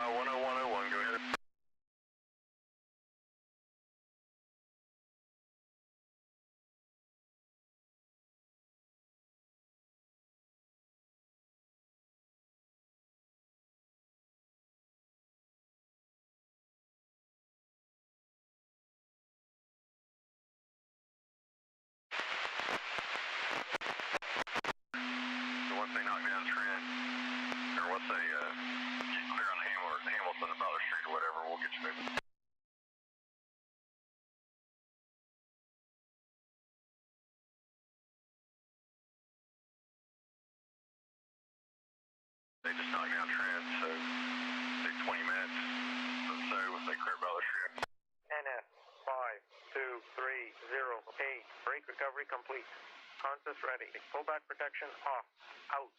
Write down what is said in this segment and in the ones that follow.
10101, go ahead. Once they knock down Trent, or once they get clear on Hamilton and Butler Street or whatever, we'll get you moving. They just knocked down Trent, so take 20 minutes or so if they clear Butler Street. NF 52308, brake recovery complete. Conscious ready. Pullback protection off. Out.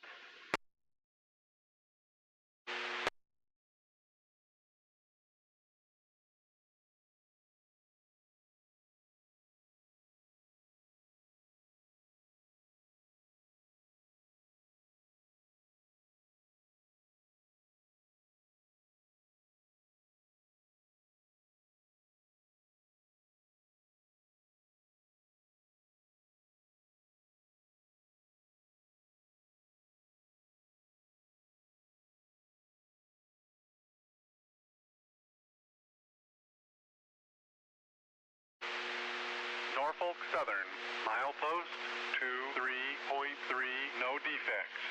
Norfolk Southern, milepost 23.3, no defects.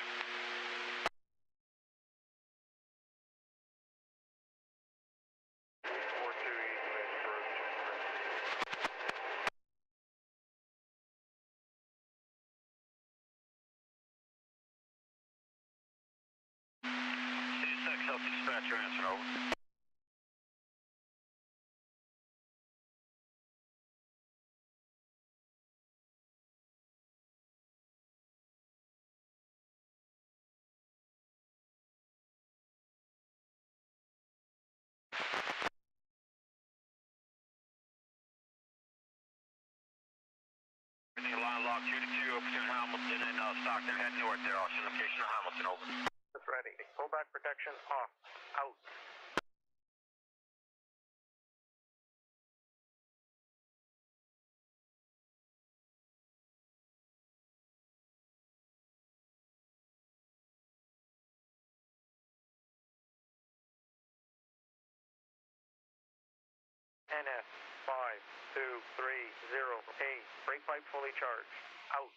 CSX Health Dispatcher answering over. Line lock 2 to 2 over to Hamilton and Stockton, head north there. I'll send location to Hamilton, over. That's ready. Pullback protection off. Out. NF 52308, brake pipe fully charged. Out.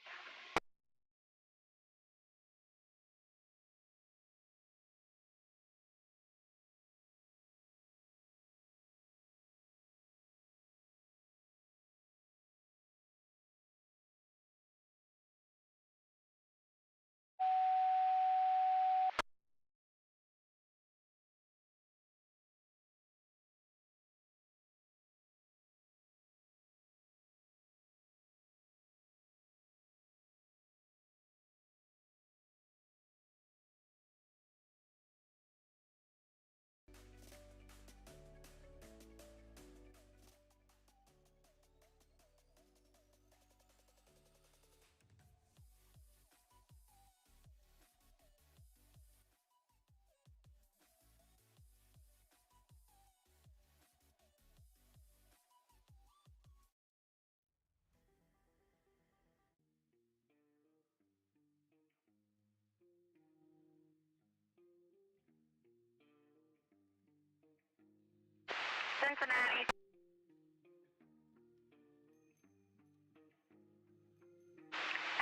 Cincinnati.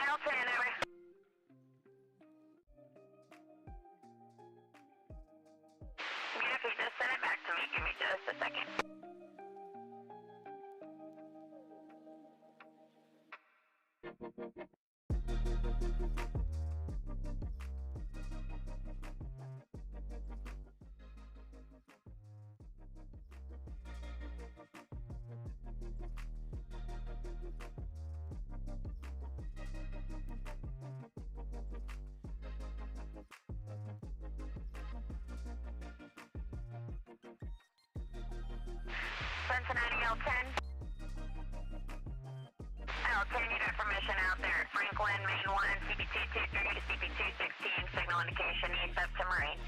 L10, over. Yeah, if you just send it back to me, give me just a second. Cincinnati L10. L10, you got permission out there at Franklin, Main 1, CP223 to CP216, signal indication east up to Marine.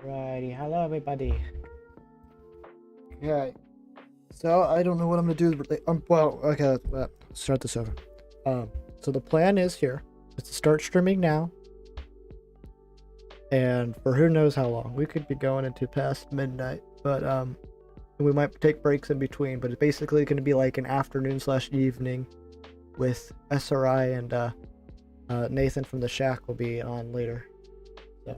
Righty, hello everybody. Okay, so I don't know what I'm gonna do. Well, okay, let's start this over. So the plan is here is to start streaming now, and for who knows how long. We could be going into past midnight, but we might take breaks in between. But it's basically going to be like an afternoon/evening, with SRI and Nathan from the Shack will be on later. So.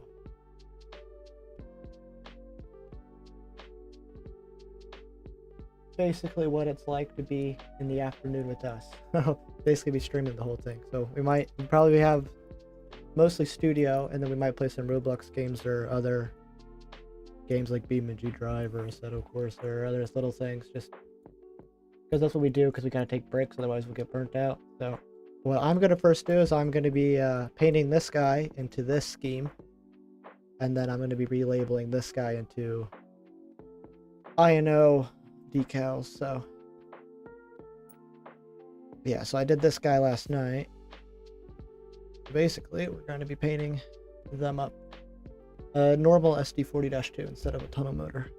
Basically what it's like to be in the afternoon with us. Basically be streaming the whole thing. So we'll probably have mostly studio, and then we might play some Roblox games or other games like BeamNG Drive or Assetto Course or other little things, just because that's what we do, because we gotta take breaks, otherwise we'll get burnt out. So what I'm gonna first do is I'm gonna be painting this guy into this scheme, and then I'm gonna be relabeling this guy into INO decals. So yeah, so I did this guy last night. Basically we're going to be painting them up normal SD40-2 instead of a tunnel motor.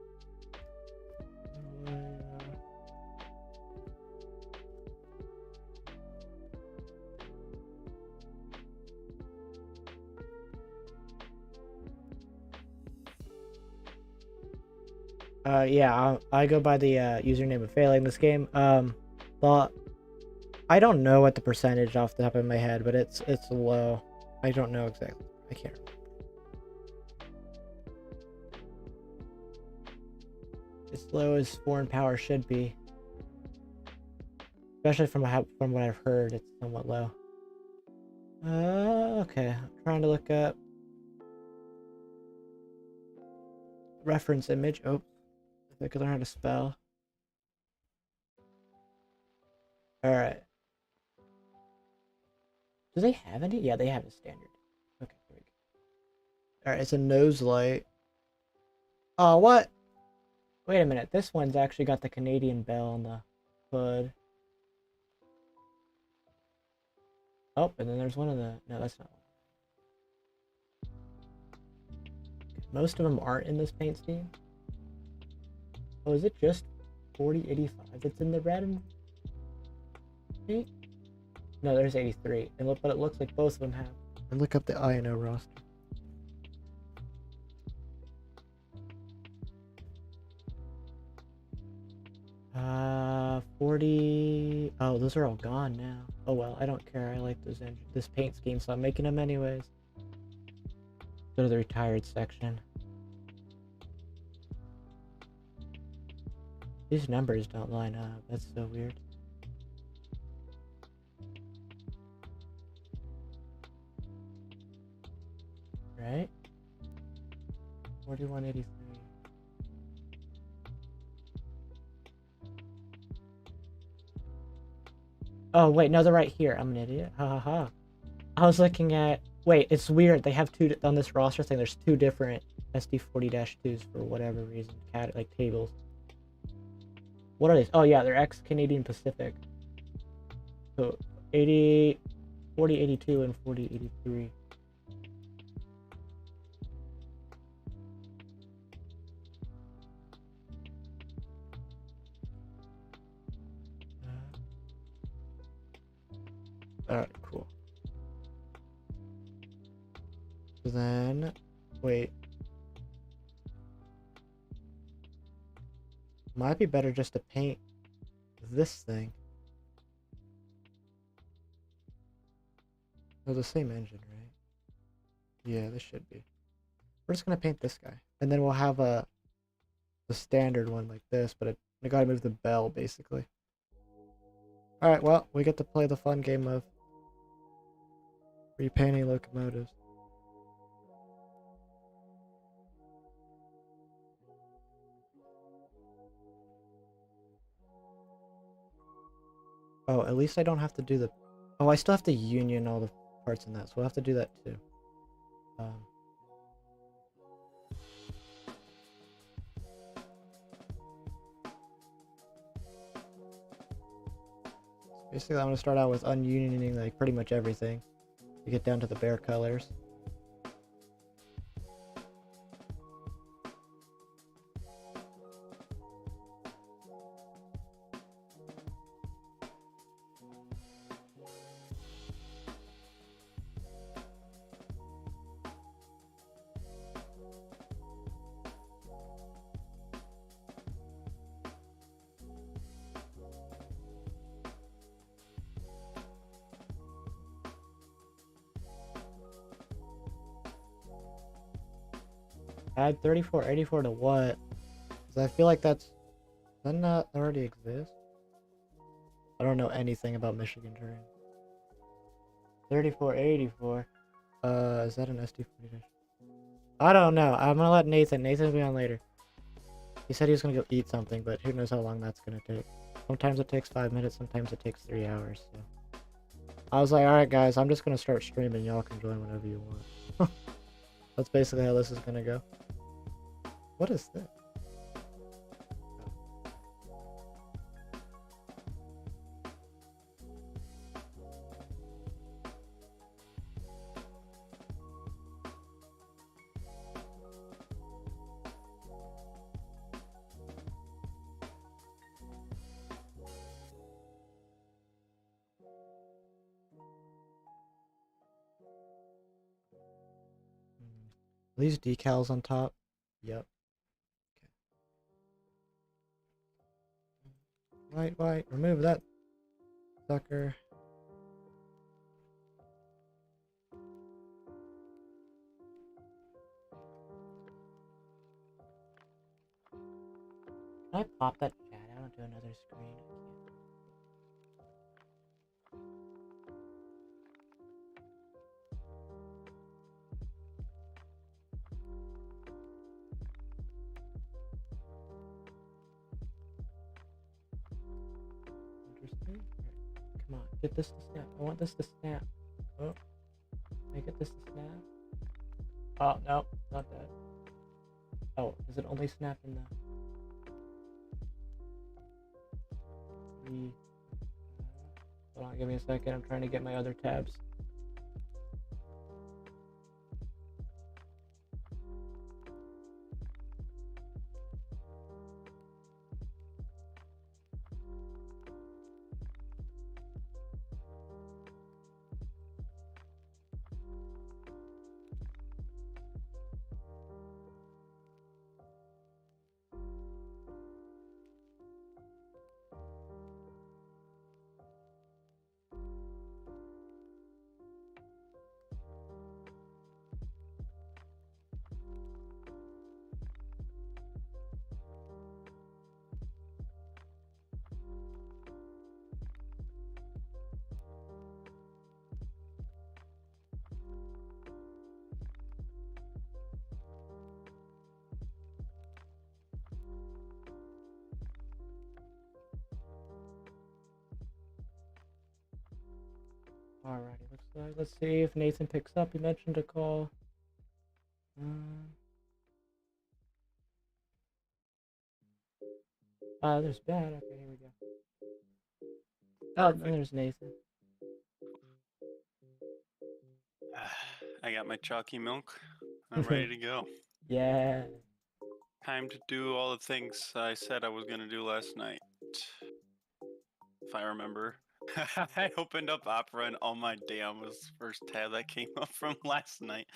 Yeah, I go by the username of FailingThisGame. But I don't know what the percentage off the top of my head, but it's low. I don't know exactly. I can't remember. As low as foreign power should be. Especially from what I've heard, it's somewhat low. Okay. I'm trying to look up reference image. Oh, I could learn how to spell. Alright. Do they have any? Yeah, they have a standard. Okay, there we go. Alright, it's a nose light. Oh, what? Wait a minute. This one's actually got the Canadian bell on the hood. Oh, and then there's one of the... No, that's not one. Most of them aren't in this paint scheme. Oh, is it just 4085 that's in the red and pink? No, there's 83. And look, but it looks like both of them have. And look up the INO roster. Uh, 40. Oh, those are all gone now. Oh well, I don't care. I like this paint scheme, so I'm making them anyways. Go to the retired section. These numbers don't line up. That's so weird. Right? 4183. Oh wait, no, they're right here. I'm an idiot. Ha ha ha. I was looking at... Wait, it's weird. They have two... On this roster thing, there's two different SD40-2s for whatever reason. Like tables. What are these? Oh yeah, they're ex-Canadian Pacific. So 4082 and 4083. Alright, cool. So then, wait. Might be better just to paint this thing. Oh, the same engine, right? Yeah, this should be. We're just gonna paint this guy, and then we'll have the standard one like this, but I gotta move the bell basically. All right, well, we get to play the fun game of repainting locomotives. Oh, at least I don't have to do the... Oh, I still have to union all the parts in that, so we'll have to do that too. Basically, I'm going to start out with ununioning like pretty much everything to get down to the bare colors. Add 3484 to what? Because I feel like doesn't that already exist? I don't know anything about Michigan terrain. 3484. Is that an SD40? I don't know. I'm gonna let Nathan will be on later. He said he was gonna go eat something, but who knows how long that's gonna take. Sometimes it takes 5 minutes, sometimes it takes 3 hours, so. I was like, alright guys, I'm just gonna start streaming, y'all can join whenever you want. That's basically how this is gonna go. What is this? These decals on top? Yep. Okay. White, remove that sucker. Can I pop that chat out onto another screen? Interesting. Come on, get this to snap. I want this to snap. Oh, can I get this to snap? Oh, no, not that. Oh, does it only snap in the... Hold on, give me a second. I'm trying to get my other tabs. Alrighty, let's see if Nathan picks up. He mentioned a call. There's bad. Okay, here we go. Oh, and there's Nathan. I got my chalky milk. I'm ready to go. Yeah. Time to do all the things I said I was going to do last night. If I remember. I opened up Opera and oh my damn was the first tab that came up from last night.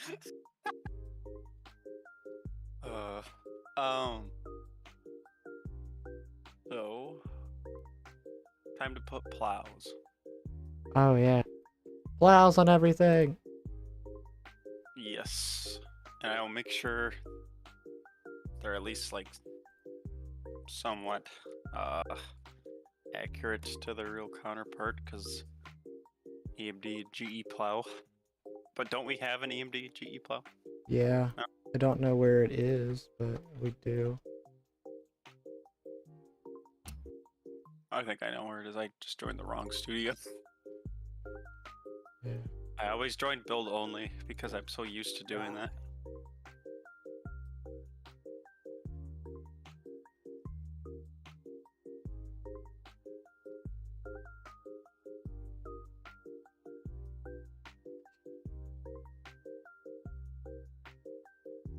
So time to put plows. Oh yeah. Plows on everything. Yes. And I'll make sure they're at least like somewhat accurate to the real counterpart, because EMD GE plow. But don't we have an EMD GE plow? Yeah. No. I don't know where it is, but we do. I think I know where it is. I just joined the wrong studio. Yeah. I always join build only because I'm so used to doing that.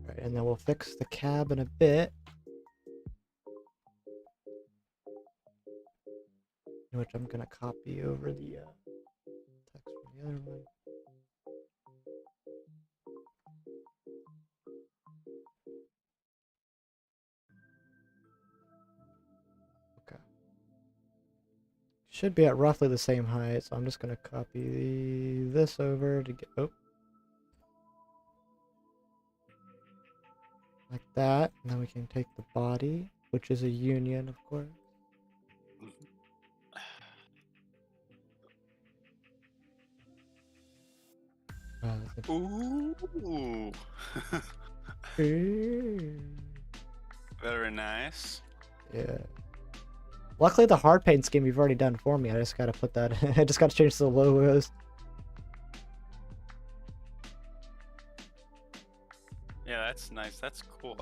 Right, and then we'll fix the cab in a bit. In which I'm gonna copy over the text from the other one. Okay. Should be at roughly the same height, so I'm just gonna copy this over to get. Oh. like that, and then we can take the body, which is a union, of course. Ooh. Ooh. Very nice. Yeah. Luckily, the hard paint scheme you've already done for me. I just gotta put that. I just gotta change the logos. Yeah, that's nice. That's cool.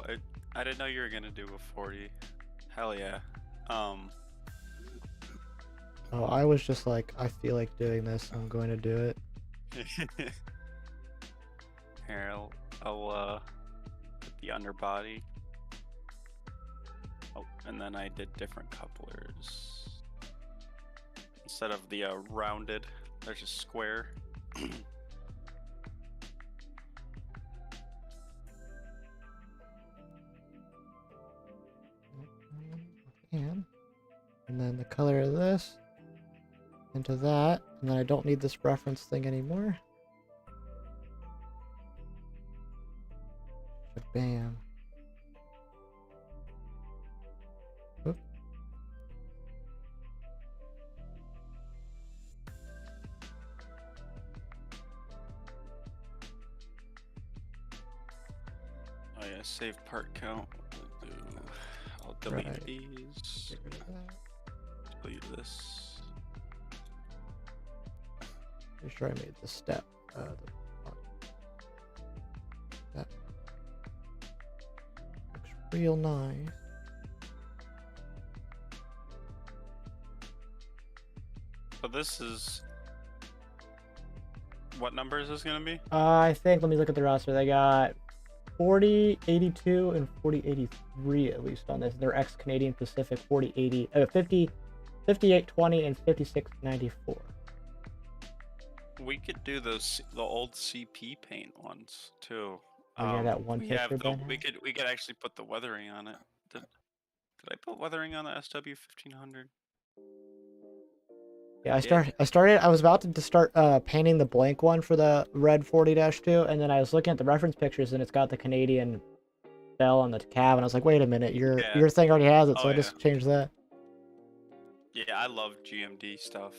I didn't know you were gonna do a 40. Hell yeah. Oh, I was just like, I feel like doing this. I'm going to do it. Here, I'll put the underbody. Oh, and then I did different couplers. Instead of the rounded, there's a square. And then the color of this into that, and then I don't need this reference thing anymore. Bam. Oop. Oh yeah, save part count. I'll delete Right. these. Get rid of that. Delete this. Pretty sure I made the step. That looks real nice. So this is... What number is this gonna be? I think, let me look at the roster. They got 4082 and 4083 at least on this. They're ex-Canadian Pacific 4080, 5820 and 5694. We could do the old CP paint ones too. Oh, yeah, that one we picture have the, Ben we had? could actually put the weathering on it. Did I put weathering on the SW1500? Yeah, I was about to start painting the blank one for the red 40-2, and then I was looking at the reference pictures and it's got the Canadian bell on the cab, and I was like, wait a minute, your thing already has it, so Oh, I just changed that. Yeah, I love GMD stuff.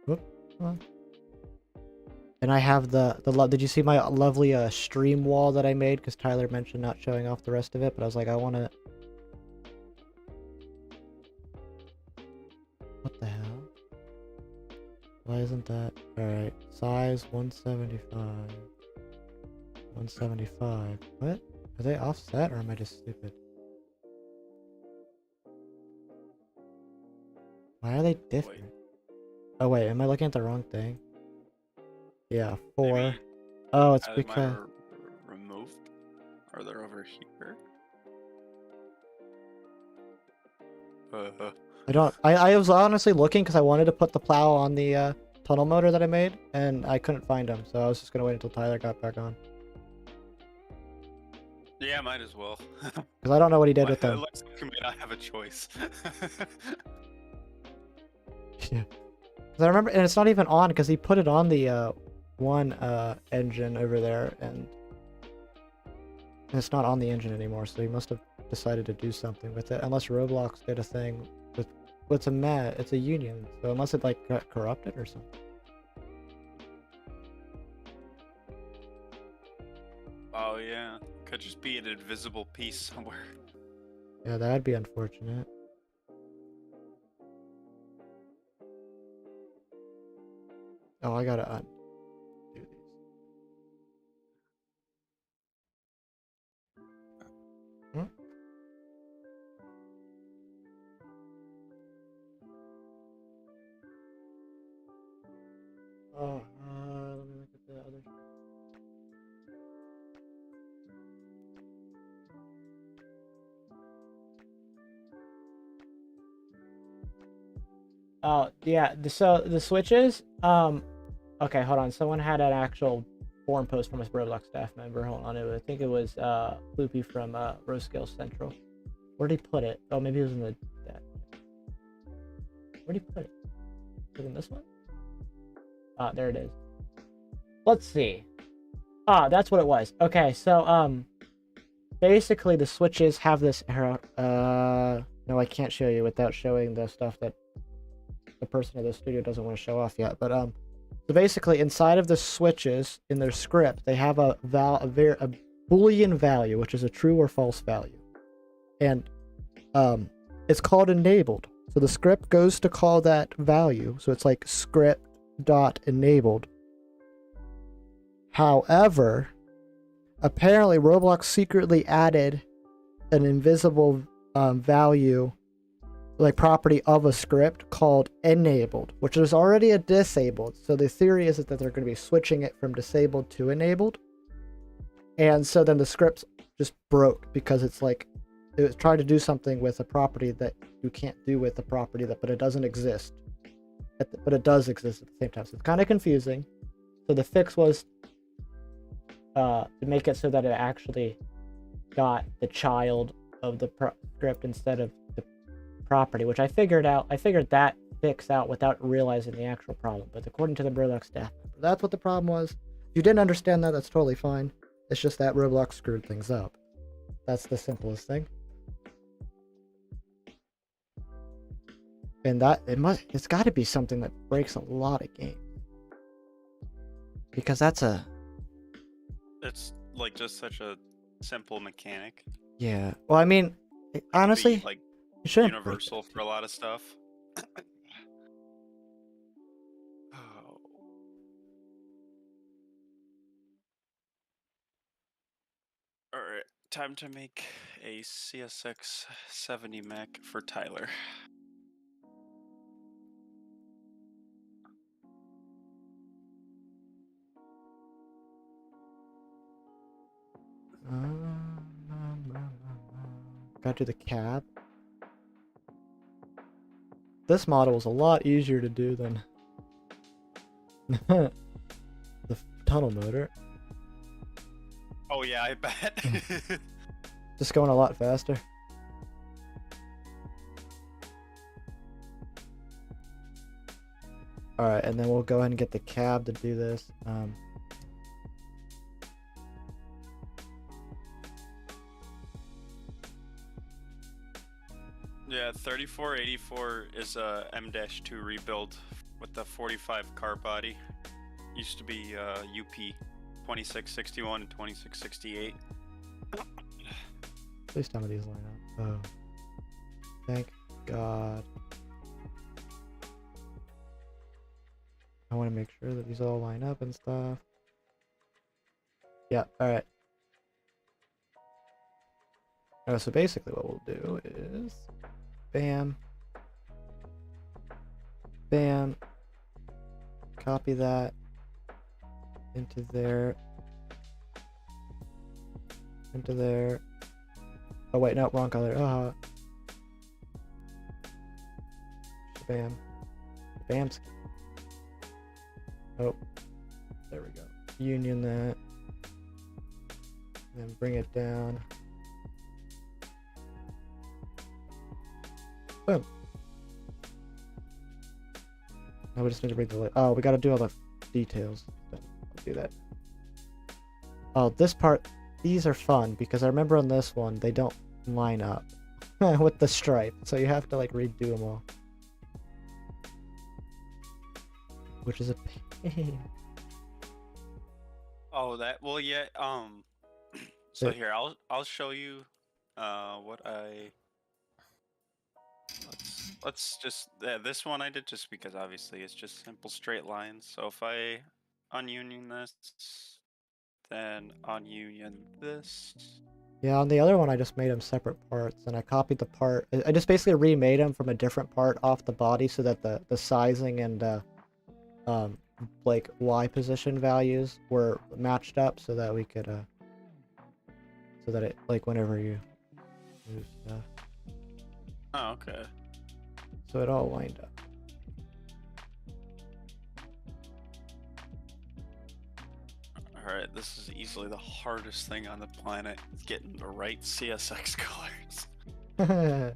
Whoop. And I have did you see my lovely stream wall that I made? Because Tyler mentioned not showing off the rest of it, but I was like, I want to... What the hell? Why isn't that... Alright, size 175. 175. What? Are they offset, or am I just stupid? Why are they different? Wait. Oh wait, am I looking at the wrong thing? Yeah, 4. Maybe Oh, it's either because... mine were removed, or they're over here. I was honestly looking because I wanted to put the plow on the tunnel motor that I made, and I couldn't find them, so I was just gonna wait until Tyler got back on. Yeah, might as well. Because I don't know what he did with them. It looks like we may not have a choice. Yeah. Because I remember, and it's not even on because he put it on the one engine over there, and it's not on the engine anymore. So he must have decided to do something with it, unless Roblox did a thing with it's a union. So unless it like got corrupted or something. Oh yeah, could just be an invisible piece somewhere. Yeah, that'd be unfortunate. Oh, I gotta undo these. Hmm? Oh, let me look at the other. Oh yeah, so the switches, Okay, hold on. Someone had an actual forum post from a Roblox staff member. Hold on. I think it was Loopy from Rosecale Central. Where'd he put it? Oh, maybe it was in the... Where'd he put it? Was it in this one? Ah, there it is. Let's see. Ah, that's what it was. Okay, so, basically the switches have this arrow. No, I can't show you without showing the stuff that the person at the studio doesn't want to show off yet. But, so basically inside of the switches in their script, they have a Boolean value, which is a true or false value. And, it's called enabled. So the script goes to call that value. So it's like script.enabled. However, apparently Roblox secretly added an invisible value, like property of a script called enabled, which is already a disabled. So the theory is that they're going to be switching it from disabled to enabled. And so then the script just broke because it's like, it was trying to do something with a property that you can't do with a property but it doesn't exist. But it does exist at the same time. So it's kind of confusing. So the fix was to make it so that it actually got the child of the script instead of the property, which I figured out. I figured that fix out without realizing the actual problem. But according to the Roblox staff, that's what the problem was. If you didn't understand that, that's totally fine. It's just that Roblox screwed things up. That's the simplest thing. And that it's got to be something that breaks a lot of games, because it's like just such a simple mechanic. Yeah. Well, I mean, honestly, be, like it shouldn't universal for a lot of stuff. Oh. All right, time to make a CSX 70 Mac for Tyler. Got to the cab. This model is a lot easier to do than the tunnel motor. Oh yeah, I bet. Just going a lot faster. Alright, and then we'll go ahead and get the cab to do this. Yeah, 3484 is a M-2 rebuild with the 45 car body. Used to be UP 2661 and 2668. Please tell me these line up. Oh. Thank God. I want to make sure that these all line up and stuff. Yeah, alright. So basically what we'll do is bam, bam, copy that into there, into there. Oh wait, no, wrong color. Bam, bam. Oh, there we go. Union that, then bring it down. Boom. Now we just need to read the... Oh, we gotta do all the details. I'll do that. Oh, this part... These are fun, because I remember on this one, they don't line up with the stripe. So you have to, like, redo them all. Which is a pain. Oh, that... Well, yeah, So here, I'll show you, what I... Let's just, this one I did just because obviously it's just simple straight lines. So if I ununion this, then ununion this. Yeah, on the other one I just made them separate parts, and I copied the part. I just basically remade them from a different part off the body so that the sizing and like Y position values were matched up, so that we could so that it, like, whenever you move stuff. Oh, okay. So it all lined up. Alright, this is easily the hardest thing on the planet. It's getting the right CSX colors.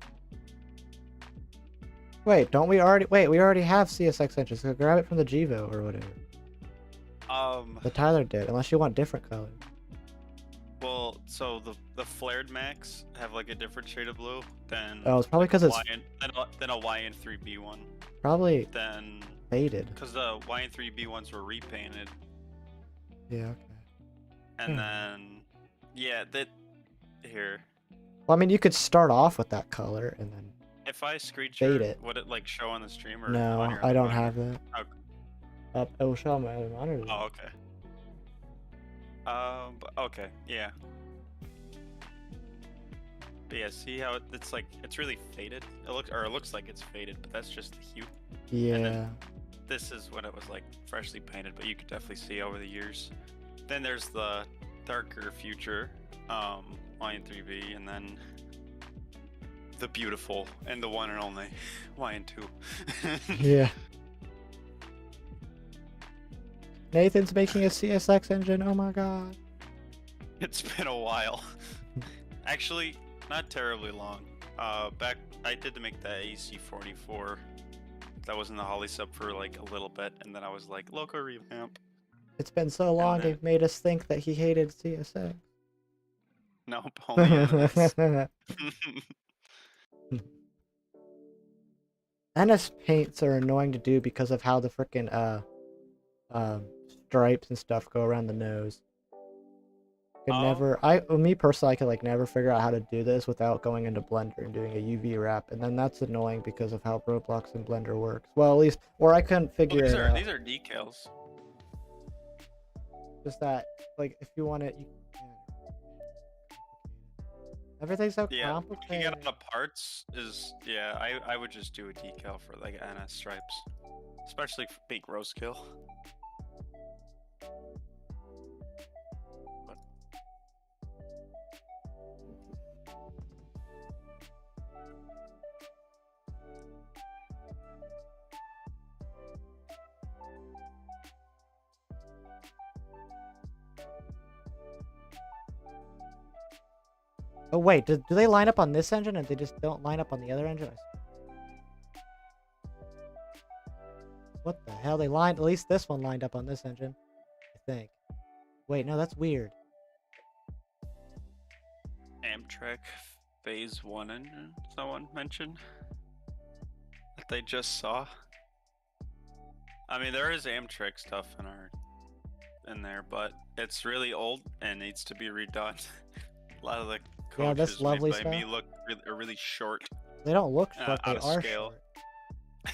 Wait, don't we already? Wait, we already have CSX engines. So grab it from the Givo or whatever. The Tyler did, unless you want different colors. Well, so the flared Max have like a different shade of blue than. Oh, it's probably because it's than a YN3B one. probably Then faded. because the YN3B ones were repainted, Yeah. Okay. and then yeah, that here. Well, I mean, you could start off with that color and then. If I screen Fade share, it. would it like show on the stream or? No, on your I don't monitor? have that. Okay. It will show on my other monitor. Oh, okay. Okay, yeah. But yeah, see how it's like it's really faded. It looks like it's faded, but that's just the hue. Yeah. then- This is when it was like freshly painted, but you could definitely see over the years. Then there's the darker future, YN3B, and then the beautiful and the one and only YN2. Yeah. Nathan's making a CSX engine. Oh my god. It's been a while. Actually, not terribly long. Back I did to make the AC44. That was in the Holly sub for like a little bit, and then I was like, local revamp. It's been so long. then- It made us think that he hated CSX. Nope, only NS. NS paints are annoying to do because of how the frickin' stripes and stuff go around the nose. Me personally, I could like never figure out how to do this without going into Blender and doing a UV wrap, and then that's annoying because of how Roblox and Blender works. Well, at least, or I couldn't figure it out. These are decals. Just that, like, if you want it, you can. Everything's so Yeah, what you complicated. get on the parts is I would just do a decal for like NS stripes, especially for big roadkill. Oh wait, do they line up on this engine and they just don't line up on the other engine? What the hell? They lined, at least this one lined up on this engine, I think. Wait, no, that's weird. Amtrak Phase 1 engine, someone mentioned that they just saw. I mean, there is Amtrak stuff in there, but it's really old and needs to be redone. A lot of the coaches this lovely made by me stuff. look are really short. They don't look short, they out of are scale.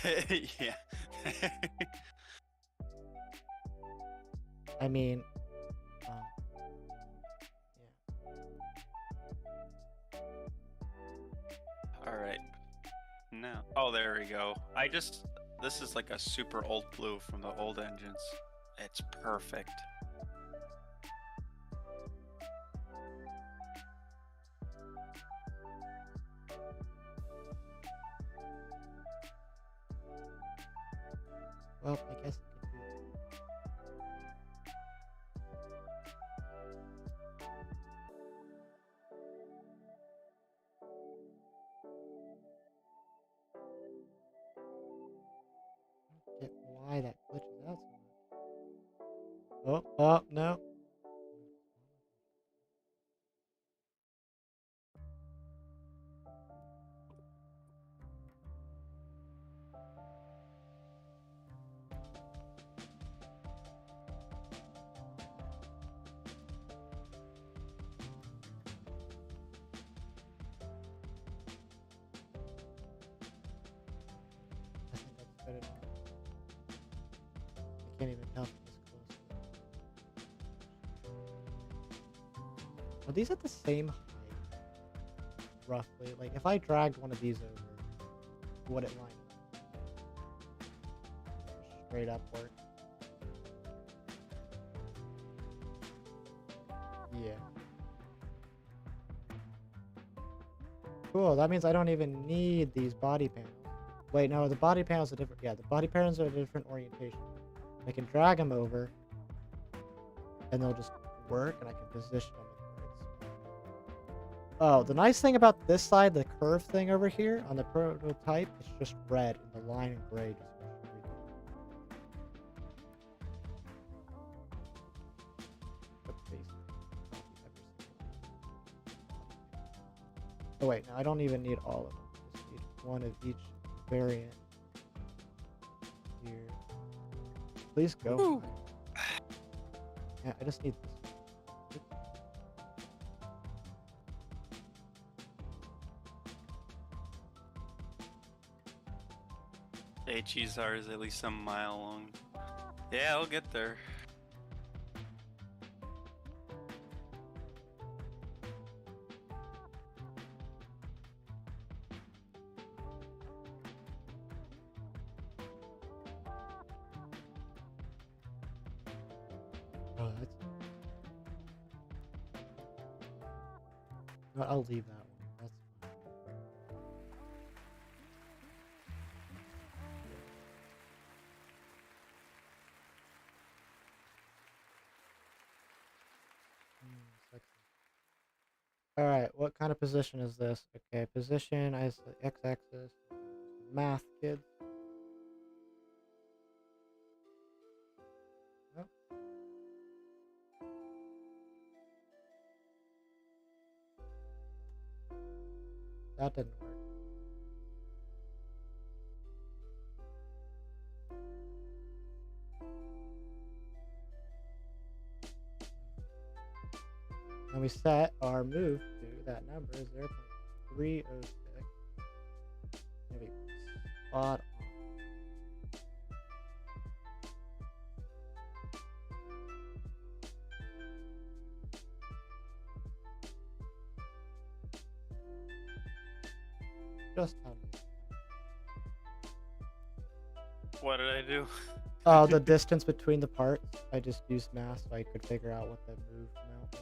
short. Yeah. I mean, All right. Now, oh, there we go. This is like a super old blue from the old engines. It's perfect. well, I guess you could do I don't get why that glitches out so much. Oh, no. I think that's good enough. I can't even tell from this close. Are these at the same height? Roughly. Like, if I dragged one of these over, would it line up? Straight upward. Yeah. Cool, that means I don't even need these body panels. Wait, no, the body panels are different. Yeah, the body panels are a different orientation. I can drag them over, and they'll just work, and I can position them in the right spot. Oh, the nice thing about this side, the curve thing over here on the prototype, it's just red, and the line in gray just makes it really good. Oh wait, no, I don't even need all of them. I just need one of each variant here. Please go. Woo. Yeah, I just need this. HESR is at least a mile long. Yeah, I'll get there. Oh, that's... No, I'll leave that one. That's fine. Sexy. All right, what kind of position is this? Okay, position is the x-axis. Math, kids. Oh. That didn't work. And we set our move to that number 0.306. Maybe spot on. Just how many? What did I do? Oh, the distance between the parts. I just used math so I could figure out what the move amount was.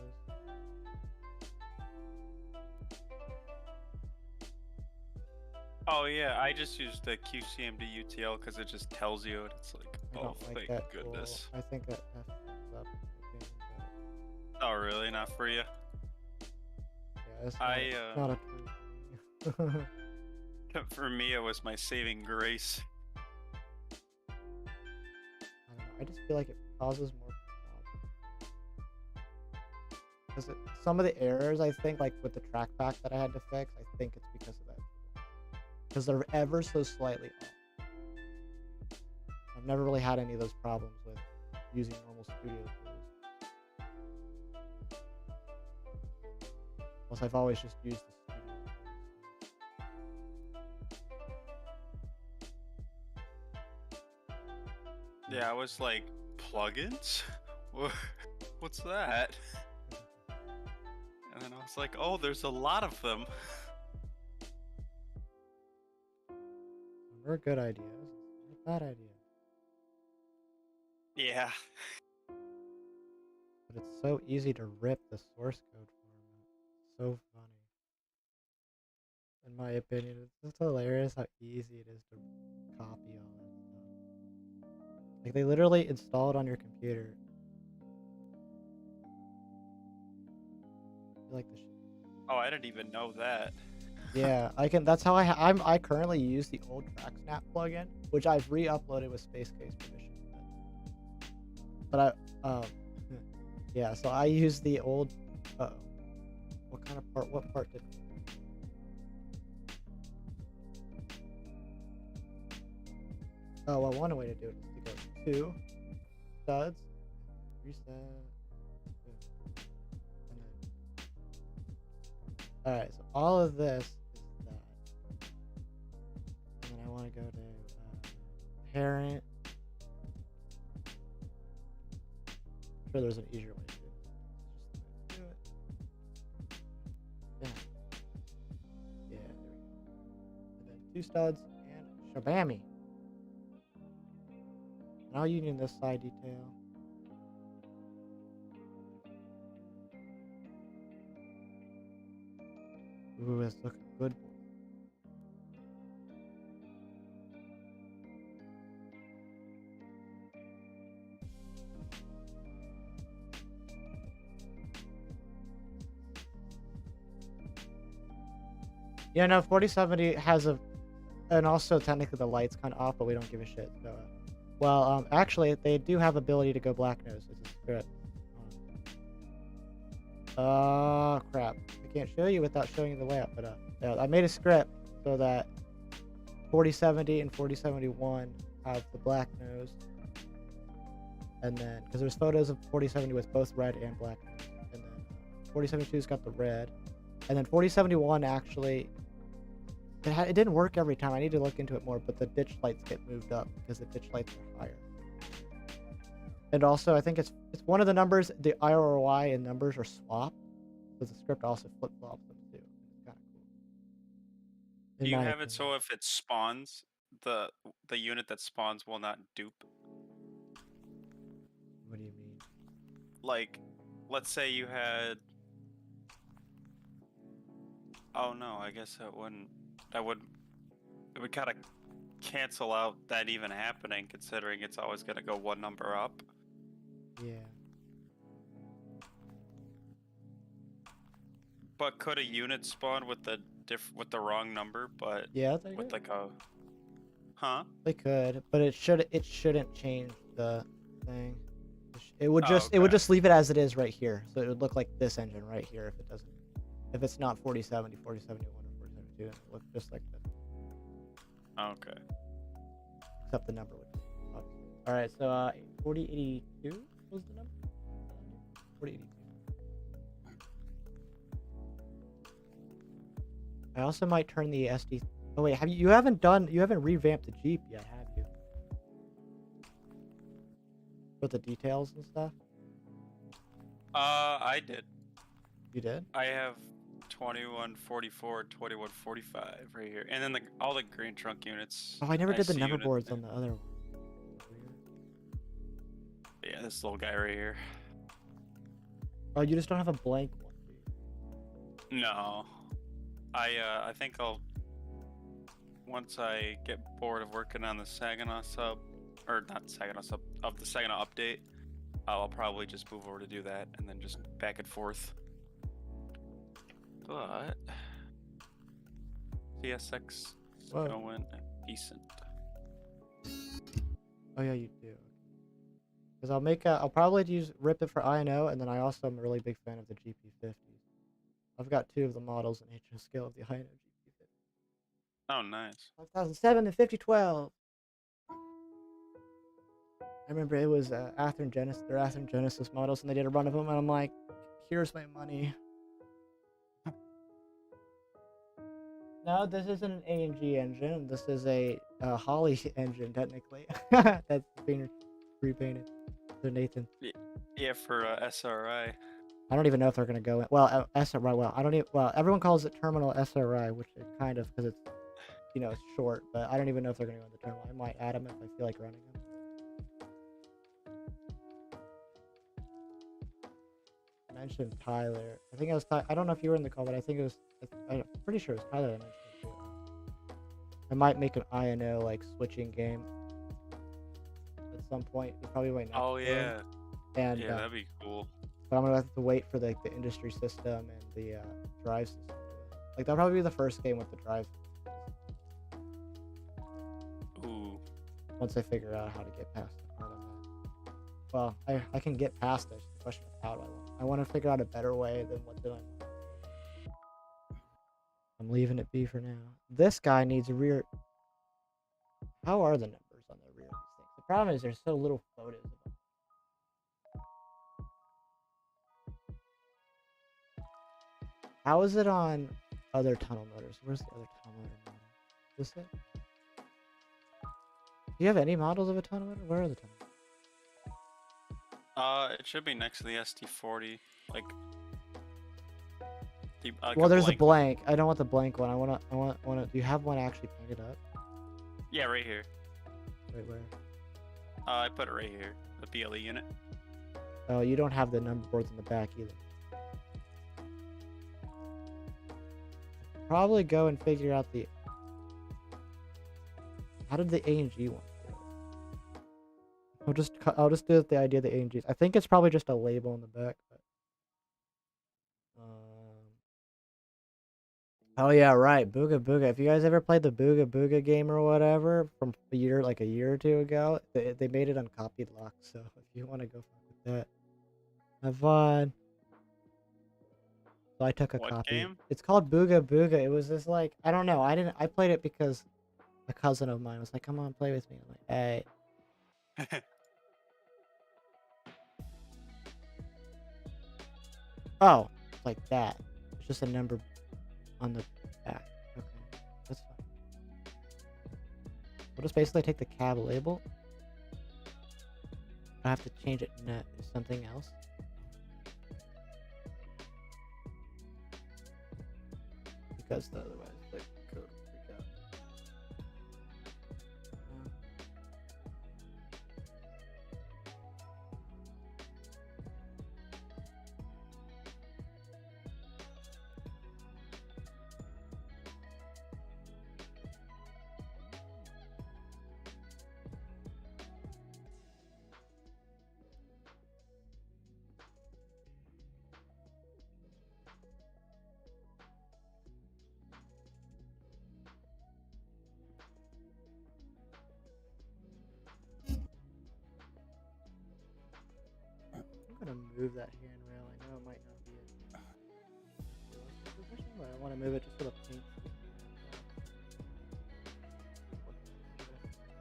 Oh yeah, I just used the QCMD UTL because it just tells you, and it's like, I oh, don't like thank that goodness. tool. I think that F up the game, Oh really? Not for you? but yeah, it's not, it's not a tool for me. For me, it was my saving grace. I don't know. I just feel like it causes more problems. Because some of the errors, I think, like with the trackback that I had to fix, I think it's because of that tool. Because they're ever so slightly off. I've never really had any of those problems with using normal studio tools. Plus, I've always just used the studio tools. Yeah, I was like, plugins? What's that? And then I was like, oh, there's a lot of them. They're good ideas. Not a bad idea. Yeah. But it's so easy to rip the source code for them. So funny. In my opinion, it's just hilarious how easy it is to copy all that stuff. Like, they literally install it on your computer. I feel like the shit. Oh, I didn't even know that. Yeah, I can. That's how I currently use the old TrackSnap plugin, which I've re-uploaded with Space Case permission. But I, yeah. So I use the old. What kind of part? What part did? Oh, well, one way to do it is to go to studs, reset, and then. All right. So all of this is that, and then I want to go to parent. I'm sure there's an easier way to do it. Just do it. Yeah. Yeah. There we go. And then two studs and shabammy. Now using this side detail. Ooh, it's looking good. Yeah, no, 4070 has a, and also technically the light's kind of off, but we don't give a shit. So, well, actually, they do have ability to go black nose as a script. Crap. I can't show you without showing you the layout, but yeah, I made a script so that 4070 and 4071 have the black nose, and then because there's photos of 4070 with both red and black nose, and then 4072's got the red, and then 4071 actually it didn't work every time. I need to look into it more, but the ditch lights get moved up because the ditch lights are higher. And also, I think it's one of the numbers, the IROI and numbers are swapped, because the script also flip-flops them too. It's kind of cool. Do you have it so if it spawns, the unit that spawns will not dupe? What do you mean? Like, let's say you had... Oh no, I guess that wouldn't... It would kind of cancel out that even happening, considering it's always going to go one number up. Yeah. But could a unit spawn with the wrong number, but Yeah, with like a... Huh? they could, but it shouldn't change the thing. It would just leave it as it is right here. So it would look like this engine right here if it's not 4070, 4071, or 4072, it would look just like this. Okay. Except the number would be obviously. All right, so 4082 was the number. 4082. I also might turn the SD. Oh wait, you haven't revamped the Jeep yet, have you? With the details and stuff. I did. You did? I have 2144, 2145 right here, and then all the green trunk units. Oh, I never did the IC number unit boards there. on the other one. Yeah, this little guy right here. Oh, you just don't have a blank one, do you? No, I think I'll once I get bored of working on the Saginaw sub, or not Saginaw sub, of the Saginaw update, I'll probably just move over to do that and then just back and forth. But CSX is Whoa. going decent. Oh yeah, you do. Because I'll probably rip it for INO, and then I also am a really big fan of the GP50s. I've got 2 of the models in HO scale of the INO GP50. Oh, nice. 5007 and 5012. I remember it was Athearn Genesis models, and they did a run of them, and I'm like, here's my money. No, this isn't an A&G engine. This is a Holly engine, technically. That's being repainted. So Nathan. Yeah, for SRI. I don't even know if they're gonna go in. Well, SRI. Well, I don't even. Well, everyone calls it terminal SRI, which it kind of because it's, it's short. But I don't even know if they're gonna go in the terminal. I might add them if I feel like running them. I mentioned Tyler. I think it was. I don't know if you were in the call, but I think it was. I'm pretty sure it was Tyler that mentioned it too. I might make an INO like switching game at some point. Probably right now. Oh yeah. And yeah, that'd be cool. But I'm gonna have to wait for the industry system and the drive system. Like that'll probably be the first game with the drive. Ooh. Once I figure out how to get past the part on that. Well, I can get past it. It's just a question of how do I want. I want to figure out a better way than what did I. I'm leaving it be for now. This guy needs a rear. How are the numbers on the rear of these things? The problem is there's so little photos of them. How is it on other tunnel motors? Where's the other tunnel motor model? Is this it? Do you have any models of a tunnel motor? Where are the tunnel motors? It should be next to the ST40, like. Well, there's a blank. I don't want the blank one. I want. Do you have one actually painted up? Yeah, right here. Wait, where? I put it right here. The BLE unit. Oh, you don't have the number boards in the back either. Probably go and figure out the. How did the A&G one do? I'll just do it the idea of the A&Gs. I think it's probably just a label in the back. But, Oh yeah, right. Booga Booga. If you guys ever played the Booga Booga game or whatever from a year or two ago, they made it on copied lock. So if you want to go fuck with that, have fun. So I took a What copy. game? It's called Booga Booga. It was this like I don't know. I played it because a cousin of mine was like, "Come on, play with me." I'm like, "Hey." Oh, it's like that. It's just a number on the back. Okay, that's fine. We'll just basically take the cab label. I have to change it to something else. Because otherwise the code will freak out. I'm gonna move that handrail. I know it might not be a realistic position, but I want to move it just for the paint. Ever so slightly.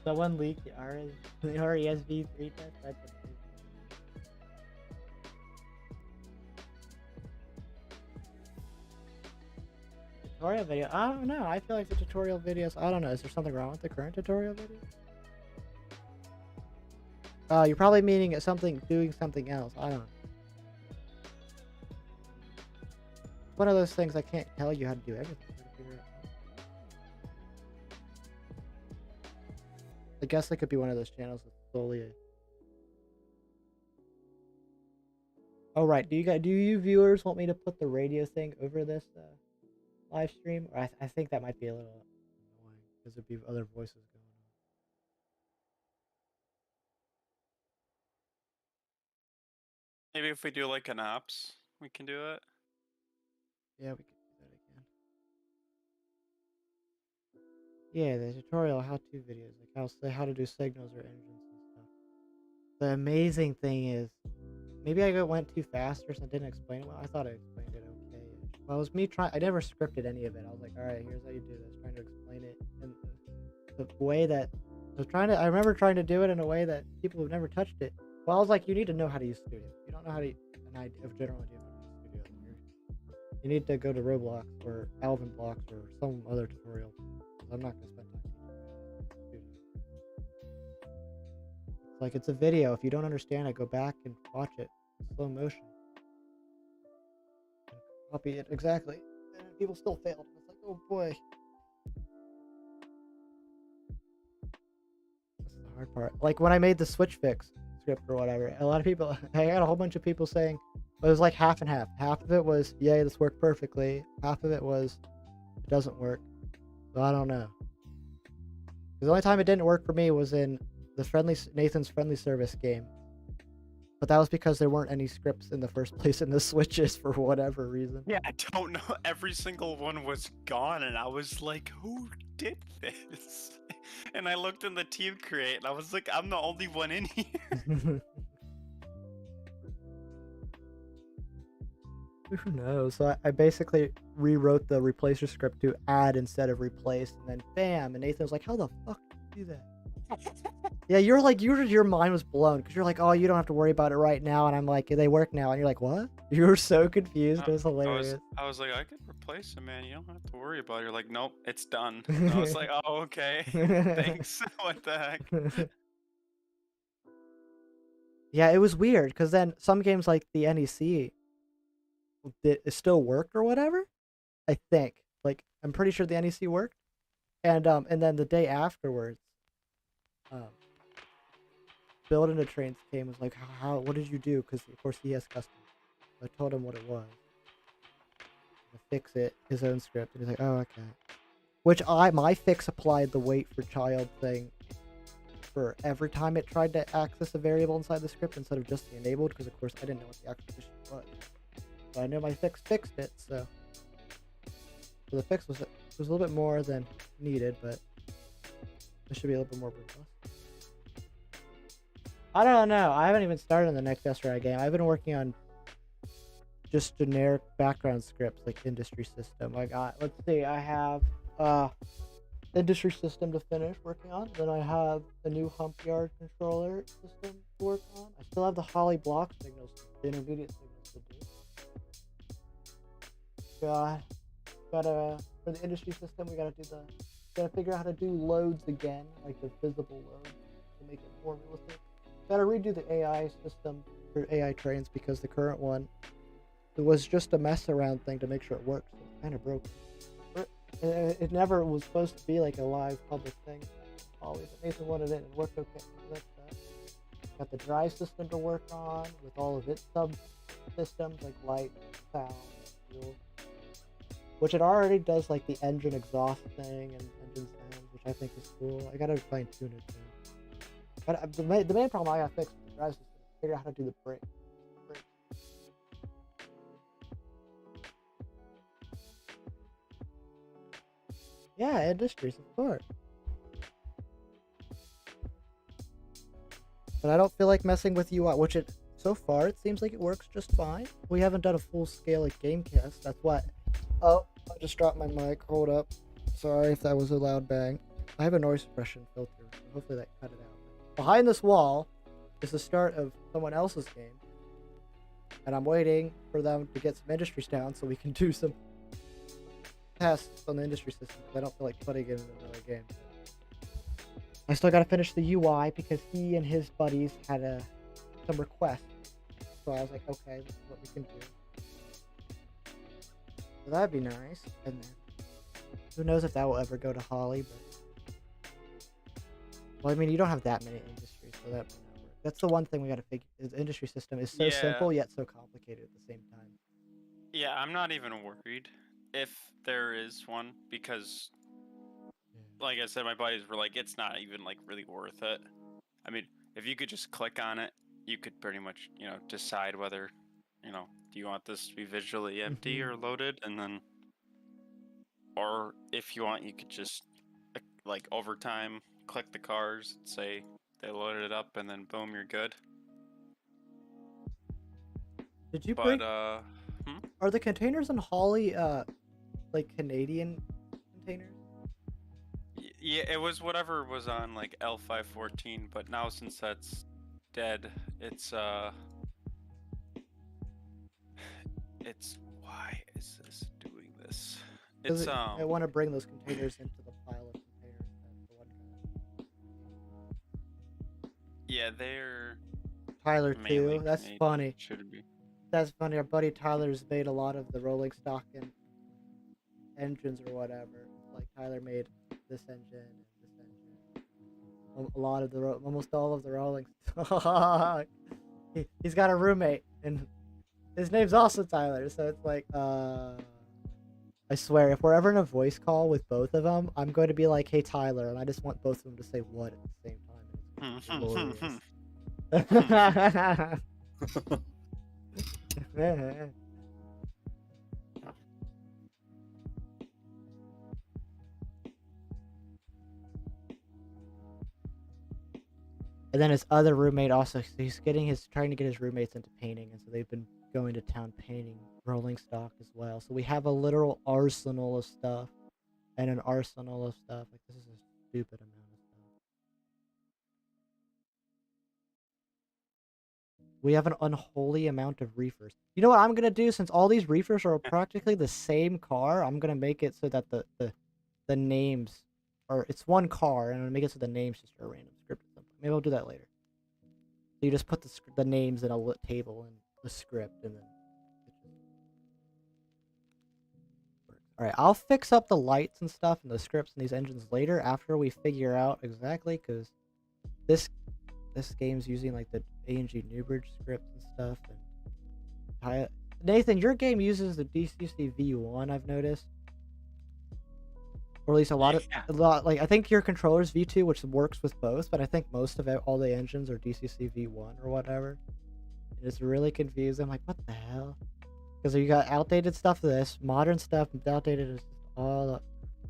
Someone leaked the RESV3 test. That's amazing. Tutorial video. I don't know. I feel like the tutorial videos. I don't know. Is there something wrong with the current tutorial video? You're probably meaning doing something else. I don't know. One of those things I can't tell you how to do everything. To figure it out. I guess it could be one of those channels that's solely. Oh right. Do you viewers want me to put the radio thing over this live stream? Or I think that might be a little annoying because there'd be other voices going on. Maybe if we do like an ops, we can do it. Yeah, we could do that again. Yeah, the tutorial how-to videos, like how to do signals or engines and stuff. The amazing thing is, maybe I went too fast or something, didn't explain it well. I thought I explained it okay. Well, it was me trying. I never scripted any of it. I was like, all right, here's how you do this. Trying to explain it in the way that I remember trying to do it in a way that people who've never touched it. Well, I was like, you need to know how to use Studio. If you don't know how to an idea of general idea of how to use Studio, you need to go to Roblox or Alvin Blocks or some other tutorial. I'm not gonna spend time teaching you Studio. It's like it's a video. If you don't understand it, go back and watch it in slow motion. And copy it exactly. And people still failed. It's like, oh boy. That's the hard part. Like when I made the switch fix script or whatever, a lot of people, I had a whole bunch of people saying, it was like half and half. Half of it was, yay, this worked perfectly. Half of it was, it doesn't work. So I don't know. The only time it didn't work for me was in the Nathan's Friendly Service game. But that was because there weren't any scripts in the first place in the switches for whatever reason. Yeah, I don't know. Every single one was gone, and I was like, who did this? And I looked in the team create, and I was like, I'm the only one in here. Who knows? So I basically rewrote the replacer script to add instead of replace, and then bam! And Nathan was like, "How the fuck did you do that?" Yeah, you're like, your mind was blown because you're like, "Oh, you don't have to worry about it right now," and I'm like, "They work now," and you're like, "What?" You were so confused. It was hilarious. I was like, I could replace it, man. You don't have to worry about it. You're like, nope, it's done. And I was like, oh, okay. Thanks. What the heck? Yeah, it was weird because then some games like the NEC. It still worked or whatever. I think, like, I'm pretty sure the NEC worked, and then the day afterwards, Build Into Trains came, was like, what did you do? Because of course he has custom. I told him what it was. To fix it, his own script, and he's like, oh okay. Which my fix applied the wait for child thing for every time it tried to access a variable inside the script instead of just the enabled, because of course I didn't know what the actual issue was. But I know my fix fixed it, so the fix was a little bit more than needed, but it should be a little bit more robust. I don't know. I haven't even started on the next SRI game. I've been working on just generic background scripts like industry system. I got, let's see, I have industry system to finish working on. Then I have a new hump yard controller system to work on. I still have the Holly block signals, the intermediate signals to do. Gotta for the industry system, we gotta figure out how to do loads again, like the visible loads, to make it more realistic. Gotta redo the AI system for AI trains because the current one, it was just a mess around thing to make sure it works. It's kind of broken. It never was supposed to be like a live public thing. Always, but Nathan wanted it and it worked okay. Got the drive system to work on with all of its subsystems like light, sound, fuel, which it already does like the engine exhaust thing and engine sounds, which I think is cool. I gotta fine tune it too. But the main problem I gotta fix with the drive system is figure out how to do the brake. Yeah, industries, of course. But I don't feel like messing with UI, which so far it seems like it works just fine. We haven't done a full scale like Gamecast. That's what. Oh, I just dropped my mic. Hold up. Sorry if that was a loud bang. I have a noise suppression filter, so hopefully that cut it out. Behind this wall is the start of someone else's game, and I'm waiting for them to get some industries down so we can do some tests on the industry system. I don't feel like putting it in another game. I still gotta finish the UI because he and his buddies had some requests. So I was like, okay, this is what we can do. So that'd be nice. And then who knows if that will ever go to Holly, but well, I mean, you don't have that many industries, so that might not work. That's the one thing we gotta figure. The industry system is so simple yet so complicated at the same time. Yeah, I'm not even worried if there is one because, like I said, my buddies were like, it's not even like really worth it. I mean, if you could just click on it, you could pretty much, decide whether, do you want this to be visually empty or loaded, and then, or if you want, you could just like over time click the cars and say they loaded it up, and then boom, you're good. Did you bring? Are the containers in Holly like Canadian containers? Yeah, it was whatever was on like L514, but now since that's dead, it's why is this doing this? It's I want to bring those containers into the pile of containers. That's the one guy. Yeah, they're Tyler too. That's Canadian. funny. Should be. That's funny. Our buddy Tyler's made a lot of the rolling stock and engines or whatever. Like Tyler made this engine and this engine. A lot of almost all of the rolling. He's got a roommate and his name's also Tyler. So it's like, I swear, if we're ever in a voice call with both of them, I'm going to be like, "Hey Tyler," and I just want both of them to say "what" at the same time. It's glorious. And then his other roommate also, he's trying to get his roommates into painting, and so they've been going to town painting rolling stock as well. So we have a literal arsenal of stuff, and an arsenal of stuff. Like, this is a stupid amount of stuff. We have an unholy amount of reefers. You know what I'm gonna do? Since all these reefers are practically the same car, I'm gonna make it so that the names are, it's one car, and I'm gonna make it so the names just are random script. Maybe I'll do that later. So you just put the names in a table and the script, and then it just works. All right, I'll fix up the lights and stuff and the scripts and these engines later after we figure out exactly, because this game's using like the ANG Newbridge script and stuff. And Nathan, your game uses the DCC V1, I've noticed. or at least a lot Yeah. like I think your controller's V2, which works with both, but I think most of it, all the engines are DCC V1 or whatever. And it's really confusing. I'm like, what the hell? Because you got outdated stuff for this, modern stuff, outdated is just all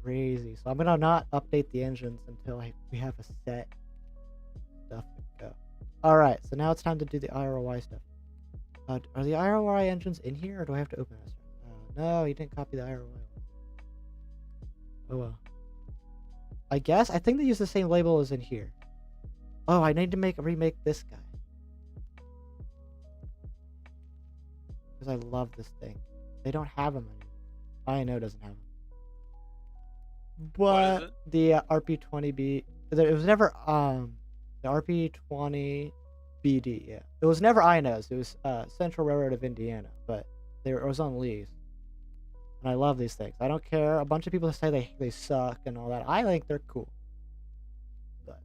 crazy. So I'm gonna not update the engines until we have a set stuff to go. All right, so now it's time to do the IROI stuff. Are the IROI engines in here, or do I have to open this? No, you didn't copy the IROI one. Oh well. I guess I think they use the same label as in here. Oh, I need to remake this guy because I love this thing. They don't have him anymore. I know doesn't have him. What is But it? the RP20B, it was never the RP20 BD. Yeah, it was never INOS. It was Central Railroad of Indiana, but it was on lease. And I love these things. I don't care. A bunch of people say they suck and all that. I think they're cool. But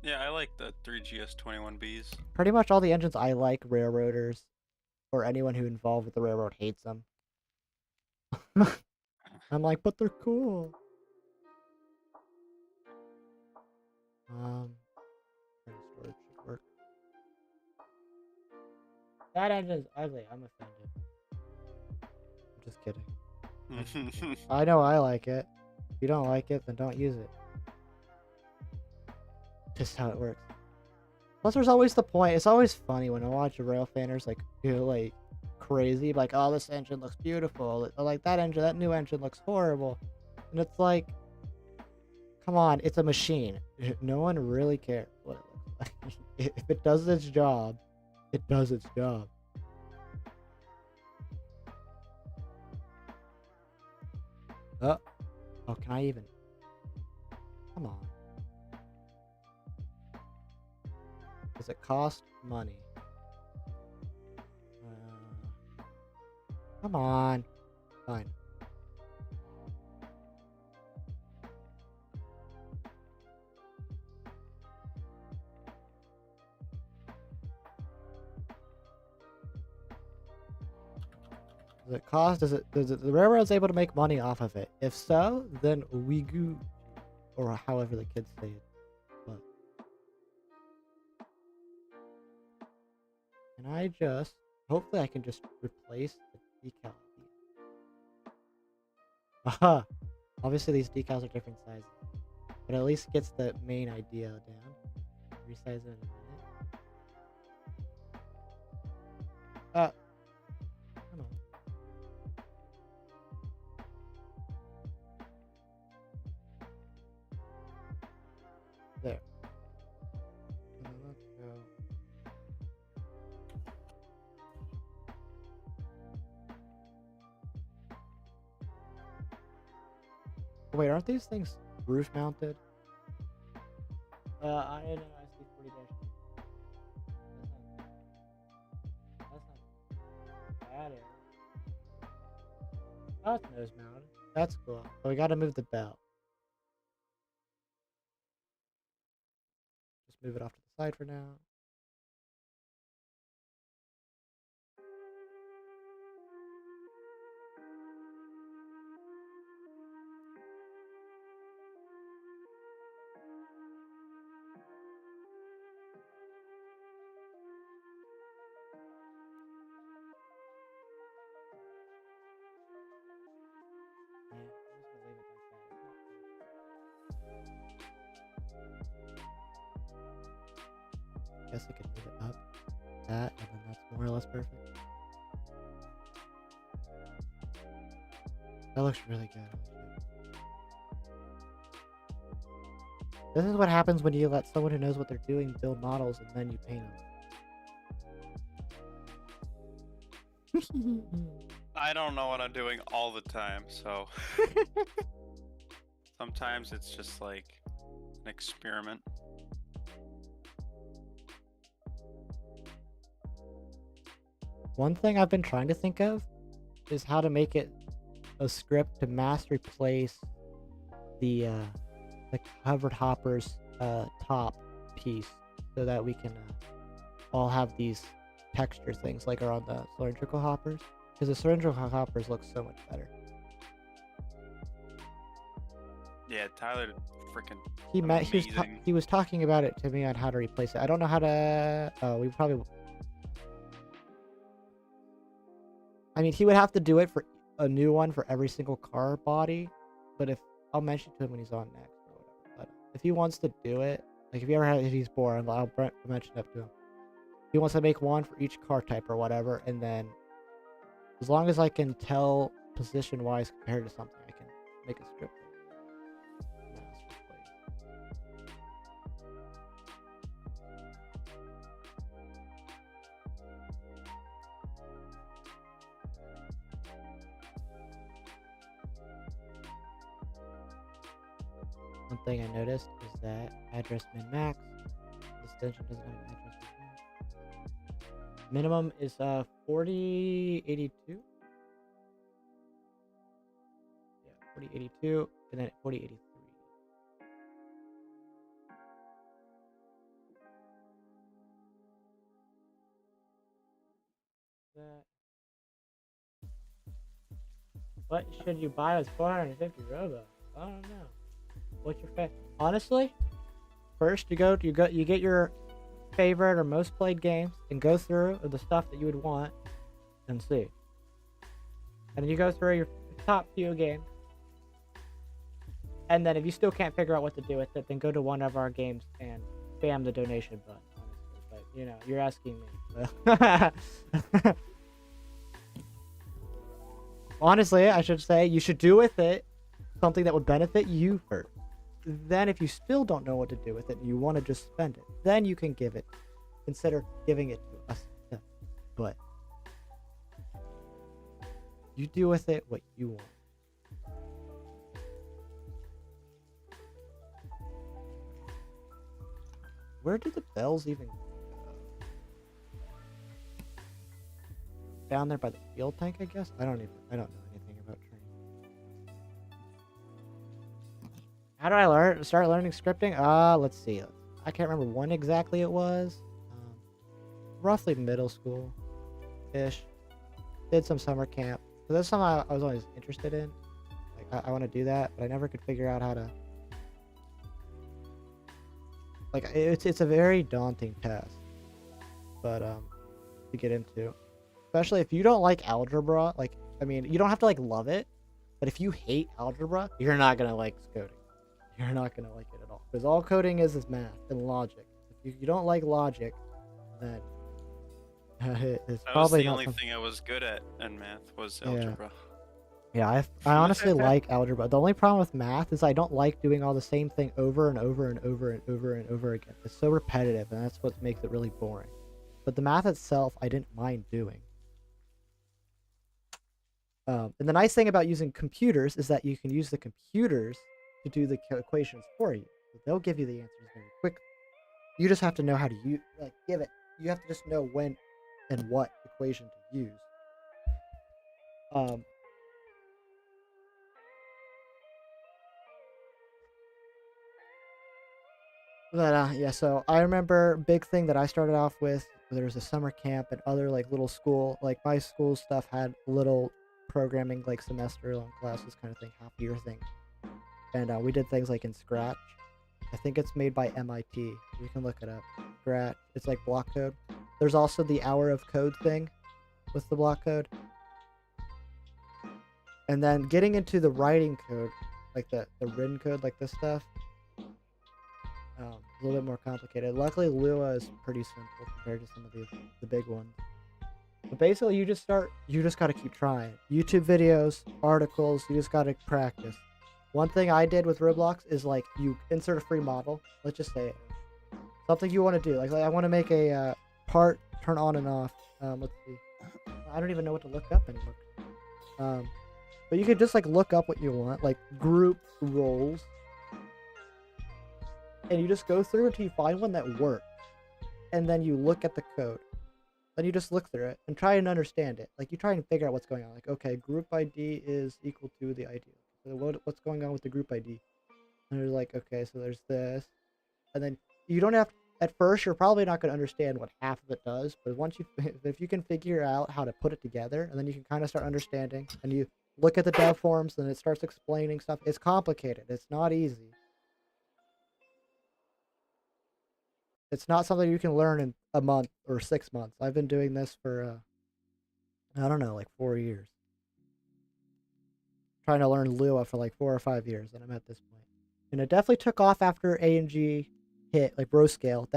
Yeah, I like the 3GS21Bs. pretty much all the engines I like, railroaders or anyone who involved with the railroad hates them. I'm like, but they're cool. Storage should work. That engine's ugly. I'm offended. I'm just kidding. I know I like it. If you don't like it, then don't use it. Just how it works. Plus, there's always the point. It's always funny when I watch a rail fanners like go like crazy, like, oh, this engine looks beautiful. Or like that new engine looks horrible. And it's like, come on, it's a machine. No one really cares what it looks like. If it does its job, it does its job. Oh, can I even? Come on. Does it cost money? Come on. Fine. Does it cost? Does the railroad's able to make money off of it? If so, then we go, or however the kids say it. But can I just? Hopefully, I can just replace the decal. Aha! Obviously, these decals are different sizes, but at least gets the main idea down. Resize it in a minute. Come on. There. Let's go. Wait, aren't these things roof mounted? I didn't know I see 40 dash. That's not bad. Oh, it's nose mounted. That's cool. But we gotta move the belt. Just move it off to the side for now. Yeah, I'm just gonna leave it like that. It's not guess I could move it up, that, and then that's more or less perfect. That looks really good. This is what happens when you let someone who knows what they're doing build models and then you paint them. I don't know what I'm doing all the time, so sometimes it's just like an experiment. One thing I've been trying to think of is how to make it a script to mass replace the covered hoppers top piece so that we can all have these texture things like are on the cylindrical hoppers, because the cylindrical hoppers look so much better. Yeah, Tyler, freaking he was talking about it to me on how to replace it. I don't know how to. Oh, we probably. I mean, he would have to do it for a new one for every single car body, but if I'll mention to him when he's on next or whatever. But if he wants to do it, like if he's bored, I'll mention it to him. He wants to make one for each car type or whatever, and then as long as I can tell position wise compared to something, I can make a script. One thing I noticed is that address min max. This dungeon doesn't have an address min max. Minimum is 4082. Yeah, 4082, and then 4083. What should you buy with 450 Robux? I don't know. What's your favorite? Honestly, first you get your favorite or most played games and go through the stuff that you would want and see. And then you go through your top few games. And then if you still can't figure out what to do with it, then go to one of our games and spam the donation button. Honestly, but you know, you're asking me. Honestly, I should say you should do with it something that would benefit you first. Then if you still don't know what to do with it and you want to just spend it, then you can consider giving it to us. But you do with it what you want. Where do the bells even go? Down there by the fuel tank, I guess? I don't know anything about trains. How do I start learning scripting? Let's see. I can't remember when exactly it was. Roughly middle school-ish. Did some summer camp. So that's something I was always interested in. Like, I want to do that, but I never could figure out how to... Like, it's a very daunting task. But, to get into. Especially if you don't like algebra, like, I mean, you don't have to, like, love it, but if you hate algebra, you're not going to like coding. You're not going to like it at all. Because all coding is math and logic. If you don't like logic, then it's probably the not only something... thing I was good at in math was algebra. Yeah, I honestly like algebra. The only problem with math is I don't like doing all the same thing over and over and over and over and over again. It's so repetitive, and that's what makes it really boring. But the math itself, I didn't mind doing. And the nice thing about using computers is that you can use the computers to do the equations for you. They'll give you the answers very quickly. You just have to know how to give it. You have to just know when and what equation to use. But yeah, so I remember big thing that I started off with. There was a summer camp and other like little school, like my school stuff had little programming like semester long classes kind of thing, half year thing. And we did things like in Scratch. I think it's made by MIT. You can look it up. Scratch. It's like block code. There's also the hour of code thing with the block code. And then getting into the writing code, like the written code, like this stuff. A little bit more complicated. Luckily, Lua is pretty simple compared to some of the big ones. But basically, you just got to keep trying. YouTube videos, articles, you just got to practice. One thing I did with Roblox is like you insert a free model. Let's just say it. Something you want to do. Like I want to make a part turn on and off. Let's see. I don't even know what to look up anymore. But you could just like look up what you want, like group roles. And you just go through until you find one that works. And then you look at the code. Then you just look through it and try and understand it. Like you try and figure out what's going on. Like, okay, group ID is equal to the ID. So what's going on with the group ID? And you're like, okay, so there's this. And then you don't have to, at first, you're probably not going to understand what half of it does. But once if you can figure out how to put it together, and then you can kind of start understanding. And look at the dev forums and it starts explaining stuff. It's complicated. It's not easy. It's not something you can learn in a month or 6 months. I've been doing this for, I don't know, like 4 years. Trying to learn Lua for like 4 or 5 years, and I'm at this point. And it definitely took off after A&G hit, like row scale.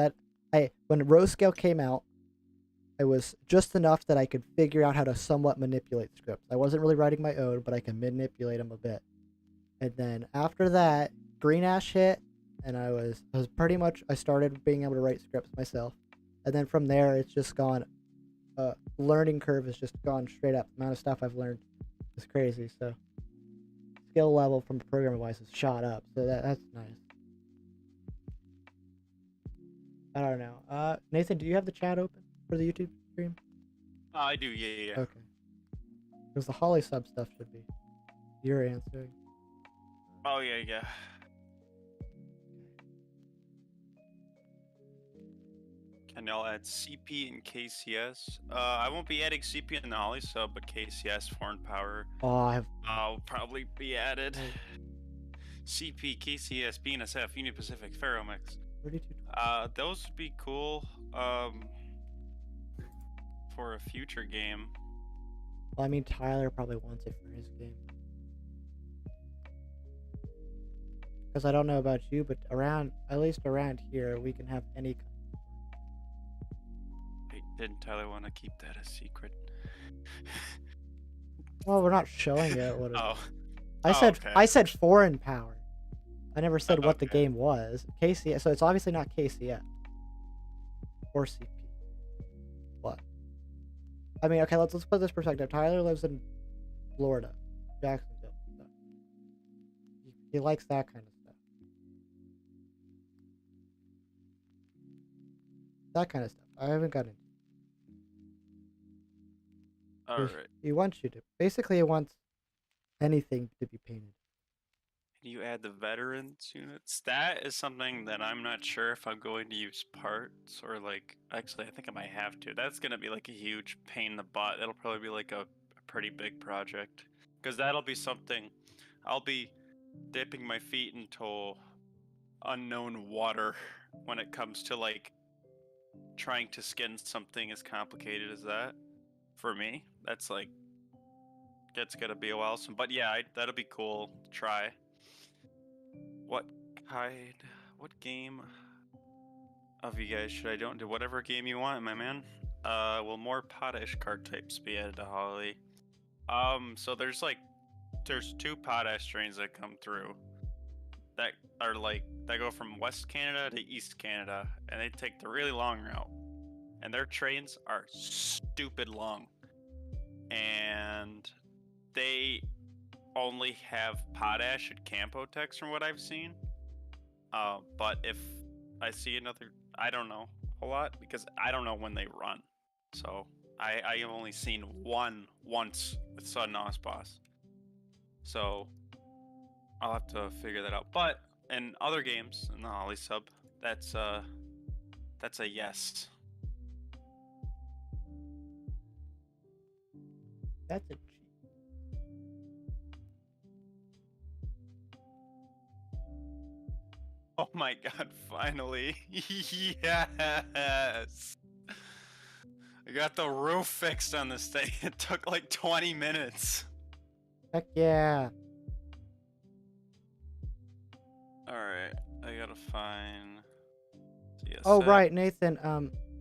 When row scale came out, it was just enough that I could figure out how to somewhat manipulate scripts. I wasn't really writing my own, but I could manipulate them a bit. And then after that, Green Ash hit, and I was pretty much, I started being able to write scripts myself. And then from there, it's just gone, learning curve has just gone straight up. The amount of stuff I've learned is crazy, so skill level from programming wise has shot up, so that's nice. I don't know. Nathan, do you have the chat open for the YouTube stream? I do, yeah. Okay. Because the Holly sub stuff should be. You're answering. Oh, yeah. Can y'all add CP and KCS? I won't be adding CP in the Holly sub, but KCS, foreign power, I'll probably be added. CP, KCS, BNSF, Union Pacific, Ferromix. 32. Those would be cool. For a future game. Well, I mean, Tyler probably wants it for his game. Because I don't know about you, but at least around here, we can have any. Wait, didn't Tyler want to keep that a secret? Well, we're not showing it. What Oh. I said foreign power. I never said what the Okay. game was. KCS, so it's obviously not KCS or CP. What? I mean, okay, let's put this perspective. Tyler lives in Florida, Jacksonville. So he likes that kind of stuff. That kind of stuff. I haven't got into. Alright. He wants you to. Basically, he wants anything to be painted. Can you add the veterans units? That is something that I'm not sure if I'm going to use parts or like. Actually, I think I might have to. That's gonna be like a huge pain in the butt. It'll probably be like a pretty big project, because that'll be something. I'll be dipping my feet into unknown water when it comes to like trying to skin something as complicated as that. For me, that's like, it's gonna be a while. But yeah, that'll be cool to try. What game of you guys should I do? Whatever game you want, my man. Will more potash card types be added to Holly? So there's 2 potash trains that come through that go from West Canada to East Canada, and they take the really long route, and their trains are stupid long, and they only have potash and Campotex from what I've seen. But if I see another, I don't know a lot because I don't know when they run. So I have only seen one once with Sudden Boss. So I'll have to figure that out. But in other games in the Holly sub, that's a yes. That's a cheat. Oh my god, finally. Yes. I got the roof fixed on this thing. It took like 20 minutes. Heck yeah. Alright, I gotta find... Oh, right, Nathan,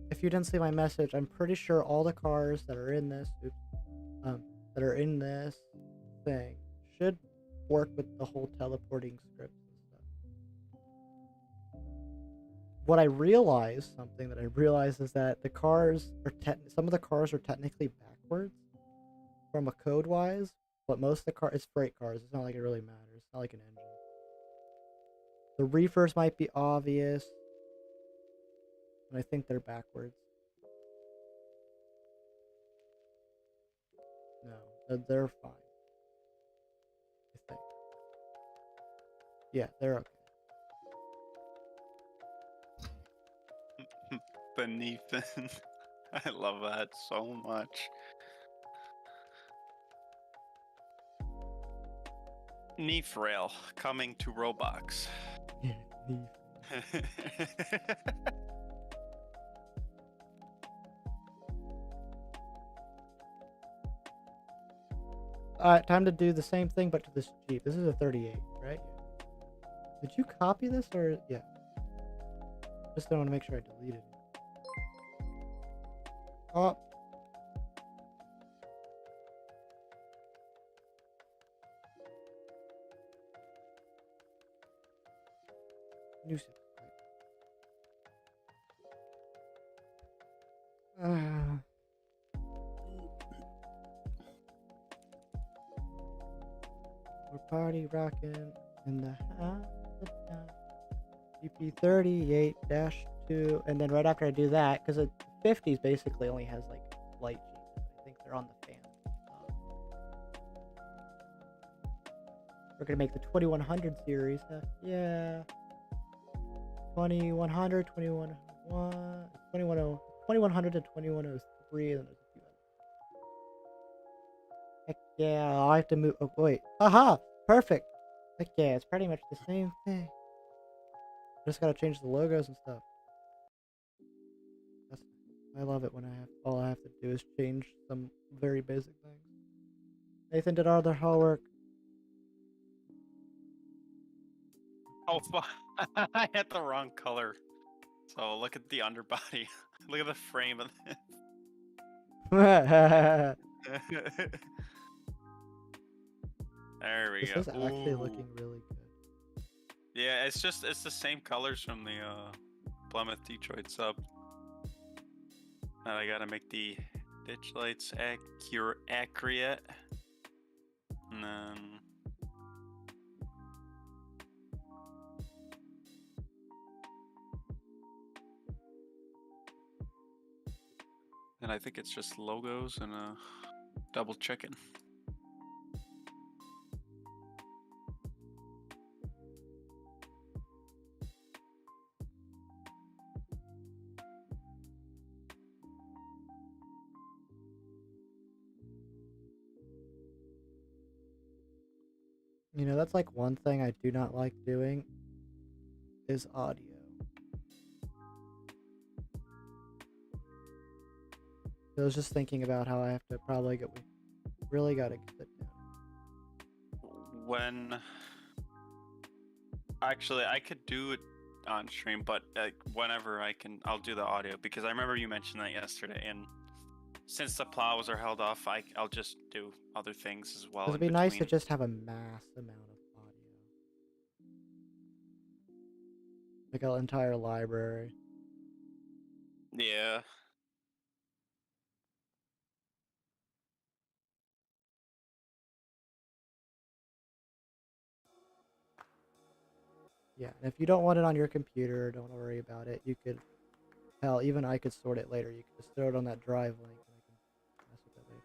if you didn't see my message, I'm pretty sure all the cars that are in this, thing should work with the whole teleporting scripts and stuff. What I realized, is that the cars are some of the cars are technically backwards from a code wise, but most of the cars, it's freight cars. It's not like it really matters. It's not like an engine. The reefers might be obvious, and I think they're backwards. No, they're fine. I think. Yeah, they're okay. Beneath it. I love that so much. Neef Rail coming to Roblox. Alright, time to do the same thing but to this Jeep. This is a 38, right? Did you copy this or yeah? Just don't want to make sure I deleted it. Oh. Nuisance. We're party rocking in the house of time. GP38-2, and then right after I do that, because the 50s basically only has like light Jeeps. I think they're on the fan. We're gonna make the 2100 series. Yeah. 2100, 2100 to 2103, and then there's a few others. Heck yeah, I have to move. Oh, wait. Aha! Perfect! Heck yeah, it's pretty much the same thing. Just gotta change the logos and stuff. I love it when all I have to do is change some very basic things. Nathan did all the hard work. Oh, fuck. I had the wrong color. So look at the underbody. Look at the frame of this. There we This go. is actually looking really good. Yeah, it's the same colors from the Plymouth Detroit sub. And I gotta make the ditch lights accurate. And then I think it's just logos and a double chicken. You know, that's like one thing I do not like doing is audio. I was just thinking about how I have to probably really gotta get it down. When actually I could do it on stream, but whenever I'll do the audio, because I remember you mentioned that yesterday, and since the plows are held off, I'll just do other things as well. It'd be nice to just have a mass amount of audio, like an entire library. Yeah. Yeah, and if you don't want it on your computer, don't worry about it. You could, hell, even I could sort it later. You could just throw it on that drive link, and I can mess with it later.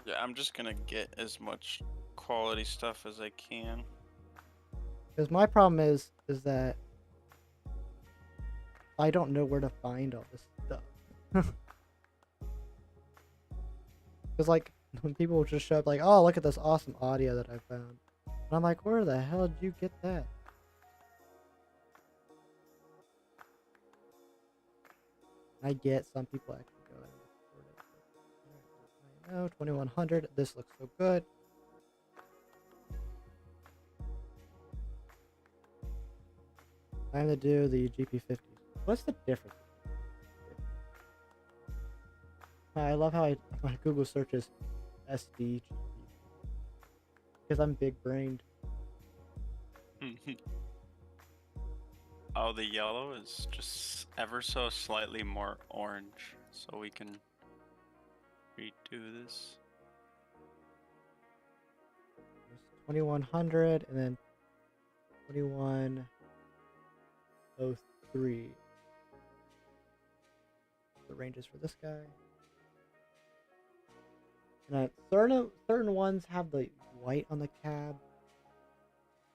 Yeah, I'm just gonna get as much quality stuff as I can. Because my problem is that I don't know where to find all this stuff. Because like when people will just show up like, oh, look at this awesome audio that I found, and I'm like, where the hell did you get that? I get some people actually go ahead and record it. No, 2100. This looks so good. Time to do the GP50. What's the difference? I love how my Google search is SD GP. Because I'm big brained. Oh, the yellow is just ever so slightly more orange, so we can redo this. 2100 and then 2103. The ranges for this guy. And certain ones have the white on the cab.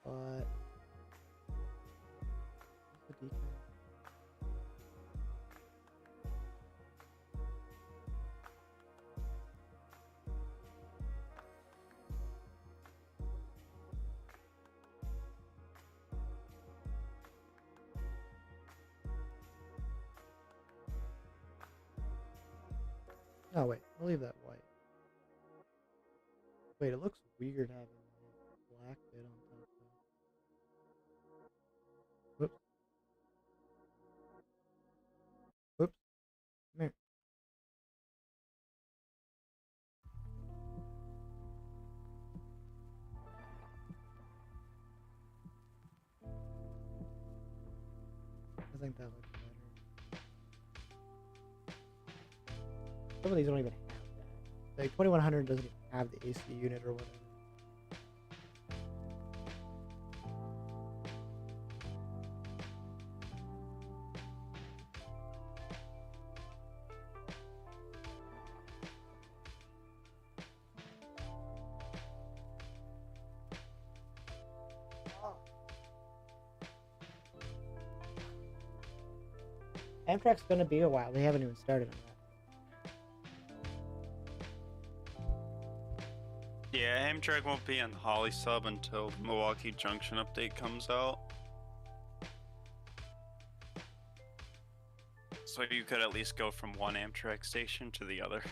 but what's the decal? No, wait, I'll leave that white. Wait, it looks weird having a black bit on top though. Whoops. Whoops. Come here. I think that looks better. Some of these don't even have that. Like 2100 doesn't even have the AC unit or whatever. Amtrak's gonna be a while. They haven't even started on that. Yeah, Amtrak won't be on Holly sub until the Milwaukee Junction update comes out. So you could at least go from one Amtrak station to the other.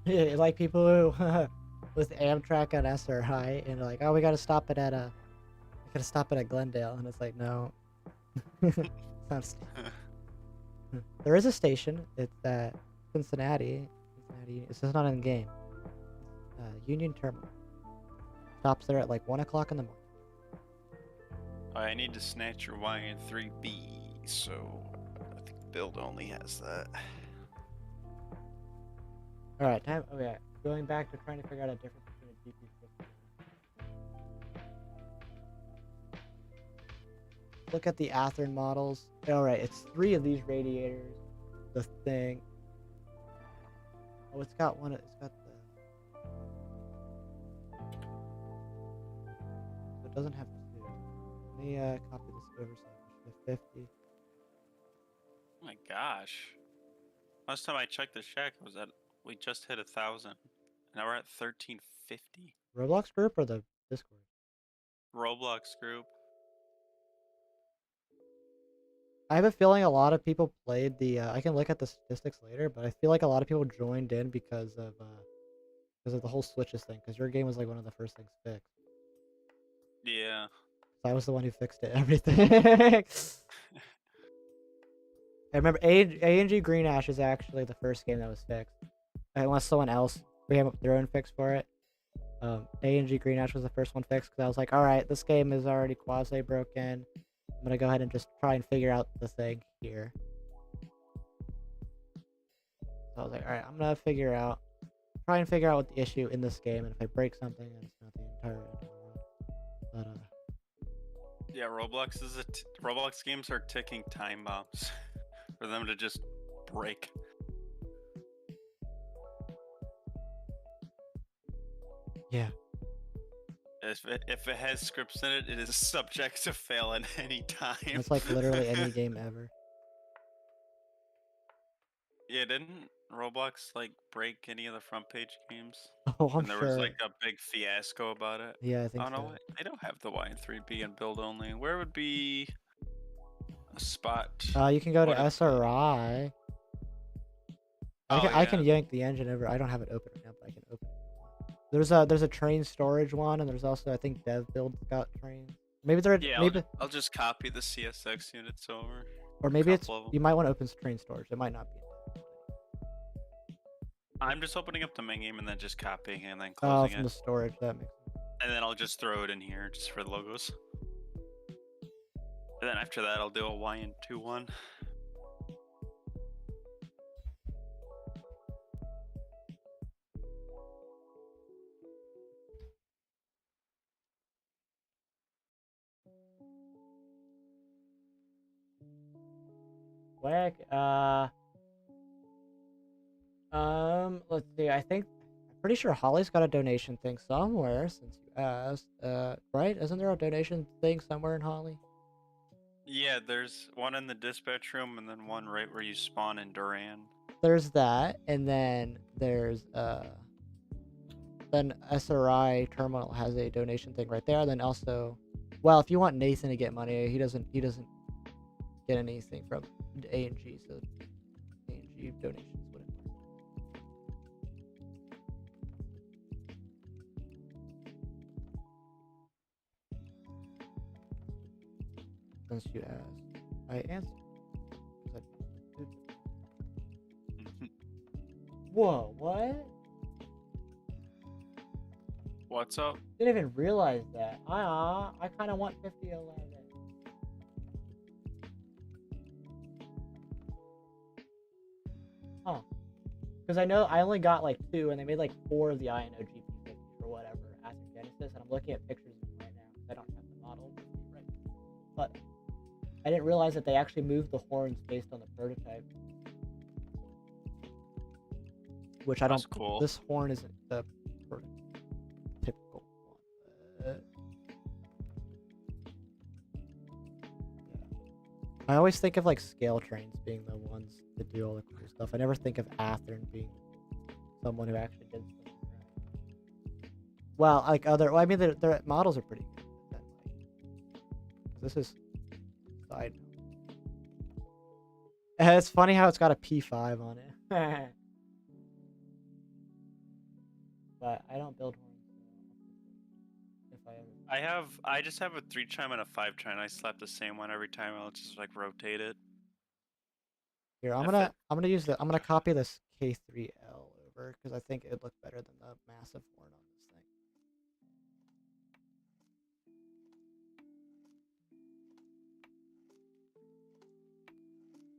Yeah, like people who with Amtrak on SRI and they're like, oh, we gotta stop it at Glendale, and it's like, no, it's not a station. There is a station. It's at Cincinnati. It's just not in the game. Union Terminal. Stops there at like 1 o'clock in the morning. I need to snatch your Y3B, so I think Build only has that. All right, time. Oh yeah, going back to trying to figure out a difference between a GP6. Look at the Athearn models. All right, it's 3 of these radiators. The thing. Oh, it's got one. It's got the. So it doesn't have 2. Let me copy this over so I can show 50. Oh my gosh. Last time I checked the shack was at we just hit 1,000. Now we're at 1,350. Roblox group or the Discord? Roblox group. I have a feeling a lot of people played the. I can look at the statistics later, but I feel like a lot of people joined in because of the whole switches thing. Because your game was like one of the first things fixed. Yeah. So I was the one who fixed it. Everything. I remember A&G Green Ash is actually the first game that was fixed. Unless someone else came up with their own fix for it. A&G Green Ash was the first one fixed because I was like, all right, this game is already quasi broken. I'm gonna go ahead and just try and figure out the thing here. So I was like, all right, I'm gonna try and figure out what the issue in this game, and if I break something, then it's not the entire end of the world. But Yeah, Roblox games are ticking time bombs for them to just break. yeah, If it has scripts in it, it is subject to fail at any time. it's like literally any game ever. Yeah, didn't Roblox like break any of the front page games? Oh, I'm And there sure. was like a big fiasco about it. Yeah, I think Oh no, so. wait, they don't have the Y3B and Build only. Where would be a spot? You can go to What if- SRI. I can yank the engine over. I don't have it open right now, but I can open it. There's a train storage one, and there's also I think dev build got trains. Maybe they're Yeah, maybe I'll just copy the CSX units over. or maybe it's couple of 'em. you might want to open train storage. It might not be. I'm just opening up the main game and then just copying and then Oh, closing from it. the storage that makes sense. And then I'll just throw it in here just for the logos. And then after that, I'll do a YN21. quick. Let's see. I'm pretty sure Holly's got a donation thing somewhere since you asked. Right? Isn't there a donation thing somewhere in Holly? Yeah, there's one in the dispatch room and then one right where you spawn in Duran. There's that, and then there's then SRI terminal has a donation thing right there. Then also, well, if you want Nathan to get money, he doesn't get anything from A&G, so A&G donations wouldn't work. Since you asked, I answered. Whoa, what? What's up? Didn't even realize that. I kind of want 5011. Huh. Because I know I only got like 2, and they made like 4 of the INOGP50 or whatever after Genesis, and I'm looking at pictures of them right now because I don't have the model with me right now. But I didn't realize that they actually moved the horns based on the prototype. Which I don't. That's cool. This horn isn't the typical one. Yeah. I always think of like scale trains being the ones that do all the cool stuff. I never think of Athearn being someone who actually did something right. Well, like other. Well, I mean, their models are pretty good. But then, like, this is side note. It's funny how it's got a P5 on it. But I don't build horns. If I ever. I just have a 3 chime and a 5 chime. I slap the same one every time. I'll just like rotate it. Here, I'm gonna copy this K3L over because I think it'd look better than the massive horn on this thing.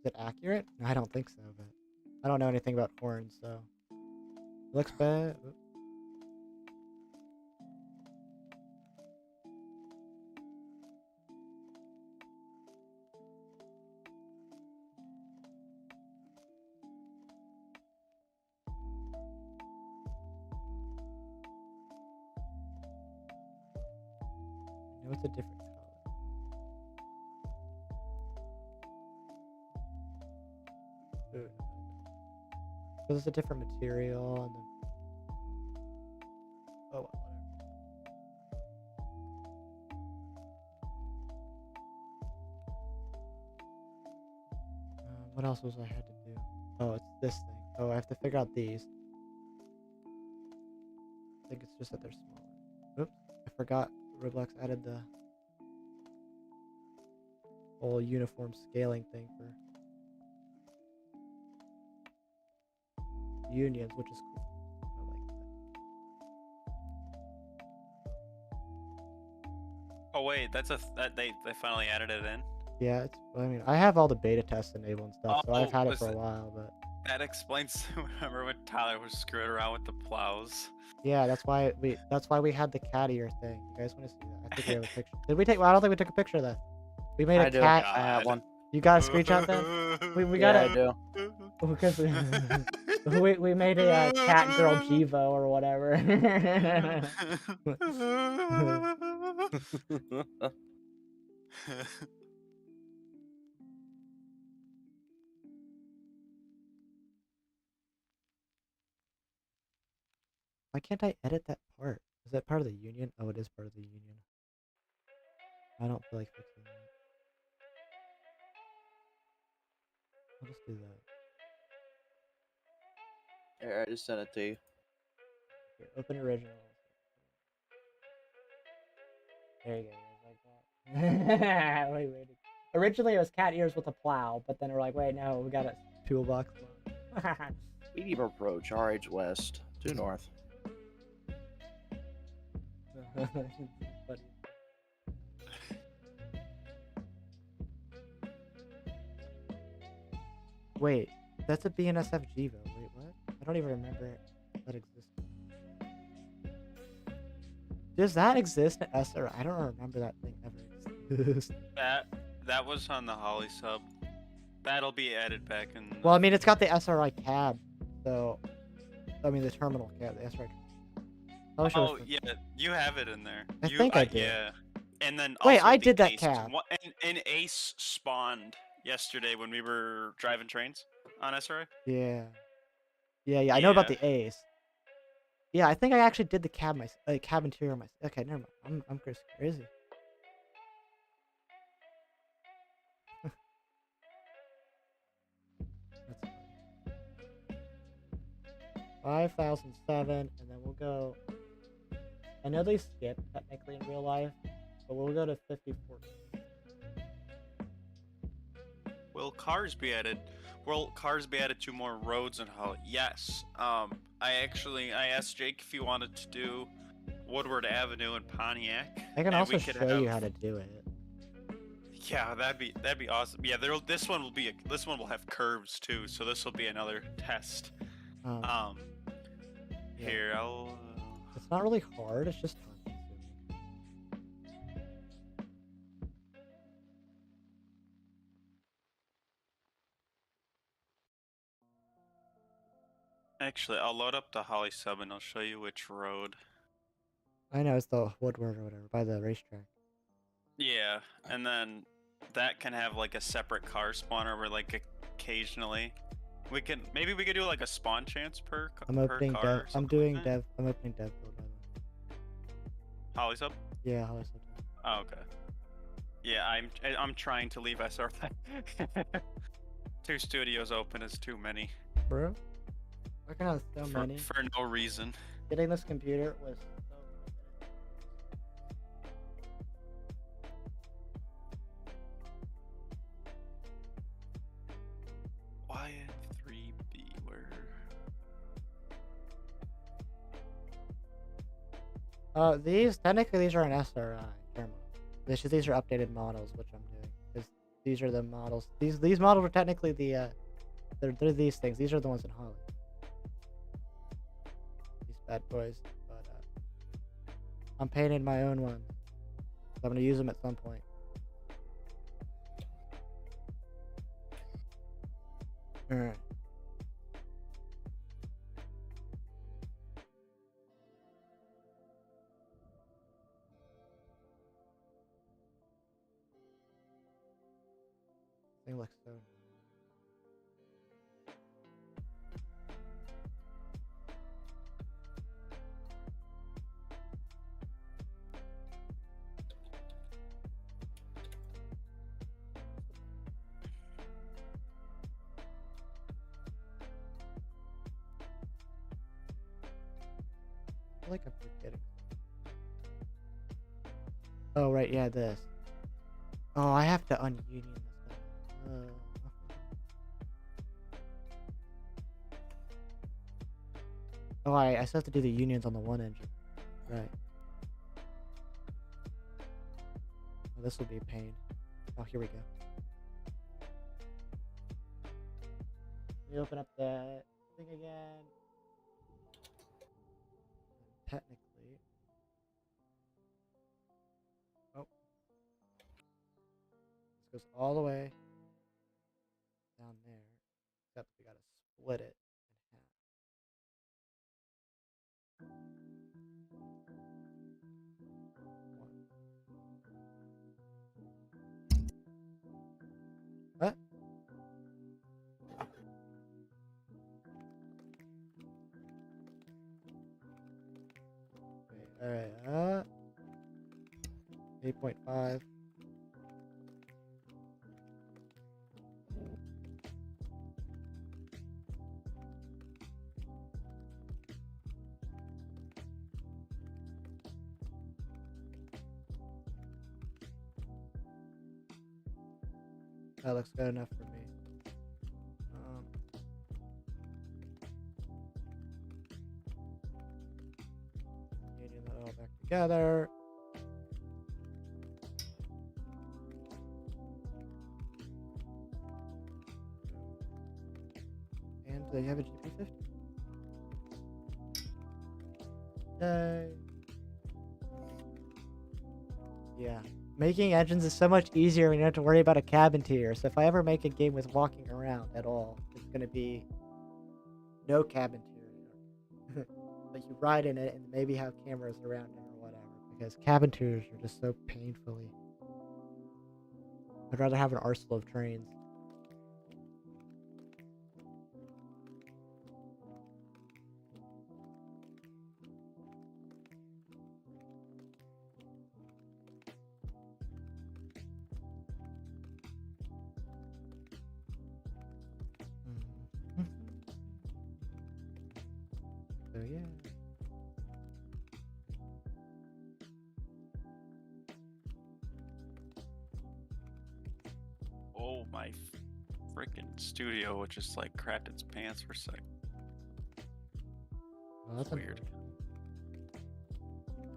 Is it accurate? No, I don't think so, but I don't know anything about horns, so it looks bad. Oops. I know it's a different color. Ooh. Because it's a different material, and then oh well, whatever. What else was I had to do? Oh, it's this thing. Oh, I have to figure out these. I think it's just that they're smaller. Oops, I forgot Roblox added the whole uniform scaling thing for unions, which is cool. I like that. Oh wait, that they finally added it in. Yeah, I mean, I have all the beta tests enabled and stuff, so I've had it for a listen. while, but That explains. Remember when Tyler was screwing around with the plows? yeah, that's why we had the cat ear thing. You guys want to see that? I think we have a picture. Did we take? Well, I don't think we took a picture of that. We made a cat. I have one. You got a screenshot then? We got I it do. because we made a cat girl Jivo or whatever. Why can't I edit that part? Is that part of the union? Oh, it is part of the union. I don't feel like fixing that. I'll just do that. Here, I just sent it to you. Here, open original. There you go. Like that. Wait. Originally it was cat ears with a plow, but then we're like, wait, no, we got a toolbox. Medium approach, RH West, due north. Wait, that's a BNSF Jivo. Wait, what? I don't even remember that existed. Does that exist in SR? I don't remember that thing ever exists. That was on the Holly sub. That'll be added back in. Well, I mean, it's got the SRI cab, so I mean the terminal cab, the SRI. Oh yeah, you have it in there. I think I did. Yeah, and then Wait, also I the did that Ace, cab. An Ace spawned yesterday when we were driving trains on SRI. Yeah. Yeah. I know about Yeah. the A's. Yeah, I think I actually did the cab cab interior myself. Okay, never mind. I'm crazy. That's 5,007, and then we'll go. I know they skip technically in real life, but we'll go to 54. Will cars be added? Will cars be added to more roads in Holly? Yes. I asked Jake if he wanted to do Woodward Avenue in Pontiac. I can and also we could show you how to do it. Yeah, that'd be awesome. Yeah, this one will have curves too, so this will be another test. Yeah. Here I'll. It's not really hard. It's just time consuming. Actually, I'll load up the Holly sub and I'll show you which road. I know it's the Woodward or whatever by the racetrack. Yeah, and then that can have like a separate car spawner where like occasionally maybe we could do like a spawn chance per I'm per opening car dev. or I'm something doing like that. dev. I'm opening dev build by the way. Holly sub? Yeah, Holly sub. Oh, okay. Yeah, I'm trying to leave SR. 2 studios open is too many. Bro, I can have so many. For no reason. Getting this computer was so YN3B, where? these are an SRI terminal. These are updated models, which I'm doing. Because these are the models. These models are technically the they're these things. These are the ones in Holly. These bad boys. But I'm painting my own ones. So I'm gonna use them at some point. Alright. Thing looks so. I feel like I'm forgetting. Oh right, yeah, this. Oh, I have to ununion this thing. Oh, I still have to do the unions on the one engine. Right. Oh, this will be a pain. Oh, here we go. Let me open up that thing again. Technically. Oh. This goes all the way down there. Except we gotta split it in half. What? Wait, alright, 8.5. That looks good enough for me. Union that all back together. And they have a GP50. Yay. Yeah. making engines is so much easier when you don't have to worry about a cabin tier. So if I ever make a game with walking around at all, it's gonna be no cabin tier. But you ride in it and maybe have cameras around it or whatever. Because cabin tiers are just so painfully. I'd rather have an arsenal of trains. So yeah. Oh, my freaking studio just like crapped its pants for a sec. Well, that's Weird.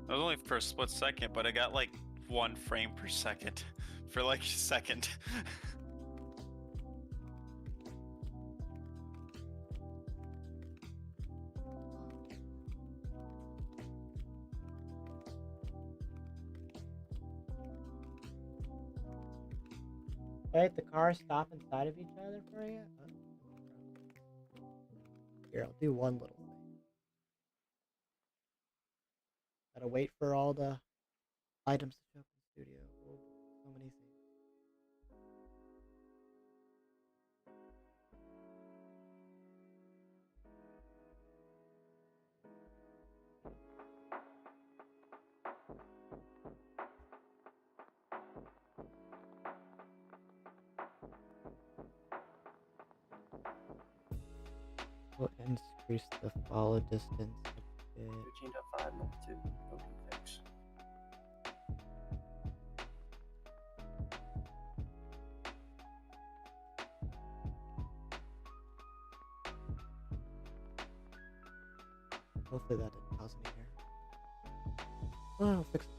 It was only for a split second, but I got like 1 frame per second for like a second. Wait, the cars stop inside of each other for you? Here, I'll do one little thing. Gotta wait for all the items to show up in the studio. Oh, so many things. We'll increase the follow distance a bit. 13.5, number 2. Open fix. Hopefully that didn't cause any error. Oh, I'll fix it.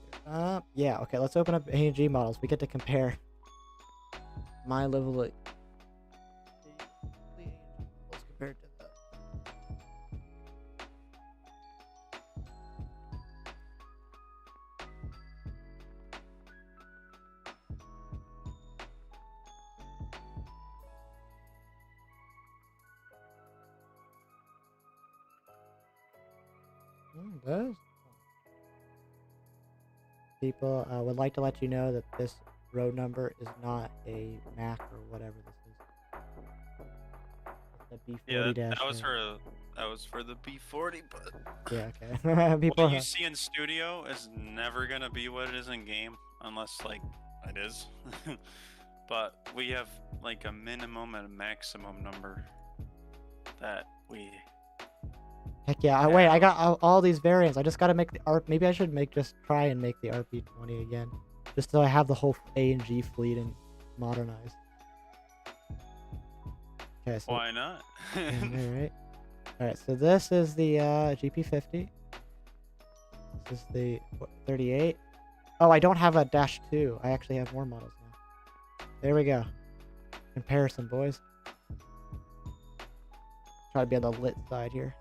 Yeah, okay, let's open up A&G models. We get to compare my level of compared to that. Those people would like to let you know that this road number is not a Mac or whatever this is. It's a B40 Yeah, dash. that was for the B40, but Yeah, okay. People. what you see in studio is never gonna be what it is in game, unless like it is. But we have like a minimum and a maximum number that we. Heck yeah! Wait, I got all these variants. I just gotta make the maybe I should try and make the RP20 again, just so I have the whole A and G fleet and modernized. Okay, so Why not? all right. So this is the GP50. This is the 38. Oh, I don't have a -2. I actually have more models now. There we go. Comparison, boys. Try to be on the lit side here.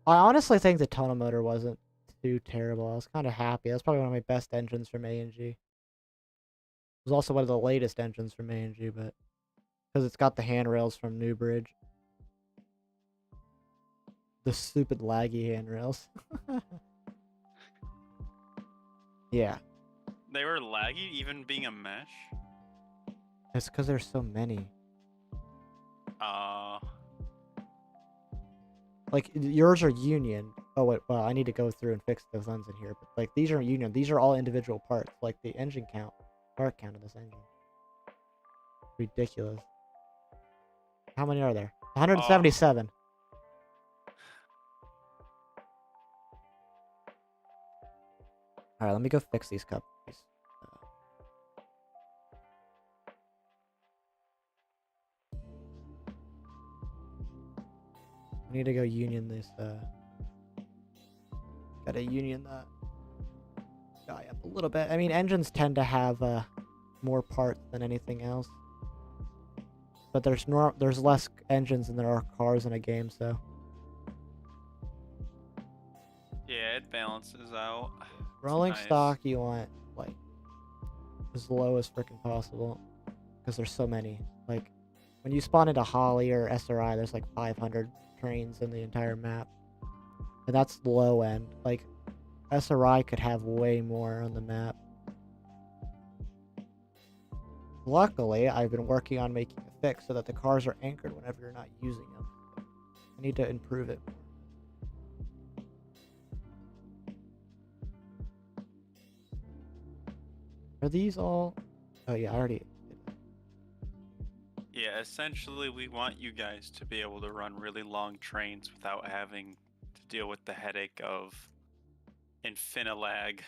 I honestly think the tunnel motor wasn't too terrible. I was kind of happy. That's probably one of my best engines from A&G. It was also one of the latest engines from A&G, but because it's got the handrails from Newbridge. The stupid laggy handrails. Yeah. They were laggy, even being a mesh. It's because there's so many. Like, yours are union. Oh, wait, well, I need to go through and fix those ones in here. But, like, these are union. These are all individual parts. Like, the engine count, part count of this engine. Ridiculous. How many are there? 177. Alright, let me go fix these copies. I need to go union this, gotta union that guy up a little bit. I mean, engines tend to have, more parts than anything else. but there's less engines than there are cars in a game, so Yeah, it balances out. rolling nice. stock you want like as low as freaking possible because there's so many. Like when you spawn into Holly or SRI, there's like 500 trains in the entire map, and that's low end. Like SRI could have way more on the map. Luckily, I've been working on making a fix so that the cars are anchored whenever you're not using them. I need to improve it more. Are these all? Oh yeah, I already did that. Yeah, essentially, we want you guys to be able to run really long trains without having to deal with the headache of infinilag.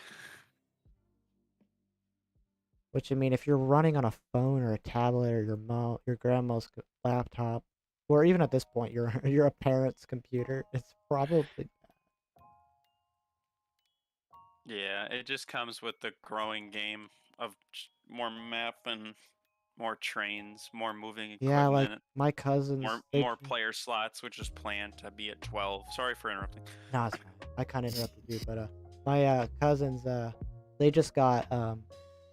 Which I mean, if you're running on a phone or a tablet or your grandma's laptop, or even at this point, your a parent's computer, it's probably Yeah, it just comes with the growing game of more map and more trains, more moving yeah. Like equipment, my cousins, more player slots, which is planned to be at 12. Sorry for interrupting. No, it's fine. I kind of interrupted you, but my cousins, they just got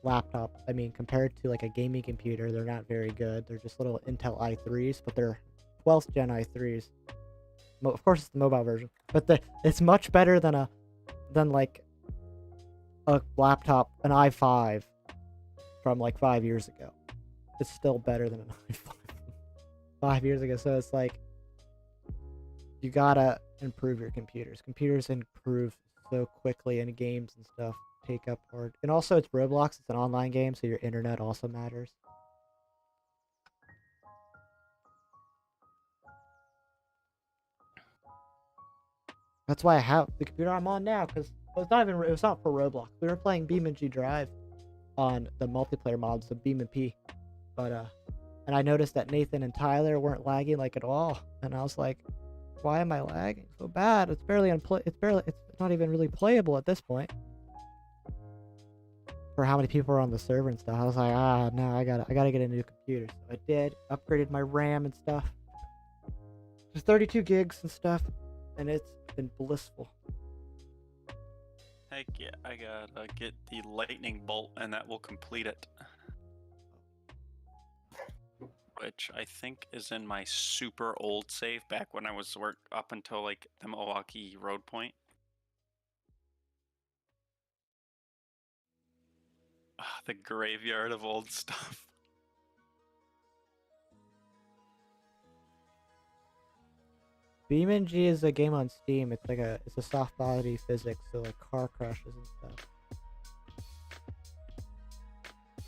laptop. I mean, compared to like a gaming computer, they're not very good. They're just little Intel i3s, but they're 12th gen i3s. Of course, it's the mobile version, but it's much better than like a laptop, an i5 from like 5 years ago. It's still better than an i5 5 years ago. So it's like you gotta improve your computers. Computers improve so quickly, and games and stuff take up hard. And also, it's Roblox. It's an online game, so your internet also matters. That's why I have the computer I'm on now, because it was not for Roblox. We were playing BeamNG Drive on the multiplayer mods of BeamNP, but and I noticed that Nathan and Tyler weren't lagging like at all, and I was like, why am I lagging so bad? It's not even really playable at this point. For how many people are on the server and stuff, I was like, no, I gotta get a new computer. So I did, upgraded my RAM and stuff. There's 32 gigs and stuff, and it's been blissful. Heck yeah, I gotta get the lightning bolt, and that will complete it. Which I think is in my super old save back when I was up until like the Milwaukee Road Point. The graveyard of old stuff. BeamNG is a game on Steam. It's a soft body physics, so like car crashes and stuff.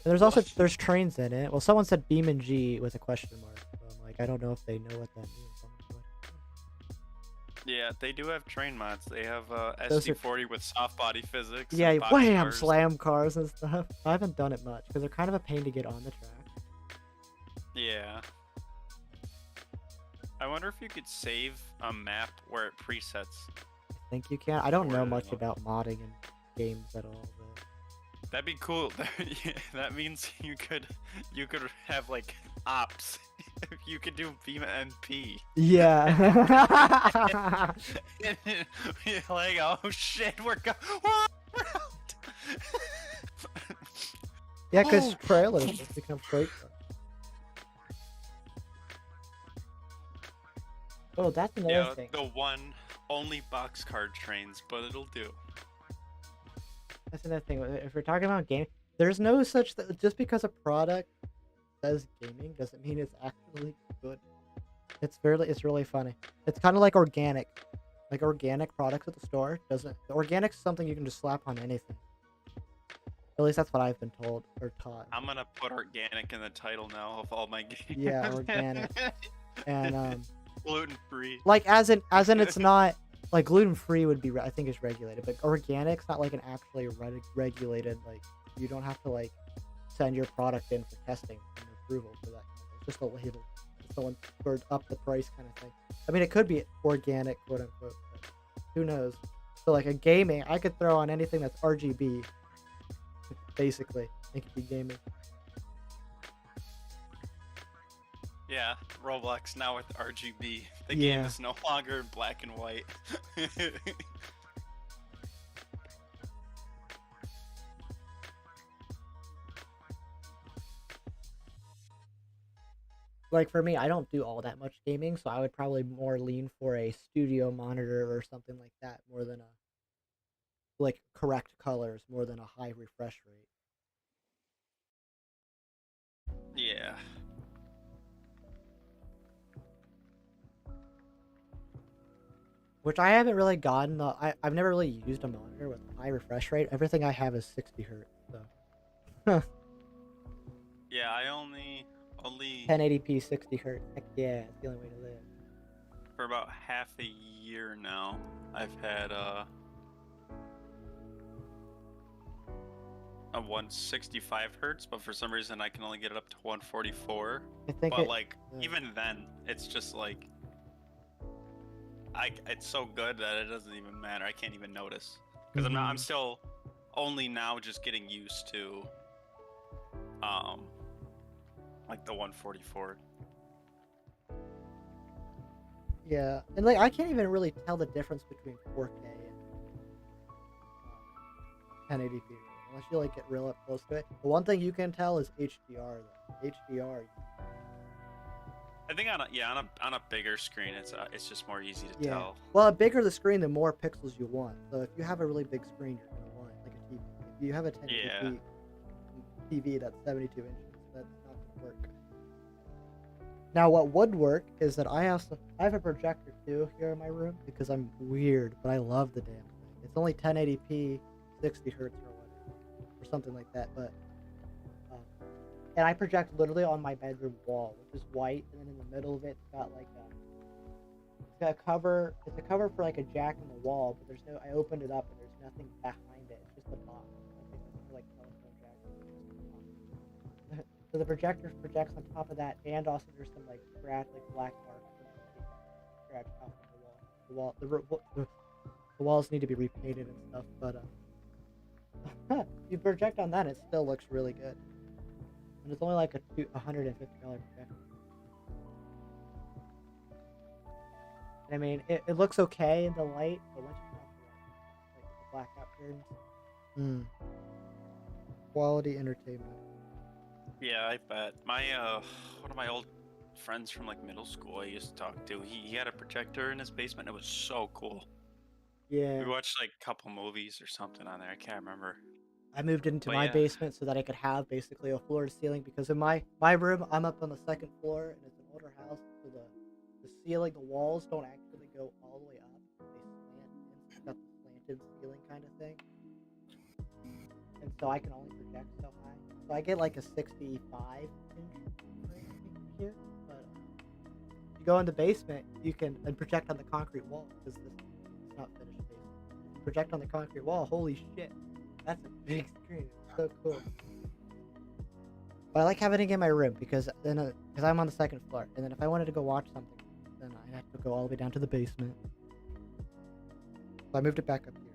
And there's trains in it. Well, someone said BeamNG with a question mark. So I'm like, I don't know if they know what that means. Yeah, they do have train mods. They have SD40 with soft body physics. Yeah, and wham, boxcars. slam cars and stuff. I haven't done it much because they're kind of a pain to get on the track. Yeah. I wonder if you could save a map where it presets. I think you can. I don't know Or- much about modding in games at all. But... That'd be cool. That means you could have like ops. You could do Beam MP. Yeah. You're like, oh shit, we're out. Yeah, because Oh. trailers have become freight cars. Oh, that's another Yeah, thing. the one only boxcar trains, but it'll do. That's another thing. If we're talking about gaming, there's no such just because a product says gaming doesn't mean it's actually good. It's really funny. It's kind of like organic products at the store organic is something you can just slap on anything. At least that's what I've been told or taught. I'm gonna put organic in the title now of all my games. Yeah, organic. And gluten free. like as in it's not like gluten free would be I think is regulated, but organic's not like an actually regulated, like you don't have to like send your product in for testing and approval for that. It's just a label. It's the one for up the price kind of thing. I mean, it could be organic, quote unquote, but who knows? So like a gaming, I could throw on anything that's RGB, basically. It could be gaming. Yeah, Roblox now with RGB. The Yeah. game is no longer black and white. Like for me, I don't do all that much gaming, so I would probably more lean for a studio monitor or something like that more than a like correct colors more than a high refresh rate. Yeah. Which I haven't really gotten I've never really used a monitor with high refresh rate. Everything I have is 60 hertz, so Yeah, I only 1080p 60 hertz. Heck yeah, it's the only way to live. for about half a year now, I've had a 165 hertz, but for some reason I can only get it up to 144. I think But it, like even then, it's just like it's so good that it doesn't even matter. I can't even notice because I'm still only now just getting used to like the 144. yeah, and like I can't even really tell the difference between 4K and 1080p unless you like get real up close to it. The one thing you can tell is HDR though. HDR. I think on a bigger screen, it's just more easy to tell. Well, the bigger the screen, the more pixels you want. So if you have a really big screen, you're gonna want like a TV. If you have a 1080p TV that's 72 inches, that's not gonna work. Now, what would work is that I have a projector too here in my room because I'm weird, but I love the damn thing. It's only 1080p, 60 hertz or whatever, or something like that. But and I project literally on my bedroom wall, which is white, and then in the middle of it, it's got like it's got a cover. It's a cover for like a jack in the wall, but there's no. I opened it up and there's nothing behind it. It's just a box. I think it's for like telephone jack. So the projector projects on top of that, and also there's some like scratch, like black marks and scratch off the wall. The walls need to be repainted and stuff, but you project on that, it still looks really good. And it's only like a $150 projector. I mean, it looks okay in the light, but once you turn off the light, like the blackout turns. Quality entertainment. Yeah, I bet. My one of my old friends from like middle school I used to talk to, he had a projector in his basement. It was so cool. Yeah. We watched like a couple movies or something on there. I can't remember. I moved into my basement so that I could have basically a floor to ceiling because in my room I'm up on the second floor and it's an older house, so the ceiling, the walls don't actually go all the way up. They slant, and it's got the slanted ceiling kind of thing. And so I can only project so high. So I get like a 65 inch here, but you go in the basement, you can and project on the concrete wall because it's not finished basement. Project on the concrete wall. Holy shit! That's a big screen. It's so cool. But I like having it in my room because then because I'm on the second floor, and then if I wanted to go watch something, then I'd have to go all the way down to the basement. So I moved it back up here.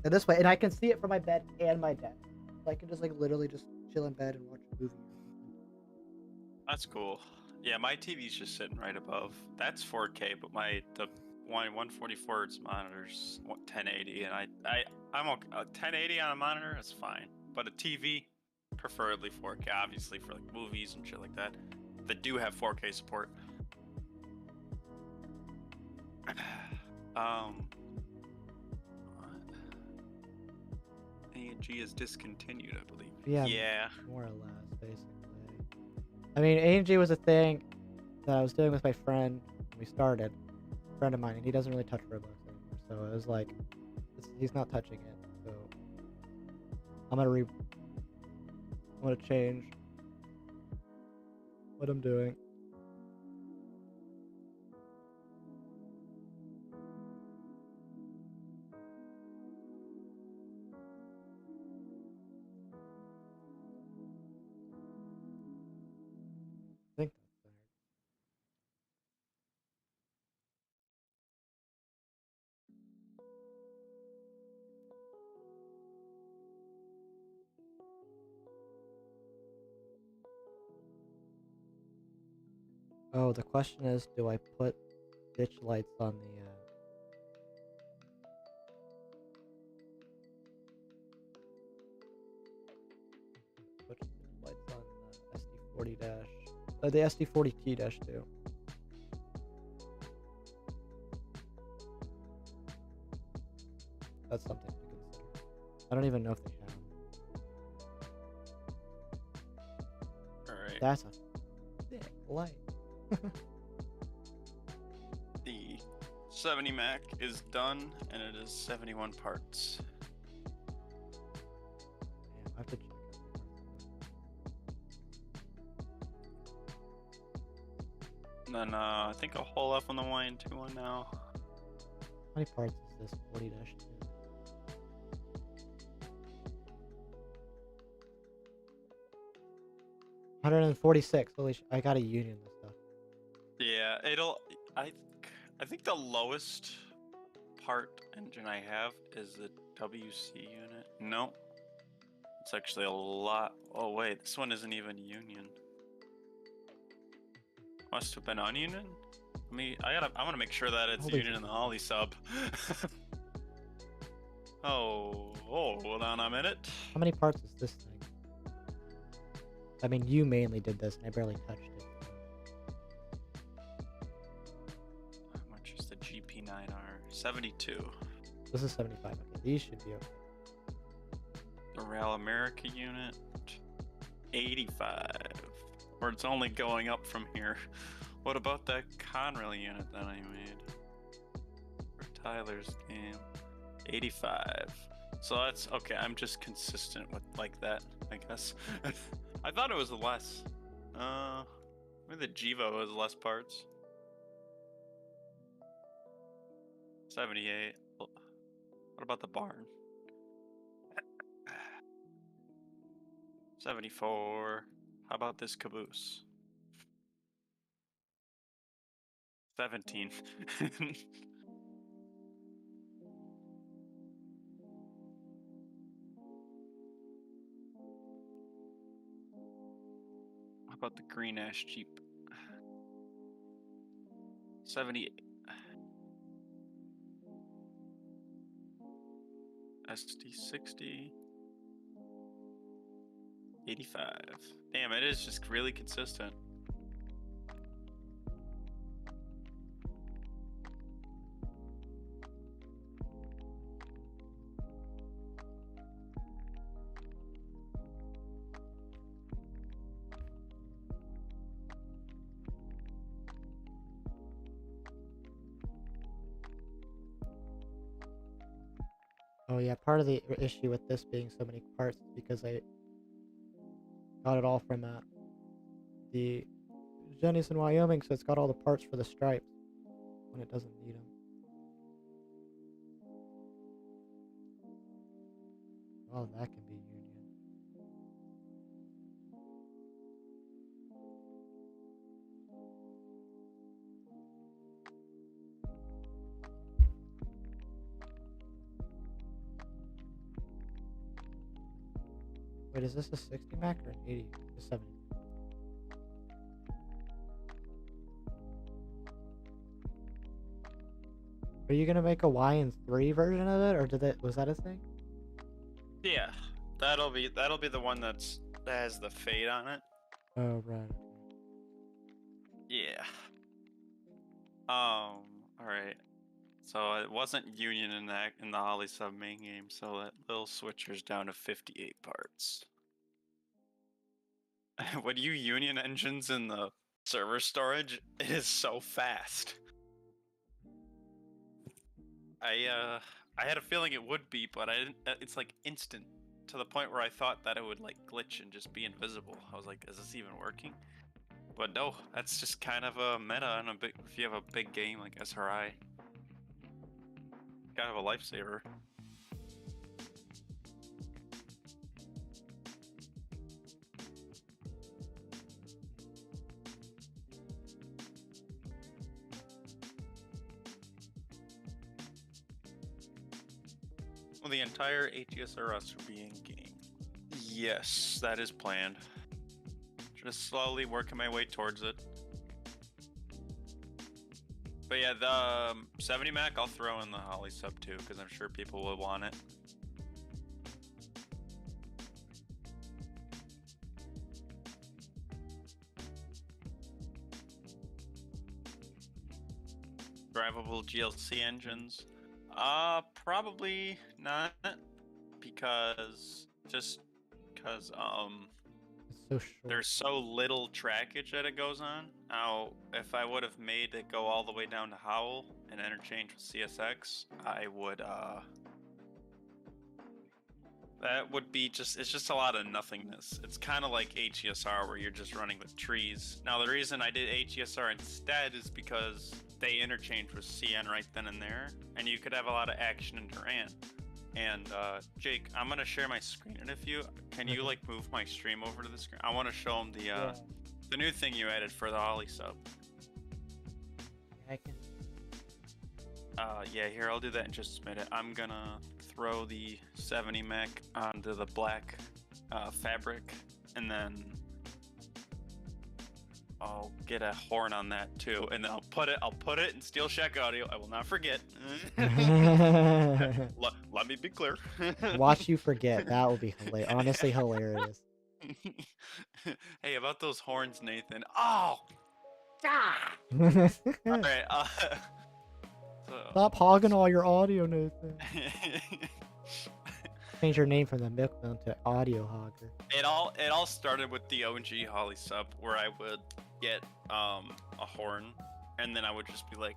And this way, and I can see it from my bed and my desk. So I can just like literally just chill in bed and watch a movie or something. That's cool. Yeah, my TV's just sitting right above. That's 4K, but the 144 hertz monitor's 1080, and I'm okay. 1080 on a monitor, that's fine. But a TV, preferably 4K, obviously for like movies and shit like that. That do have 4K support. A&G is discontinued, I believe. Yeah. More or less, basically. I mean, A&G was a thing that I was doing with my friend when we started. A friend of mine, and he doesn't really touch Roblox anymore. So it was like, he's not touching it. So I'm gonna change what I'm doing. I think that's better. Oh, the question is, do I put ditch lights on the put ditch lights on the SD40 dash, the SD40T dash 2. That's something to consider. I don't even know if they have. Alright. That's a thick light. The 70 Mac is done, and it is 71 parts. Damn, I have to check And then I think a whole F on the Y2 one now. how many parts is this 40 dash 2? $146. Holy I got a union this stuff. Yeah, I think the lowest part engine I have is the WC unit. No. It's actually a lot. Oh wait, this one isn't even union. Must have been ununion? I wanna make sure that it's Holy union in the Holly sub. Hold on a minute. How many parts is this thing? I mean, you mainly did this, and I barely touched it. How much is the GP9R? 72. This is 75. Okay, these should be okay. The Rail America unit, 85. Or it's only going up from here. What about that Conrail unit that I made? For Tyler's game, 85. So that's okay. I'm just consistent with like that, I guess. I thought it was less. Maybe the Jivo has less parts. 78. What about the barn? 74. How about this caboose? 17. How about the green ash Jeep? 78. SD60. 85. Damn, it is just really consistent. Oh yeah, part of the issue with this being so many parts is because I got it all from the Jenny's in Wyoming, so it's got all the parts for the stripes when it doesn't need them. Oh, that can be union. Wait, is this a 60 Mac or an 80? A 70? Are you gonna make a Y3 version of it, or was that a thing? Yeah, that'll be the one that has the fade on it. Oh right. Yeah. All right. So it wasn't union in the Holly sub main game, so that little switcher's down to 58 parts. When you union engines in the server storage, it is so fast. I had a feeling it would be, but I didn't. It's like instant, to the point where I thought that it would like glitch and just be invisible. I was like, is this even working? But no, that's just kind of a meta in if you have a big game like SRI. Kind of a lifesaver. Well, the entire ATSRS will be in game. Yes, that is planned. Just slowly working my way towards it. But yeah, the 70 Mac, I'll throw in the Holly sub too, because I'm sure people will want it. Drivable GLC engines? Probably not, because It's so short. there's so little trackage that it goes on. Now, if I would have made it go all the way down to Howell and interchange with CSX, I would, that would be it's just a lot of nothingness. It's kind of like HESR where you're just running with trees. Now, the reason I did HESR instead is because they interchange with CN right then and there, and you could have a lot of action in Durant. And Jake, I'm gonna share my screen, and if you can, you like move my stream over to the screen. I want to show them the new thing you added for the Ollie sub. I can. Yeah, here, I'll do that in just a minute. I'm gonna throw the 70 Mac onto the black fabric, and then I'll get a horn on that too, and then I'll put it in Steel Shack Audio. I will not forget. Let me be clear. Watch you forget. That will be honestly hilarious. Hey, about those horns, Nathan. Oh! Alright, Stop hogging all your audio, Nathan. Change your name from the Milkman to Audio Hogger. It all started with the OG Holly sub, where I would get a horn, and then I would just be like,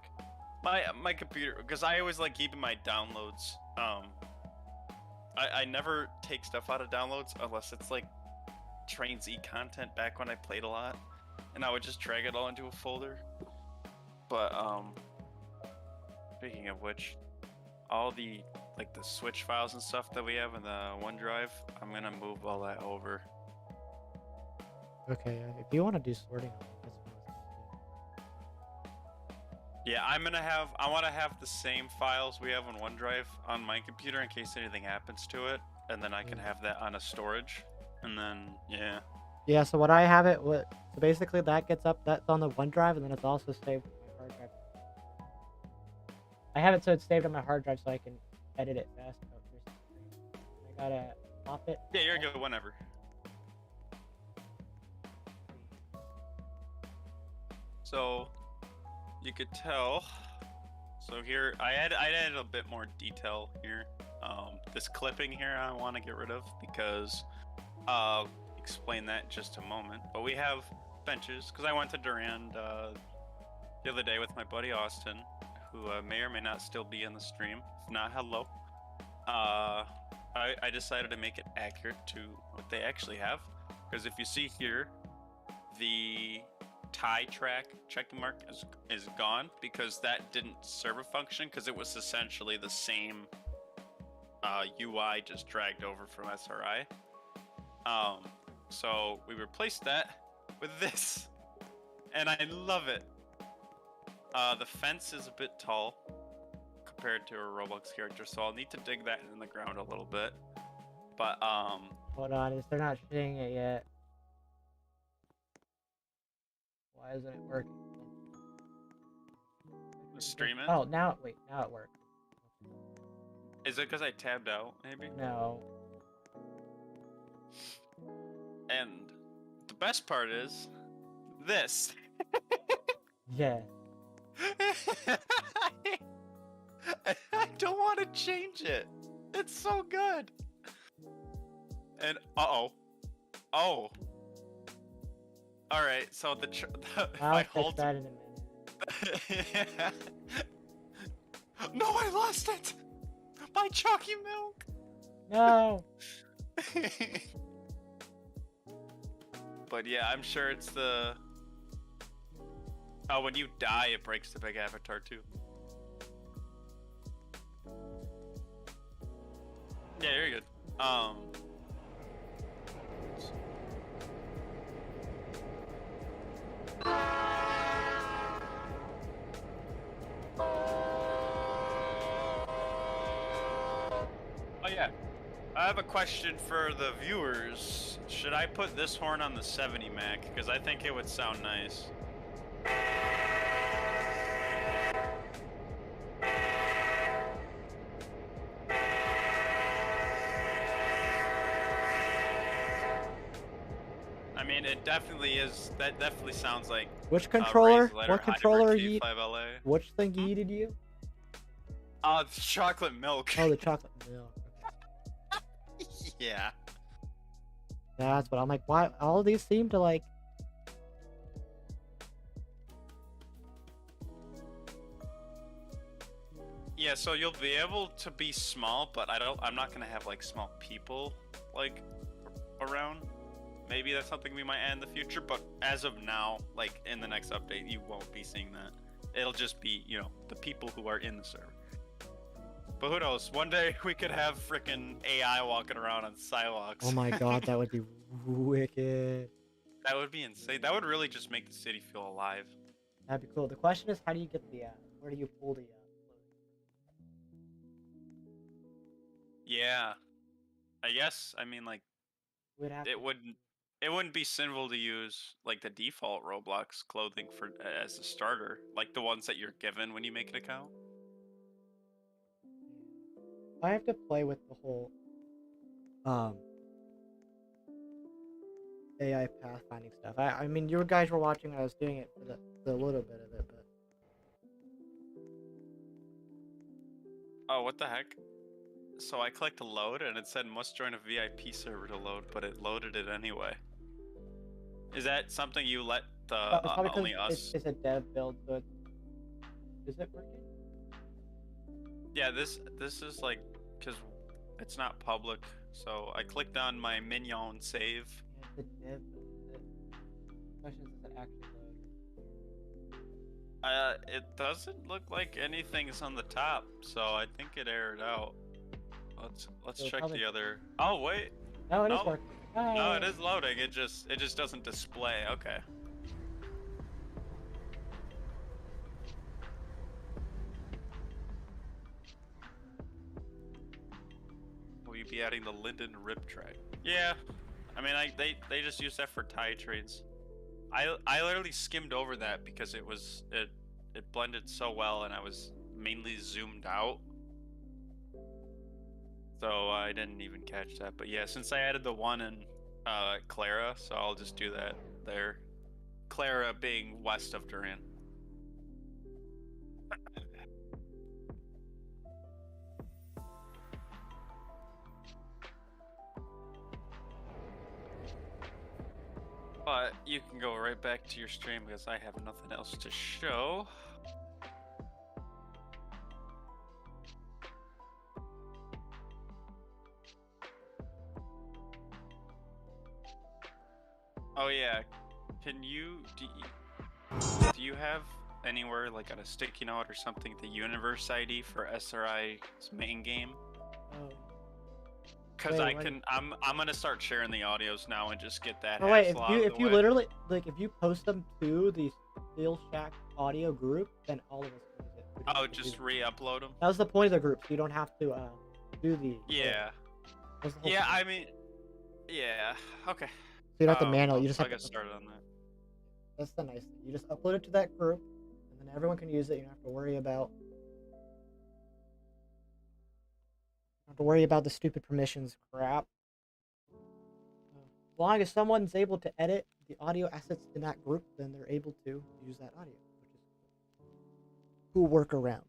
my computer, because I always like keeping my downloads. I never take stuff out of downloads unless it's like Train Z content back when I played a lot, and I would just drag it all into a folder. But speaking of which, all the the switch files and stuff that we have in the OneDrive, I'm gonna move all that over. Okay, if you want to do sorting, that's what I was gonna do. Yeah, I want to have the same files we have on OneDrive on my computer in case anything happens to it, and then I can have that on a storage, and then yeah. Yeah, so what I have it with, so basically that gets up, that's on the OneDrive, and then it's also saved on my hard drive. I have it so it's saved on my hard drive so I can edit it fast. I gotta pop it. Yeah, you're good whenever. So you could tell. So here I added a bit more detail here. This clipping here I want to get rid of because I'll explain that in just a moment. But we have benches because I went to Durand the other day with my buddy Austin, who may or may not still be in the stream. If not, hello. I decided to make it accurate to what they actually have, because if you see here, the tie track check mark is gone because that didn't serve a function, because it was essentially the same UI just dragged over from SRI. So we replaced that with this, and I love it. The fence is a bit tall compared to a Roblox character, so I'll need to dig that in the ground a little bit. But Hold on, they're not shitting it yet. Why isn't it working? stream it. Oh, now it worked. Is it because I tabbed out, maybe? No. And the best part is this. Yeah. I don't want to change it. It's so good. And oh. All right. So I'll fix that in a minute. No, I lost it. My chalky milk. No. But yeah, I'm sure it's the. Oh, when you die, it breaks the big avatar too. Yeah, you're good. Oh yeah, I have a question for the viewers. Should I put this horn on the 70 Mac? Because I think it would sound nice. definitely is. That definitely sounds like Which controller? Ray's letter, What controller Heidelberg you? T5LA. Which thing yeeted you? It's chocolate milk. Oh, the chocolate milk. Yeah. That's what I'm like. Why all these seem to like? Yeah, so you'll be able to be small, but I'm not gonna have like small people like around. Maybe that's something we might add in the future, but as of now, like in the next update, you won't be seeing that. It'll just be, you know, the people who are in the server. But who knows? One day we could have freaking AI walking around on sidewalks. Oh my god, that would be wicked. That would be insane. That would really just make the city feel alive. That'd be cool. The question is, how do you get the? Where do you pull the? Yeah, I guess. I mean, like, We'd have it to- wouldn't be sinful to use like the default Roblox clothing for as a starter, like the ones that you're given when you make an account. I have to play with the whole AI pathfinding stuff. I mean, you guys were watching. I was doing it for the little bit of it, but Oh, what the heck? So I clicked load and it said must join a VIP server to load, but it loaded it anyway. Is that something you let the it's probably only because us? it's a dev build, so it's... Is it working? Yeah, this is like because it's not public. So I clicked on my minion save. Yeah, it's a dev build. The question is, does it actually load? It doesn't look like anything's on the top, so I think it errored out. Let's So check probably- the other. Oh wait, No, it is No. working. no, it is loading. It just doesn't display. Okay. Will you be adding the Linden rib track? Yeah, I mean, they just use that for tie trades. I literally skimmed over that because it blended so well and I was mainly zoomed out. So I didn't even catch that. But yeah, since I added the one in Clara, so I'll just do that there. Clara being west of Duran. But you can go right back to your stream because I have nothing else to show. Oh yeah, can you do you have anywhere like on a sticky note or something the universe ID for SRI's main game? Oh. Cause Wait, I what- can I'm gonna start sharing the audios now and just get that. Oh wait, hassle out of if the you way. literally if you post them to the Steel Shack audio group, then all of us can use it. We don't Oh, have to do just that. re-upload them. That was the point of the group. So you don't have to do the. Yeah. That was the whole Yeah, point. I mean, yeah. Okay. So you don't have to Oh, manually. You just I'll have get to. started on that. That's the nice thing. You just upload it to that group, and then everyone can use it. You don't have to worry about. Don't have to worry about the stupid permissions crap. As long as someone's able to edit the audio assets in that group, then they're able to use that audio, which is cool workaround.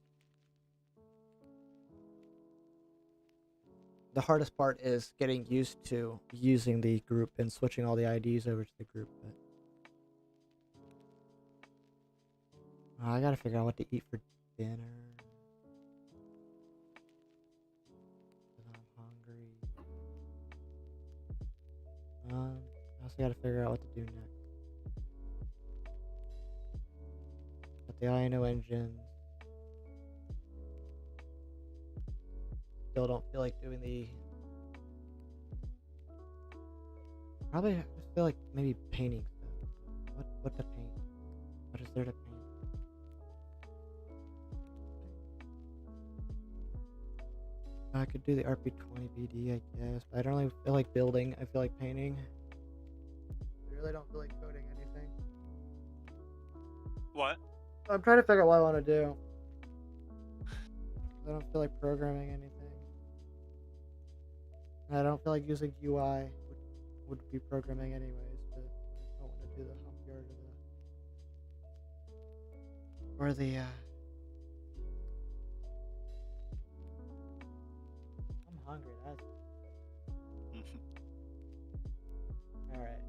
The hardest part is getting used to using the group and switching all the IDs over to the group. But I gotta figure out what to eat for dinner. 'Cause I'm hungry. I also gotta figure out what to do next. Got the INO engines. Still don't feel like doing the. Probably just feel like maybe painting stuff. What to paint? What is there to paint? I could do the RP20 BD, I guess, but I don't really feel like building. I feel like painting. I really don't feel like coding anything. What? I'm trying to figure out what I want to do. I don't feel like programming anything. I don't feel like using UI, would be programming anyways, but I don't want Or the I'm hungry, that's alright.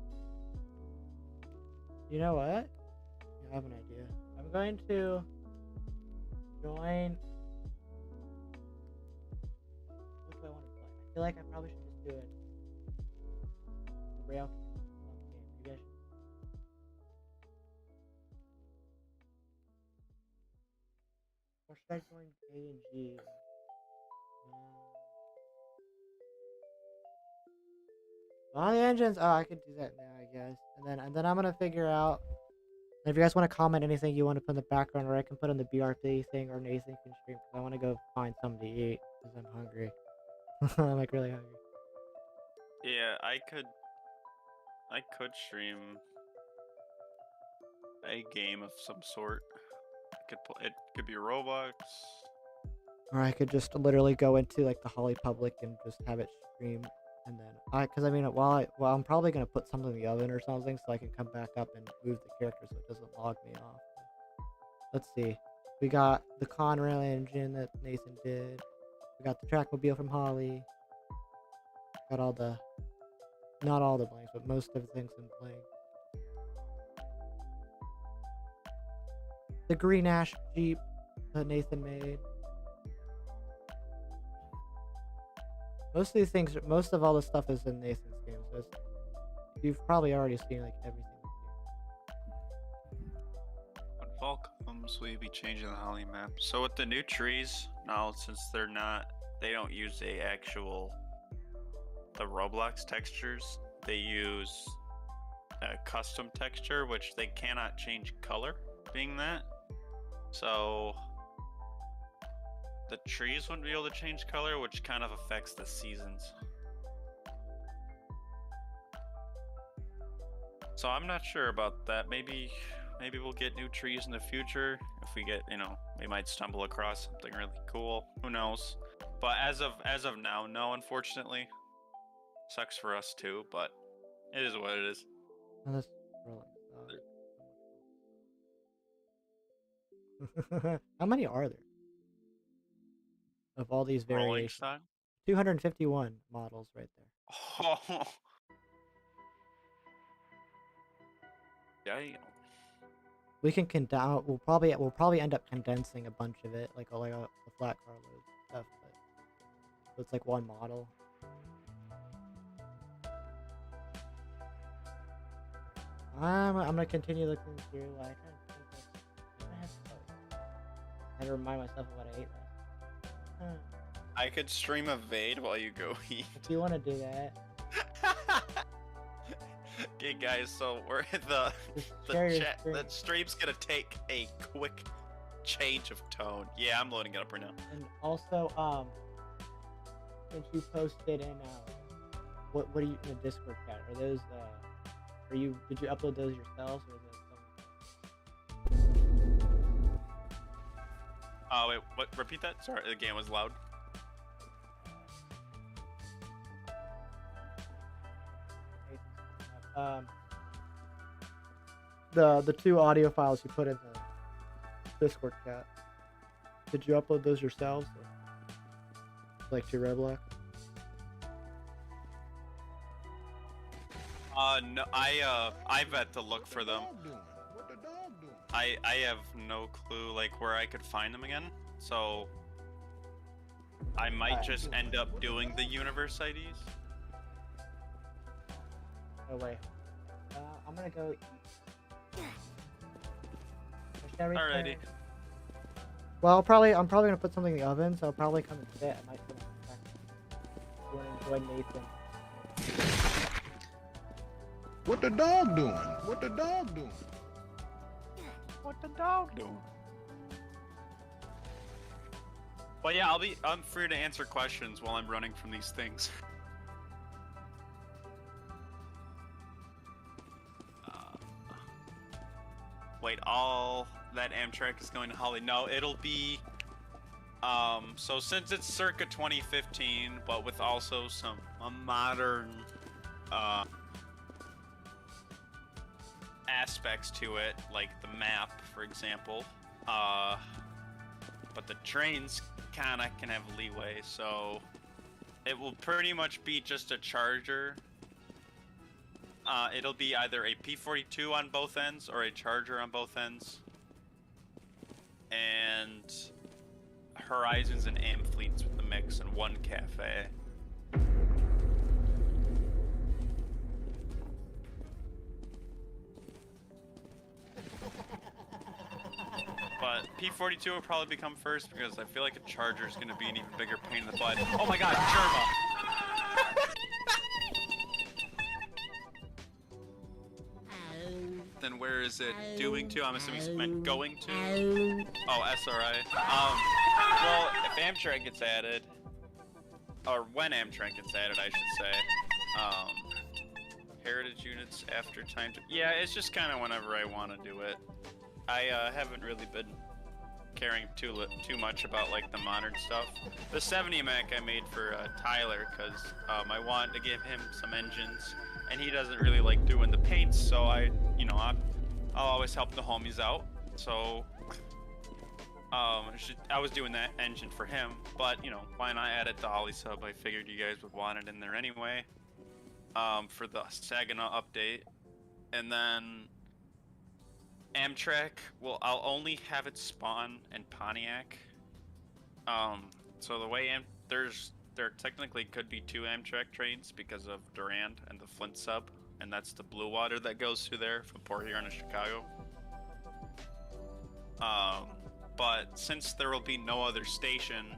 You know what? I have an idea. I'm going to join. What do I want to play? I feel like I probably should just do it. The rail game. Maybe I should. Or should I join A and G? All the engines. Oh, I could do that now, I guess. And then I'm gonna figure out. If you guys want to comment anything you want to put in the background, or I can put on the BRP thing, or Nathan can stream, because I want to go find something to eat because I'm hungry. I'm like really hungry. Yeah, I could stream a game of some sort. It could be Roblox. Or I could just literally go into like the Holly Public and just have it stream, and then because I mean, I'm probably gonna put something in the oven or something so I can come back up and move the character so it doesn't log me off. Let's see, we got the Conrail engine that Nathan did. We got the Trackmobile from Holly. Got all the, not all the blanks, but most of the things in blank. The Green Ash Jeep that Nathan made. Most of these things, most of all the stuff is in Nathan's game, so you've probably already seen like everything. When fall comes, we be changing the Holly map. So with the new trees now, since they don't use the Roblox textures, they use a custom texture, which they cannot change color, being that. So the trees wouldn't be able to change color, which kind of affects the seasons. So I'm not sure about that. Maybe we'll get new trees in the future. If we get, we might stumble across something really cool. Who knows? But as of now, no, unfortunately. Sucks for us too, but it is what it is. Oh, that's rolling. How many are there? Of all these Rolling variations. style? 251 models right there. Oh. Damn. We can we'll probably end up condensing a bunch of it, like a flat car load stuff, but so it's like one model. I'm gonna continue looking through. I had to remind myself of what I ate last. I could stream Evade while you go eat. If you want to do that. Okay, guys, so we're in the chat. The stream's gonna take a quick change of tone. Yeah, I'm loading it up right now. And also, since you posted in what are you in the Discord chat? Are those did you upload those yourselves, or is that something? Oh wait, what? Repeat that. Sorry, the game was loud. The two audio files you put in the Discord chat. Did you upload those yourselves, or, like, to Roblox? No, I've had to look for them. I have no clue like where I could find them again, so I might just end up doing the universe IDs. Oh wait, I'm gonna go eat. Alrighty. Well, I'm probably gonna put something in the oven, so I'll probably come and sit. I might join Nathan. What the dog doing? What the dog doing? What the dog doing? Well, yeah, I'm free to answer questions while I'm running from these things. Wait, all that Amtrak is going to Holly? No, it'll be, so since it's circa 2015, but with also some modern, aspects to it, like the map, for example, But the trains kinda can have leeway, so it will pretty much be just a charger. It'll be either a P-42 on both ends or a charger on both ends. And Horizons and AM fleets with the mix and one cafe. But P-42 will probably become first because I feel like a charger is going to be an even bigger pain in the butt. Oh my god, Germa! Then where is it doing to? I'm assuming it's meant going to. Oh, SRI. Well, if Amtrak gets added, or when Amtrak gets added, I should say, heritage units after time to. Yeah, it's just kind of whenever I want to do it. I haven't really been caring too much about like the modern stuff. The 70 Mac I made for Tyler because I wanted to give him some engines, and he doesn't really like doing the paints, so I'll always help the homies out. So I was doing that engine for him, but why not add it to Holly Sub? I figured you guys would want it in there anyway for the Saginaw update, and then Amtrak, well, I'll only have it spawn in Pontiac. So the way there technically could be 2 Amtrak trains because of Durand and the Flint sub, and that's the blue water that goes through there from Port Huron to Chicago. But since there will be no other station,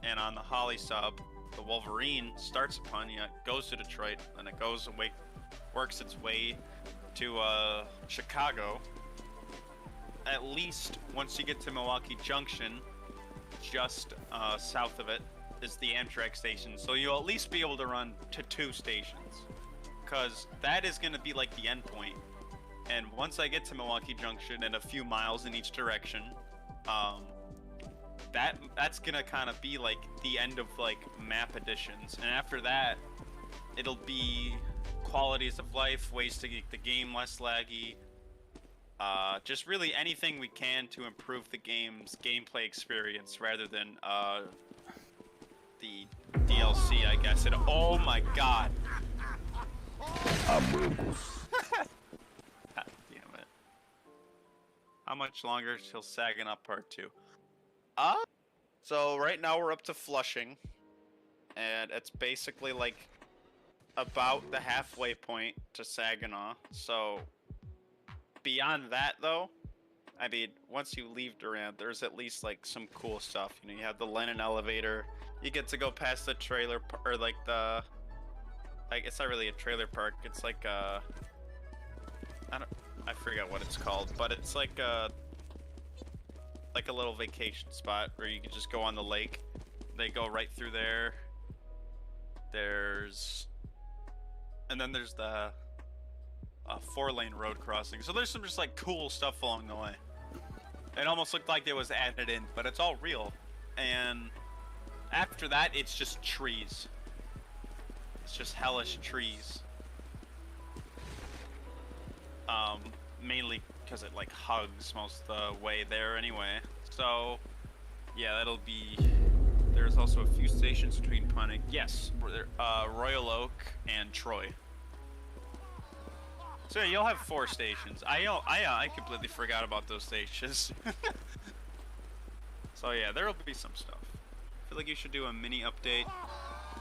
and on the Holly sub, the Wolverine starts at Pontiac, goes to Detroit, then it goes away, works its way to Chicago. At least once you get to Milwaukee Junction, just south of it is the Amtrak station, so you'll at least be able to run to 2 stations, because that is going to be like the end point. And once I get to Milwaukee Junction and a few miles in each direction, that's gonna kind of be like the end of like map additions, and after that it'll be qualities of life, ways to make the game less laggy, just really anything we can to improve the game's gameplay experience rather than the DLC, I guess. And oh my god, god damn it. How much longer till Saginaw Part 2? So right now we're up to Flushing, and it's basically like about the halfway point to Saginaw. So beyond that though, I mean, once you leave Durand, there's at least like some cool stuff. You have the Lennon elevator, you get to go past the trailer, or like the, like, it's not really a trailer park, it's like I forget what it's called, but it's like a little vacation spot where you can just go on the lake. They go right through there. And then there's the 4-lane road crossing. So there's some just like cool stuff along the way. It almost looked like it was added in, but it's all real. And after that, it's just trees. It's just hellish trees. Mainly because it like hugs most of the way there anyway. So yeah, that'll be. There's also a few stations between Pontiac. Yes, Royal Oak and Troy. So yeah, you'll have 4 stations. I completely forgot about those stations. So yeah, there'll be some stuff. I feel like you should do a mini update.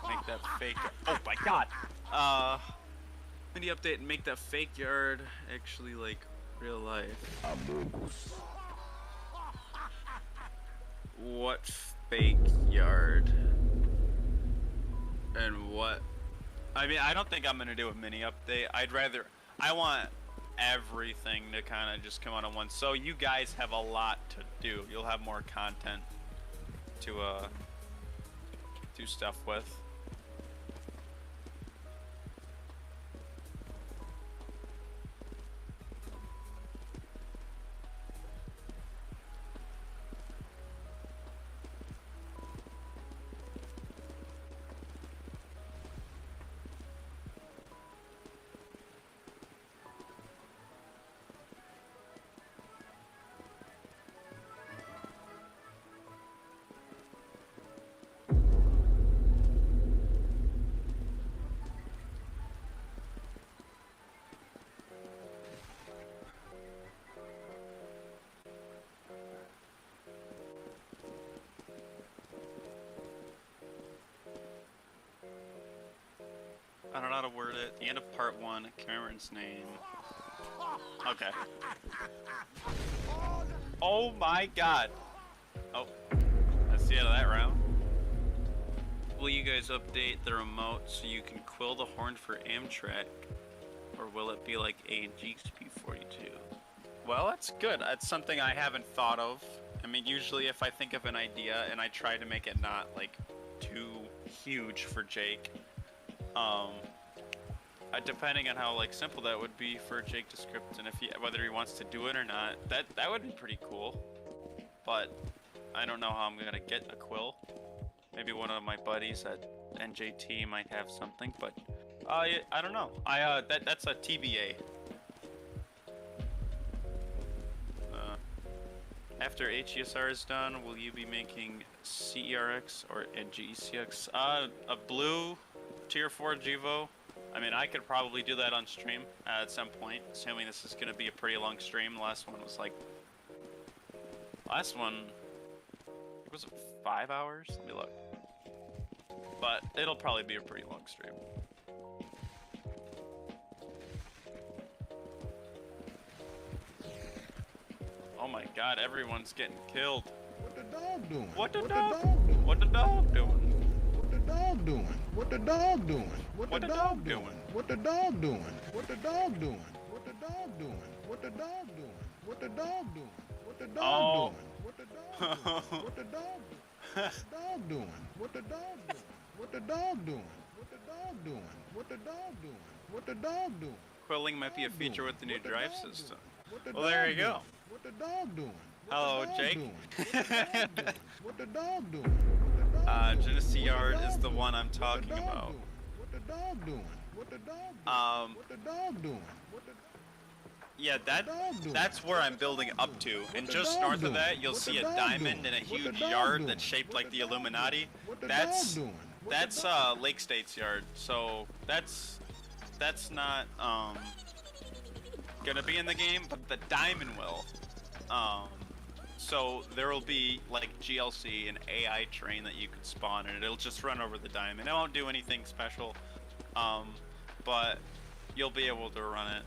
Make that fake. Oh my god. Mini update and make that fake yard actually like real life. What fake yard? And what? I mean, I don't think I'm gonna do a mini update. I want everything to kind of just come out at once. So you guys have a lot to do. You'll have more content to do stuff with. it. The end of part 1. I can't remember its name. Okay. Oh my god. Oh. That's the end of that round. Will you guys update the remote so you can quill the horn for Amtrak? Or will it be like A&G P42? Well, that's good. That's something I haven't thought of. I mean, usually if I think of an idea and I try to make it not like too huge for Jake, depending on how like simple that would be for Jake to script and if whether he wants to do it or not, that would be pretty cool. But I don't know how I'm gonna get a quill. Maybe one of my buddies at NJT might have something, but I don't know. That's a TBA. After HESR is done, will you be making CERX or NGECX? A blue tier 4 Jivo. I mean, I could probably do that on stream at some point, assuming this is going to be a pretty long stream. The last one was like... Last one... Was it 5 hours? Let me look. But it'll probably be a pretty long stream. Oh my god, everyone's getting killed. What the dog doing? What the What dog? the dog doing? What the dog doing? What the dog doing? What the dog doing? What the dog doing? What the dog doing? What the dog doing? What the dog doing? What the dog doing? What the dog doing? What the dog doing? What the dog doing? What the dog doing? What the dog doing? What the dog doing? What the dog doing? What the dog doing? What the dog doing? Quilling might be a feature with the new drive system. What the Well, there you dog go. doing? What the dog doing? Hello, Jake. What the dog doing? What the dog doing? Genesee Yard is the one I'm talking What the dog about. doing? What the dog doing? What the dog doing? What the dog doing? What the Yeah, that's where I'm building up to. And just north of that, you'll see a diamond in a huge yard that's shaped like the Illuminati. That's Lake State's yard. So that's not gonna be in the game, but the diamond will. So there will be like GLC, an AI train that you could spawn, and it'll just run over the diamond. It won't do anything special, but you'll be able to run it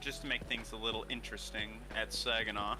just to make things a little interesting at Saginaw.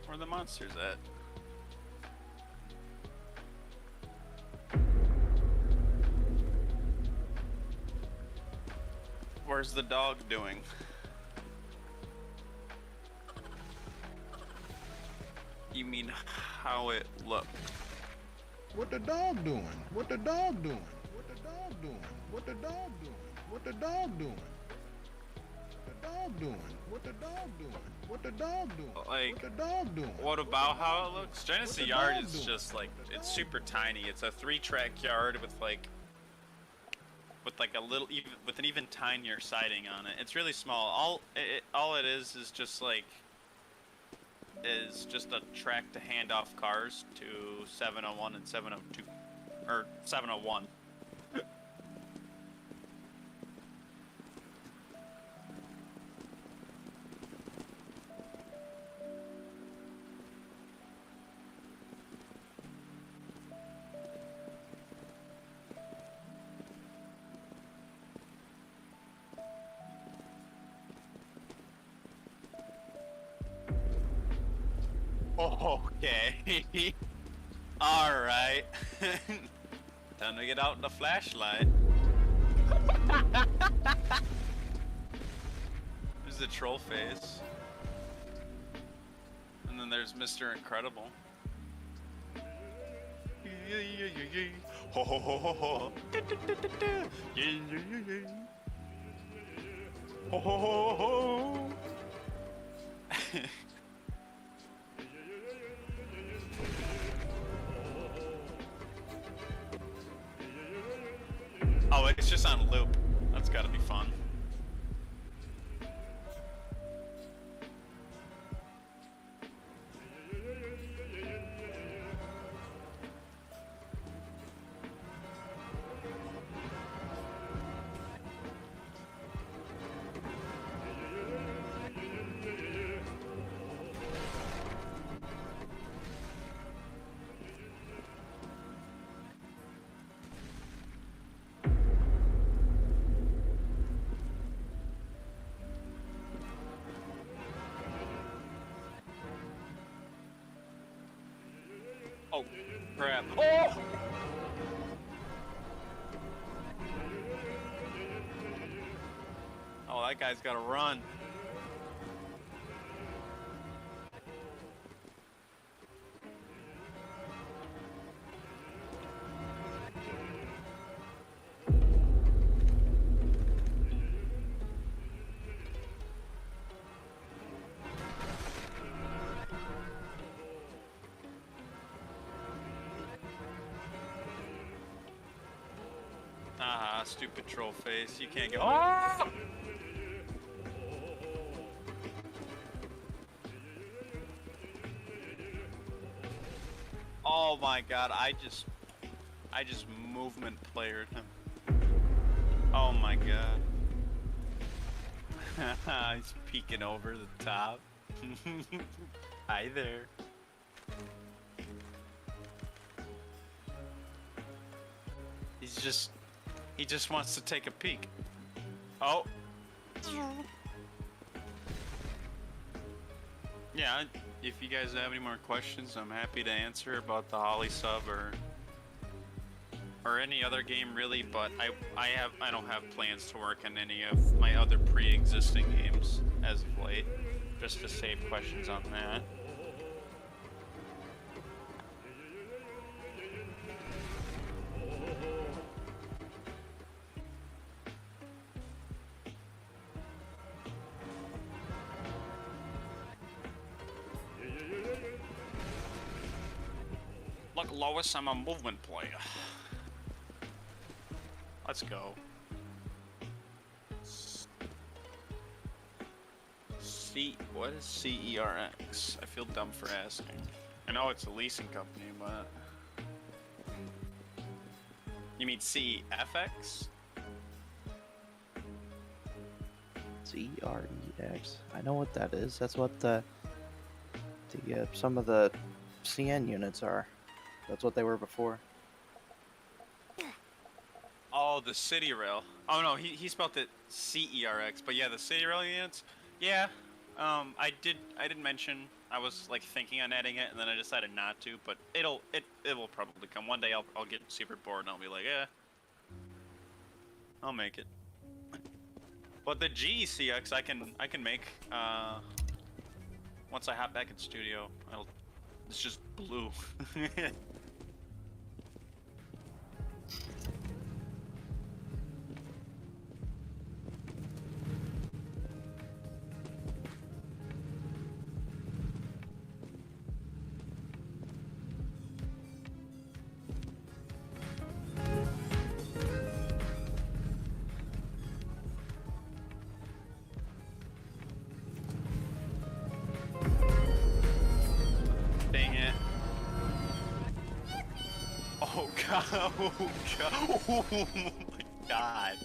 Where are the monsters at? Where's the dog doing? You mean how it looked? What the dog doing? What the dog doing? What the dog doing? What the dog doing? What the dog doing? What the dog doing? What the dog doing? What the dog doing? Like, what the dog doing? What about how it looks? Genesee Yard is doing? just like, it's super tiny. It's a 3-track yard with like a little, with an even tinier siding on it. It's really small. All it is just like, is just a track to hand off cars to 701 and 702, or 701. Okay. Alright. Time to get out the flashlight. There's the troll face. And then there's Mr. Incredible. Ho ho ho ho ho. Yeah, yeah, yeah, yeah. Ho ho ho ho. Oh, it's just on loop. That's gotta be fun. Oh, crap. Oh! Oh, that guy's gotta run. Ah, stupid troll face. You can't go. Oh! Oh my god, I just movement playered him. Oh my god. He's peeking over the top. Hi there. He just wants to take a peek. Oh. Yeah, if you guys have any more questions, I'm happy to answer about the Holly sub or any other game really, but I don't have plans to work on any of my other pre-existing games as of late, just to save questions on that. Look, Lois, I'm a movement player. Let's go. What is CERX? I feel dumb for asking. I know it's a leasing company, but... You mean CFX? CREX. I know what that is. That's what some of the CN units are. That's what they were before. Oh, the City Rail. Oh no, he spelled it CERX, but yeah, the City Rail units. Yeah, I did mention I was like thinking on adding it, and then I decided not to. But it will probably come one day. I'll get super bored and I'll be like, yeah, I'll make it. But the GECX I can make once I hop back in studio. It's just blue. Dang it. Oh god, oh god, oh my god.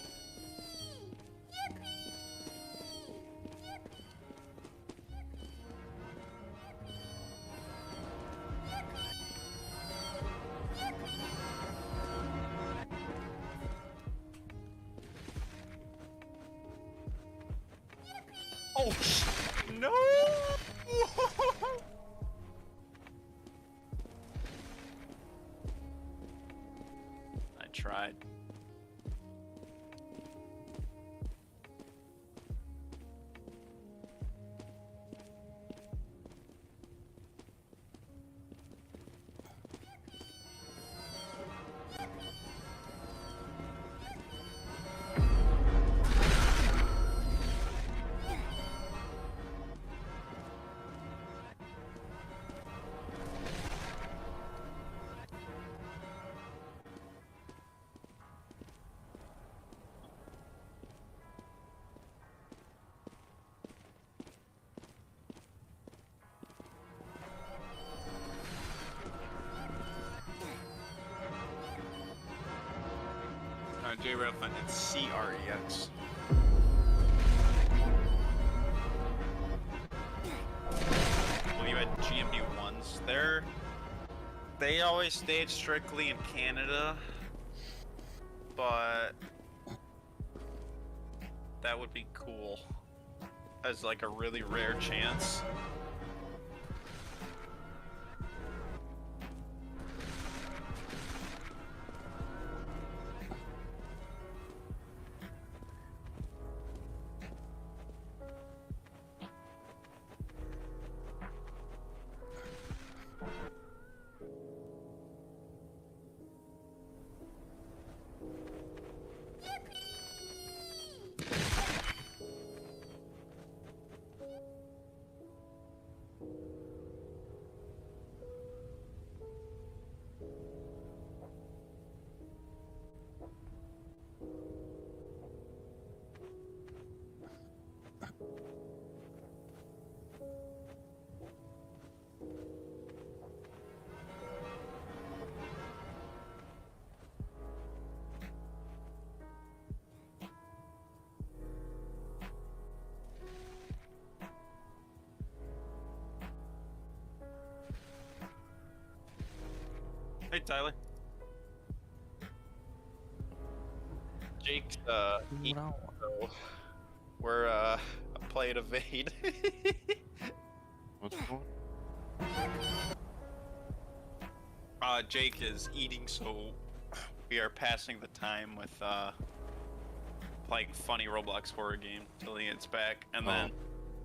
Oh, no! I tried. J-Railfin, it's C-R-E-X. Well, you had GMD ones. They always stayed strictly in Canada, but that would be cool as like a really rare chance. Hey Tyler. Jake's eating, so we're playing evade. What's going Jake is eating, so we are passing the time with playing funny Roblox horror game till he gets back, and then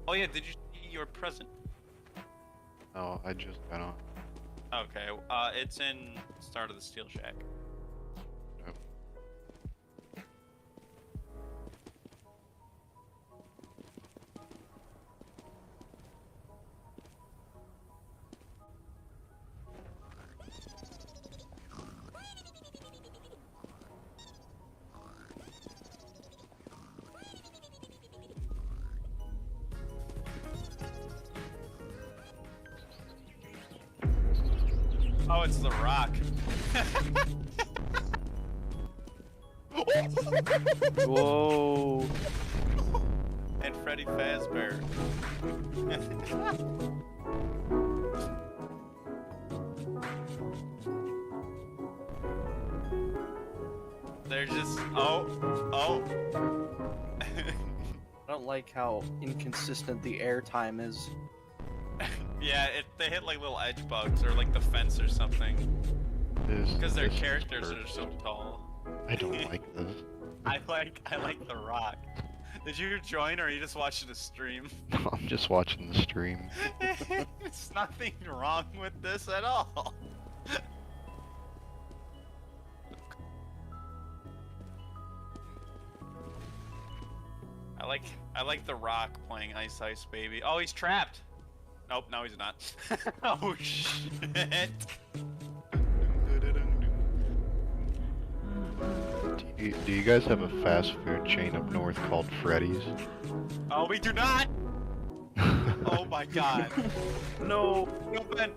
oh yeah, did you see your present? Oh, I just got on. Okay, it's in Start of the Steel Shack. Yep. Oh, it's The Rock. Whoa! And Freddy Fazbear. They're just oh. I don't like how inconsistent the airtime is. Yeah, they hit like little edge bugs or like the fence or something. Because their This is characters are perfect. so tall. I don't like this. I like The Rock. Did you join or are you just watching the stream? I'm just watching the stream. There's nothing wrong with this at all. I like The Rock playing Ice Ice Baby. Oh, he's trapped. Nope, no he's not. Oh shit. Do you guys have a fast food chain up north called Freddy's? Oh, we do not. Oh my god. No, Ben.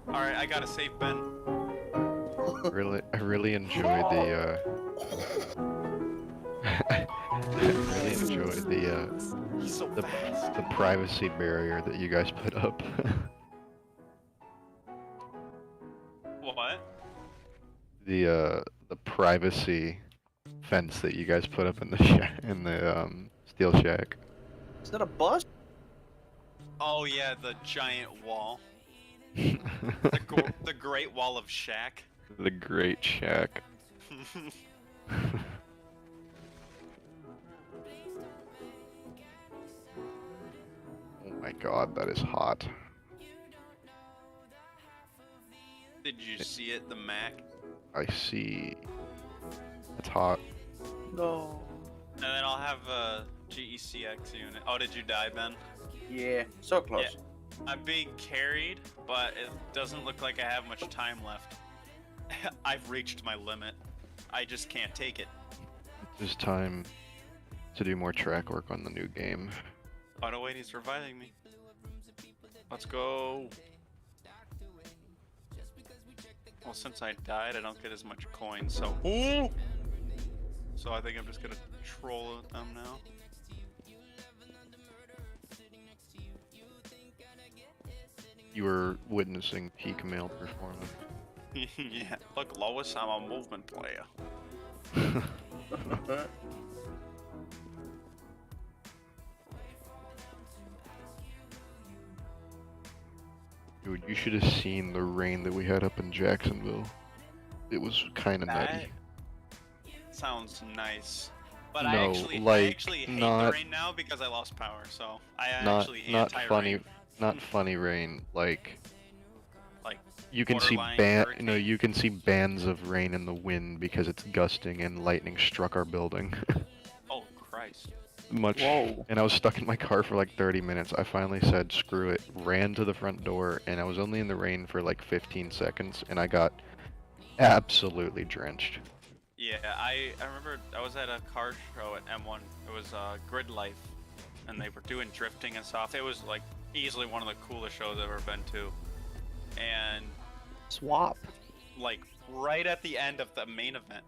All right, I gotta save Ben. I really enjoyed the I really enjoyed He's so fast. the privacy barrier that you guys put up. What? The privacy fence that you guys put up in the steel shack. Is that a bus? Oh yeah, the giant wall. The Great Wall of Shack. The Great Shack. Oh my god, that is hot. Did you see it, the Mac? I see. It's hot. No. And then I'll have a GECX unit. Oh, did you die, Ben? Yeah, so close. Yeah. I'm being carried, but it doesn't look like I have much time left. I've reached my limit. I just can't take it. It's time to do more track work on the new game. Oh no, wait, he's reviving me. Let's go. Well, since I died, I don't get as much coin, so... Ooh! so I think I'm just gonna troll them now. You were witnessing peak male performance. Yeah, look, Lois, I'm a movement player. Dude, you should have seen the rain that we had up in Jacksonville. It was kind of nutty. Sounds nice. But No, I actually hate the not- rain now because I lost power, so I Not actually not anti-rain. funny, not funny rain. Like you can see borderline hurricane. you can see bands of rain in the wind because it's gusting and lightning struck our building. Oh Christ! Much. Whoa. And I was stuck in my car for like 30 minutes. I finally said screw it, ran to the front door, and I was only in the rain for like 15 seconds, and I got absolutely drenched. Yeah, I remember I was at a car show at M1. It was Grid Life, and they were doing drifting and stuff. It was like easily one of the coolest shows I've ever been to. And Swap. like right at the end of the main event,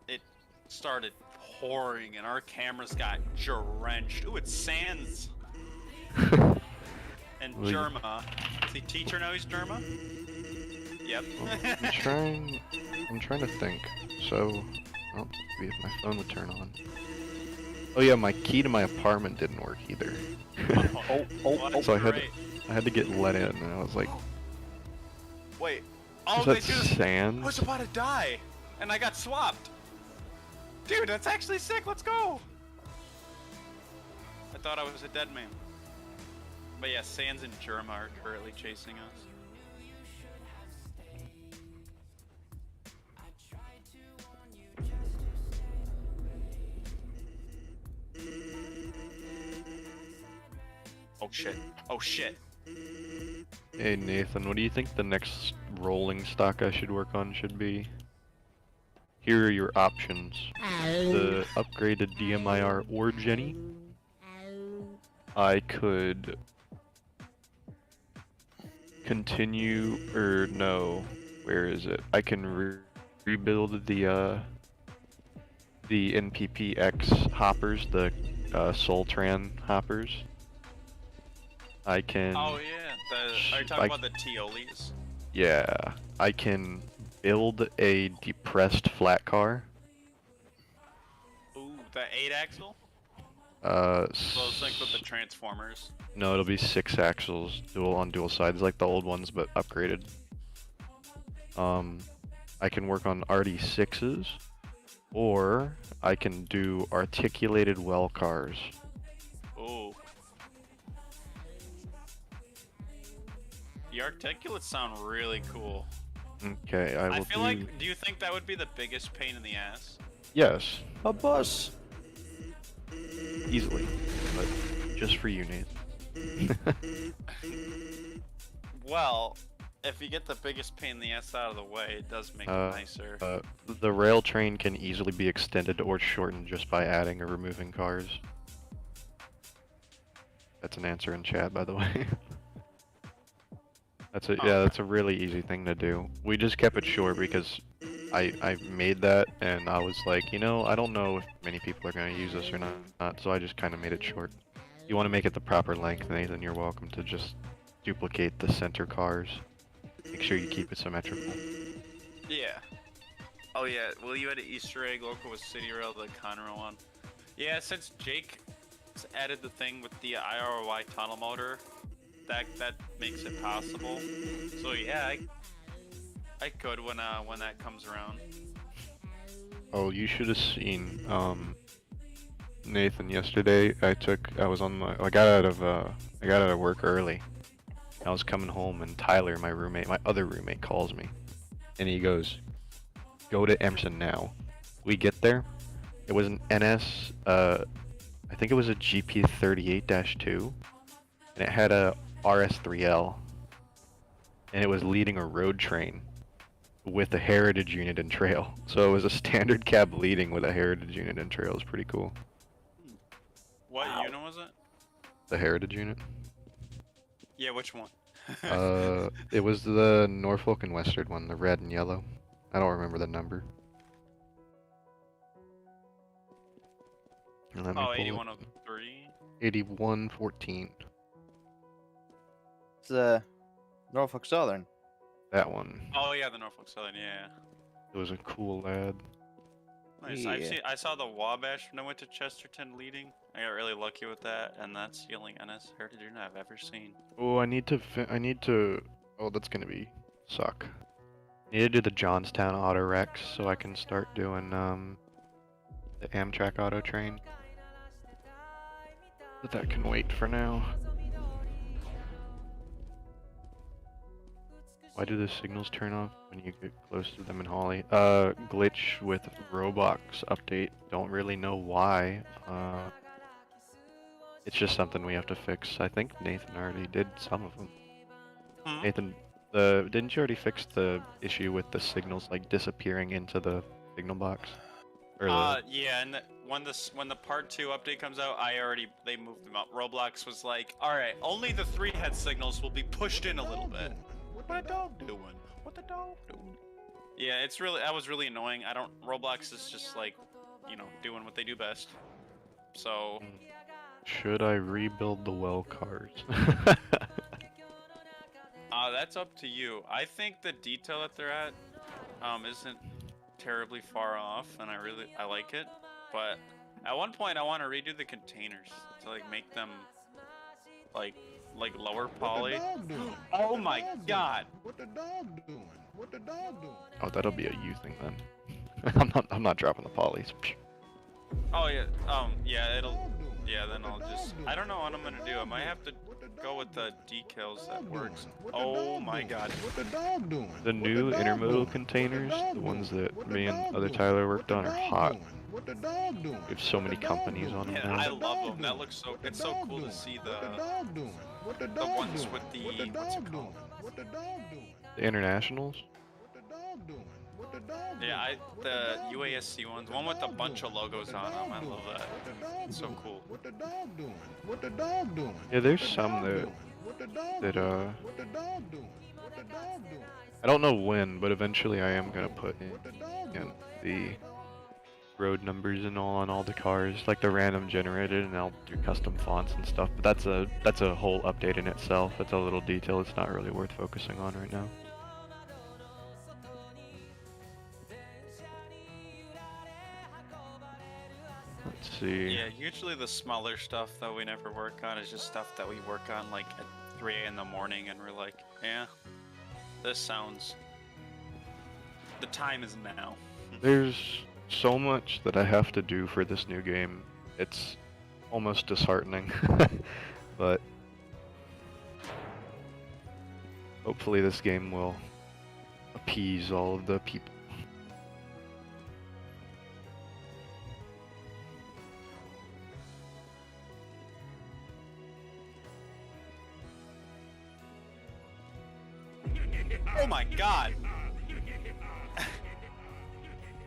it started pouring, and our cameras got drenched. Ooh, it's Sans and Well, you- Germa. Does the teacher know he's Germa? Yep. I'm trying to think. So, oh, maybe if my phone would turn on. Oh yeah, my key to my apartment didn't work either. So I had to get let in, and I was like, Wait. is Oh, that they just. I Sans? was about to die, and I got swapped. Dude, that's actually sick. Let's go. I thought I was a dead man. But yeah, Sans and Germa are currently chasing us. Oh shit. Oh shit. Hey Nathan, what do you think the next rolling stock I should work on should be? Here are your options. The upgraded DMIR or Jenny. I could continue, or no, where is it? I can rebuild the NPPX hoppers, the Soltran hoppers. I can. Oh yeah. Are you talking about the Tiolis? Yeah, I can build a depressed flat car. Ooh, the 8-axle? Those things with the transformers. No, it'll be 6 axles, dual sides, like the old ones, but upgraded. I can work on RD6s, or I can do articulated well cars. Ooh. The articulates sound really cool. Okay, I will I feel do... like, do you think that would be the biggest pain in the ass? Yes, A bus. easily, but just for you, Nate. Well, if you get the biggest pain in the ass out of the way, it does make it nicer. The rail train can easily be extended or shortened just by adding or removing cars. That's an answer in chat, by the way. That's a really easy thing to do. We just kept it short because I made that and I was like, you know, I don't know if many people are going to use this or not, so I just kind of made it short. If you want to make it the proper length, Nathan, you're welcome to just duplicate the center cars. Make sure you keep it symmetrical. Yeah. Oh yeah, well you had an Easter egg local with City Rail, the Conrail one. Yeah, since Jake added the thing with the IRY tunnel motor, that makes it possible. So yeah, I could when that comes around. Oh, you should have seen Nathan yesterday. I got out of work early. I was coming home and Tyler, my other roommate, calls me, and he goes, "Go to Emerson now." We get there. It was an NS. I think it was a GP38-2, and it had a RS3L, and it was leading a road train with a heritage unit and trail. So it was a standard cab leading with a heritage unit and trail. It was pretty cool. What unit was it? The heritage unit. Yeah, which one? It was the Norfolk and Western one, the red and yellow. I don't remember the number. Let me Oh, pull up 8103. 8114. It's Norfolk Southern. That one. Oh yeah, the Norfolk Southern. Yeah. It was a cool lad. Nice. Yeah. I saw the Wabash when I went to Chesterton leading. I got really lucky with that, and that's the only NS heritage unit I've ever seen. Oh, I need to. Oh, that's gonna be suck. I need to do the Johnstown Auto Rex so I can start doing the Amtrak Auto Train. But that can wait for now. Why do the signals turn off when you get close to them in Holly? Glitch with Roblox update. Don't really know why. It's just something we have to fix. I think Nathan already did some of them. Hmm? Nathan, didn't you already fix the issue with the signals like disappearing into the signal box? Or Yeah, and when the part 2 update comes out, they moved them up. Roblox was like, all right, only the 3 head signals will be pushed in a little bit. What the dog doing? What the dog doing? Yeah, that was really annoying. Roblox is just like, doing what they do best. So, should I rebuild the well cars? that's up to you. I think the detail that they're at, isn't terribly far off, and I like it. But at one point, I want to redo the containers to like make them like lower poly. Oh my god! What the dog doing? What the dog doing? Oh, that'll be a you thing then. I'm not dropping the polys. Oh yeah, then I'll just, I don't know what I'm gonna do. I might have to go with the decals that works. Oh my god. What the dog doing? The new intermodal containers, the ones that me and other Tyler worked on, are hot. What the dog doing? We have so many companies on them Yeah, now. I love them. That looks it's so cool to see the ones with the, what's it called? What the dog doing? The internationals? What the dog doing? What the dog doing? Yeah, the UASC ones, one with a bunch of logos on them. I love that. It's so cool. What the dog doing? What the dog doing? Yeah, there's some that What the dog that doing? What the dog doing? What the dog doing? I don't know when, but eventually I am gonna put in the road numbers and all on all the cars, like the random generated, and I'll do custom fonts and stuff. But that's a whole update in itself. It's a little detail. It's not really worth focusing on right now. Let's see. Yeah, usually the smaller stuff that we never work on is just stuff that we work on like at 3 in the morning, and we're like, yeah, this sounds. The time is now. There's so much that I have to do for this new game. It's almost disheartening, but hopefully this game will appease all of the people. Oh my god!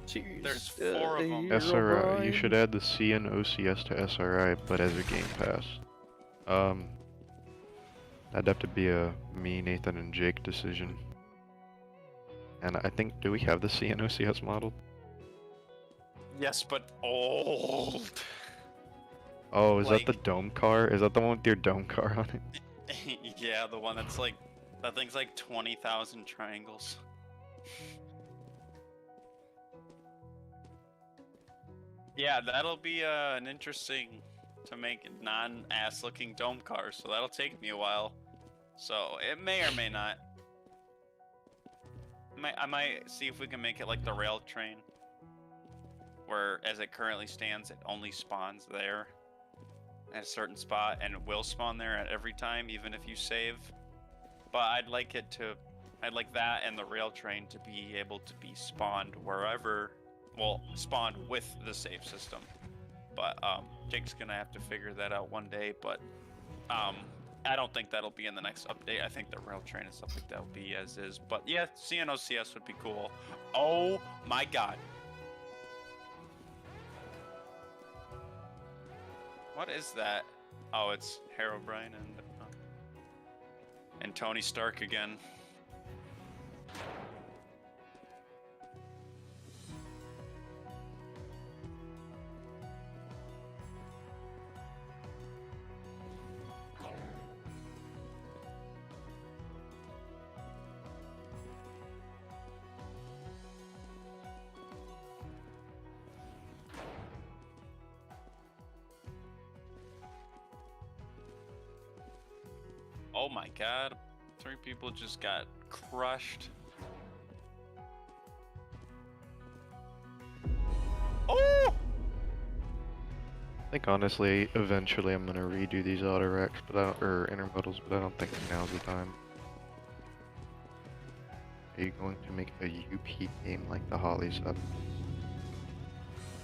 Jeez. There's 4 of them. SRI, you should add the C and OCS to SRI, but as a game pass. That'd have to be a me, Nathan, and Jake decision. And I think, do we have the C and OCS model? Yes, but old. Oh, is Like- that the dome car? Is that the one with your dome car on it? Yeah, the one that's like, that thing's like 20,000 triangles. Yeah, that'll be an interesting to make non-ass looking dome car, so that'll take me a while. So it may or may not. I might see if we can make it like the rail train, where as it currently stands, it only spawns there at a certain spot, and it will spawn there at every time, even if you save. But I'd like that and the rail train to be able to be spawned wherever, well, spawned with the save system. But Jake's gonna have to figure that out one day. But I don't think that'll be in the next update. I think the rail train and stuff like that will be as is. But yeah, CNOCS would be cool. Oh my god. What is that? Oh, it's Herobrine and Tony Stark again. Oh my god. 3 people just got crushed. Oh! I think honestly, eventually I'm gonna redo these auto racks, but I don't, or intermodals, but I don't think now's the time. Are you going to make a UP game like the Holly sub?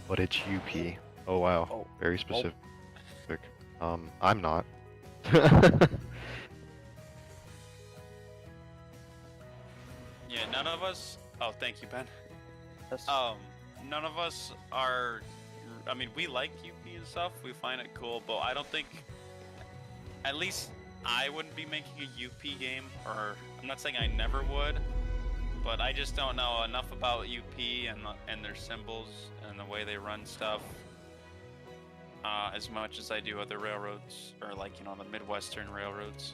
But it's UP. Oh wow, Oh. very specific. I'm not. Yeah, none of us. Oh, thank you, Ben. That's, None of us are. I mean, we like UP and stuff. We find it cool, but I don't think. At least I wouldn't be making a UP game, or I'm not saying I never would, but I just don't know enough about UP and their symbols and the way they run stuff. As much as I do other railroads, or like, you know, the Midwestern railroads.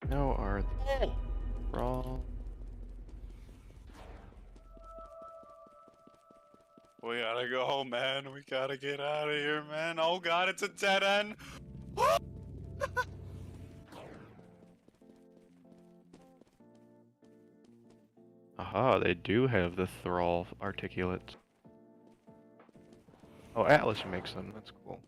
Now are wrong. We gotta go, man. We gotta get out of here, man. Oh god, it's a dead end. Aha, they do have the Thrall articulates. Oh, Atlas makes them. That's cool.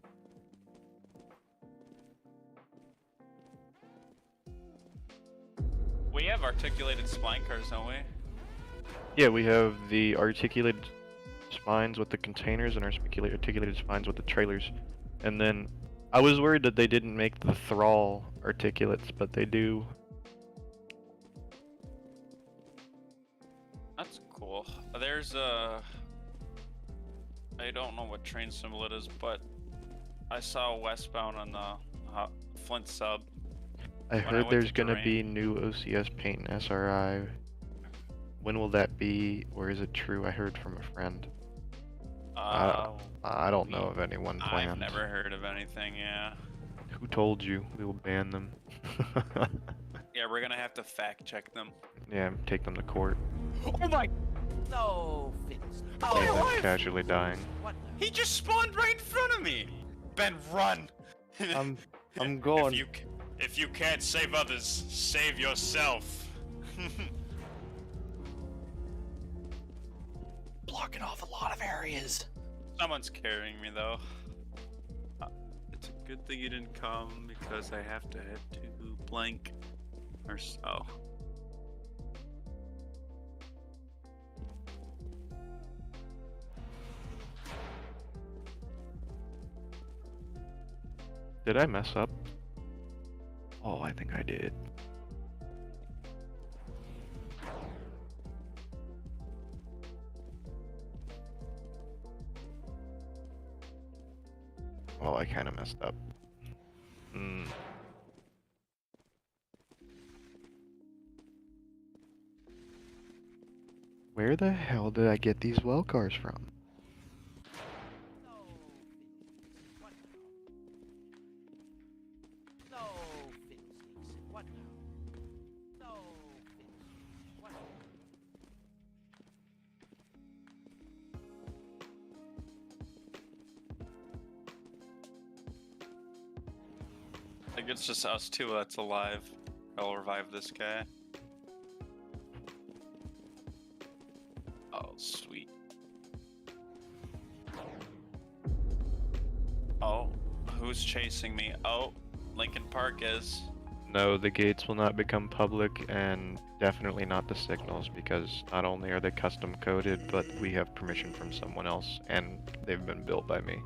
We have articulated spline cars, don't we? Yeah, we have the articulated spines with the containers and our articulated spines with the trailers. And then I was worried that they didn't make the Thrall articulates, but they do. That's cool. There's a... I don't know what train symbol it is, but I saw westbound on the Flint sub. I I heard went there's to gonna Terrain. be new OCS paint and SRI. When will that be, or is it true? I heard from a friend. I don't know of anyone planned. I've never heard of anything, yeah. Who told you? We will ban them. Yeah, we're gonna have to fact check them. Yeah, take them to court. Oh my... no, Fitz. Oh, Save them life! casually dying. What? He just spawned right in front of me! Ben, run! I'm going. If you can't save others, save yourself. Blocking off a lot of areas. Someone's carrying me though. It's a good thing you didn't come because I have to head to blank or so. Did I mess up? Oh, I think I did. Oh, I kind of messed up. Where the hell did I get these well cars from? I think it's just us two that's alive. I'll revive this guy. Oh, sweet. Oh, who's chasing me? Oh, Lincoln Park is. No, the gates will not become public, and definitely not the signals, because not only are they custom coded, but we have permission from someone else, and they've been built by me.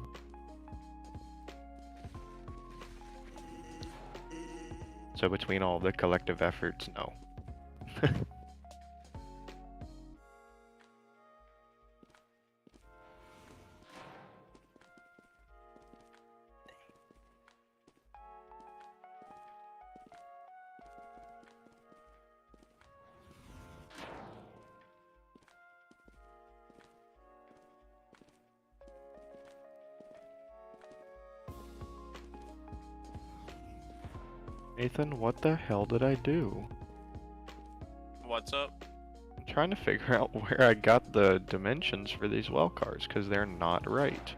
So between all the collective efforts, no. Nathan, what the hell did I do? What's up? I'm trying to figure out where I got the dimensions for these well cars, because they're not right.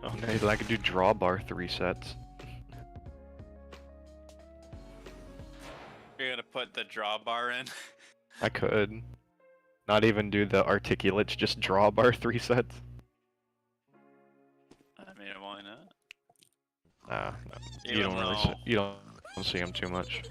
Oh, Nathan, I could do drawbar 3 sets. You're gonna put the drawbar in? I could. Not even do the articulates, just drawbar 3 sets. I mean, why not? Nah, no. You Even don't really though- see, you don't see them too much.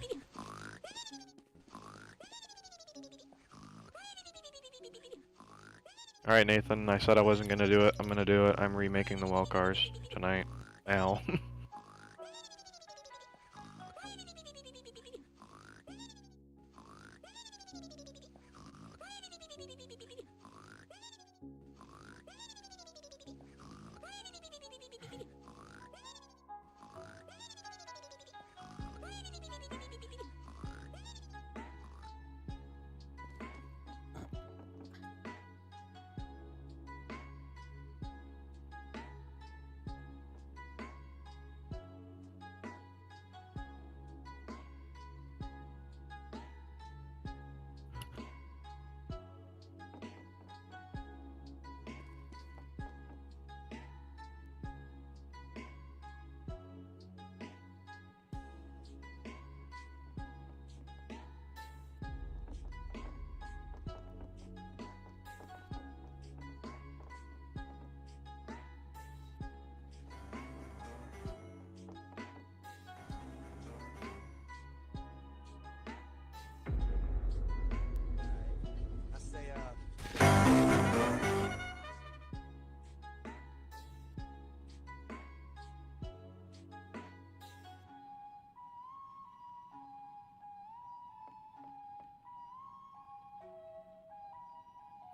Alright, Nathan, I said I wasn't gonna do it. I'm gonna do it. I'm remaking the well cars tonight. Now.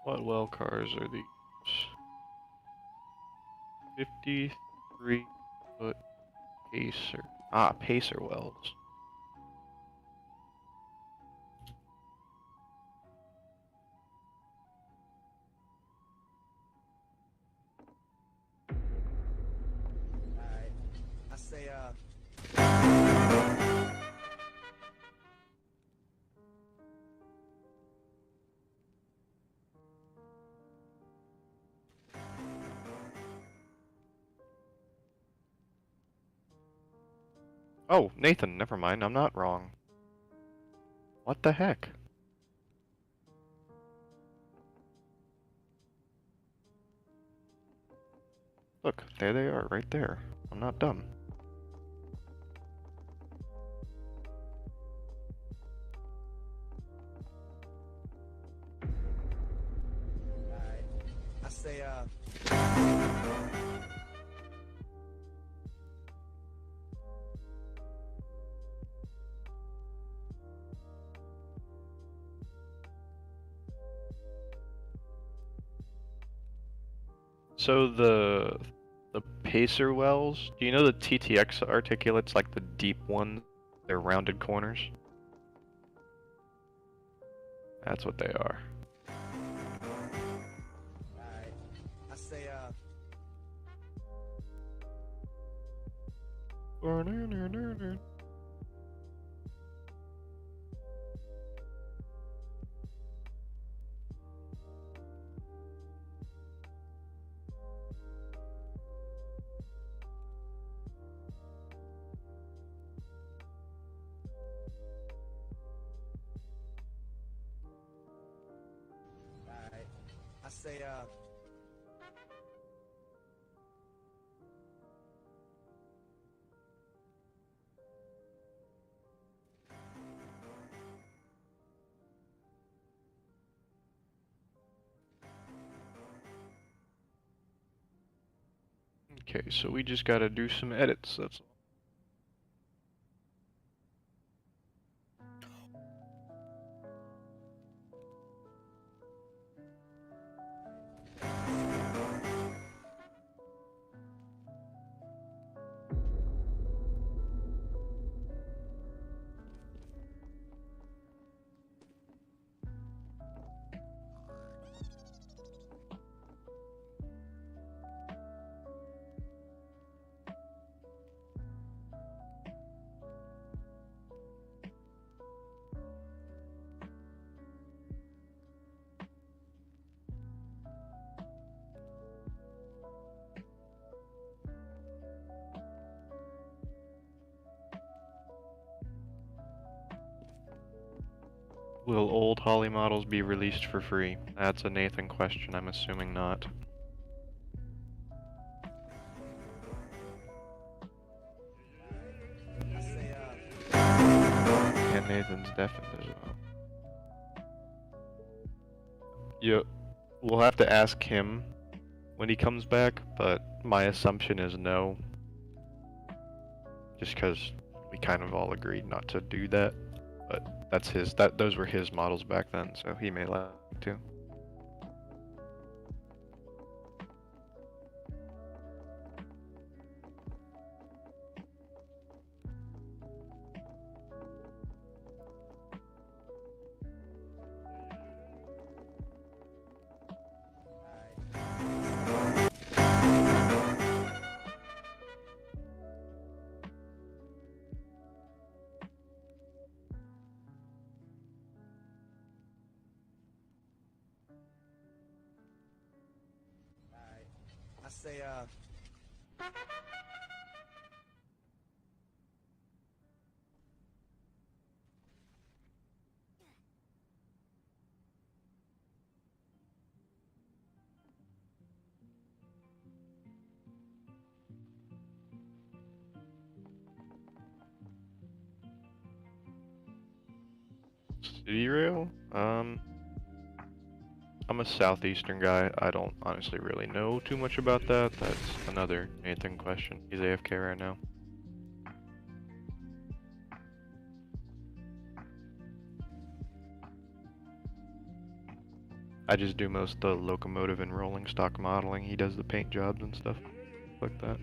What well cars are these? 53-foot pacer. Ah, pacer wells. I say, Oh, Nathan, never mind. I'm not wrong. What the heck? Look, there they are, right there. I'm not dumb. I say, So the pacer wells, do you know the TTX articulates, like the deep ones? They're rounded corners. That's what they are. I say, I say, Okay, so we just gotta do some edits, that's all. Will old Holly models be released for free? That's a Nathan question. I'm assuming not. I say, And Nathan's definite as well. Yeah, we'll have to ask him when he comes back, but my assumption is no. Just because we kind of all agreed not to do that. But that's those were his models back then, so he may like to. I say, City Rail? I'm a southeastern guy. I don't honestly really know too much about that. That's another Nathan question. He's AFK right now. I just do most of the locomotive and rolling stock modeling. He does the paint jobs and stuff like that.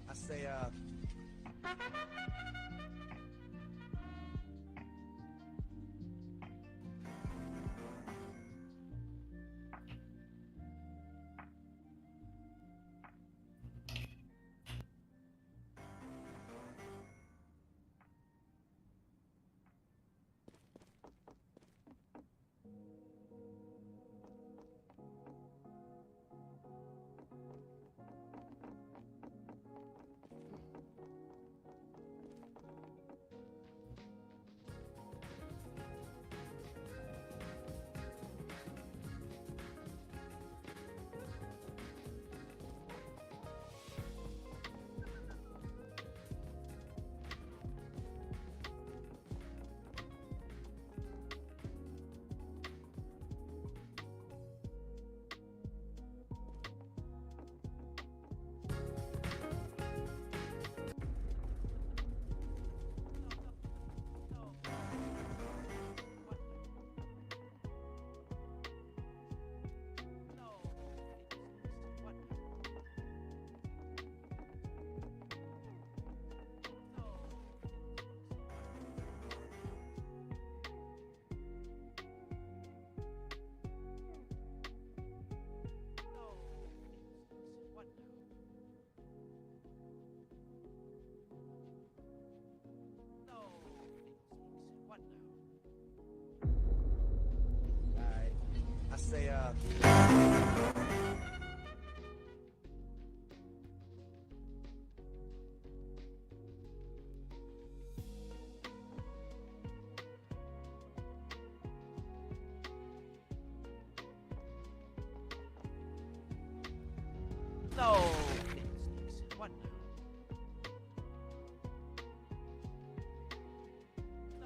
I say, I say, No. What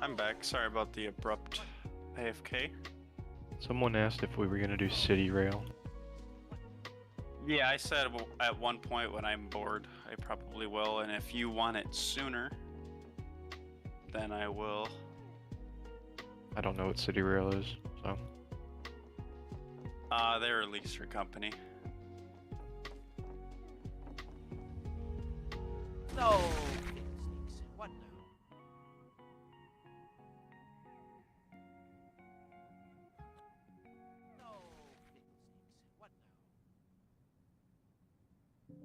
I'm back. Sorry about the abrupt AFK. Someone asked if we were gonna do City Rail. Yeah, I said at one point when I'm bored, I probably will, and if you want it sooner, then I will. I don't know what City Rail is, so. They're a leaser company. No! Fiddlesticks. What now? No! Fiddlesticks. What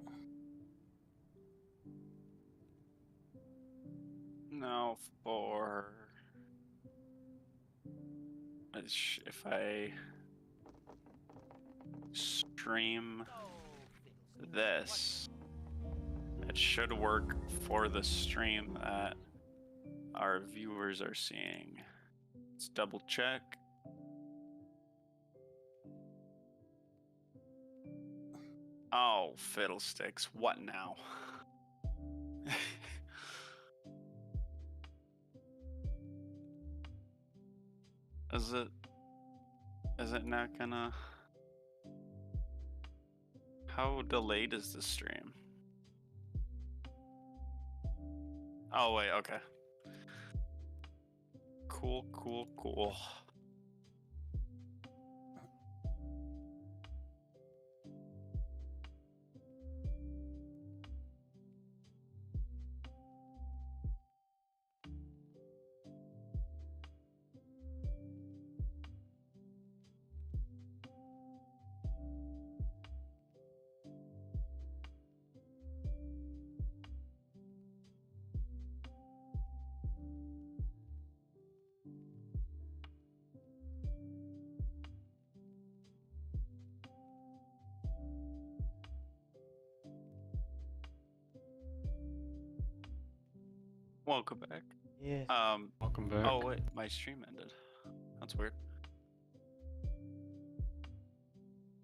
now? Now for if I stream this, it should work for the stream that our viewers are seeing. Let's double check. Oh, fiddlesticks. What now? Is it not gonna... How delayed is the stream? Oh wait, okay. Cool. Welcome back. Yes. Welcome back. Oh wait, my stream ended. That's weird.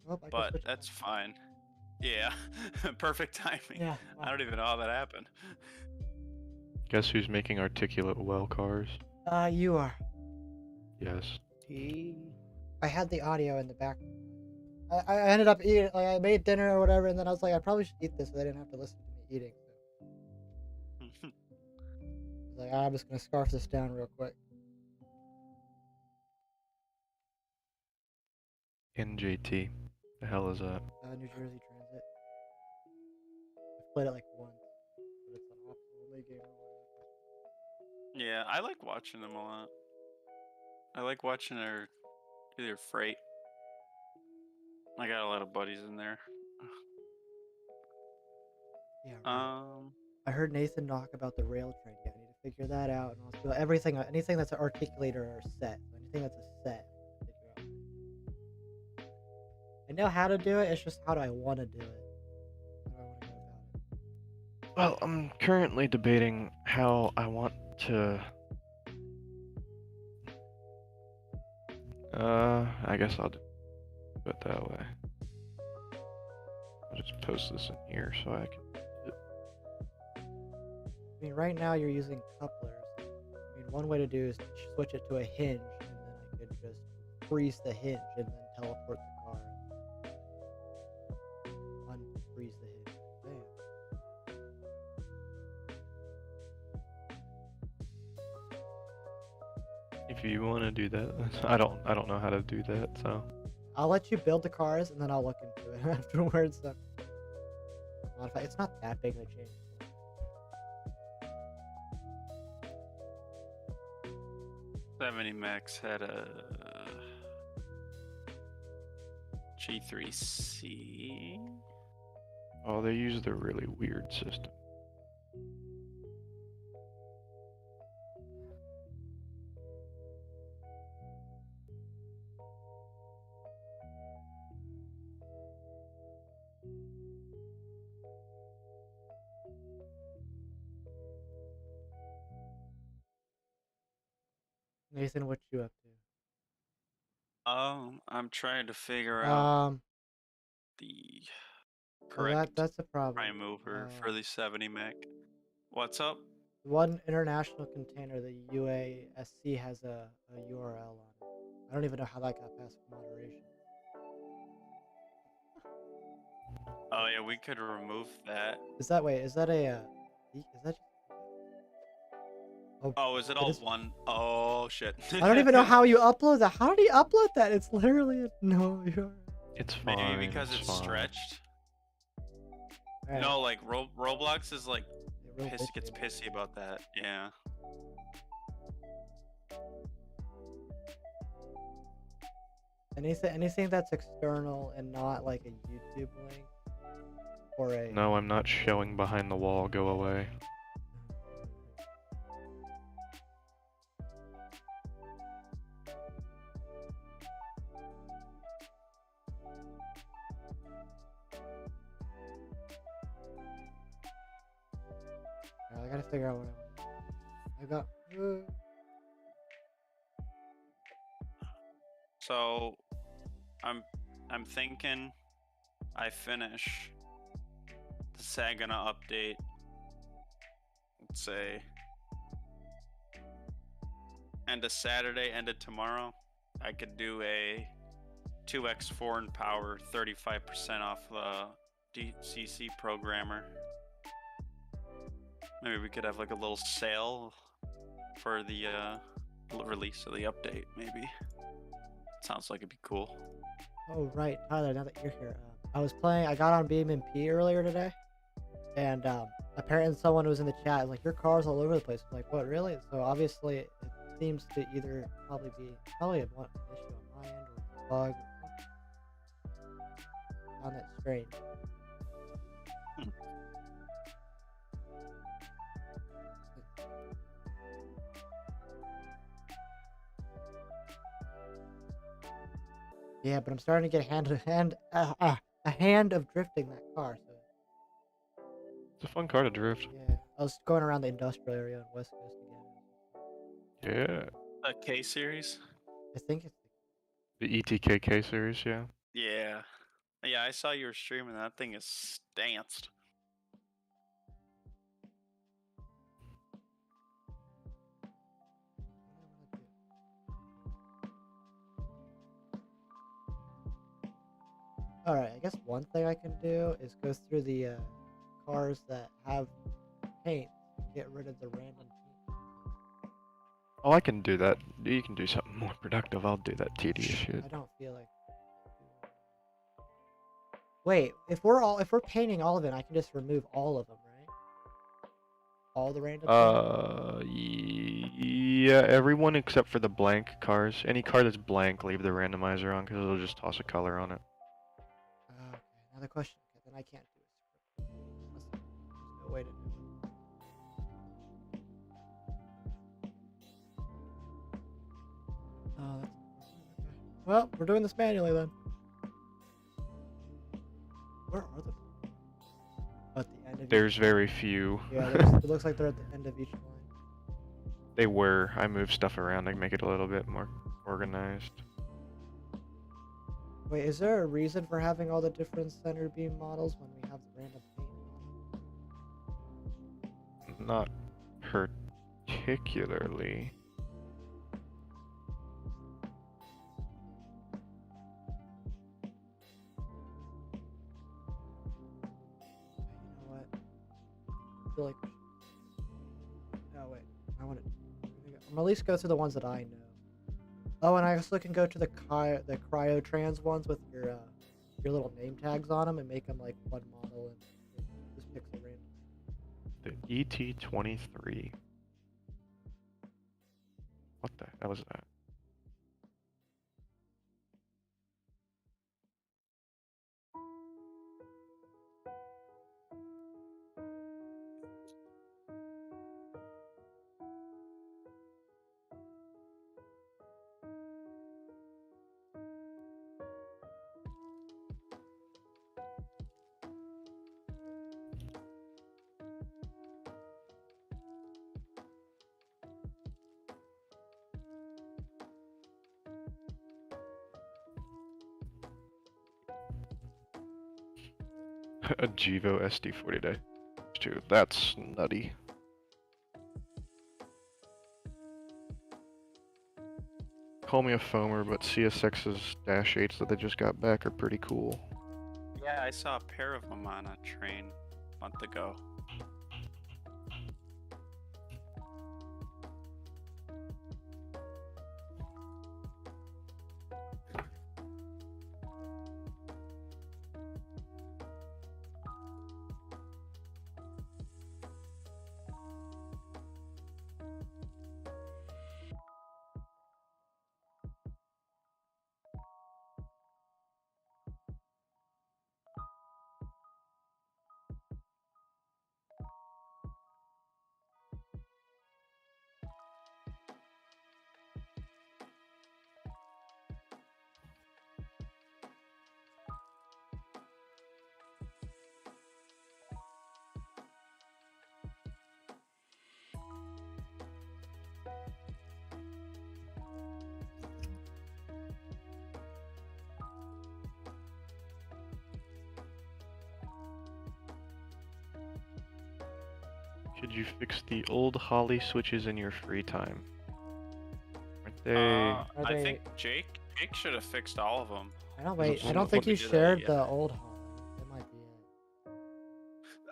Oh, I can But switch that's back. fine. Yeah, perfect timing. Yeah. I don't even know how that happened. Guess who's making articulate well cars? You are. Yes. I had the audio in the back. I ended up eating, like, I made dinner or whatever, and then I was like, I probably should eat this so they didn't have to listen to me eating. So. I was like, I'm just gonna scarf this down real quick. NJT. The hell is that? New Jersey Transit. I've played it like once, but it's an off-only game or whatever. Yeah, I like watching them a lot. I like watching their freight. I got a lot of buddies in there. Yeah. Right. I heard Nathan talk about the rail train. Yeah, I need to figure that out, and also anything that's an articulator or set. So anything that's a set. I know how to do it. It's just how do I want to do it? How do I want to go about it? Well, I'm currently debating how I want to. I guess I'll do it that way. I'll just post this in here so I can. I mean, right now you're using couplers. I mean, one way to do is to switch it to a hinge, and then I could just freeze the hinge and then teleport the car. Unfreeze the hinge. Bam. If you want to do that, I don't know how to do that, so. I'll let you build the cars, and then I'll look into it afterwards. So. Modify. It's not that big of a change. 70 Max had a G3C. Oh, they used a really weird system. Nathan, what you up to? I'm trying to figure out the correct that's a problem. prime mover for the 70 Mac. What's up? One international container, the UASC, has a URL on it. I don't even know how that got past moderation. Oh yeah, we could remove that. Is that wait? Is that a? Is that? Oh, is it all one? Oh shit. I don't even know how you upload that. How did he upload that? It's literally no. You're... It's fine. Maybe because it's fine. stretched. Right. No, like Roblox is like Yeah, real gets bitchy. pissy about that. Yeah. Anything that's external and not like a YouTube link or a. No, I'm not showing behind the wall. Go away. I gotta figure out what I got. So, I'm thinking I finish the Saginaw update. Let's say end of Saturday, end of tomorrow. I could do a 2x foreign power, 35% off DCC programmer. Maybe we could have like a little sale for the release of the update. Maybe sounds like it'd be cool. Oh right, Tyler. Now that you're here, I was playing. I got on BMP earlier today, and apparently someone was in the chat like, "Your car's all over the place." I'm like, what, really? So obviously, it seems to either probably an issue on my end or a bug. I found that strange. Yeah, but I'm starting to get a hand of drifting that car. So It's a fun car to drift. yeah, I was going around the industrial area on West Coast again. Yeah. A K series. I think it's The ETKK series, yeah. Yeah. Yeah, I saw you were streaming. That thing is stanced. all right. I guess one thing I can do is go through the cars that have paint, get rid of the random paint. Oh, I can do that. You can do something more productive. I'll do that tedious shit. I don't feel like. Wait, if we're painting all of it, I can just remove all of them, right? All the random. Yeah, everyone except for the blank cars. Any car that's blank, leave the randomizer on because it'll just toss a color on it. Okay. Now the question, okay, then I can't do it. There's no way to do it. Oh, that's okay. Well, we're doing this manually then. Where are the? At the end of There's very few. Yeah, it looks like they're at the end of each line. They were. I moved stuff around to make it a little bit more organized. Wait, is there a reason for having all the different center beam models when we have the random paint? Not particularly. You know what? I feel like. No, wait. I want to. I'm gonna at least go through the ones that I know. Oh, and I also can go to the cryotrans ones with your little name tags on them and make them like one model and just pixel random. The ET23. What the hell is that? A Gevo SD40-2. That's nutty. call me a foamer, but CSX's Dash 8s that they just got back are pretty cool. Yeah, I saw a pair of them on a train a month ago. Could you fix the old Holly switches in your free time? Aren't they? I they- think Jake should have fixed all of them. I don't Is it wait. I one don't of think them you did that shared yet? the old Holly. That might be it.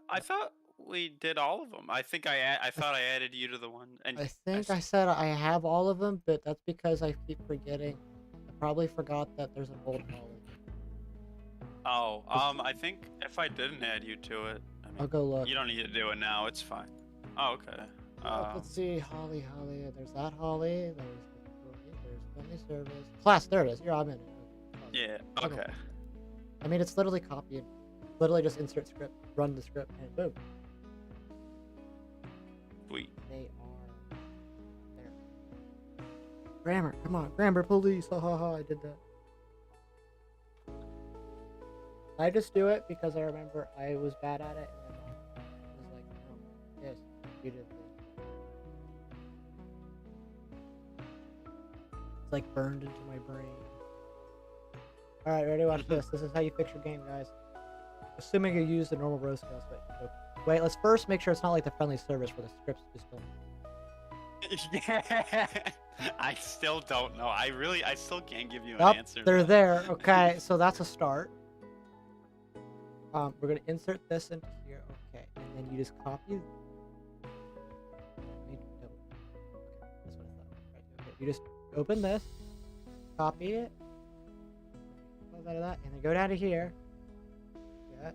I thought we did all of them. I think I thought I added you to the one. And I think s- I said I have all of them, but that's because I keep forgetting. I probably forgot that there's an old Holly. Oh, I think if I didn't add you to it, I mean, I'll go look. you don't need to do it now. It's fine. Oh, okay. Let's see, Holly. There's that Holly. There's friendly service. Class, there it is. Here, I'm in it. Yeah. Okay. Okay. I mean, it's literally copy. Literally just insert script, run the script, and boom. Sweet. They are there. Grammar, come on, grammar police. Ha ha ha! I did that. I just do it because I remember I was bad at it, and my mom was like, "No, yes, you did this." It's like burned into my brain. All right, ready? Watch this. This is how you fix your game, guys. Assuming you use the normal row scales, but wait. Let's first make sure it's not like the friendly service where the scripts just don't. Yeah. I still don't know. I still can't give you an Nope, answer. they're man. there. Okay, so that's a start. We're gonna insert this into here. Okay, and then you just copy. Wait, no. Okay, that's what I thought. Right, okay, you just open this, copy it, close out of that, and then go down to here. Yeah,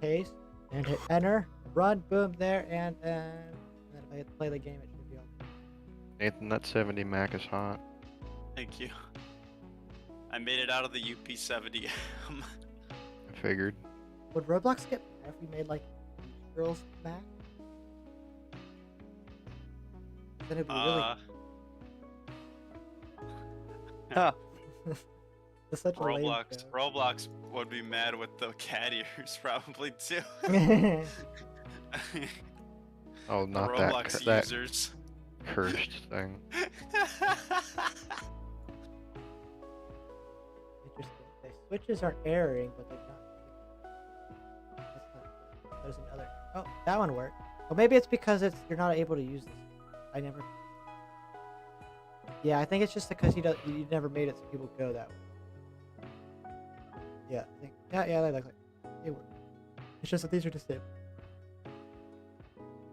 paste, and hit enter, run, boom, there, and then if I hit play the game, it should be on. Nathan, that 70 Mac is hot. Thank you. I made it out of the UP70. I figured. Would Roblox get mad if we made like girls back? Then it'd be really. Huh. It's such a lame Roblox. joke. Roblox would be mad with the cat ears probably too. Oh, The not Roblox that users. cursed thing. Interesting. The switches are airing, but they're not. There's another. Oh, that one worked. Well, maybe it's because you're not able to use this. I never. Yeah, I think it's just because you never made it so people go that way. Yeah, I think. Yeah, they look like they work. It's just that these are disabled.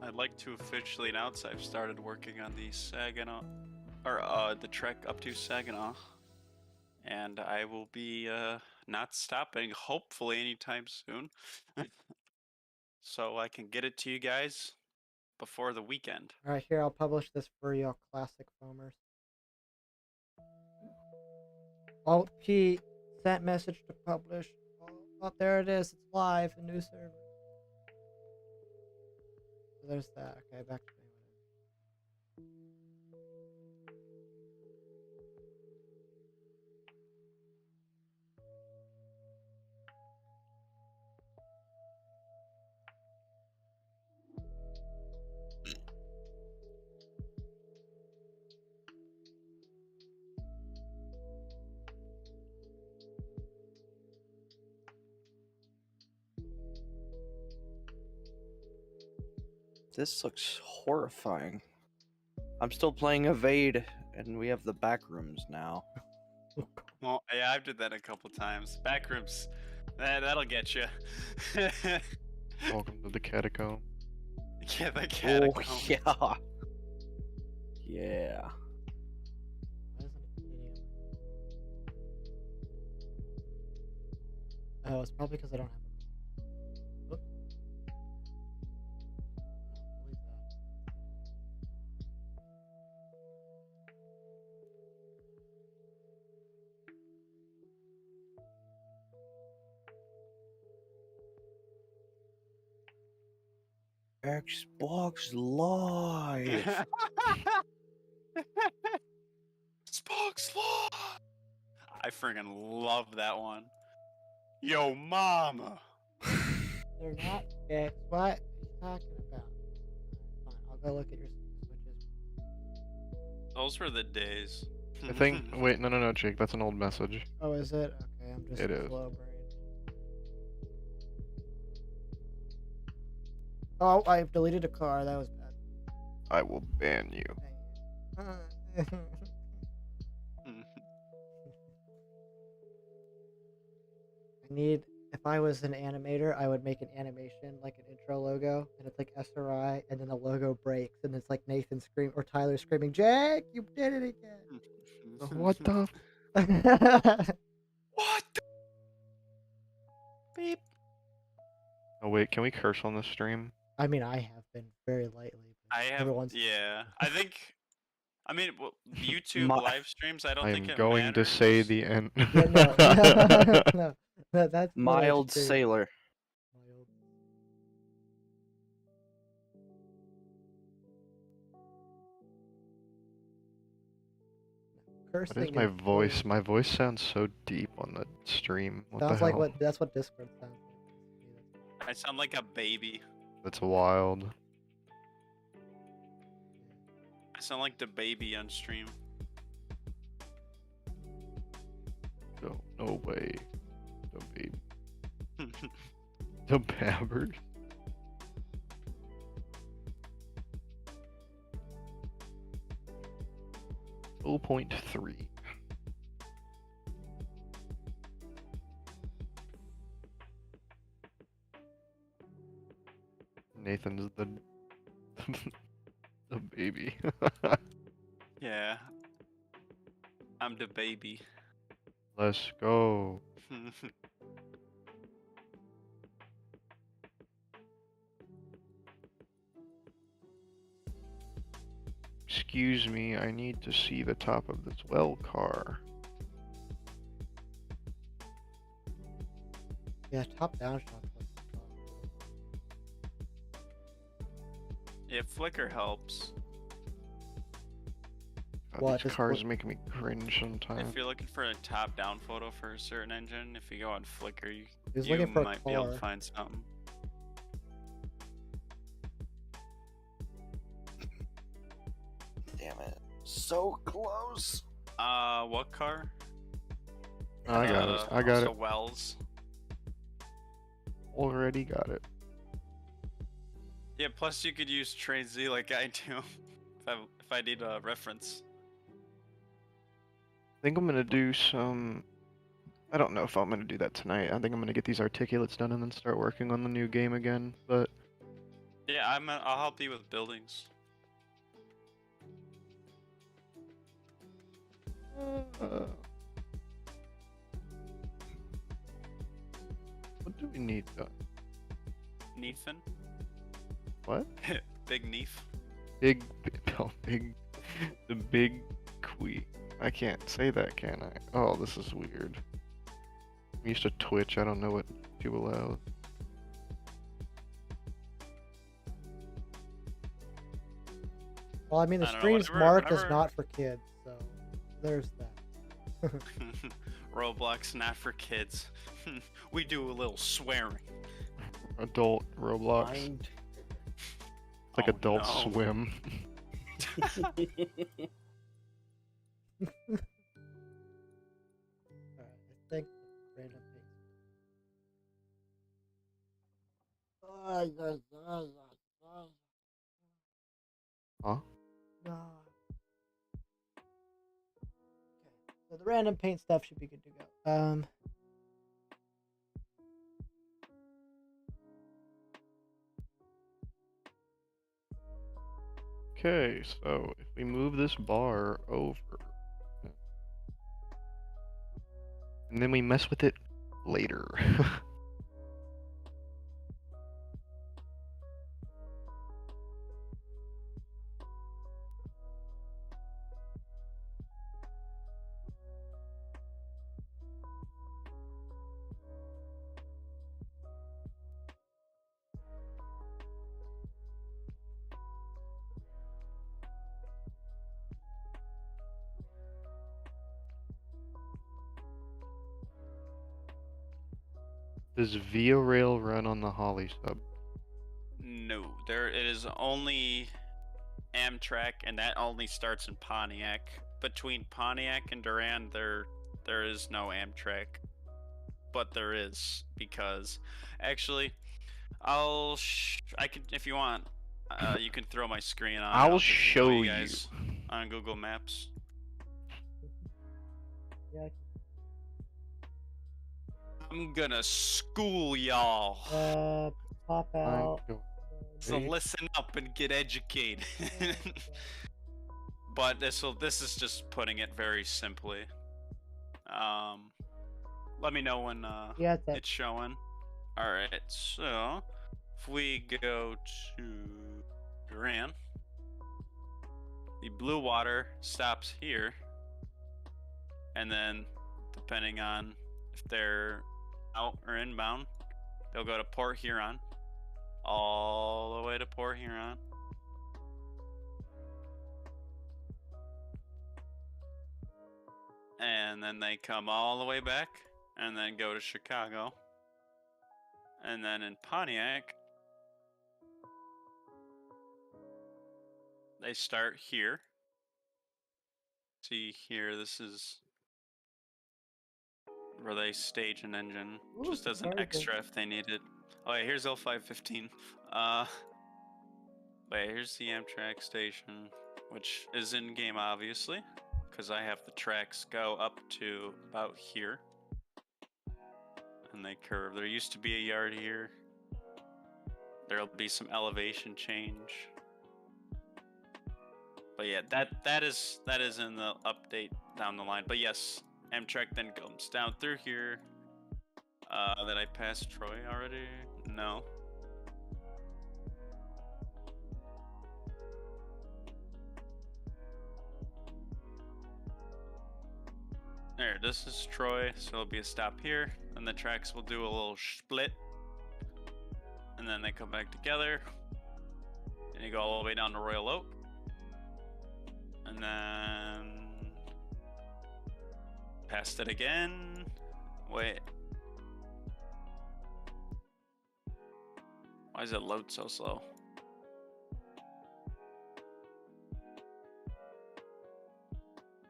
I'd like to officially announce I've started working on the Saginaw, or the trek up to Saginaw, and I will be not stopping, hopefully anytime soon, so I can get it to you guys before the weekend. All right, here I'll publish this for y'all classic foamers. Alt P sent message to publish. Oh, there it is. It's live. A new server. So there's that. Okay, back to me. This looks horrifying. I'm still playing Evade And we have the back rooms now. Well, yeah, I've did that a couple times. Backrooms, that'll get you. Welcome to the catacomb. Yeah, the Oh catacomb. yeah. Yeah. Why isn't it eating? Oh, it's probably because I don't have a. Oop. No, delete that. Xbox Live. Spock's Law. I freaking love that one. Yo, mama. They're not fixed. What are you talking about? Alright, fine. I'll go look at your switches. Those were the days. I think. Wait, no, Jake. That's an old message. Oh, is it? Okay, I'm just It is. slow brained. Oh, I've deleted a car. That was bad. I will ban you. Dang it. I need. If I was an animator, I would make an animation like an intro logo, and it's like SRI, and then the logo breaks, and it's like Nathan scream or Tyler screaming, "Jake, you did it again!" What the? What the? Beep. Oh wait, can we curse on this stream? I mean, I have been very lightly. But I have. everyone's Yeah, I think. I mean, well, YouTube My- live streams. I don't I'm think it going matters. to say the end. Yeah, no, no, that's Mild extreme. sailor. Mild. Cursing What is my voice? really- My voice sounds so deep on the stream. What sounds the like hell? what that's what Discord sounds like. I sound like a baby. That's wild. I sound like the baby on stream. No way. The baby. The babbers. Oh, 0.3. Nathan's the the baby. Yeah. I'm the baby. Let's go. Excuse me, I need to see the top of this well car. Yeah, top down shots. Yeah, flicker helps. God, What, these just cars what- make me cringe sometimes. If you're looking for a top-down photo for a certain engine, if you go on Flickr, you, He was you looking for a might be able to car. find something. Damn it. So close. What car? I got it. I got also it. Wells. Already got it. Yeah, plus you could use Train Z like I do, if I need a reference. I think I'm gonna do some. I don't know if I'm gonna do that tonight. I think I'm gonna get these articulates done and then start working on the new game again. But Yeah, I'll help you with buildings. what do we need done? Neefin? What? Big Neef. Big, the big quee. I can't say that, can I? Oh, this is weird. I'm used to Twitch. I don't know what to allow. Well, I mean, the I don't know, stream's whenever- marked as whenever- not for kids, so there's that. Roblox not for kids. We do a little swearing. Adult Roblox. Mind. It's like Oh, Adult no. Swim. Alright, I think random things. Huh? No. So the random paint stuff should be good to go. Okay, so if we move this bar over, and then we mess with it later. Does Via Rail run on the Holly sub? No, there it is only Amtrak, and that only starts in Pontiac. Between Pontiac and Durand, there is no Amtrak, but there is because actually, I can if you want, you can throw my screen on. I'll just show you you. guys on Google Maps. Yeah. I'm gonna school y'all. Pop out. So listen up and get educated. But this is just putting it very simply. Let me know when Yeah, it's showing. All right, so if we go to Duran, the blue water stops here, and then depending on if they're out or inbound, they'll go to Port Huron, all the way to Port Huron. And then they come all the way back and then go to Chicago. And then in Pontiac, they start here. See here, this is where they stage an engine, Ooh, just as an very extra good. if they need it. Oh yeah, here's L515. Wait, here's the Amtrak station, which is in game obviously, because I have the tracks go up to about here. And they curve. There used to be a yard here. There'll be some elevation change. But yeah, that is in the update down the line. But yes, Amtrak then comes down through here. Did I pass Troy already? No. There, this is Troy, so it'll be a stop here. And the tracks will do a little split. And then they come back together. And you go all the way down to Royal Oak. And then past it again. Wait. Why does it load so slow?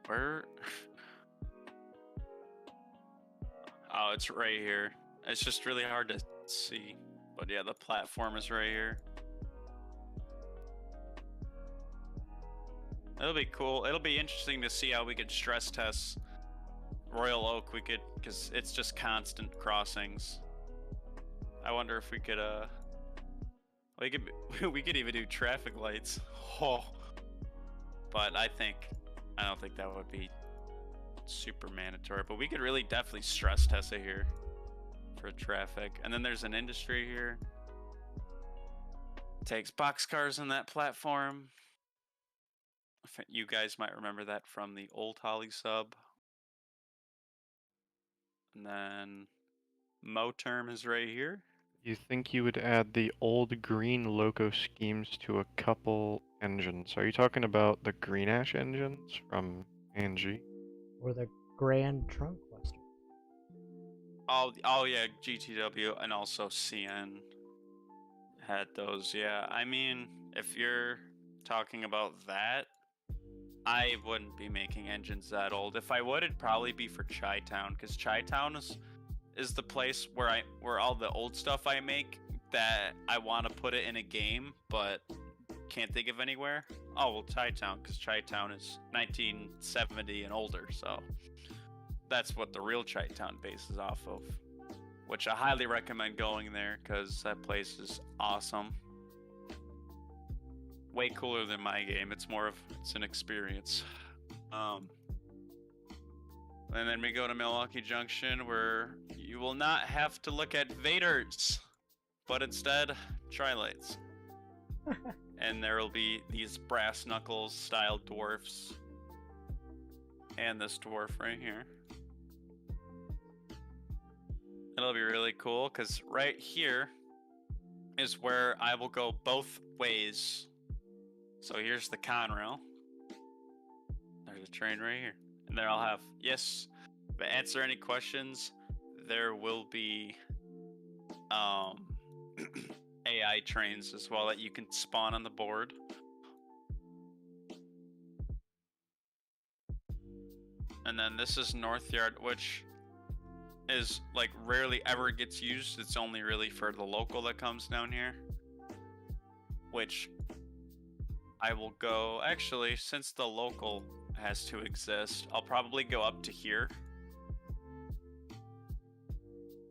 Where? Oh, it's right here. It's just really hard to see. But yeah, the platform is right here. It'll be cool. It'll be interesting to see how we could stress test Royal Oak. We could, because it's just constant crossings. I wonder if we could, we could even do traffic lights. Oh, but I don't think that would be super mandatory. But we could really definitely stress test it here for traffic. And then there's an industry here. Takes boxcars on that platform. You guys might remember that from the old Holly sub. And then Moterm is right here. You think you would add the old green loco schemes to a couple engines? Are you talking about the Green Ash engines from Angie? Or the Grand Trunk Western. Oh yeah, GTW and also CN had those. Yeah, I mean, if you're talking about that, I wouldn't be making engines that old. If I would, it'd probably be for Chi-Town, because Chi-Town is the place where all the old stuff I make that I want to put it in a game, but can't think of anywhere. Oh well, Chi-Town, because Chi-Town is 1970 and older, so that's what the real Chi-Town base is off of. Which I highly recommend going there because that place is awesome. Way cooler than my game. It's an experience. And then we go to Milwaukee Junction where you will not have to look at Vaders, but instead Tri-Lights. And there will be these brass knuckles style dwarfs. And this dwarf right here. It'll be really cool because right here is where I will go both ways. So here's the Conrail. There's a train right here. And there I'll have, yes, to answer any questions, there will be AI trains as well that you can spawn on the board. And then this is North Yard, which is like rarely ever gets used. It's only really for the local that comes down here. Which I will go, actually, since the local has to exist, I'll probably go up to here.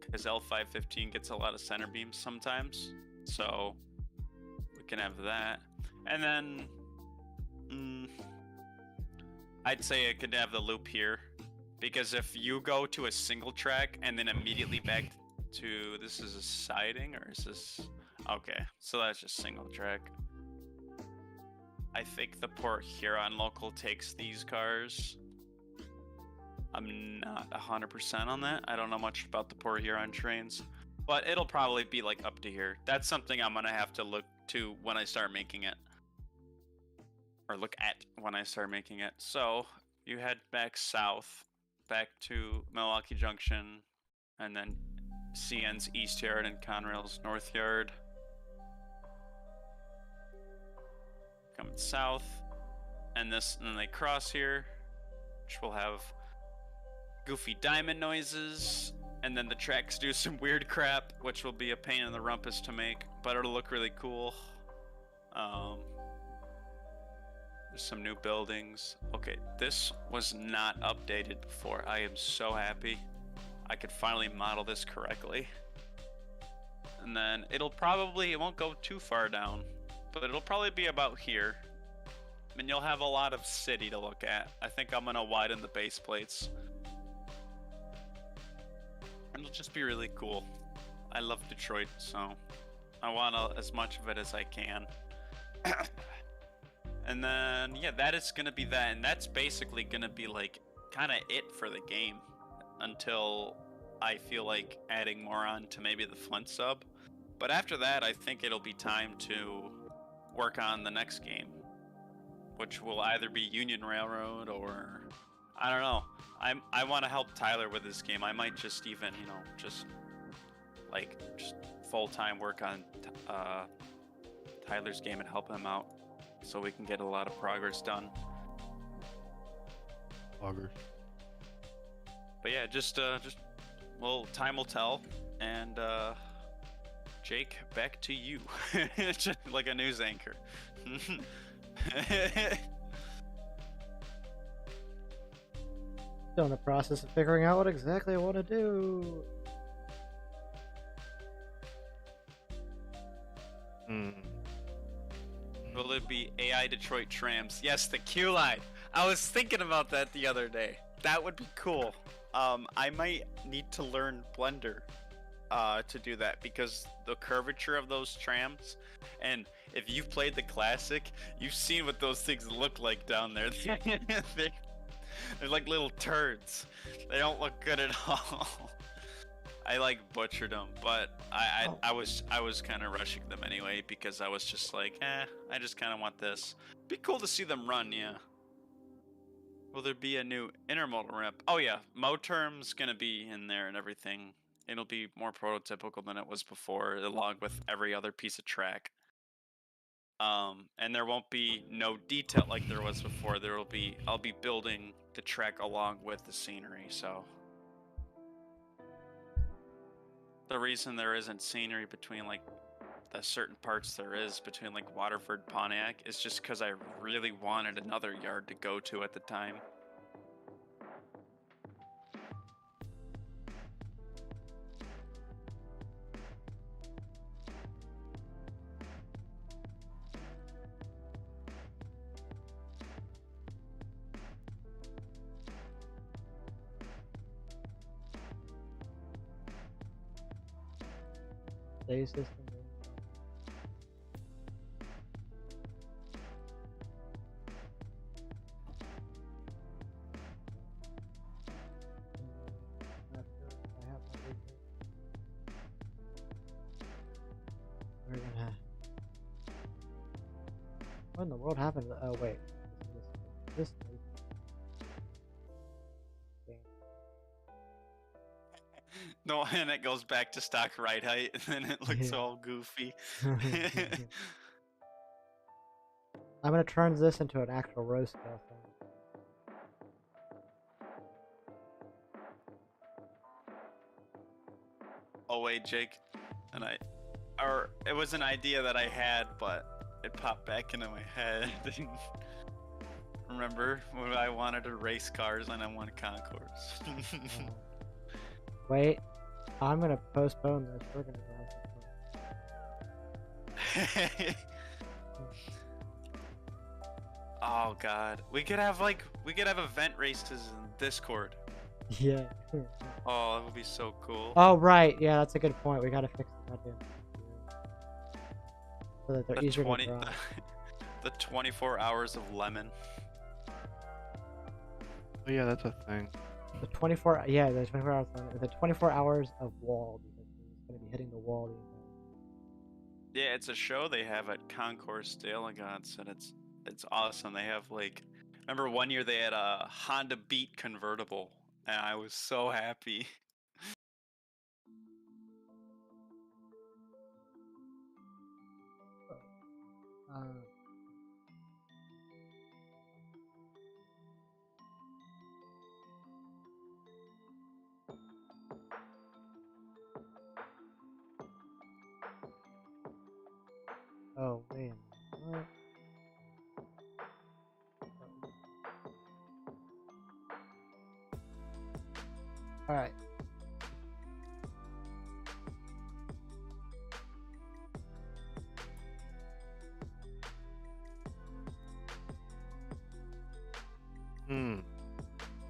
Because L515 gets a lot of center beams sometimes. So we can have that. And then I'd say I could have the loop here. Because if you go to a single track and then immediately back to, this is a siding or is this, okay, so that's just single track. I think the Port Huron local takes these cars. I'm not 100% on that. I don't know much about the Port Huron trains, but it'll probably be like up to here. That's something I'm gonna have to look to when I start making it. Or look at when I start making it. So you head back south, back to Milwaukee Junction, and then CN's East Yard and Conrail's North Yard. Coming south, and then they cross here, which will have goofy diamond noises, and then the tracks do some weird crap, which will be a pain in the rumpus to make, but it'll look really cool. There's some new buildings. Okay, this was not updated before. I am so happy I could finally model this correctly. And then it won't go too far down, but it'll probably be about here. I mean, you'll have a lot of city to look at. I think I'm gonna widen the base plates. It'll just be really cool. I love Detroit, so I want as much of it as I can. And then, yeah, that is gonna be that, and that's basically gonna be like kind of it for the game until I feel like adding more on to maybe the Flint sub. But after that, I think it'll be time to work on the next game, which will either be Union Railroad or I don't know. I want to help Tyler with this game. I might just even, just full-time work on Tyler's game and help him out so we can get a lot of progress done. Progress. But yeah, well, time will tell. And Jake, back to you. Just like a news anchor. Still in the process of figuring out what exactly I want to do. Will it be AI Detroit trams? Yes, the Q line. I was thinking about that the other day. That would be cool. I might need to learn Blender to do that because the curvature of those trams, and if you've played the classic, you've seen what those things look like down there. They're like little turds. They don't look good at all. I butchered them, but I was kind of rushing them anyway because I was just like, I just kind of want this. Be cool to see them run, yeah. Will there be a new intermodal ramp? Oh yeah, Moterm's gonna be in there and everything. It'll be more prototypical than it was before, along with every other piece of track. And there won't be no detail like there was before. I'll be building the track along with the scenery, so. The reason there isn't scenery between the certain parts there is between Waterford, Pontiac is just because I really wanted another yard to go to at the time. Save system. We're gonna. What in the world happened? Oh wait, this. No, and it goes back to stock ride height, and then it looks Yeah. all goofy. I'm gonna turn this into an actual roast scale thing. Oh wait, Jake, or it was an idea that I had, but it popped back into my head. Remember when I wanted to race cars and I wanted concourse? Wait, I'm gonna postpone this. We're gonna go have some fun. Oh god, we could have event races in Discord. Yeah. Oh, that would be so cool. Oh right, yeah, that's a good point. We gotta fix the goddamn. So that they're easier to drive. The 24 hours of lemon. Oh yeah, that's a thing. The 24, yeah, the 24 hours. The 24 hours of wall because it's gonna be hitting the wall. Yeah, it's a show they have at Concourse Delegates, and it's awesome. They have remember one year they had a Honda Beat convertible, and I was so happy. Oh man. What? All right.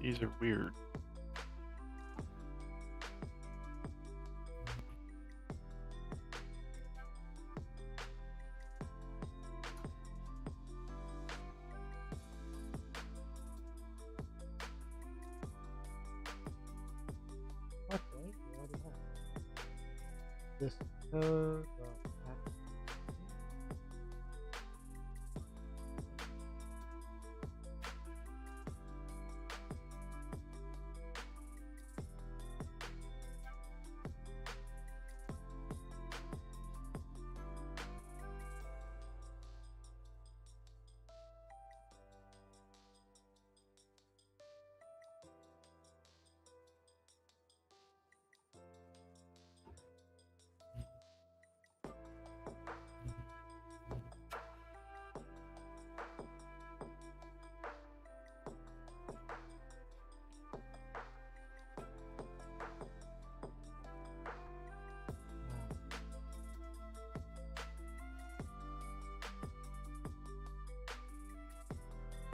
These are weird. Okay, we already have this code.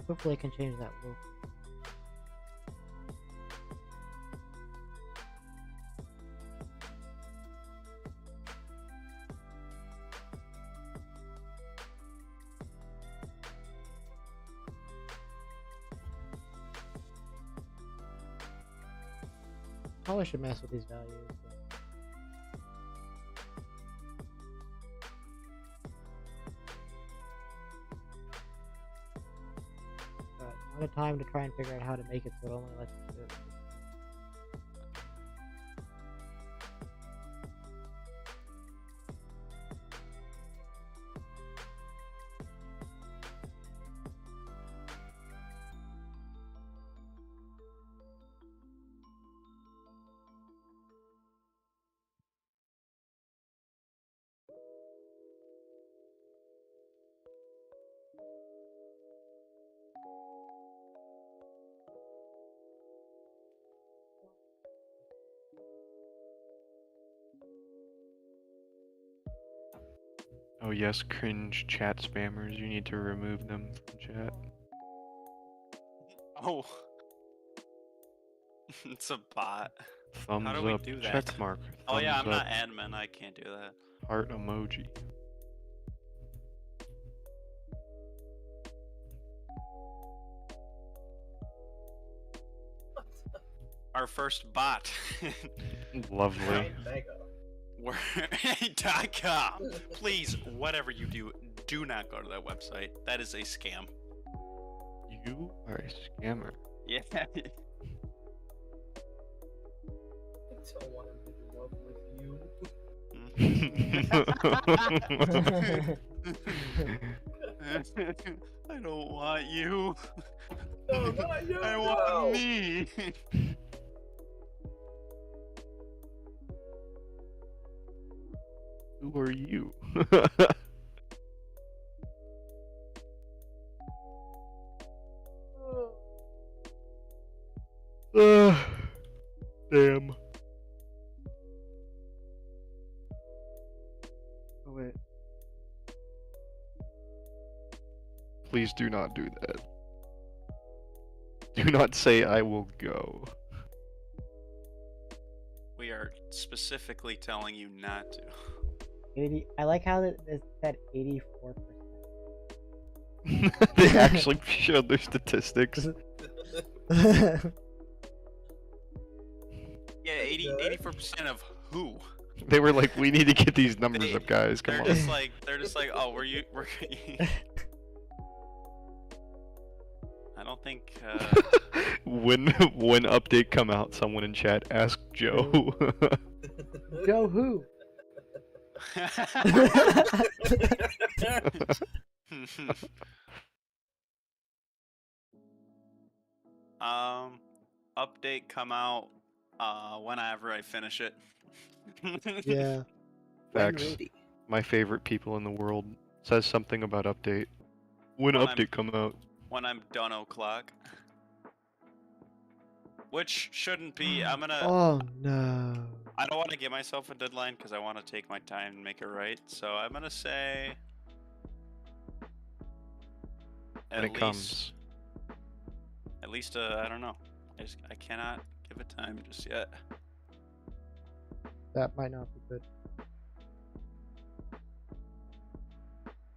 Hopefully I can change that look. Probably should mess with these values. But not a time to try and figure out how to make it so it only lets you do it. Oh yes, cringe chat spammers. You need to remove them from chat. Oh. It's a bot. Thumbs How do we up, do that? check mark. Oh yeah, I'm thumbs not up. admin. I can't do that. heart emoji. Our first bot. Lovely. Word.com. Please, whatever you do, do not go to that website. That is a scam. You are a scammer. Yeah. I don't want to be in love with you. I don't want you. No, not you. I want me. Who are you? Damn. Oh wait. Please do not do that. Do not say I will go. We are specifically telling you not to. 80. I like how it said 84%. They actually showed their statistics. Yeah, 84% of who? They were like, we need to get these numbers up, guys. Come They're on. just like, oh, we're I don't think. When update come out, someone in chat ask Joe. Joe who? Update come out whenever I finish it. Yeah. Facts. My favorite people in the world says something about update. When update come out? When I'm done o'clock. Which shouldn't be. I'm gonna. Oh no. I don't want to give myself a deadline because I want to take my time and make it right. So I'm gonna say. When it comes. At least, I don't know. I cannot give a time just yet. That might not be good.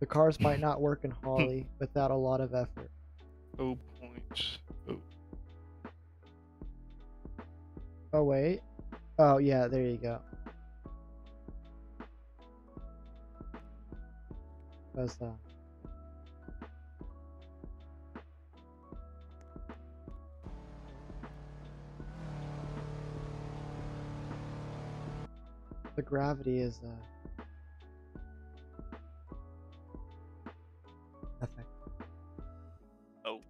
The cars might not work in Holly without a lot of effort. Oh, points. Oh. Oh, wait. Oh, yeah, there you go. That's the gravity is effect. Oh.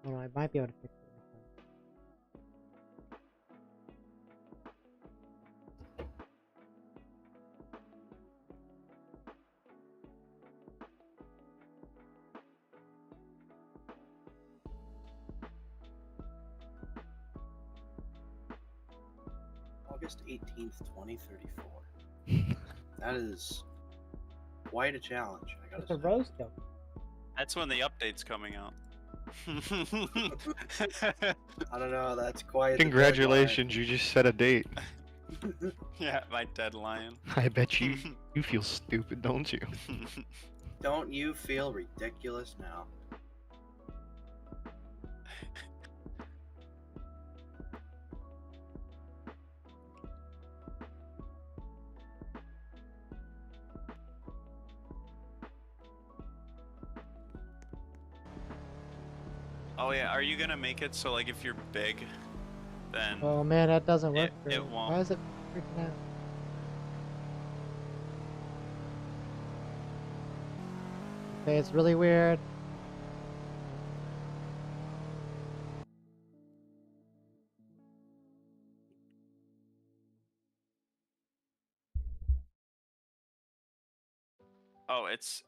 Oh, I might be able to fix it. August 18th, 2034. That is quite a challenge, I gotta It's a say. rose kill. That's when the update's coming out. I don't know, that's quite Congratulations, you just set a date. Yeah, my deadline. I bet you feel stupid, don't you? Don't you feel ridiculous now? Oh yeah, are you gonna make it so like if you're big, then Oh man, that doesn't work. It for me. won't. Why is it freaking out? Okay, it's really weird. oh it's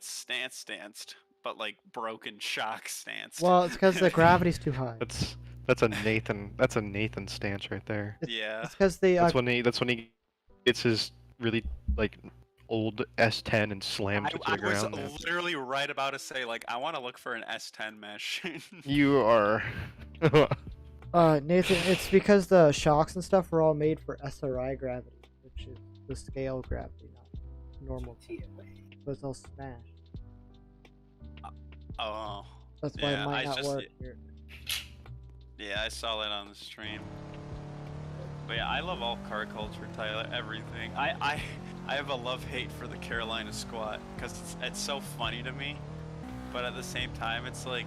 stanced, but like broken shock stance. Well, it's because the gravity's too high. That's a Nathan stance right there. Yeah. It's because the That's when he gets his really like old S10 and slammed it to I the was ground. That's- literally right about to say, like, I want to look for an S10 mesh. You are. Nathan, it's because the shocks and stuff are all made for SRI gravity, which is the scale gravity, not normal. So it's all smashed. Oh. That's why Yeah, it might I not just- work here. Yeah, I saw that on the stream. But yeah, I love all car culture, Tyler. Everything. I have a love-hate for the Carolina squat because it's so funny to me, but at the same time, it's like.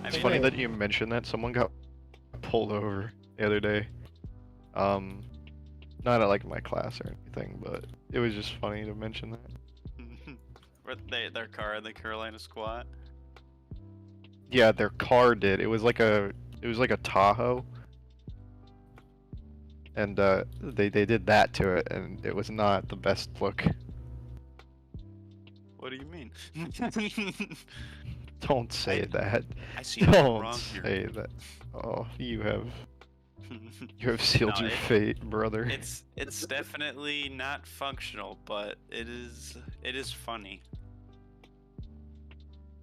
It's funny that you mentioned that. Someone got pulled over the other day. Not at like my class or anything, but it was just funny to mention that. With their car in the Carolina squat. Yeah, their car did. It was like a Tahoe. And they did that to it, and it was not the best look. What do you mean? Don't say that. I see nothing Don't wrong here. say that. Oh, you have sealed your fate, brother. It's definitely not functional, but it is funny.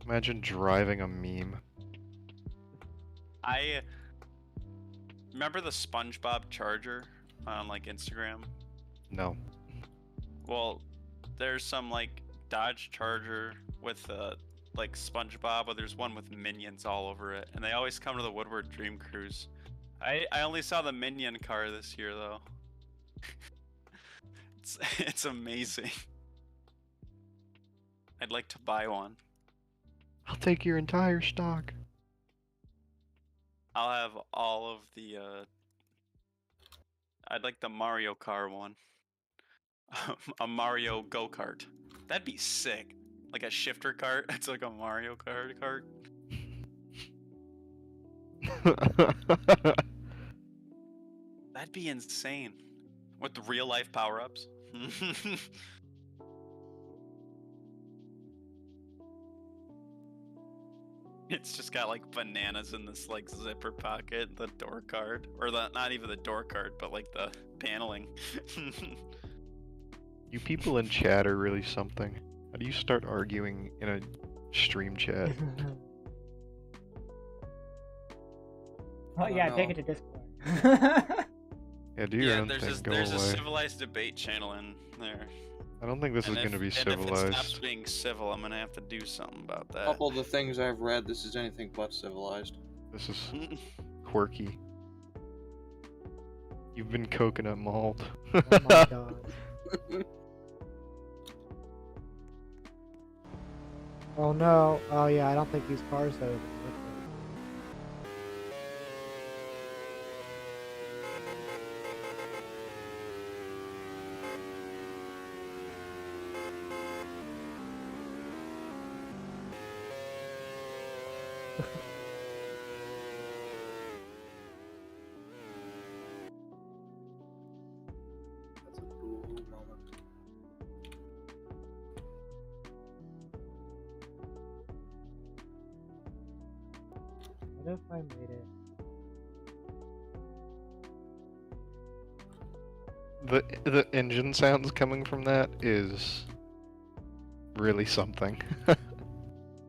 Imagine driving a meme. I remember the SpongeBob Charger on like Instagram. No. Well, there's some like Dodge Charger with like SpongeBob, but there's one with minions all over it, and they always come to the Woodward Dream Cruise. I only saw the minion car this year though. It's amazing. I'd like to buy one. I'll take your entire stock. I'll have all of the I'd like the Mario Kart one. A Mario go-kart. That'd be sick. Like a shifter cart. It's like a Mario Kart cart. That'd be insane. With the real life power-ups. It's just got like bananas in this like zipper pocket, the door card, or the not even the door card, but like the paneling. You people in chat are really something. How do you start arguing in a stream chat? Oh yeah, take it to Discord. Yeah, do your own thing. Go there's a away. civilized debate channel in there. I don't think this is going to be And if it civilized. stops being civil, I'm gonna have to do something about A that. couple of the things I've read, this is anything but civilized. This is quirky. You've been coconut mauled. Oh my god. Oh no. Oh yeah, I don't think these cars have. That's a boo-hoo moment. What if I made it? The engine sounds coming from that is really something.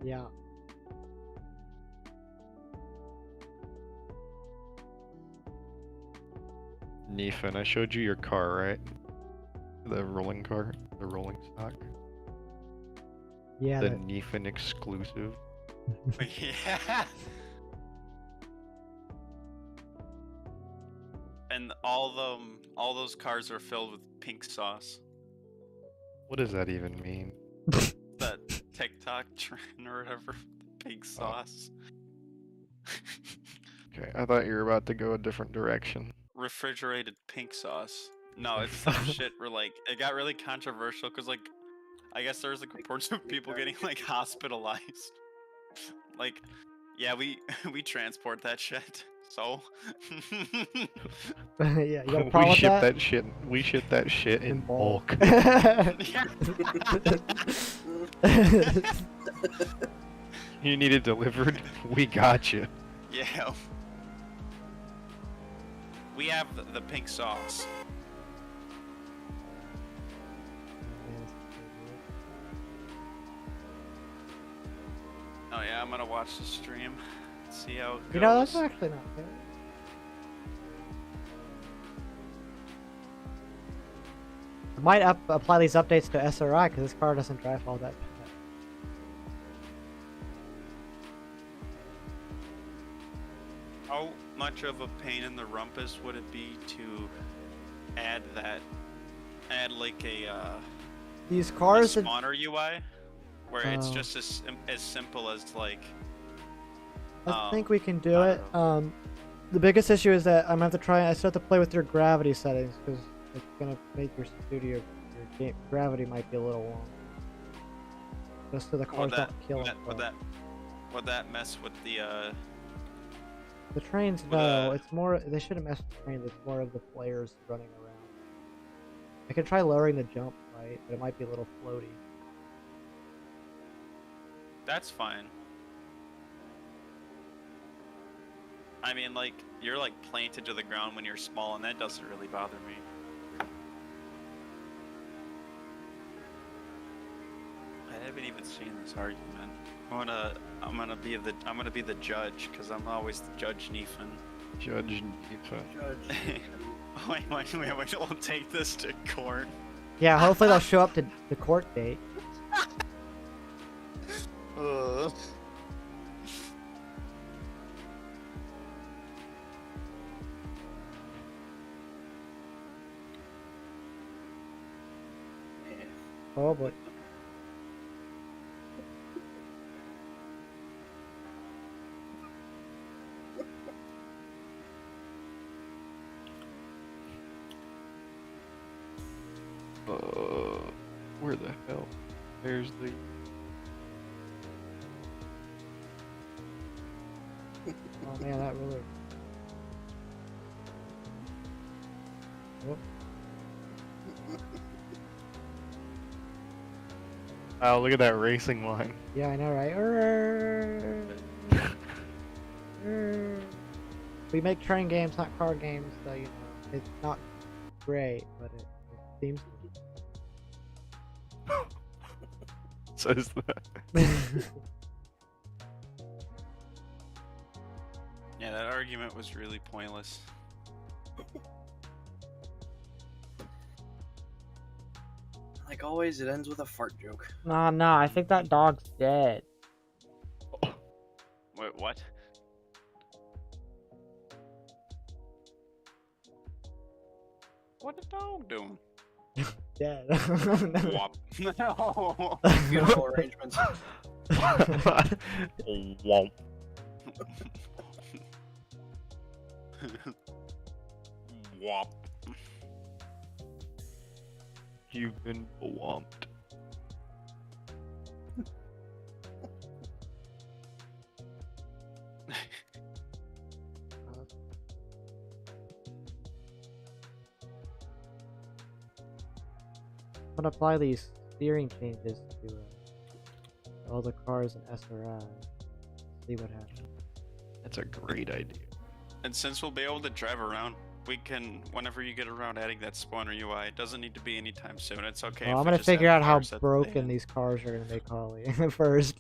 Yeah. Neefin, I showed you your car, right? The rolling car, the rolling stock. Yeah. The that- Neefin exclusive. Yeah. And all those cars are filled with pink sauce. What does that even mean? That TikTok trend or whatever. Pink sauce. Okay, I thought you were about to go a different direction. Refrigerated pink sauce. No, it's some shit where like it got really controversial because like I guess there's like reports of people getting like hospitalized. Like, yeah, we transport that shit. So yeah, you got a problem We with ship that? that shit. We ship that shit in bulk. You need it delivered? We got you. yeah. We have the pink sauce. Oh yeah, I'm gonna watch the stream. See how it goes. You know, that's actually not fair. I might apply these updates to SRI because this car doesn't drive all that. How much of a pain in the rumpus would it be to add like a These cars a spawner UI where it's just as simple as like I think we can do it. The biggest issue is that I'm gonna have to try. I still have to play with your gravity settings because it's gonna make your studio, your game gravity might be a little long. Just so the cars don't kill them. Would that mess with the The trains, no. It's more. They shouldn't mess with the trains. It's more of the players running around. I could try lowering the jump height, but it might be a little floaty. That's fine. I mean, like, you're like planted to the ground when you're small, and that doesn't really bother me. I haven't even seen this argument. I'm gonna be the judge because I'm always the judge, Neefan. Judge Neefan. wait, we'll take this to court. Yeah, hopefully they'll show up to the court date. Oh boy. Where the hell? There's the. Oh man, that ruler. Oh. Oh, look at that racing line. Yeah, I know, right? We make train games, not car games, so you know it's not great, but it seems. Says that. Yeah, that argument was really pointless. Like always, it ends with a fart joke. Nah, I think that dog's dead. Wait, what? What the dog doing? Dead. Wop. No. Funeral arrangements. Womp. Wop. You've been womped. I'm gonna apply these steering changes to all the cars in SRI. See what happens. That's a great idea. And since we'll be able to drive around, we can, whenever you get around adding that spawner UI, it doesn't need to be anytime soon. It's okay. Well, if I'm we gonna just add figure out how cars at the broken end. these cars are gonna make Holly first.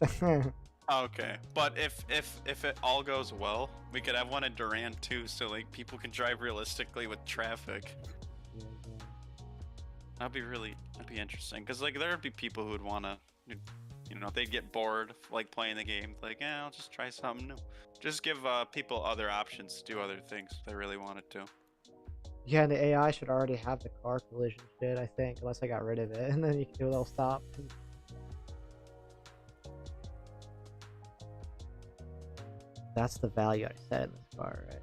Okay, but if it all goes well, we could have one in Durant too, so like people can drive realistically with traffic. That'd be interesting, cause like there would be people who would wanna, you know, they'd get bored like playing the game, like, yeah, I'll just try something new. Just give people other options to do other things if they really wanted to. Yeah, and the AI should already have the car collision shit, I think, unless I got rid of it, and then it'll stop. That's the value I set in this car, right?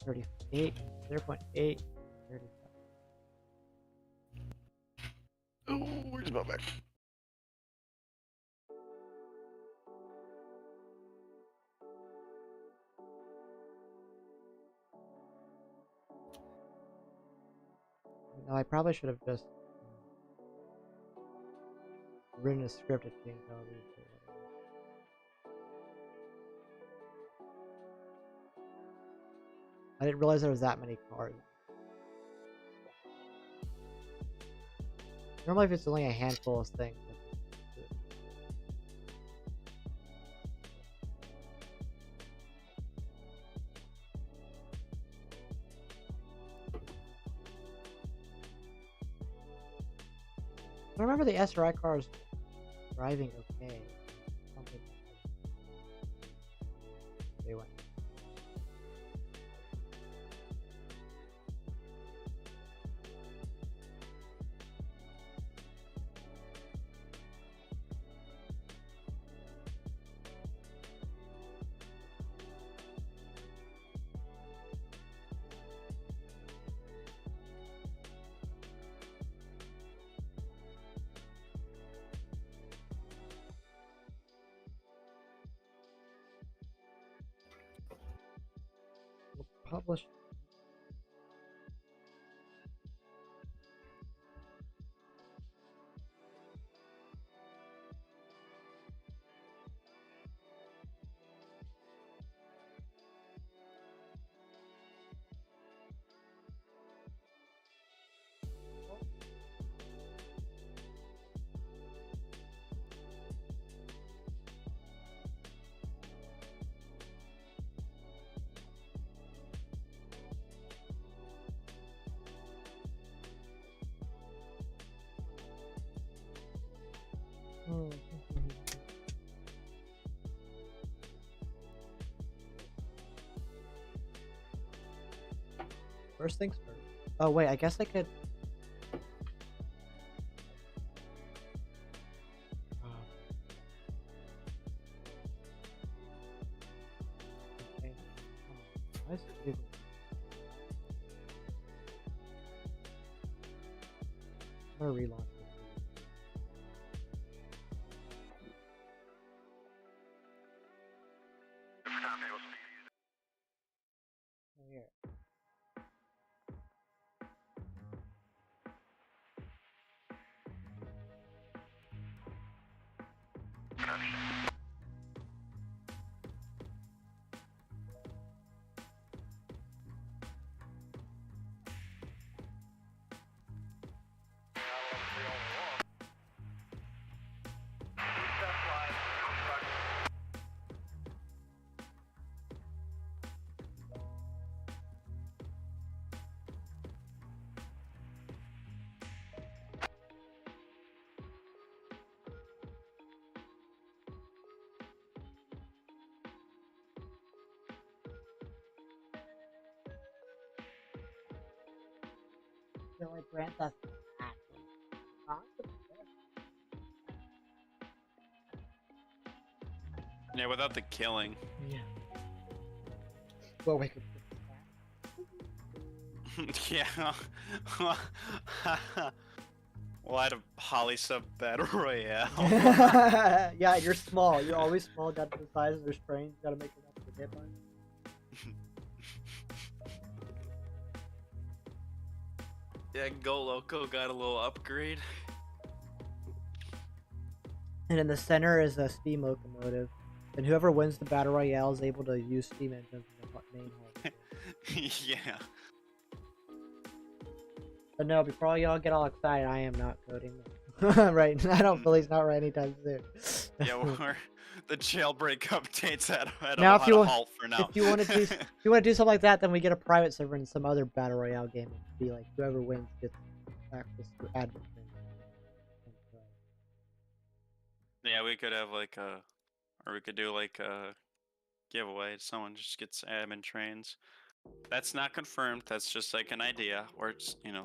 38, 0.8, 35. Oh, where's my back? No, I probably should have just written a script to change all these. I didn't realize there was that many cars. Normally if it's only a handful of things. I remember the SRI cars driving okay. Something. They went. Publish. First things first. Oh wait, I guess I could. Okay. Why is it doing- I'm gonna relaunch it. Oh, here. feel like Grand Theft Yeah, without the killing. Yeah. Well, we could. Yeah. Well, I'd have Holly sub Battle Royale. Yeah, you're small. You're always small. Got the size of your screen. Gotta make it up to the hit button. Yeah, Go Loco got a little upgrade. And in the center is a steam locomotive. And whoever wins the battle royale is able to use steam engines in the main hall. Yeah. But no, before y'all get all excited, I am not coding. Right, I don't feel he's not right anytime soon. Yeah, the jailbreak updates at Now, if you halt for now. if you want to do something like that, then we get a private server in some other battle royale game. It'd be like whoever wins gets access to admin. Yeah, we could have like or we could do like a giveaway. Someone just gets admin trains. That's not confirmed. That's just like an idea. Or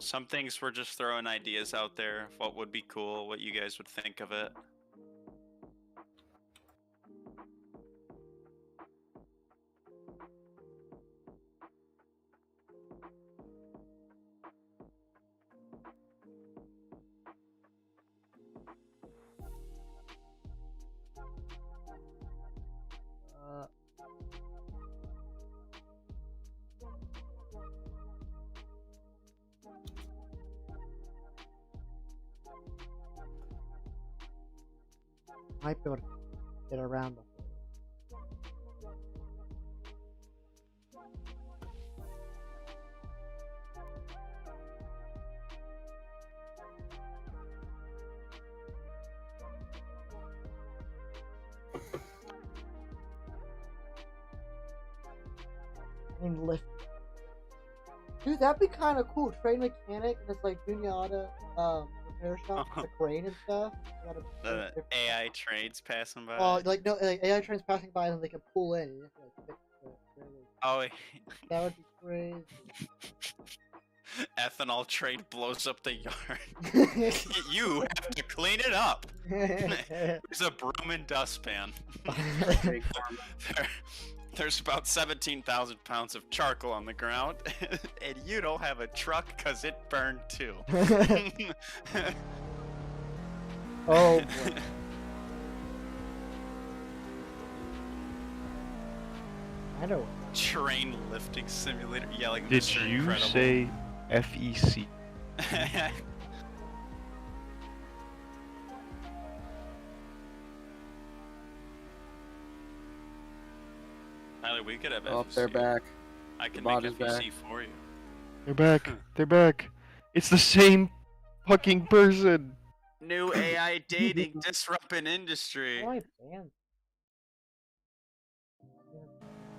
some things we're just throwing ideas out there. What would be cool? What you guys would think of it? Might be able to get around them. And lift. Dude, that'd be kind of cool. Train mechanic, and it's like Juniata, repair shop, the crane and stuff. You gotta The different- AI trains passing by. Oh, like no, like AI trains passing by and then they can pull in. And you have to, like, fix the Oh, that would be crazy. ethanol train blows up the yard. You have to clean it up. There's a broom and dustpan. There's about 17,000 pounds of charcoal on the ground, and you don't have a truck because it burned too. Oh boy. I know. Train lifting simulator. Yeah, like Did Mr. you Incredible. say FEC? Tyler, we could have Oh, FEC. they're back. I can The make bot is FEC back. for you. They're back. They're back. It's the same fucking person. New AI dating disrupting industry. How do I ban?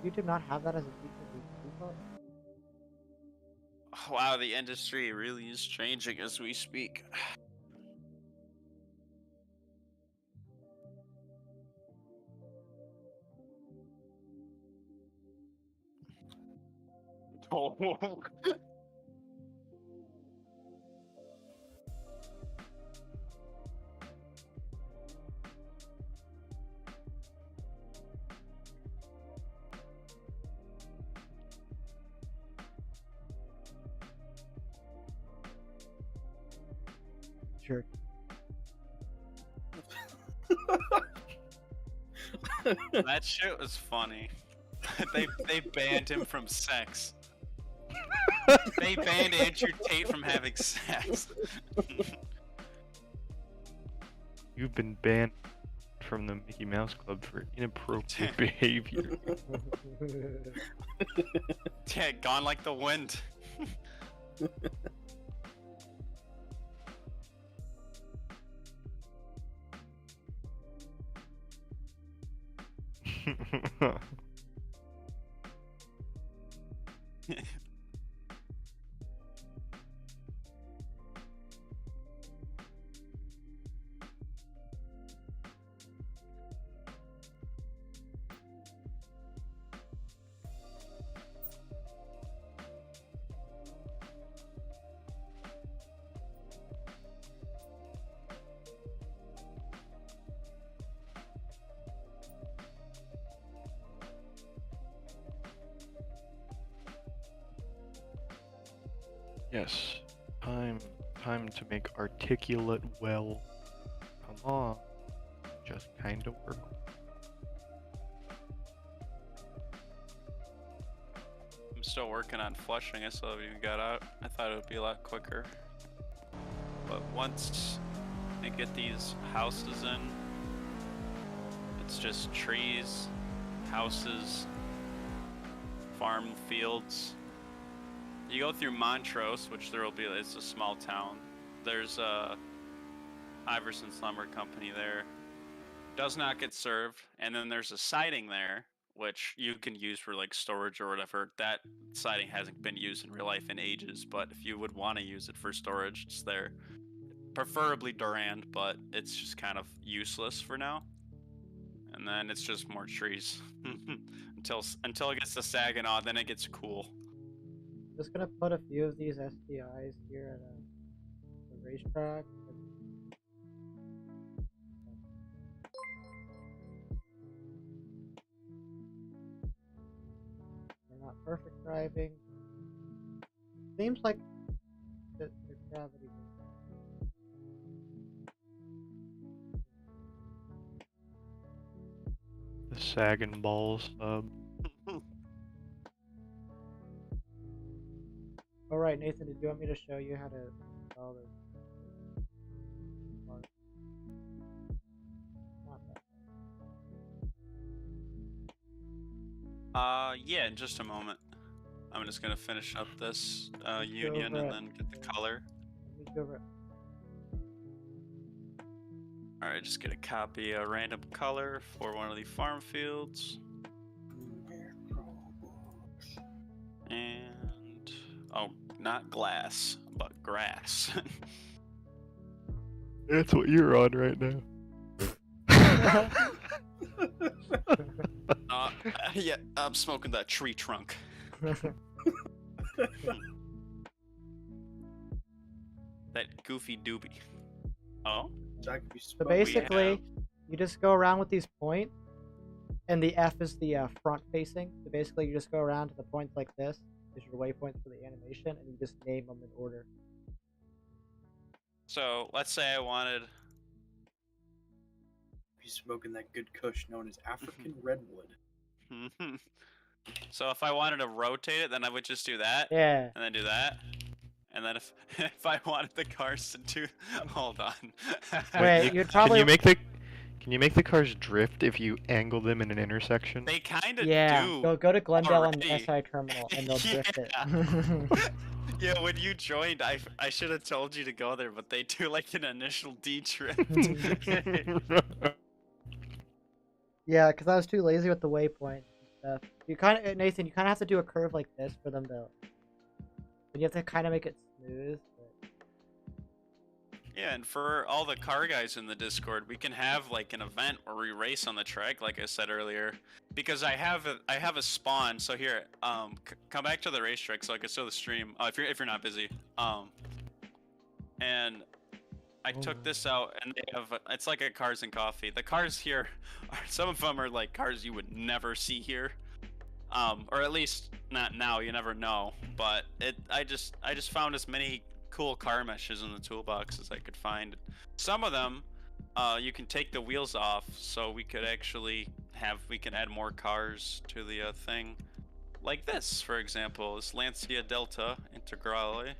YouTube not have that as a feature of default? Wow, the industry really is changing as we speak. Oh. Sure. That shit was funny. they banned him from sex. They banned Andrew Tate from having sex. You've been banned from the Mickey Mouse Club for inappropriate behavior. Yeah, gone like the wind. Yes. Time to make articulate well. Come on. Just kind of work. I'm still working on flushing. I still haven't even got out. I thought it would be a lot quicker. But once I get these houses in, it's just trees, houses, farm fields. You go through Montrose, which there will be, it's a small town. There's a Iverson's Lumber Company there. Does not get served. And then there's a siding there, which you can use for like storage or whatever. That siding hasn't been used in real life in ages, but if you would want to use it for storage, it's there. Preferably Durand, but it's just kind of useless for now. And then it's just more trees. until it gets to Saginaw, then it gets cool. Just gonna put a few of these STIs here at the racetrack. They're not perfect driving. Seems like the gravity. The sagging balls sub. Alright, Nathan, did you want me to show you how to install this? Not that. Yeah, in just a moment. I'm just gonna finish up this go union over and it. then get the color. Let me go over it. Alright, just get a copy, a random color for one of the farm fields. And, oh, not glass, but grass. That's what you're on right now. Yeah, I'm smoking that tree trunk. That goofy doobie. Oh? So basically, you just go around with these points, and the F is the front facing. So basically, you just go around to the points like this. These are your waypoints for the animation, and you just name them in order. So let's say I wanted. He's smoking that good kush known as African redwood. So if I wanted to rotate it, then I would just do that. Yeah. And then do that. And then if if I wanted the cars to do, hold on. Wait, you'd probably. Can you make the cars drift if you angle them in an intersection? They kind of Yeah. do. Go to Glendale and already. the SI terminal, and they'll drift it. Yeah, when you joined, I should have told you to go there, but they do like an initial D drift. Yeah, because I was too lazy with the waypoint and stuff. You kind of, Nathan, you kind of have to do a curve like this for them to. And you have to kind of make it smooth. But... Yeah, and for all the car guys in the Discord, we can have like an event where we race on the track, like I said earlier. Because I have a spawn. So here, come back to the racetrack so I can show the stream. If you're not busy. And I took this out, and they have it's like a Cars and Coffee. The cars here, some of them are like cars you would never see here, or at least not now. You never know. But I just found as many cool car meshes in the toolbox as I could find. Some of them, you can take the wheels off, so we could actually we can add more cars to the thing, like this, for example. This Lancia Delta Integrale.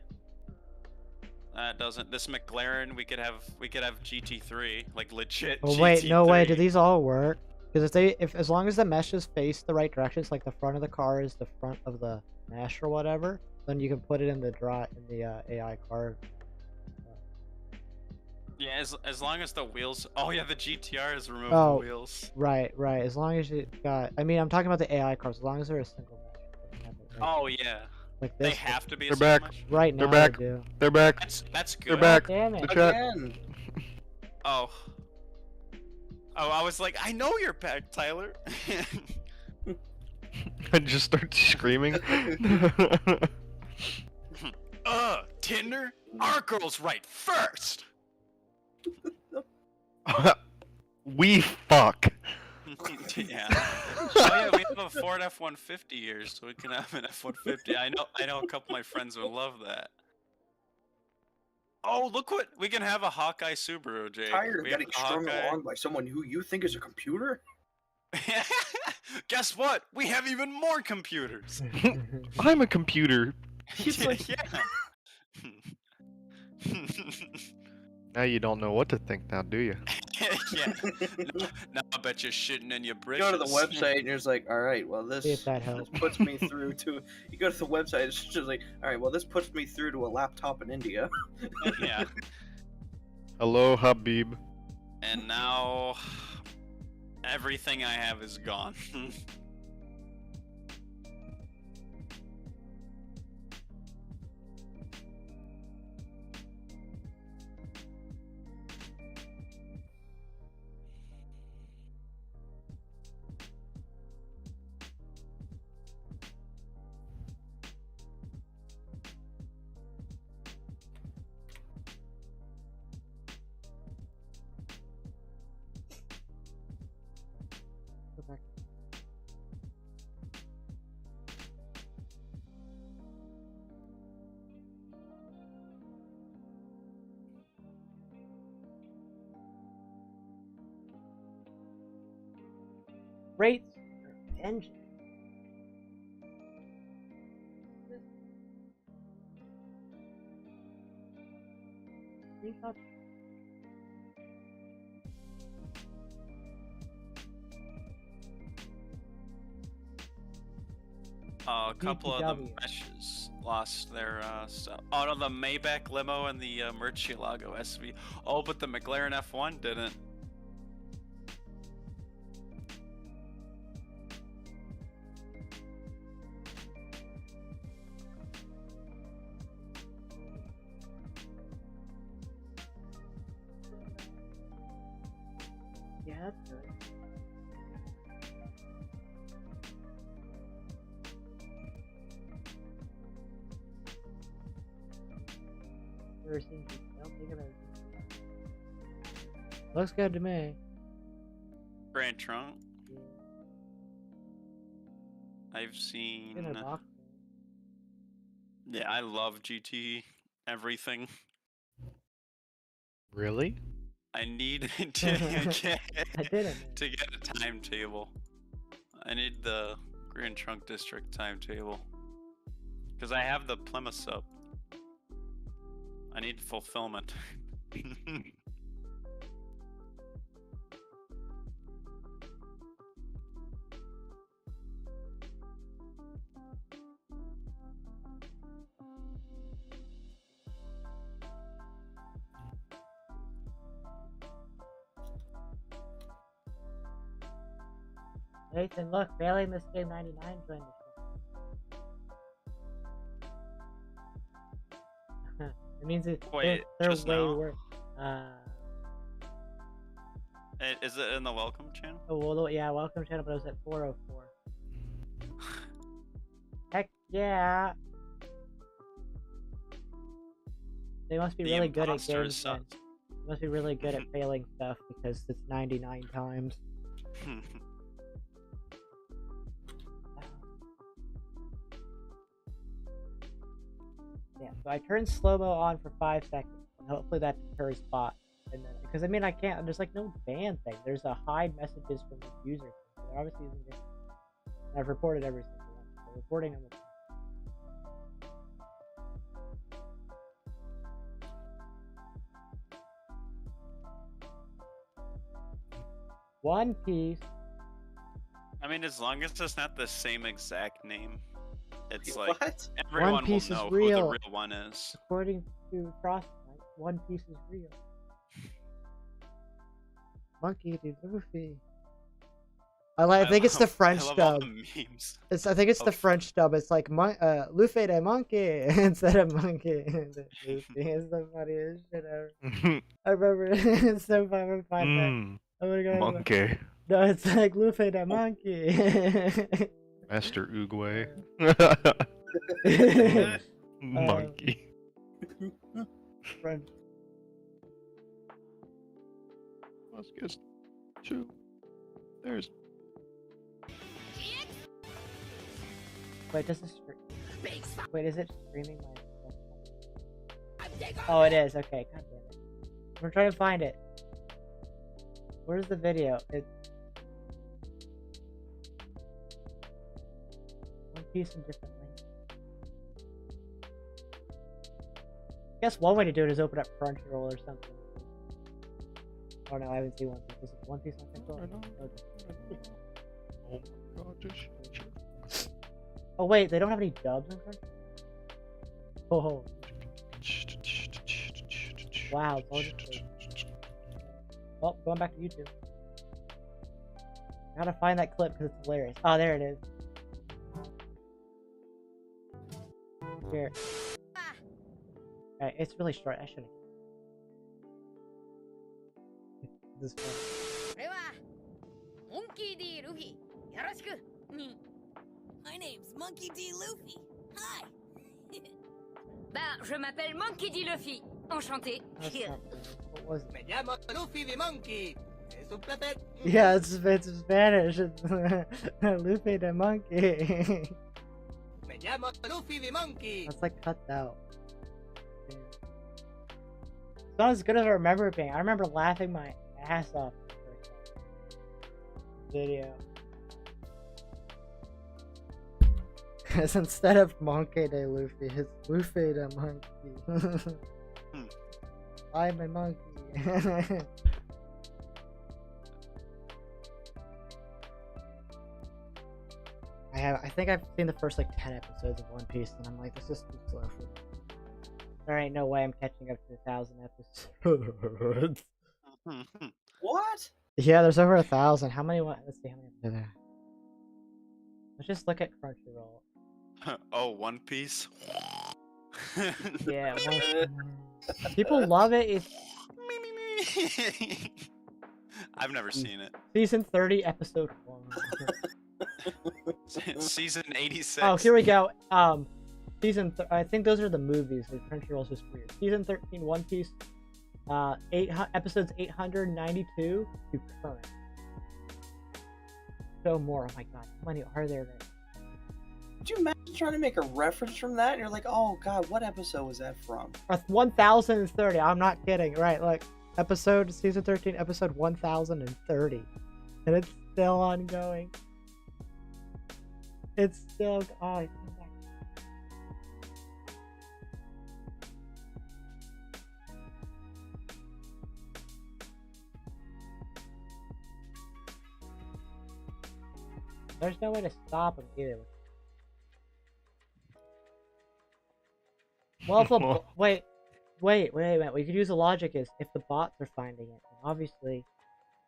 That doesn't. This McLaren, we could have GT3, like legit. Oh GT3. wait, no way. Do these all work? Because if as long as the meshes face the right directions, like the front of the car is the front of the mesh or whatever, then you can put it in the AI car. Yeah, as long as the wheels. Oh yeah, the GTR is removable wheels. Right. As long as you got. I mean, I'm talking about the AI cars. As long as they're a single mesh. Oh yeah. Like this. They have to be. They're back. Right now. They're back. They do. They're back. That's good. They're back. Damn it. The chat. Again. Oh, I was like, I know you're back, Tyler. I just start screaming. Tinder? Our girl's right first. We fuck. Yeah. Oh yeah, we have a Ford F-150 here, so we can have an F-150. I know a couple of my friends would love that. Oh, look what we can have, a Hawkeye Subaru, Jake. Tired of We getting have a strung Hawkeye. along by someone who you think is a computer? Guess what? We have even more computers. I'm a computer. Yeah. Now you don't know what to think now, do you? Yeah. Now I bet you're shitting in your You britches. go to the website and you're just like, all right, well this See if that helps. puts me through to. You go to the website, it's just like, all right, well this puts me through to a laptop in India. Yeah. Hello, Habib. And now everything I have is gone. Rates engine. Screenshot. A couple of the BTW. meshes lost their stuff. Oh no, the Maybach limo and the Murcielago SV. Oh, but the McLaren F1 didn't. ever seen GT. I don't think I've ever seen GT. Looks good to me. Grand Trunk. I've seen. In a box. Yeah, I love GT everything. Really? I need to get I didn't. to get a timetable. I need the Grand Trunk District timetable. Because I have the Plymouth sub. I need fulfillment. Nathan, look, failing this game 99 joined the show. It means Wait, they're just way now? worse. Is it in the welcome channel? Oh, well, yeah, welcome channel, but it was at 404. Heck yeah! They must be The really good at imposter games. Then. sucks. They must be really good at failing stuff because it's 99 times. Yeah, so I turned slow-mo on for 5 seconds, and hopefully that deters bots. And then, because I mean, I can't. There's like no ban thing. There's a hide messages from the user. So they're obviously using it. And I've reported every single one. So reporting them. One Piece. I mean, as long as it's not the same exact name, it's like What? everyone One Piece will is know real. who the real one is. According to Frostbite, One Piece is real. Monkey D. Luffy. I think it's the French I love all dub. the memes. I think it's the French dub. It's like Luffy the monkey instead of monkey. Luffy is the funniest shit ever. I remember it's so fun. I'm fine. I'm gonna go. Monkey. No, it's like Luffy the monkey. Master Uguay. Monkey. French. Let's get two. There's. Wait, does this? Wait, is it streaming my? Oh, it is. Okay, god damn it. We're trying to find it. Where's the video? It. One Piece and different links. I guess one way to do it is open up Crunchyroll or something. Oh no, I haven't seen One Piece. Is it One Piece on Crunchyroll? Oh my god, this shit. Oh wait, they don't have any dubs on Crunchyroll? Oh. Wow. Well, going back to YouTube. I gotta find that clip because it's hilarious. Oh, there it is. Here. Alright, it's really short. I shouldn't. This is fun. Monkey D. Luffy. Yoroshiku. My name's Monkey D. Luffy. Hi. Je m'appelle Monkey D. Luffy. Enchanté. What was it? Me llamo Luffy the monkey. Es un placer. Yeah, it's Spanish. It's Luffy the monkey. Me llamo Luffy the monkey. That's like cut out. Yeah. It's not as good as I remember it being. I remember laughing my ass off the first video. Because instead of Monkey Day Luffy, it's Luffy the monkey. I'm a monkey. I think I've seen the first like 10 episodes of One Piece, and I'm like, this is too slow for me. There ain't no way I'm catching up to 1,000 episodes. What? Yeah, there's over 1,000. How many? Let's see how many are there. Let's just look at Crunchyroll. Oh, One Piece. Yeah, people love it. It's I've never seen it. season 30, episode 1. Season 86. Oh, here we go. I think those are the movies. Like Crunchyroll's just weird. Season 13, One Piece, episodes 892 to current. So more. Oh my god, how many are there? Could you imagine trying to make a reference from that? And you're like, oh god, what episode was that from? 1030. I'm not kidding. Right, like season 13, episode 1030, and it's still ongoing. It's still. Oh, it's back. There's no way to stop him either. Well, if wait. We could use the logic is if the bots are finding it, then obviously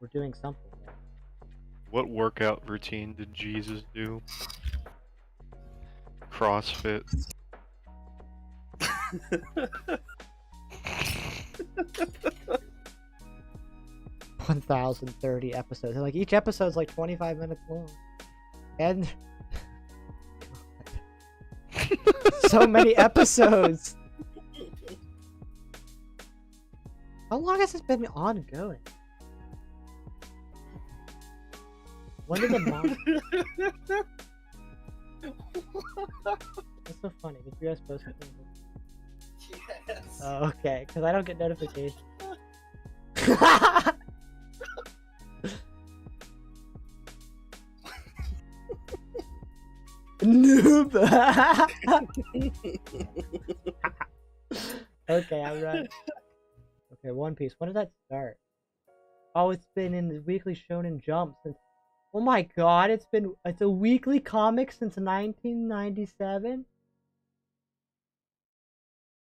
we're doing something there. What workout routine did Jesus do? CrossFit. 1030 episodes. And like each episode's like 25 minutes long. And so many episodes. How long has this been ongoing? When did the mom? That's so funny. Did you guys post something? Yes. Oh, okay. Because I don't get notifications. Noob. Okay, I'm right. Okay, One Piece. When did that start? Oh, it's been in the Weekly Shonen Jump since. Oh my God! It's a weekly comic since 1997.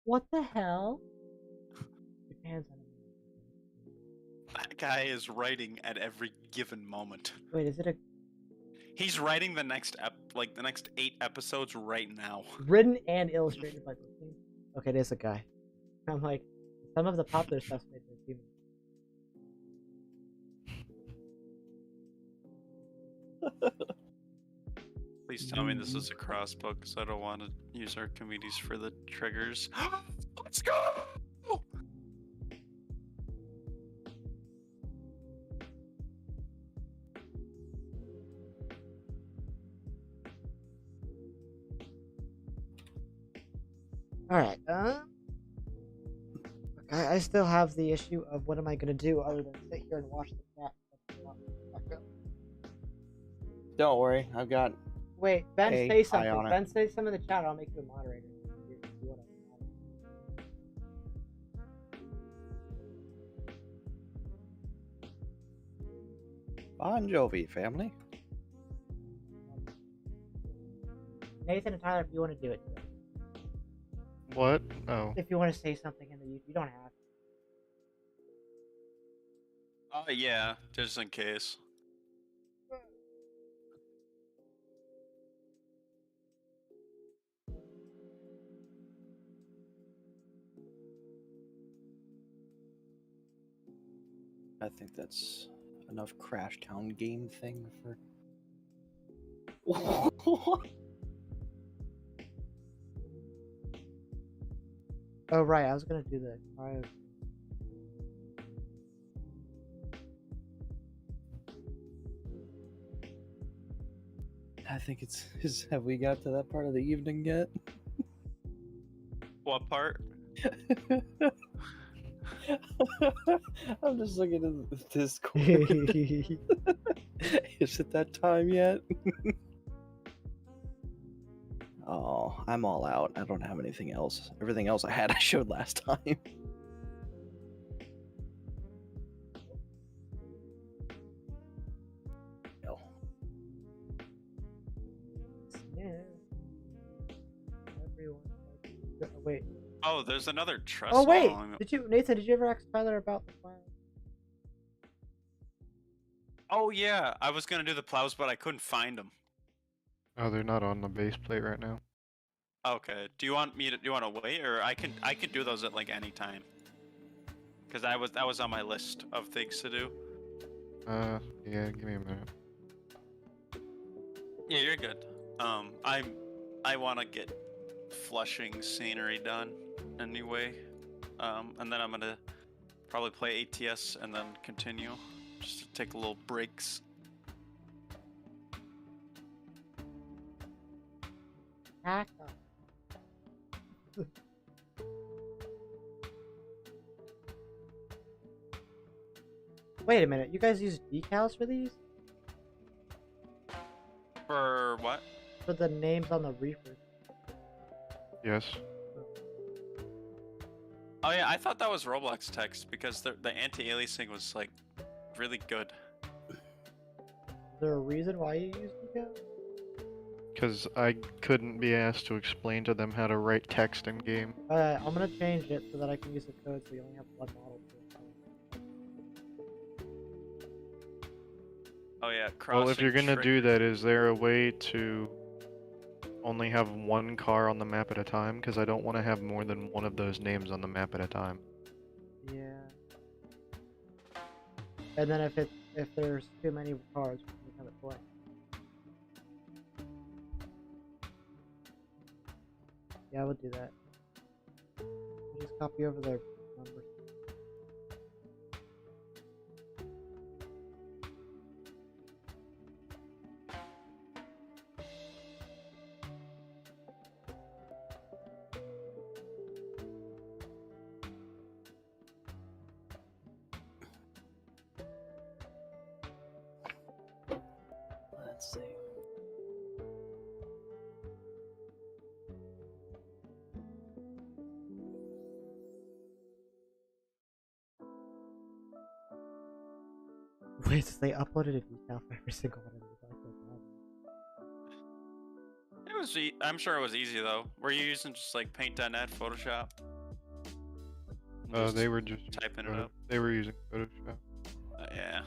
What the hell? Japan's on it. That guy is writing at every given moment. Wait, is it a He's writing the next the next 8 episodes right now. written and illustrated by the team? Okay, it is a guy. I'm like, some of the popular stuff's made by humans. Please tell me this is a crossbow, because I don't want to use Archimedes for the triggers. Let's go! Alright, I still have the issue of what am I gonna do other than sit here and watch the cat. Don't worry, I've got. Wait, Ben, Hey, say eye something. on it. Ben, say something in the chat. I'll make you a moderator. Bon Jovi family. Nathan and Tyler, if you want to do it. What? Oh. If you want to say something in the you don't have to. Yeah, just in case. I think that's enough Crash Town game thing for. Oh right, I was gonna do the cryo. I think have we got to that part of the evening yet? What part? I'm just looking at the Discord. Is it that time yet? Oh, I'm all out. I don't have anything else. Everything else I had I showed last time. No. Everyone. Wait. Oh, there's another trust. Oh wait, along- Nathan? Did you ever ask Tyler about the plan? Oh yeah, I was gonna do the plows, but I couldn't find them. Oh, they're not on the base plate right now. Okay. Do you want to wait, or I can do those at like any time? Because that was on my list of things to do. Yeah, give me a minute. Yeah, you're good. I want to get flushing scenery done anyway. And then I'm gonna probably play ATS and then continue, just to take a little breaks. Wait a minute, you guys use decals for these? For what? For the names on the reefers. Yes. Oh yeah, I thought that was Roblox text because the anti-aliasing was like really good. Is there a reason why you use decals? Because I couldn't be asked to explain to them how to write text in game. Alright, I'm gonna change it so that I can use the code so you only have one model. Oh yeah, Well, if you're crossing gonna do that, is there a way to only have one car on the map at a time? Because I don't want to have more than one of those names on the map at a time. Yeah. And then if there's too many cars, we can have it blank. Yeah, I would do that. Just copy over the numbers. Let's see. Wait, so they uploaded a decal for every single one of these. I feel bad. It was. I'm sure it was easy though. Were you using just like Paint.net, Photoshop? They were just typing it up. They were using Photoshop. Yeah.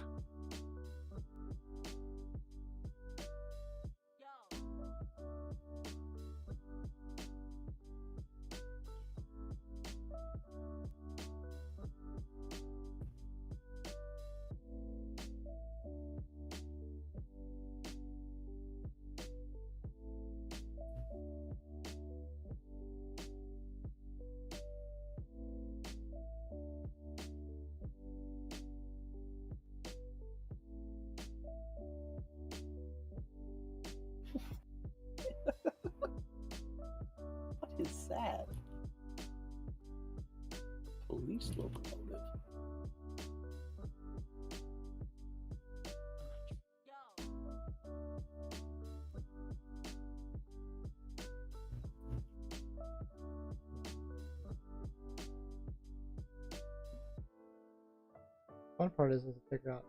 What is that? Police locomotive. Fun part is to figure out.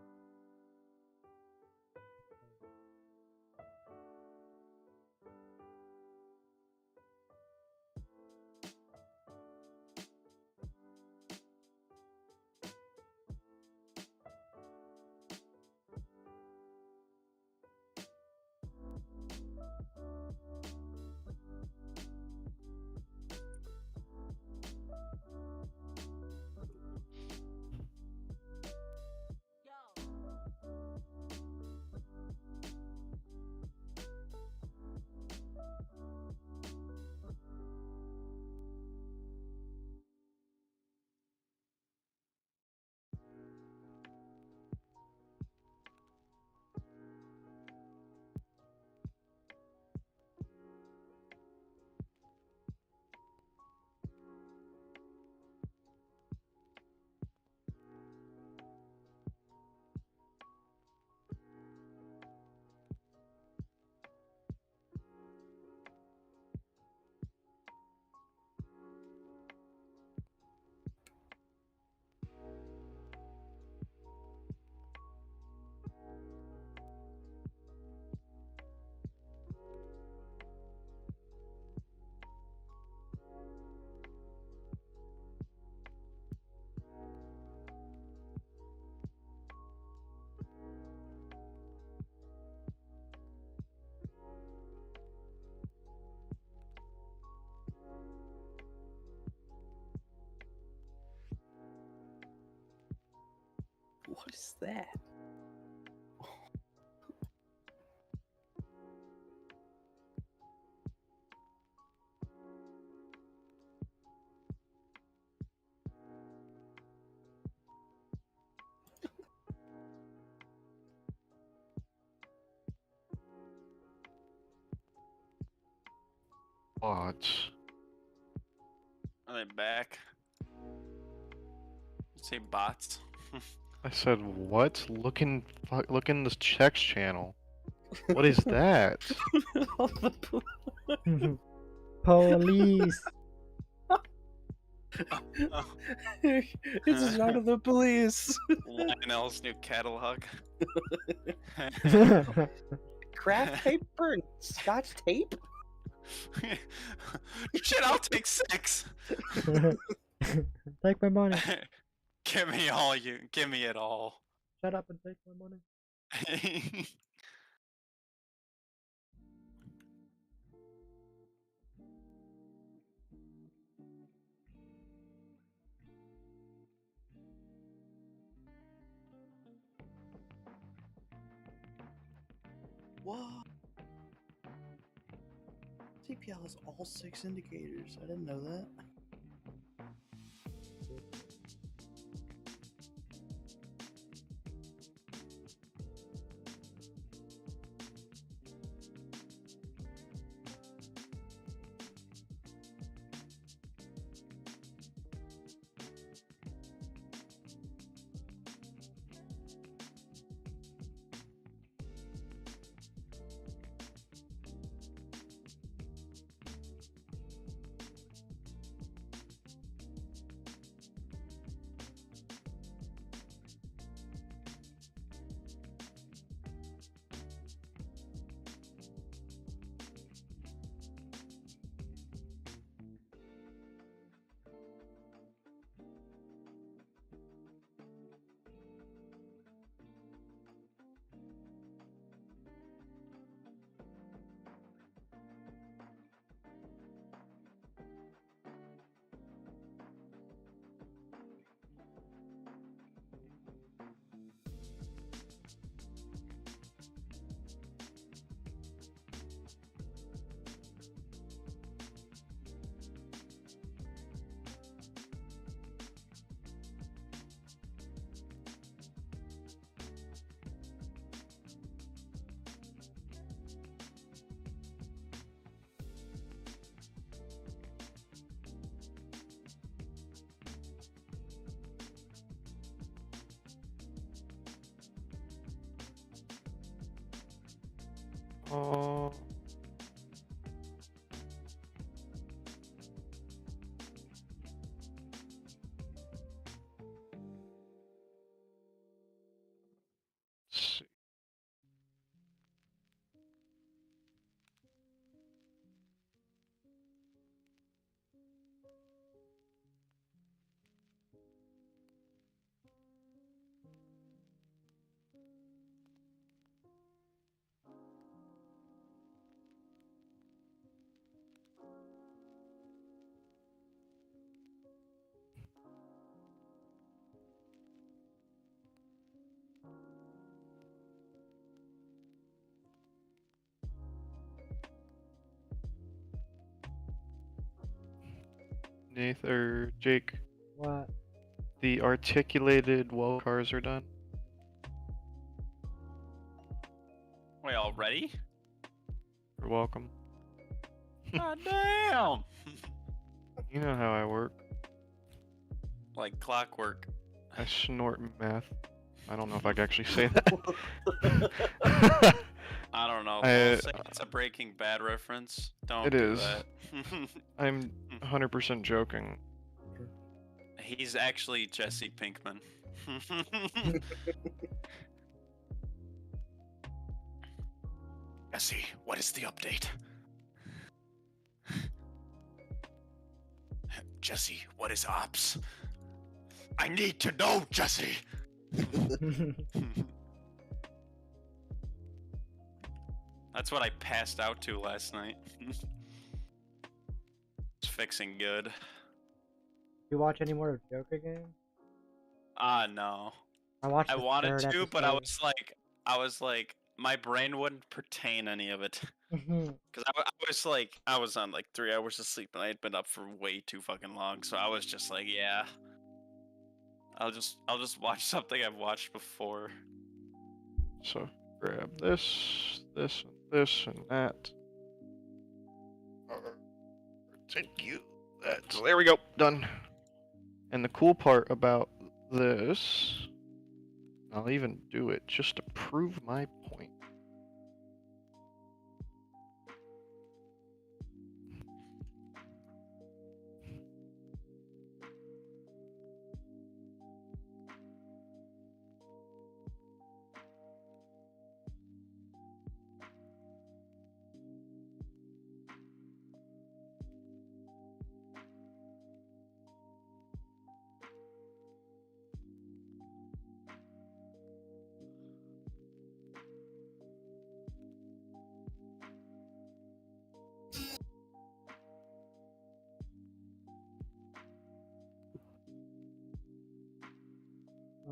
What is that? bots. Are they back? Say bots. I said what? Look in the text channel. What is that? Police. It's a shot of the police. Lionel's new catalog. Craft paper and scotch tape? Shit, I'll take 6. Take my money. Give me it all. Shut up and take my money. What? CPL has all 6 indicators. I didn't know that. Oh. See. Nathan or Jake, What? the articulated well cars are done. Wait, already? You're welcome. God damn! You know how I work. Like clockwork. I snort meth. I don't know if I can actually say that. I don't know. I- We'll say it's a Breaking Bad reference. Don't It do is. that. I'm 100% joking. He's actually Jesse Pinkman. Jesse, what is the update? Jesse, what is ops? I need to know, Jesse! That's what I passed out to last night. It's fixing good. You watch any more of Joker game? No. I watched. I the wanted third to, but I episode. was like, my brain wouldn't pertain any of it. Mhm. Because I was on like 3 hours of sleep and I had been up for way too fucking long. So I was just like, yeah. I'll just watch something I've watched before. So grab this, and this, and that. Thank you. So there we go. Done. And the cool part about this, I'll even do it just to prove my point.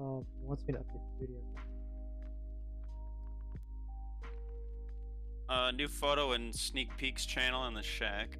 It wants me to update the video. New photo and sneak peeks channel in the shack.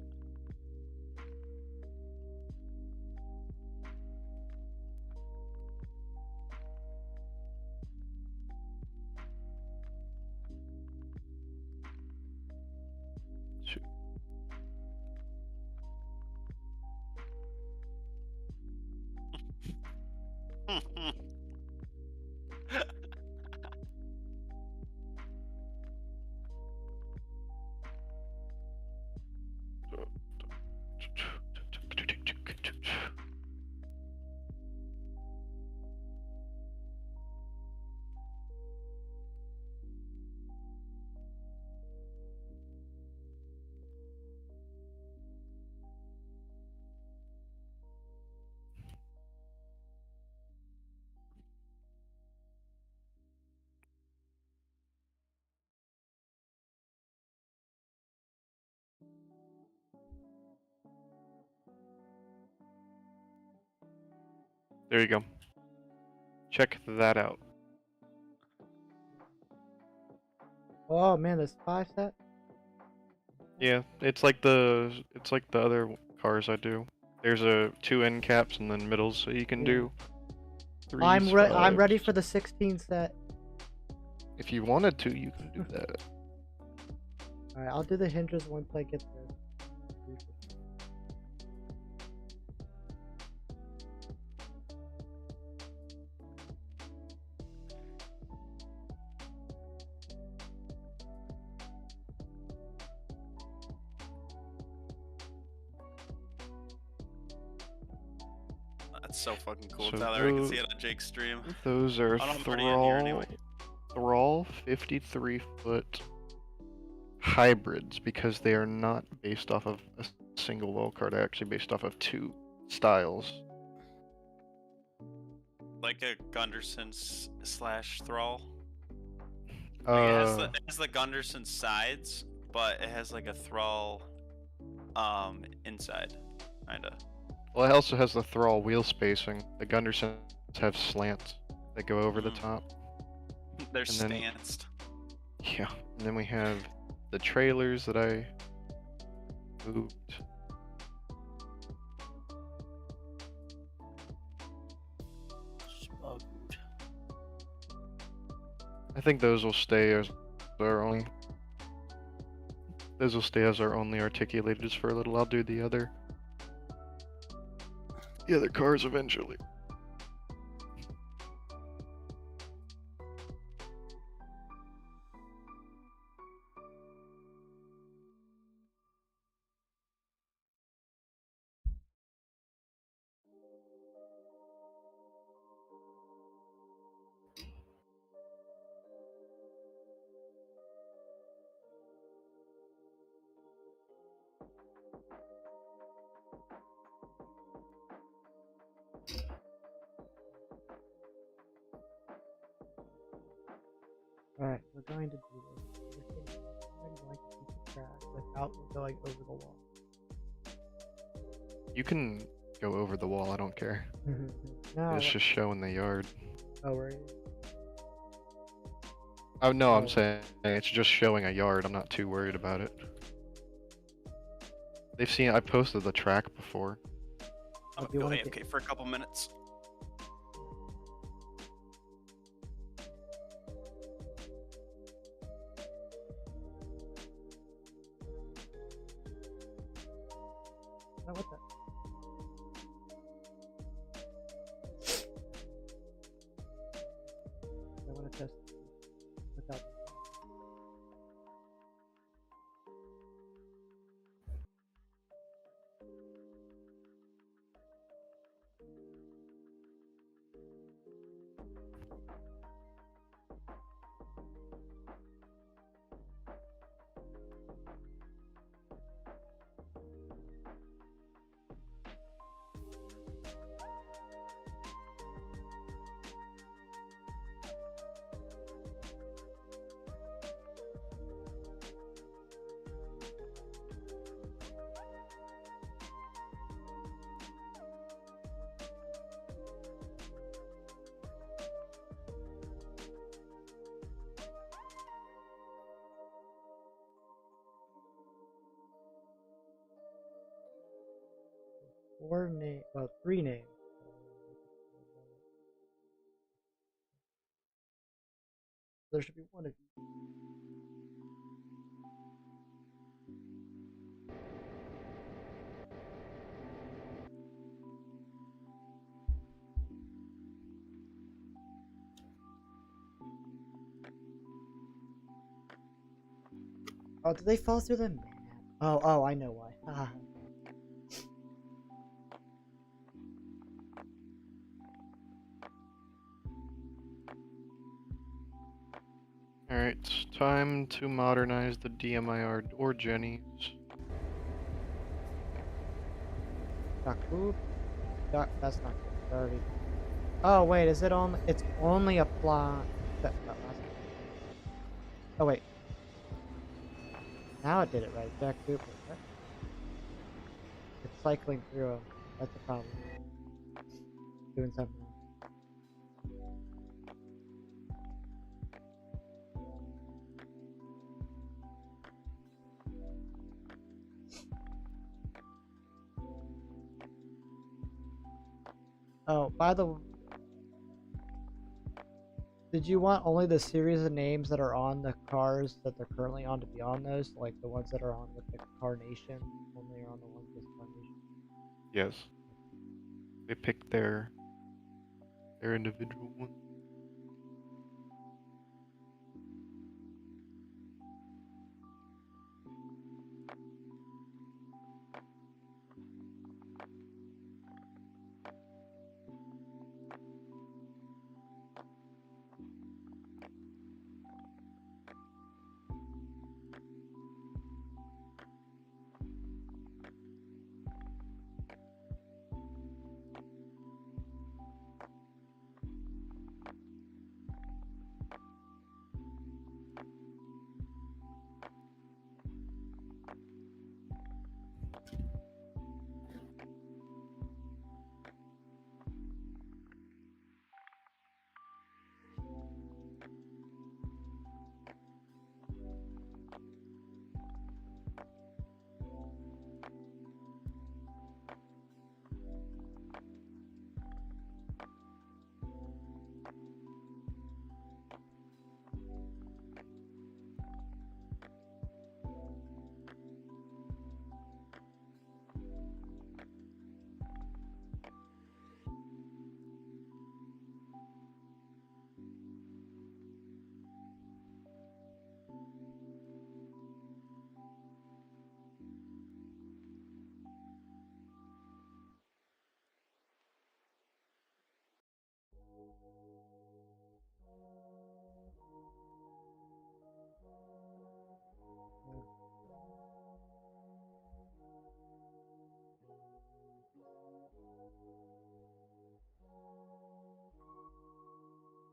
There you go. Check that out. Oh man, there's 5 set. Yeah, it's like the other cars I do. There's 2 end caps and then middles, so you can do 3s, I'm 5s. ready for the 16 set. If you wanted to, you can do that. All right, I'll do the hinges once I get there. That's so fucking cool, So Tyler. I can see it on Jake's stream. Those are Oh, no, I'm already in here anyway. Thrall 53-foot hybrids because they are not based off of a single well card. They're actually based off of 2 styles. Like a Gunderson slash Thrall. Like it has the Gunderson sides, but it has like a Thrall inside, kinda. Well, it also has the Thrall wheel spacing. The Gundersons have slants that go over the top. They're And then- stanced. Yeah, and then we have the trailers that I moved. I think those will stay as our only. Those will stay as our only articulators for a little. I'll do the other cars eventually. Alright, we're going to do this. I'm going to keep the track without going over the wall. You can go over the wall, I don't care. No, It's just showing the yard. Oh, where are you? Oh no, I'm saying it's just showing a yard. I'm not too worried about it. They've seen I posted the track before. I'm gonna go AFK for a couple minutes. Oh, what the? I want to test without. Well, 3 names. There should be one of you. Oh, did they fall through the map? Oh, I know why. Ah. Alright, it's time to modernize the DMIR or Jenny's. Jakub? That's not good. Already. Oh wait, is it only? It's only apply. Oh wait. Now it did it right. Jakub. It's cycling through them. That's the problem. Doing something wrong. Oh, by the way, did you want only the series of names that are on the cars that they're currently on to be on those? Like the ones that are on with the carnation? Only are on the ones with carnation? Yes. They picked their individual one.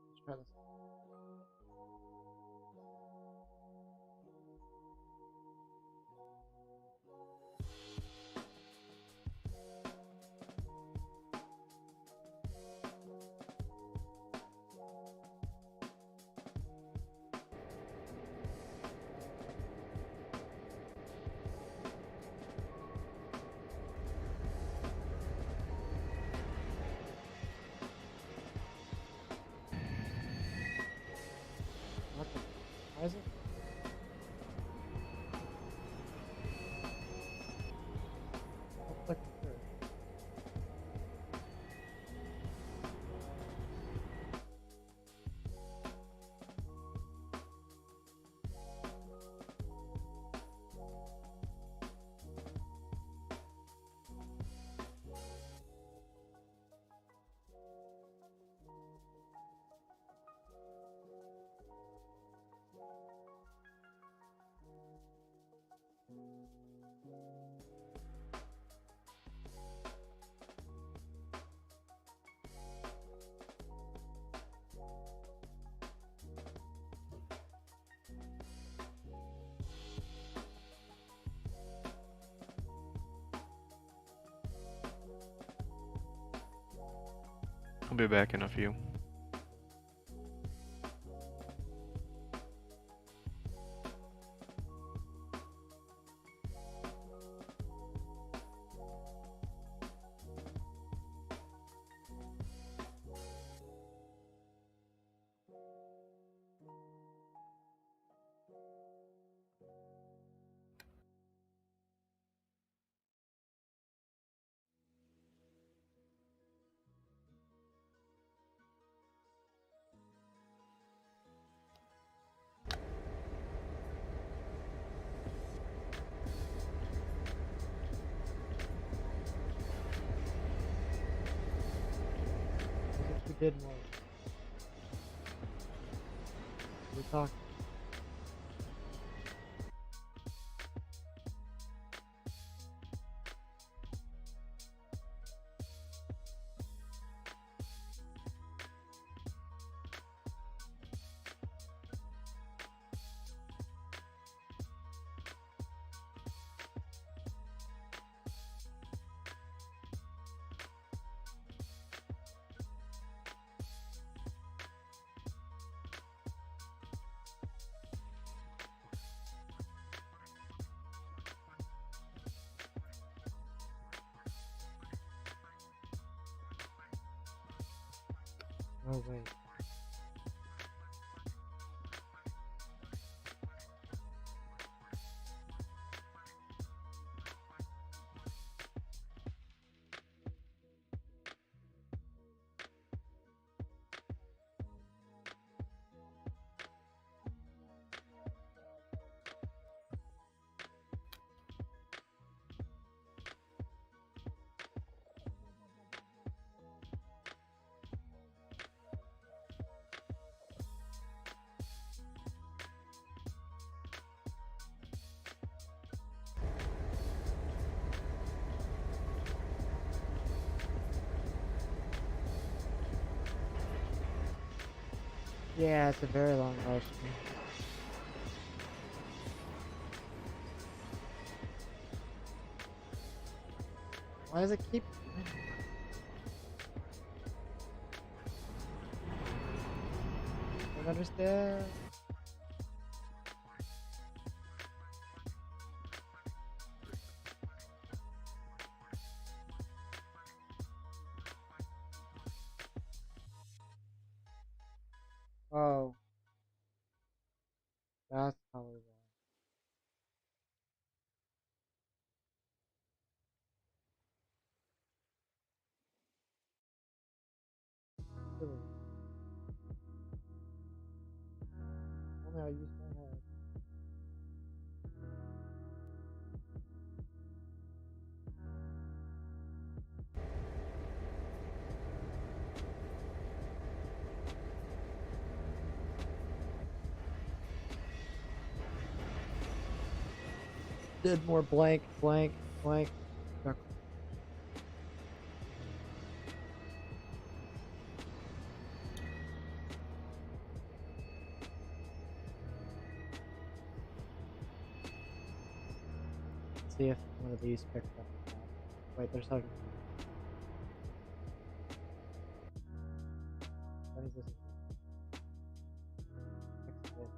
Let's try this. I'll be back in a few. We did more. We talked. Oh wait. Yeah, it's a very long live stream. Why does it keep? I don't understand. Oh, that's probably why. Silly. Only I use my head. Did more blank, blank, blank. Duck. See if one of these picked up. Wait, there's something. What is this? Exit.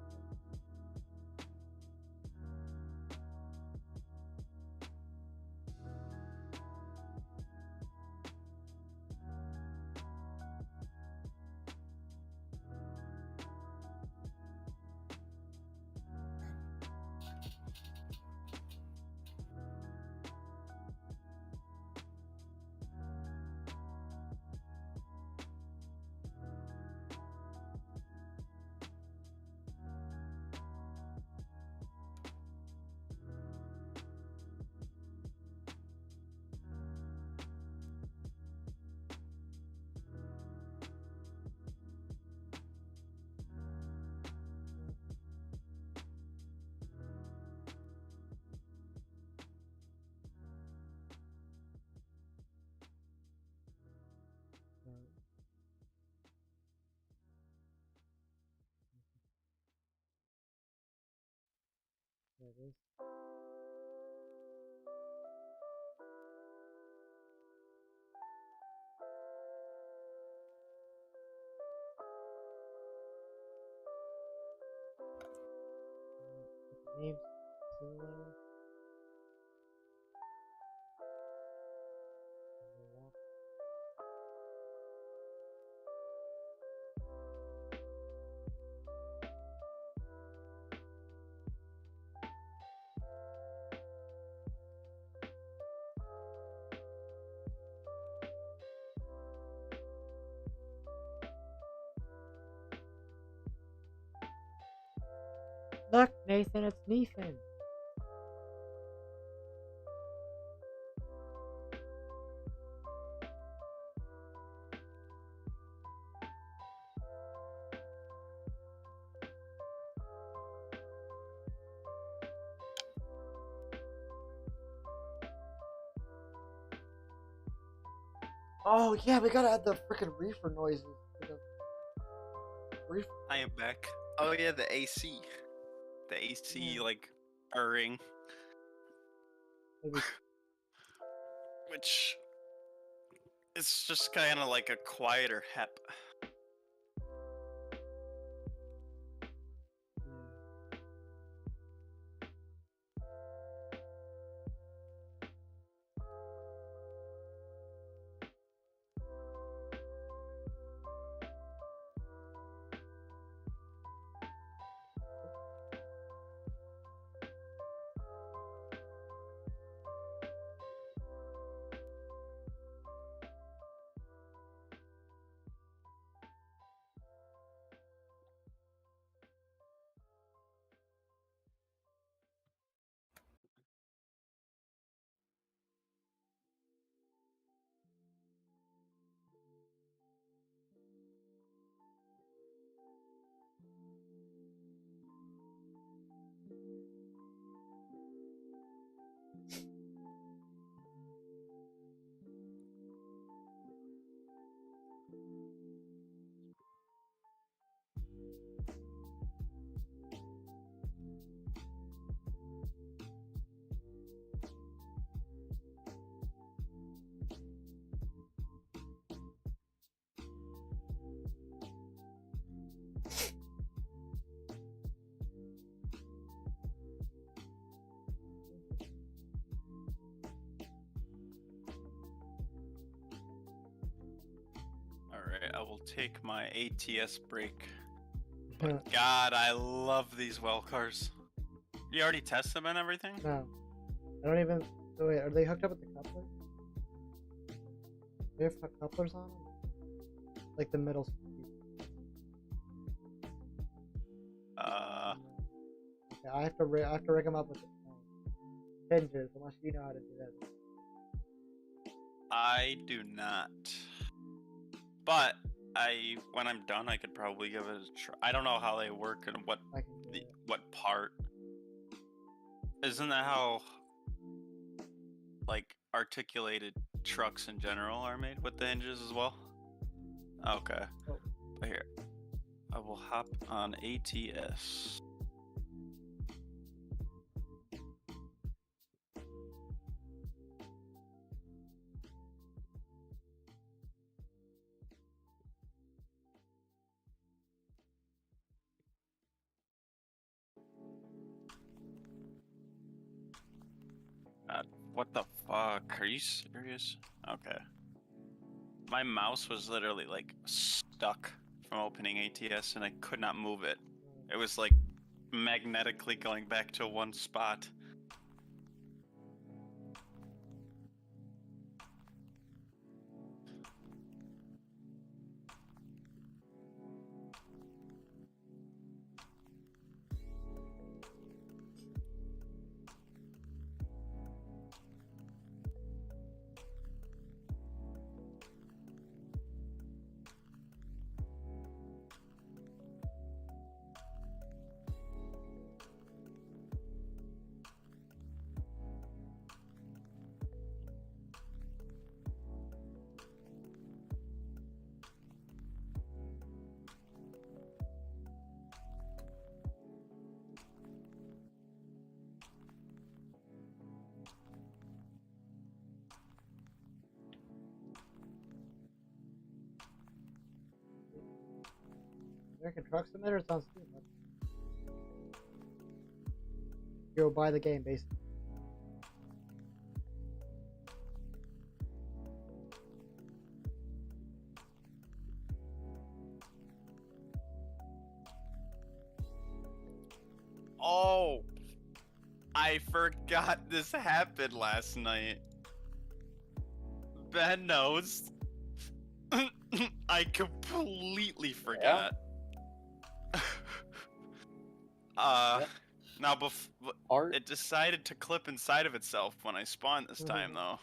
There it is. Names similar. Look, Nathan, it's Nathan. Oh yeah, we gotta add the freaking reefer noises. Reefer. I am back. Oh yeah, the AC. The AC like purring. Which it's just kind of like a quieter hep. Alright, I will take my ATS break. But God, I love these well cars. You already tested them and everything? No. I don't even... So wait, are they hooked up with the coupler? They have couplers on them? Like the middle speed. Okay, I have to rig them up with the hinges, unless you know how to do that. I do not. But when I'm done, I could probably give it a try. I don't know how they work and what part. Isn't that how like articulated trucks in general are made with the hinges as well? Okay. But here, I will hop on ATS. What the fuck? Are you serious? Okay. My mouse was literally like stuck from opening ATS and I could not move it. It was like magnetically going back to one spot. American Truck Submitter sounds good. go buy the game, basically. Oh, I forgot this happened last night. Ben knows. I completely forgot. Now it decided to clip inside of itself when I spawned this time, though.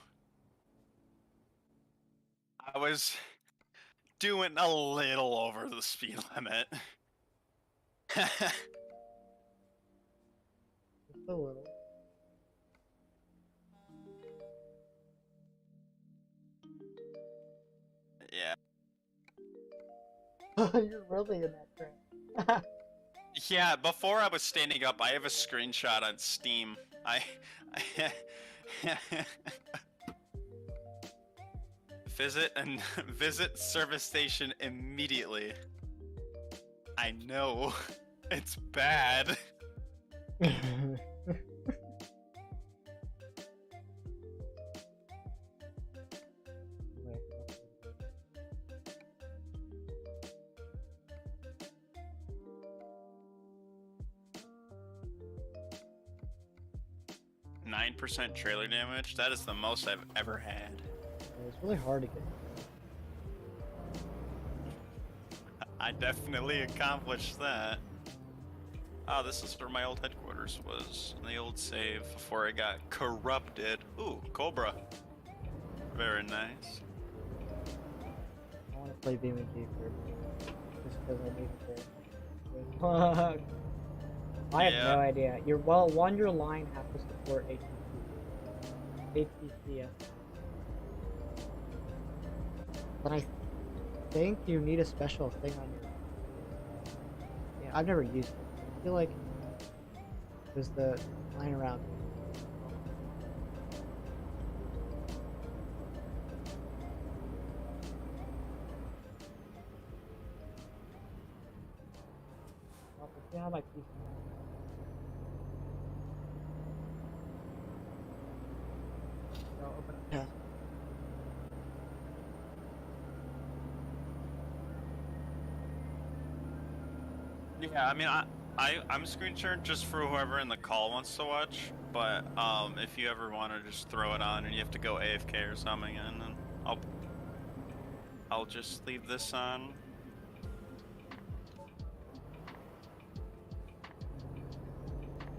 I was doing a little over the speed limit. Just a little. Yeah. You're really in that trap. Yeah, before I was standing up, I have a screenshot on Steam. Visit service station immediately. I know. It's bad. 9% trailer damage? That is the most I've ever had. It's really hard to get. I definitely accomplished that. Oh, this is where my old headquarters was. In the old save before it got corrupted. Ooh, Cobra. Very nice. I want to play BMG for just because I need it. I have no idea. Your your line has to support ATCS. But I think you need a special thing on your. Yeah, I've never used it. I feel like there's the line around. See how my piece. No, open up. Yeah. Yeah, I mean, I'm screen sharing just for whoever in the call wants to watch, but if you ever want to just throw it on and you have to go AFK or something, and then I'll just leave this on.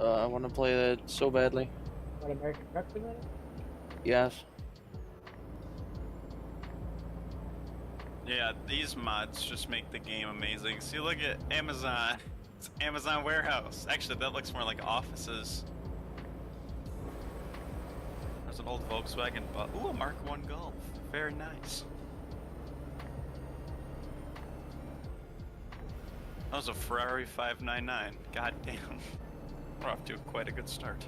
I want to play that so badly. What, American Truck Simulator? Yes. Yeah, these mods just make the game amazing. See, look at Amazon. It's Amazon warehouse. Actually, that looks more like offices. There's an old Volkswagen bus. Ooh, a Mark I Golf. Very nice. That was a Ferrari 599. God damn. We're off to quite a good start.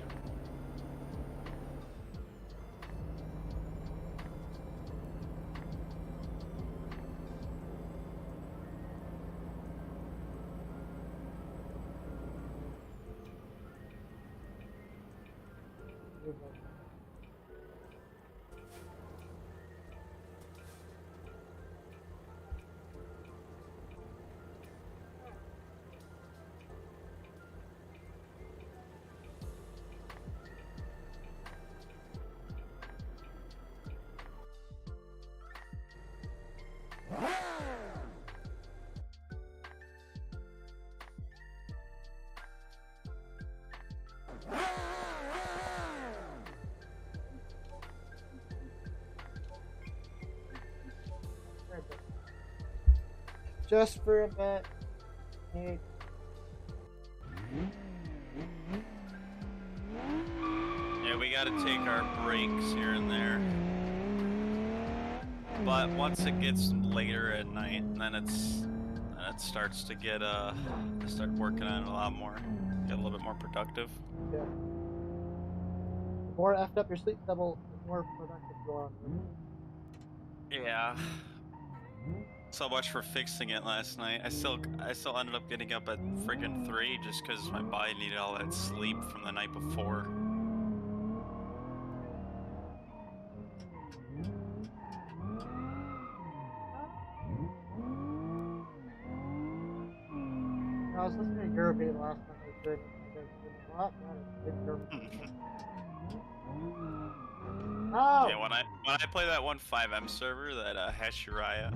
Just for a bit. Hey. Yeah, we gotta take our breaks here and there. But once it gets later at night, then it starts to get start working on it a lot more. Get a little bit more productive. Yeah. The more effed up your sleep level, the more productive you are on the Yeah. So much for fixing it last night. I still ended up getting up at friggin' 3 just because my body needed all that sleep from the night before. I was listening to Eurobeat last night. It was good. I guess a lot better. Oh! Yeah, when I play that 1.5M server, that Hashiraya,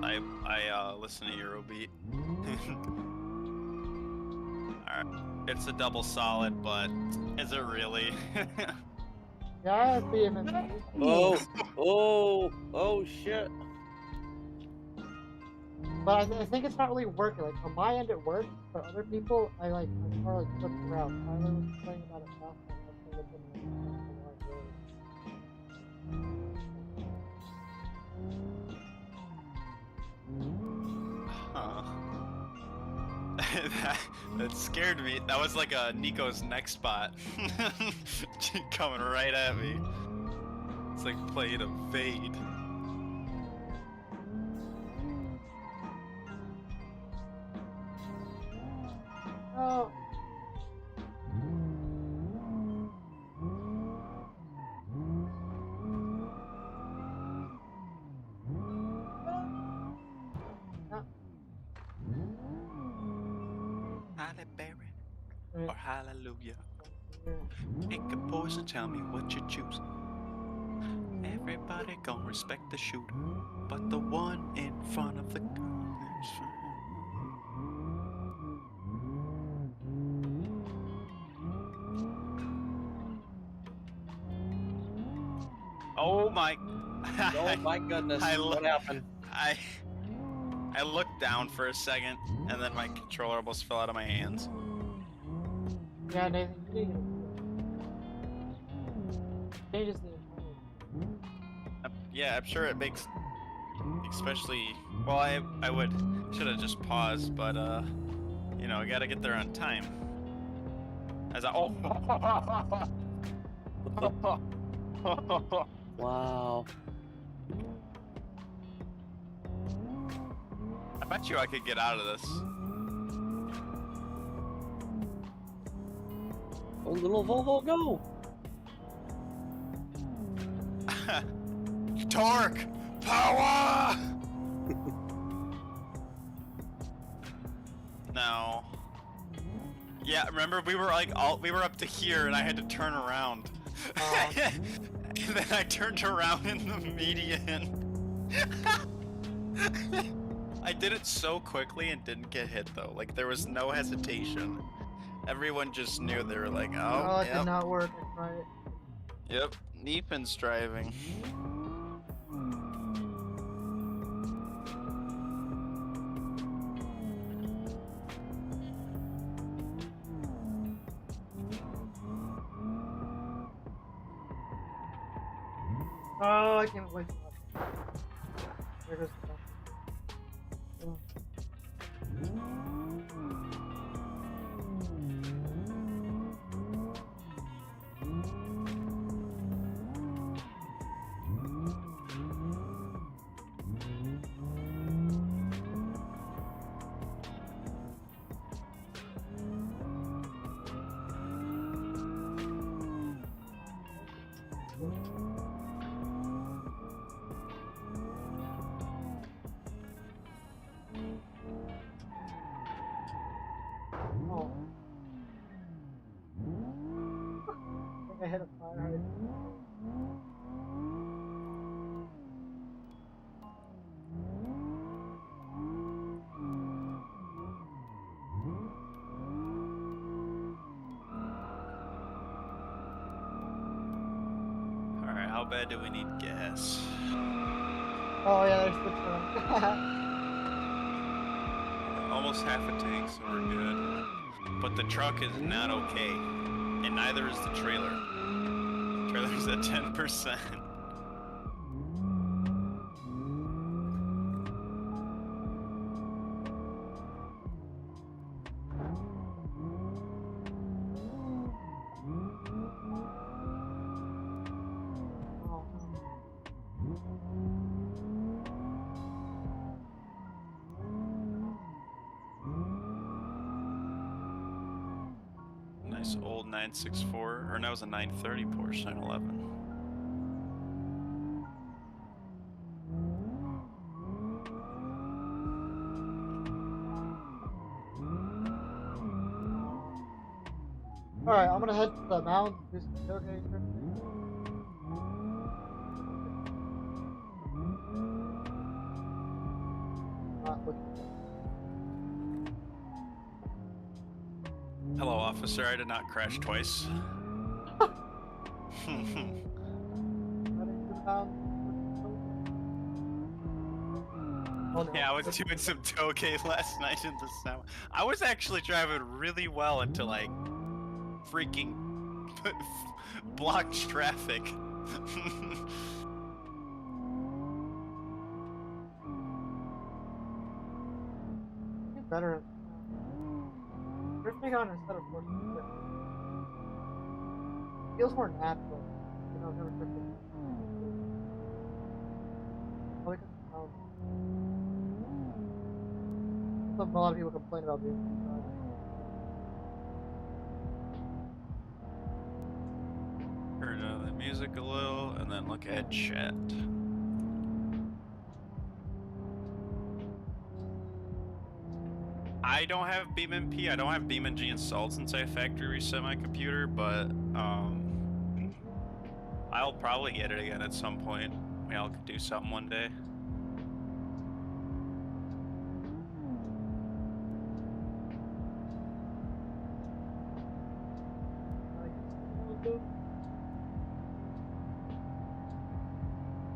I listen to Eurobeat. Alright, it's a double solid, but is it really? Yeah, it's BMM. Oh shit. But I think it's not really working. Like on my end, it works. For other people, I'm probably flipping out. Tyler was complaining about it last time. I played with him. Huh. that scared me. That was like a Nico's next spot. Coming right at me. It's like playing a fade. Oh. Halle Berry or Hallelujah. Pick a poison, tell me what you choose. Everybody gon' respect the shooter, but the one in front of the gun is fine. Oh my! Oh my goodness! What happened? I looked down for a second, and then my controller almost fell out of my hands. Yeah, Nathan, you need to changes the Yeah, I'm sure it makes, especially. Well, I should have just paused, but you know, I gotta get there on time. As I Wow. I bet you I could get out of this. Oh, little Volvo, go! Torque! Power! No. Yeah, remember we were we were up to here and I had to turn around. And then I turned around in the median. I did it so quickly and didn't get hit though. Like there was no hesitation. Everyone just knew. They were like, oh, it yep. did not work. I tried it. Yep, Neepin's driving. Oh, I can't wait. There goes the button. Oh. I think I hit a fire hydrant. Alright, how bad do we need gas? Oh yeah, there's the truck. Almost half a tank, so we're good. But the truck is not okay. And neither is the trailer. The trailer's at 10%. 964, or no, it was a 930 Porsche 911. Alright, I'm gonna head to the mountains and do some tailgating drifting. Not looking good. Hello, officer. I did not crash twice. Heading to the mountains. Oh no. Yeah, I was doing some tailgate last night in the snow. I was actually driving really well until I freaking blocked traffic. Get better at drifting on instead of forcing it. Feels more natural. You know, I've never drifted. Probably because it's mountains. Something a lot of people complain about being driving. Turn the music a little, and then look at chat. I don't have BeamNP. I don't have BeamNG installed since I factory reset my computer, but I'll probably get it again at some point. We all could do something one day.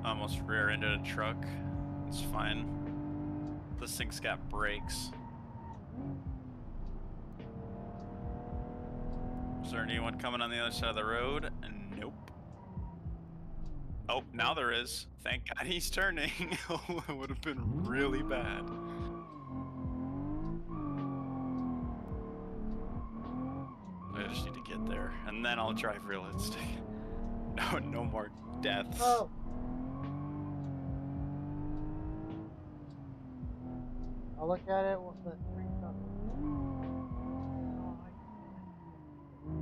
Almost rear-ended a truck. It's fine. This thing's got brakes. Is there anyone coming on the other side of the road? Nope. Oh, now there is. Thank God he's turning. It would have been really bad. I just need to get there, and then I'll drive realistic. No more deaths. Oh. I'll look at it with the screenshot.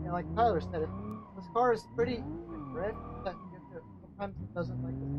Yeah, like Tyler said, this car is pretty easy to drift, but sometimes it doesn't like this.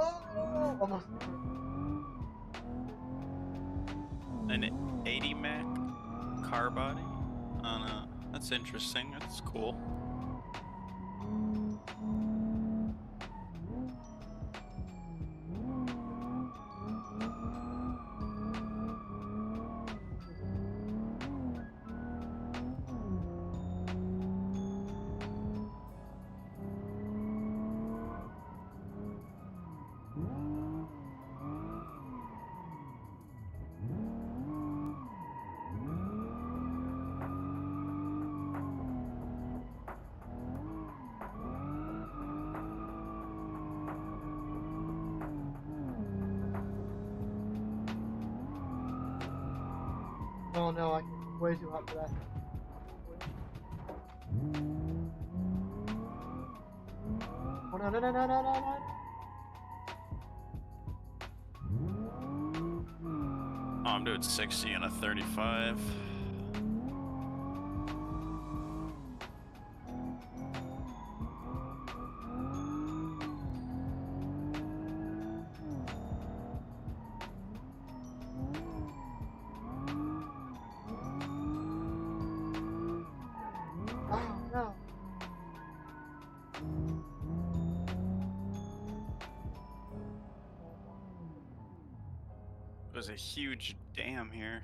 Oh, almost. An 80 Mac car body? Oh no, that's interesting. That's cool. Oh no, I'm way too hot for that. Oh no, no, no, no, no, no, no. Oh, I'm doing 60 and a 35. Oh no. There's a huge dam here.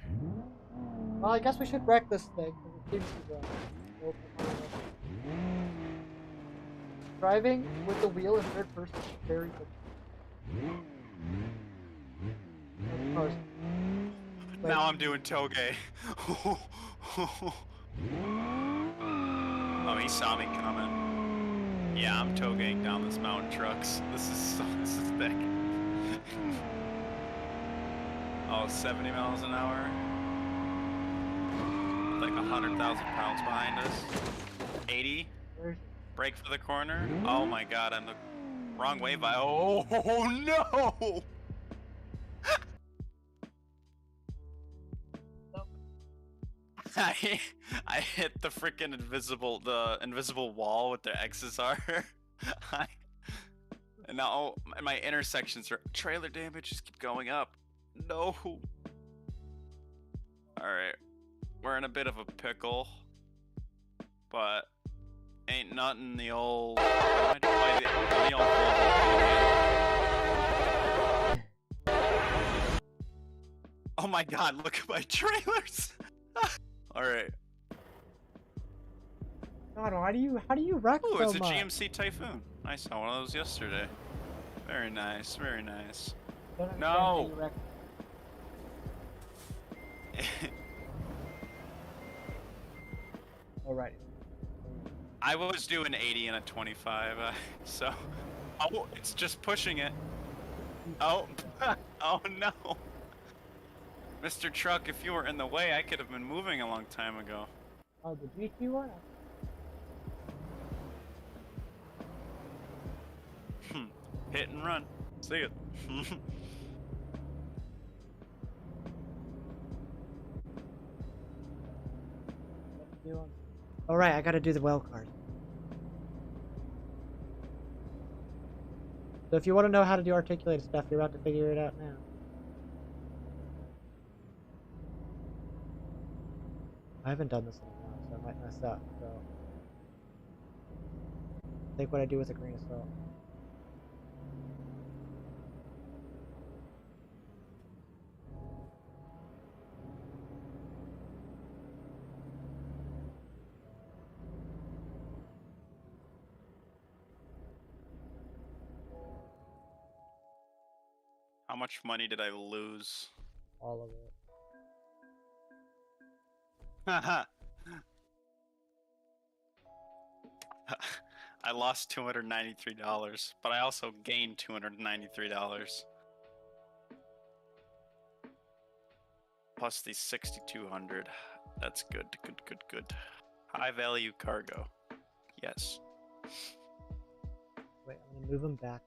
Well, I guess we should wreck this thing, because it seems to go. Driving with the wheel in third person is very good. Now I'm doing toge. Oh, he saw me coming. Yeah, I'm togeing down this mountain trucks. This is thick. Oh, 70 miles an hour. Like 100,000 pounds behind us. 80. Brake for the corner. Oh my god, I'm the wrong way by. Oh no! I hit the freaking invisible wall with the X's are. And now my intersections are trailer damages keep going up. No. Alright. We're in a bit of a pickle. But ain't nothing the old the old Oh my god, look at my trailers! Alright. God, how do you wreck Ooh, so it's a much? GMC Typhoon. I saw one of those yesterday. Very nice, very nice. Don't understand No! how you wreck. Alright. I was doing 80 and a 25, so... Oh, it's just pushing it. Oh, oh no! Mr. Truck, if you were in the way, I could have been moving a long time ago. Oh, the GT one? Hit and run. See it. Alright, I gotta do the well card. So if you want to know how to do articulated stuff, you're about to figure it out now. I haven't done this in a while, so I might mess up, so... take what I do with a grain of salt. How much money did I lose? All of it. Haha. I lost $293, but I also gained $293. Plus the 6,200. That's good, good, good, good. High value cargo. Yes. Wait, I'm gonna move them back.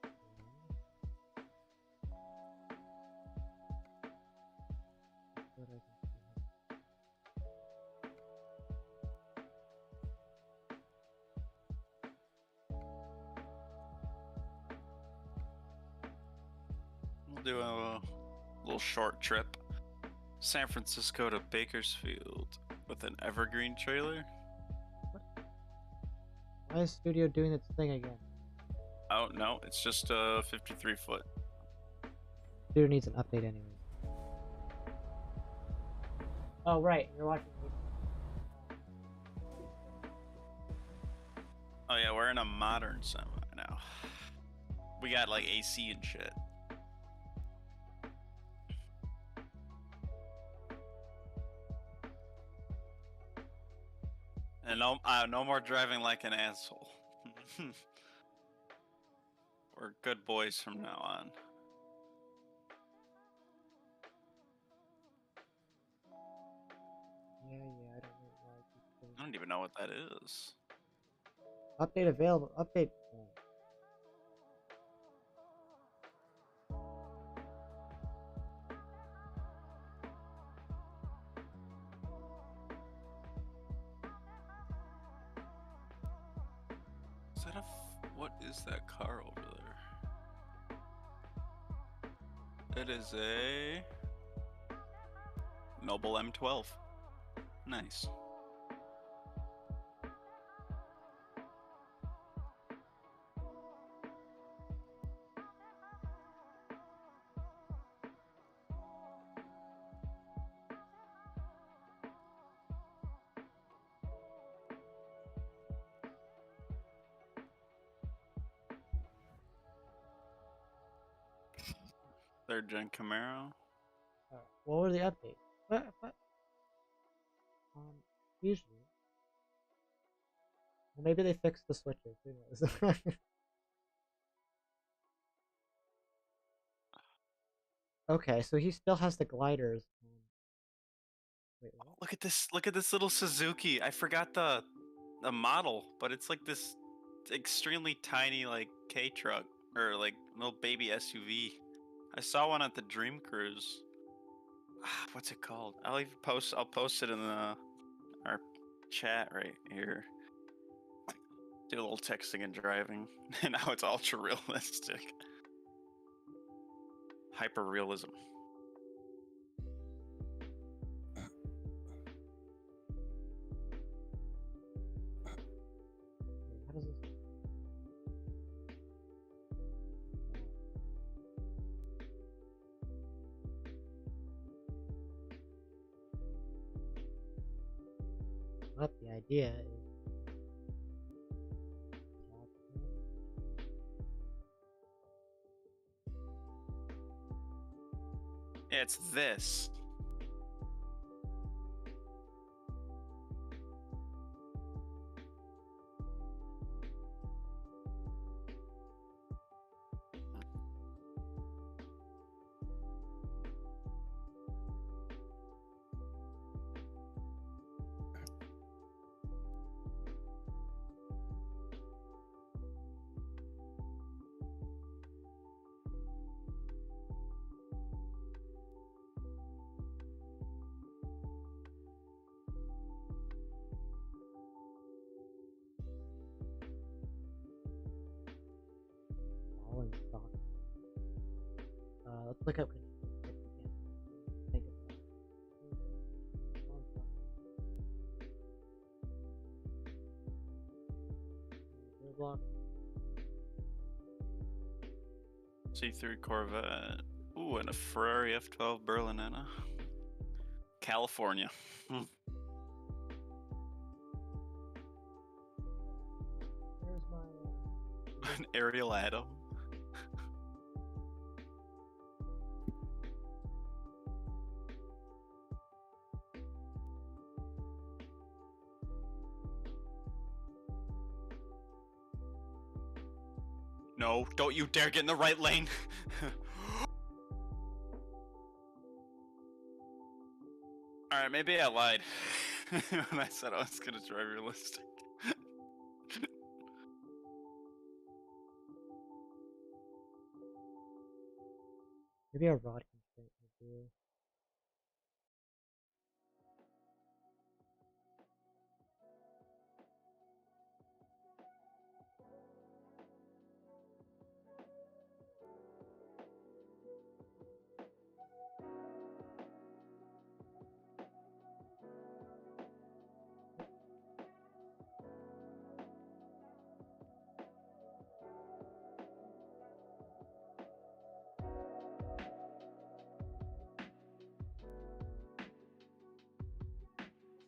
We'll do a little short trip. San Francisco to Bakersfield with an evergreen trailer. Why is Studio doing its thing again? Oh no, it's just a 53 foot. Studio needs an update anyway. Oh right, you're watching. Oh yeah, we're in a modern semi now. We got like AC and shit. And no more driving like an asshole. We're good boys from now on. Yeah, I don't know why I keep saying. I don't even know what that is. Update available. Update. Is that what is that car over there? It is a Noble M12. Nice. Third gen Camaro. What were the updates? What? Usually. Well, maybe they fixed the switches. Who knows? Okay, so he still has the gliders. Wait, what? Look at this! Look at this little Suzuki. I forgot the model, but it's like this extremely tiny like K truck or like little baby SUV. I saw one at the Dream Cruise. What's it called? I'll post it in our chat right here. Do a little texting and driving. And now it's ultra realistic. Hyper realism. How does this? Well, the idea is. Yeah, it's this. All in stock. Let's look up controls if we can. Think of that. All in stock. Roblox. C3 Corvette. Ooh, and a Ferrari F12 Berlinetta. California. There's my. An Ariel Atom. No, don't you dare get in the right lane. Alright, maybe I lied when I said I was gonna drive realistic. Maybe a rod constraint would do.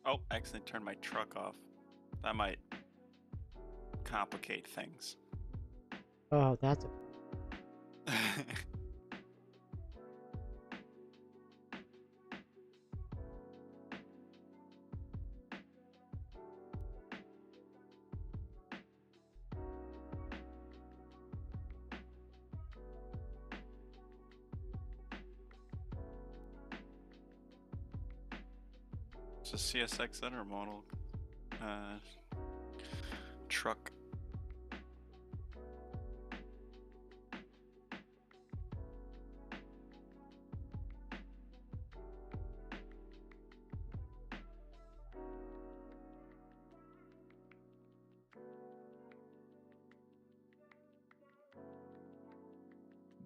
Oh, I accidentally turned my truck off. That might complicate things. Oh, that's a. It's a CSX intermodal truck.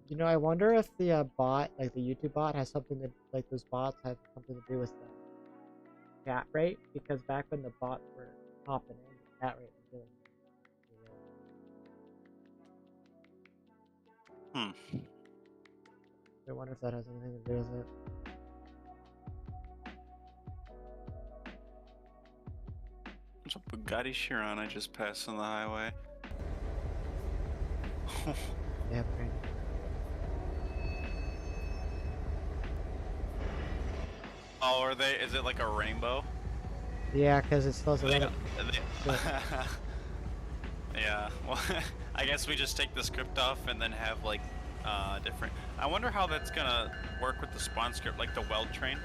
You know, I wonder if the bot, like the YouTube bot, has something to like those bots have something to do with the chat rate, because back when the bots were popping in, the chat rate was really Hmm. I wonder if that has anything to do with it. There's a Bugatti Chiron I just passed on the highway. Yeah, right. Oh, are they? Is it like a rainbow? Yeah, because it's supposed to They, let it. yeah. Well, I guess we just take the script off and then have like different. I wonder how that's gonna work with the spawn script, like the weld train.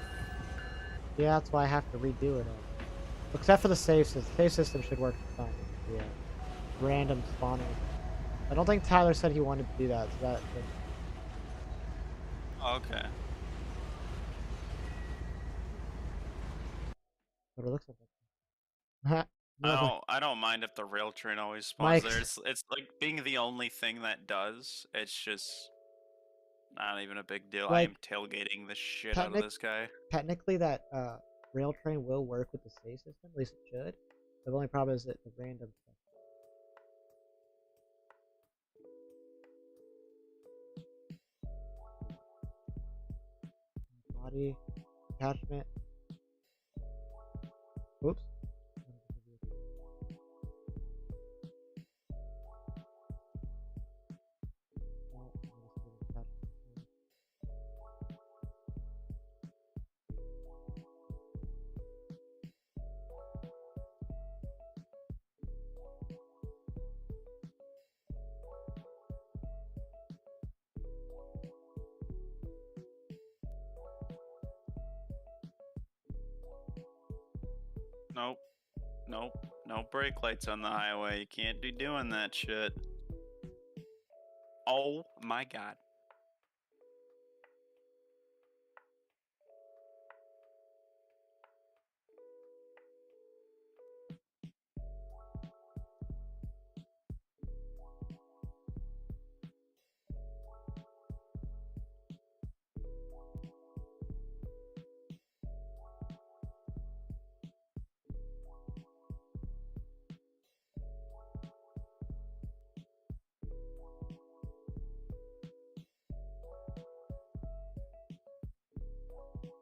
Yeah, that's why I have to redo it all. Except for the save system. Save system should work fine. Yeah. Random spawning. I don't think Tyler said he wanted to do that, so that. Okay. But it looks like. I don't mind if the rail train always spawns Mike. there. It's like being the only thing that does. It's just not even a big deal. I Like, am tailgating the shit out of this guy. Technically, that rail train will work with the save system. At least it should. The only problem is that the random stuff. Body attachment. Oops. Nope. Nope. No brake lights on the highway. You can't be doing that shit. Oh my god.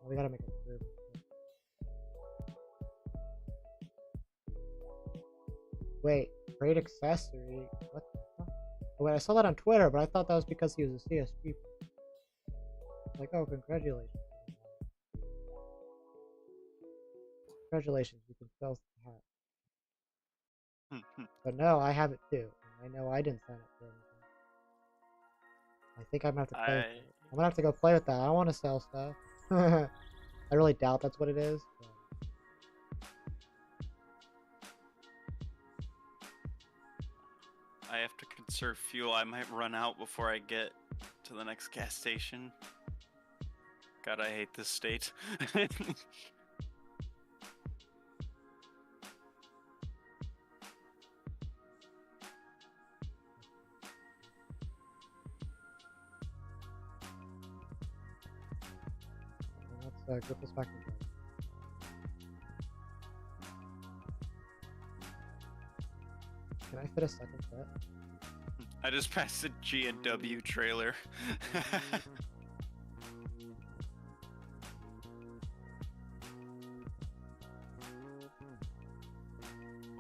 We gotta make a curve. Wait, great accessory. What the fuck? Oh, wait, I saw that on Twitter, but I thought that was because he was a CSG. Like, oh, congratulations. Congratulations, you can sell the hat. But no, I have it too. And I know I didn't sign up for anything. I think I'm gonna have to play with it. I'm gonna have to go play with that. I don't want to sell stuff. I really doubt that's what it is. But... I have to conserve fuel. I might run out before I get to the next gas station. God, I hate this state. Let's get this back in place. Can I fit a second set? I just passed the G&W trailer.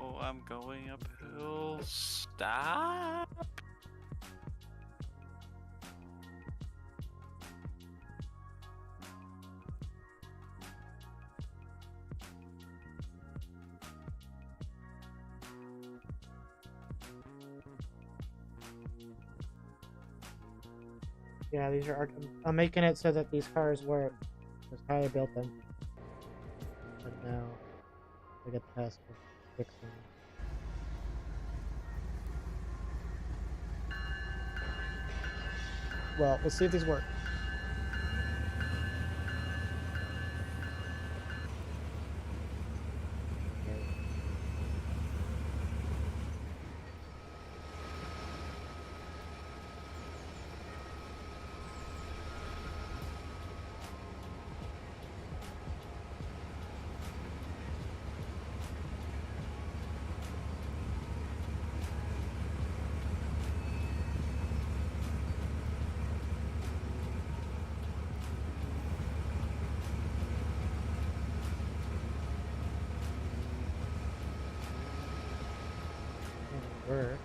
Oh, I'm going uphill. Stop. Yeah, these are. I'm making it so that these cars work. Because Tyler built them. But now I get the task of fixing them. Well, let's see if these work. Work.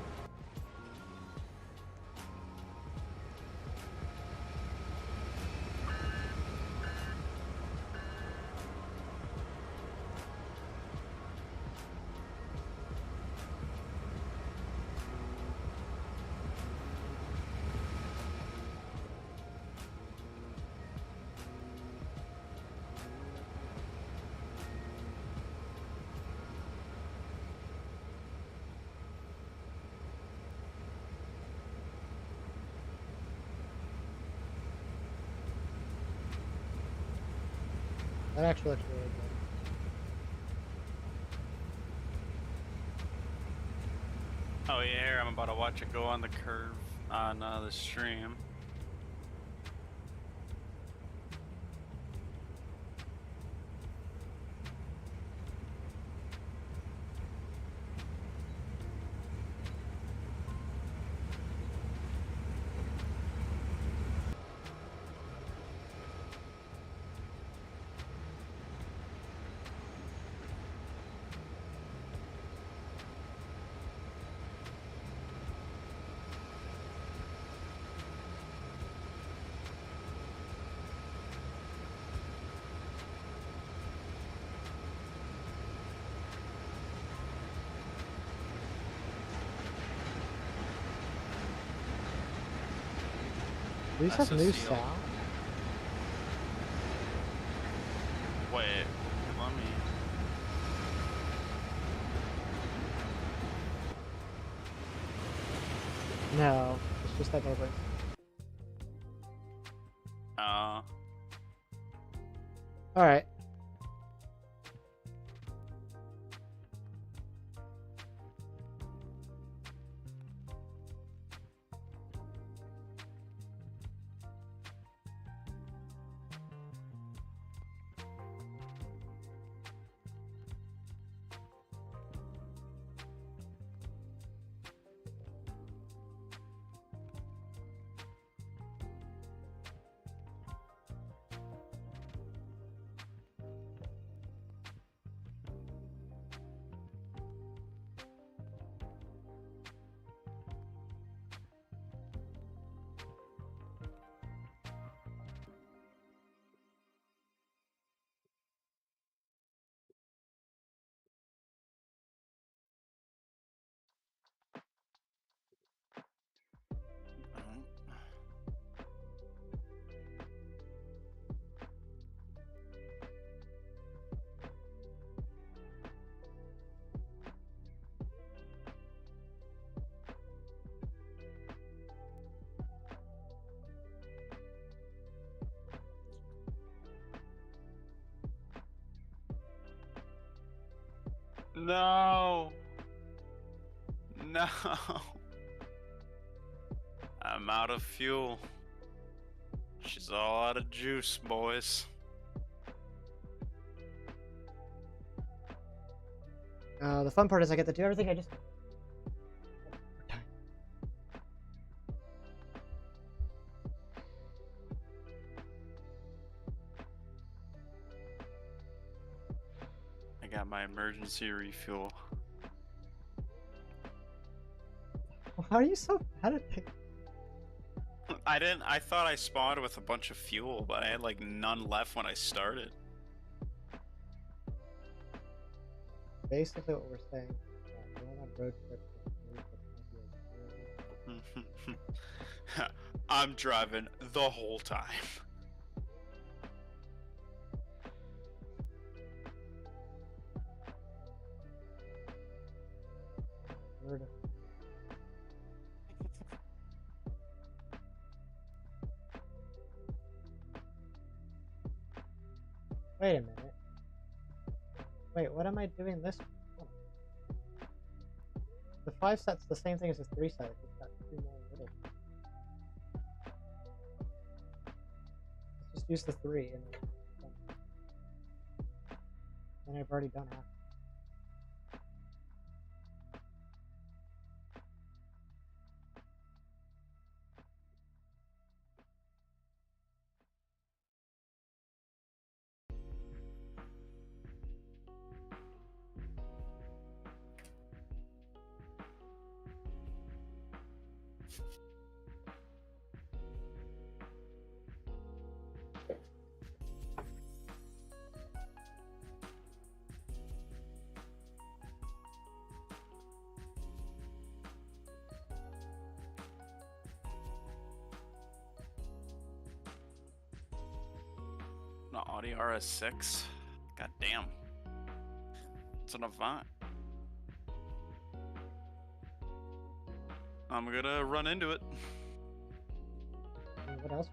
That actually looks really good. Oh yeah, here, I'm about to watch it go on the curve on the stream. Do these That's have a new seal. sound? Wait, let me. No, it's just that neighbor. Alright. No. No. I'm out of fuel. She's all out of juice, boys. The fun part is I get to do everything I just... I got my emergency refuel. How are you so bad at things? I thought I spawned with a bunch of fuel, but I had like none left when I started. Basically what we're saying is that going on road trips with I'm driving the whole time. Wait a minute. Wait, what am I doing this? The 5 set's the same thing as the 3 set. It's just got 2 more little. Let's just use the 3 and then I've already done half. No, Audi RS6? God damn. It's an Avant. I'm gonna run into it. What else?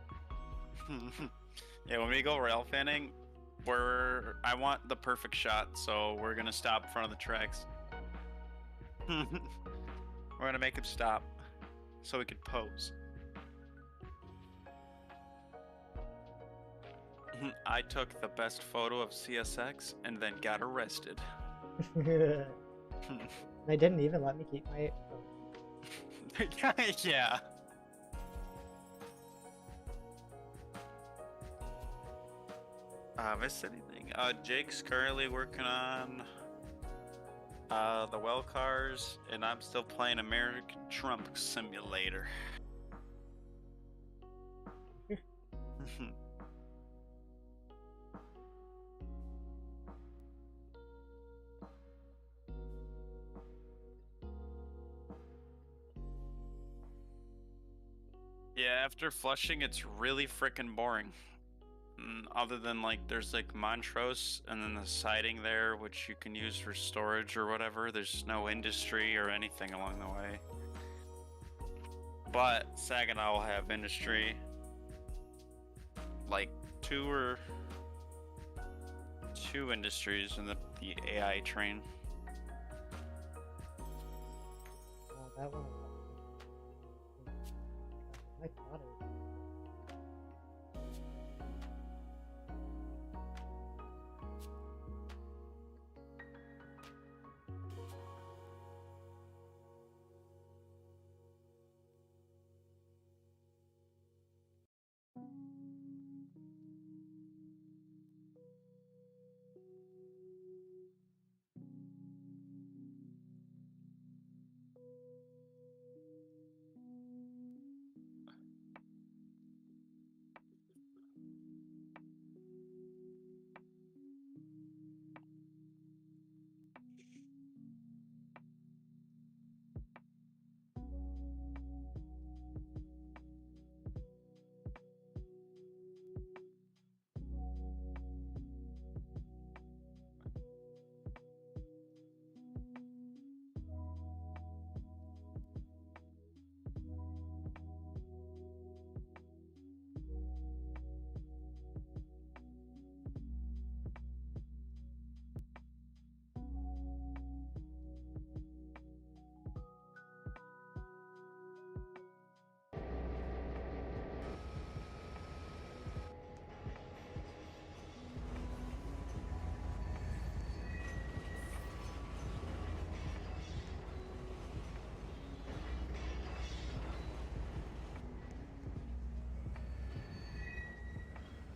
Yeah, when we go rail fanning, I want the perfect shot, so we're gonna stop in front of the tracks. We're gonna make him stop so we can pose. I took the best photo of CSX and then got arrested. They didn't even let me keep my. Yeah. Missed anything? Jake's currently working on the well cars, and I'm still playing American Trump Simulator. Yeah, after flushing, it's really freaking boring. Other than like, there's like Montrose and then the siding there, which you can use for storage or whatever. There's no industry or anything along the way. But Saginaw will have industry, like two industries in the AI train. Oh, that one. I thought it was.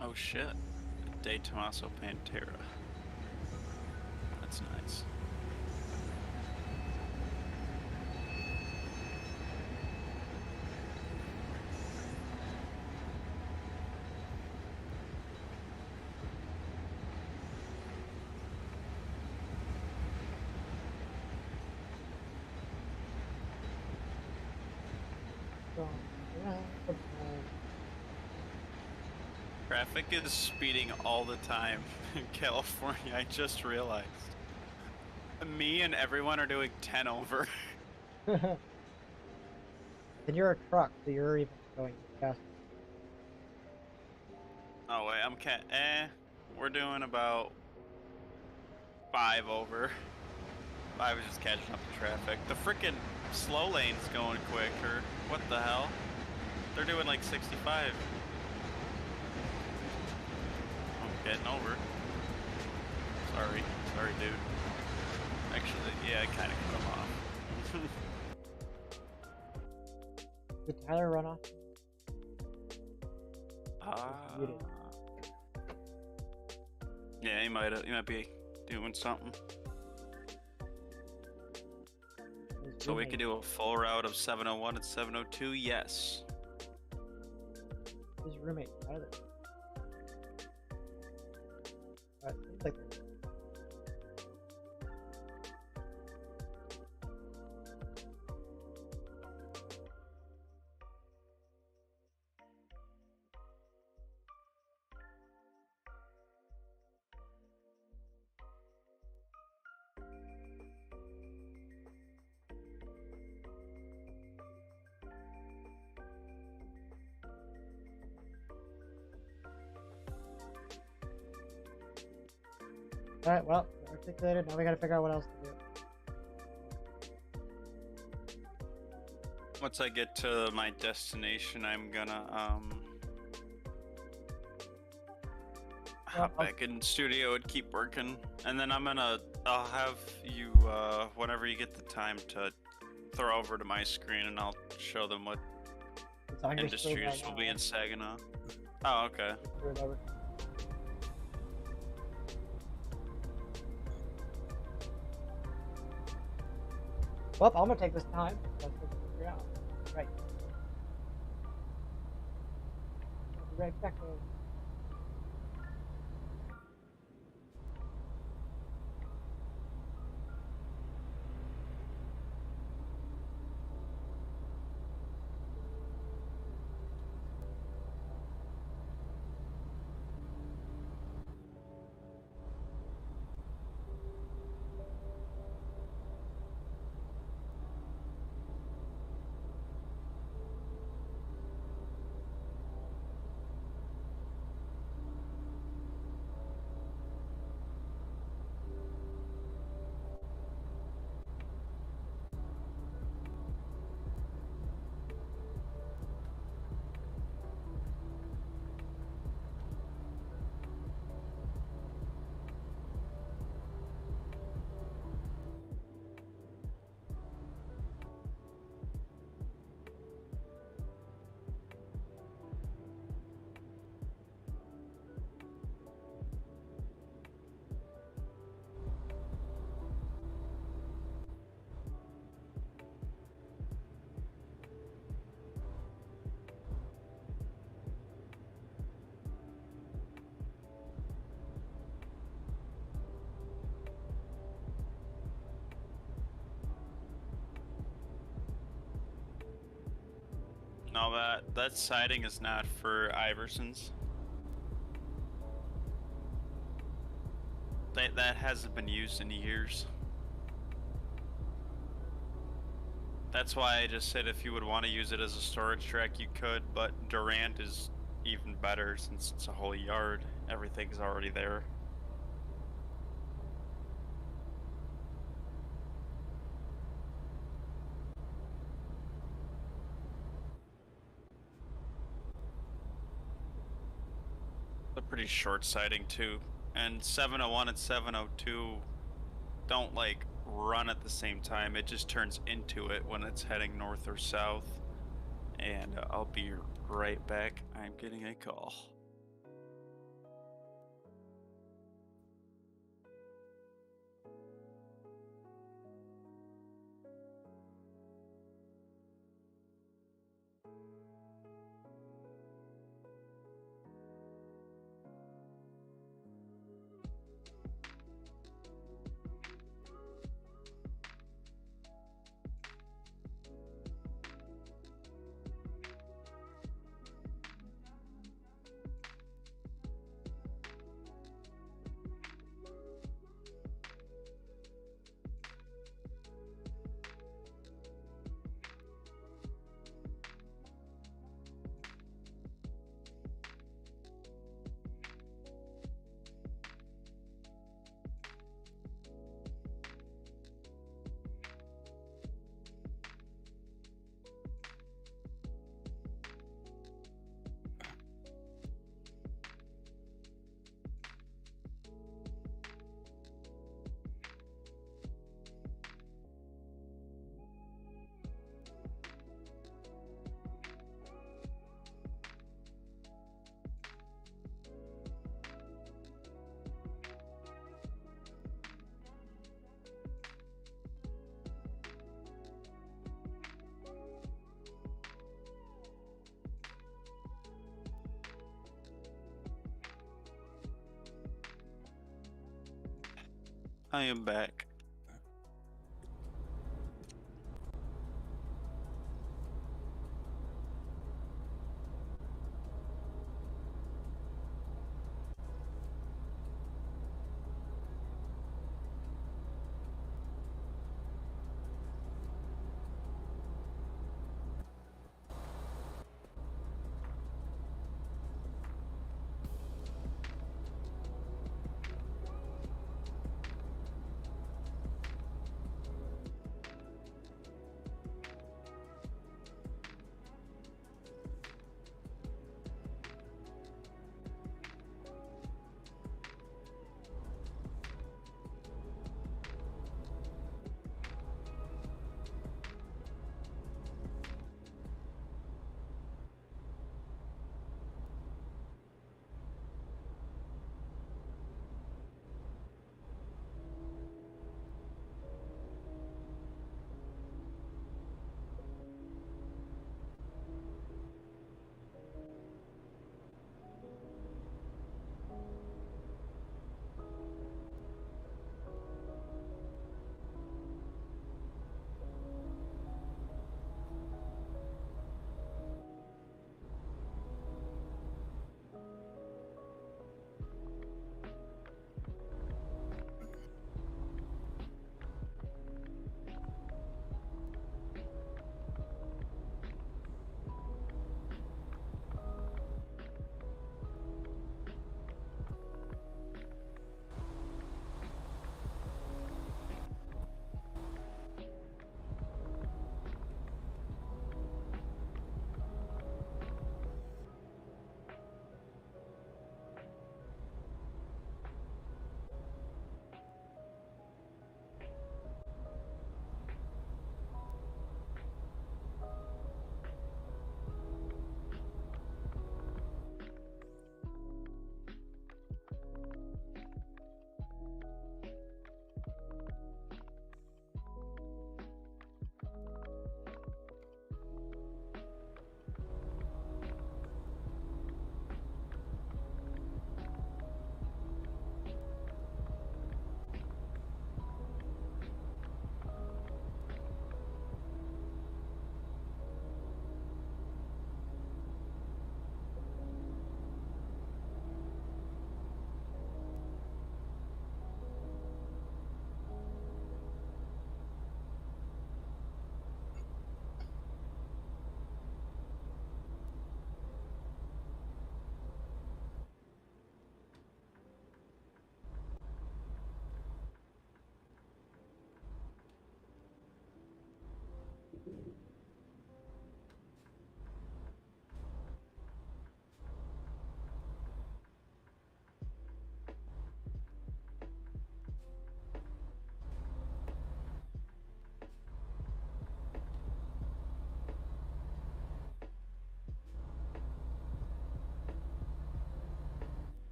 Oh shit. De Tomaso Pantera. That's nice. Traffic is speeding all the time in California, I just realized. Me and everyone are doing 10 over. And you're a truck, so you're even going faster. Oh wait, we're doing about 5 over. 5 is just catching up to traffic. The frickin' slow lane's going quicker. What the hell? They're doing like 65. I'm getting over. Sorry, dude. Actually, yeah, I kind of cut him off. Did Tyler run off? Yeah, he might be doing something. So we could do a full route of 701 and 702, yes. His roommate Tyler. Seems like Alright, well, articulated. Now we gotta figure out what else to do. Once I get to my destination, I'm gonna hop back in studio and keep working, and then I'll have you whenever you get the time to throw over to my screen, and I'll show them what It's on your screen industries right will be now. in Saginaw. Oh, okay. Whatever. Well, I'm gonna take this time. Let's figure out. Right. I'll be right back. No, that siding is not for Iversons. That hasn't been used in years. That's why I just said if you would want to use it as a storage track, you could, but Durant is even better since it's a whole yard. Everything's already there. A pretty short sighting too, and 701 and 702 don't like run at the same time. It just turns into it when it's heading north or south. And I'll be right back. I'm getting a call. I am back.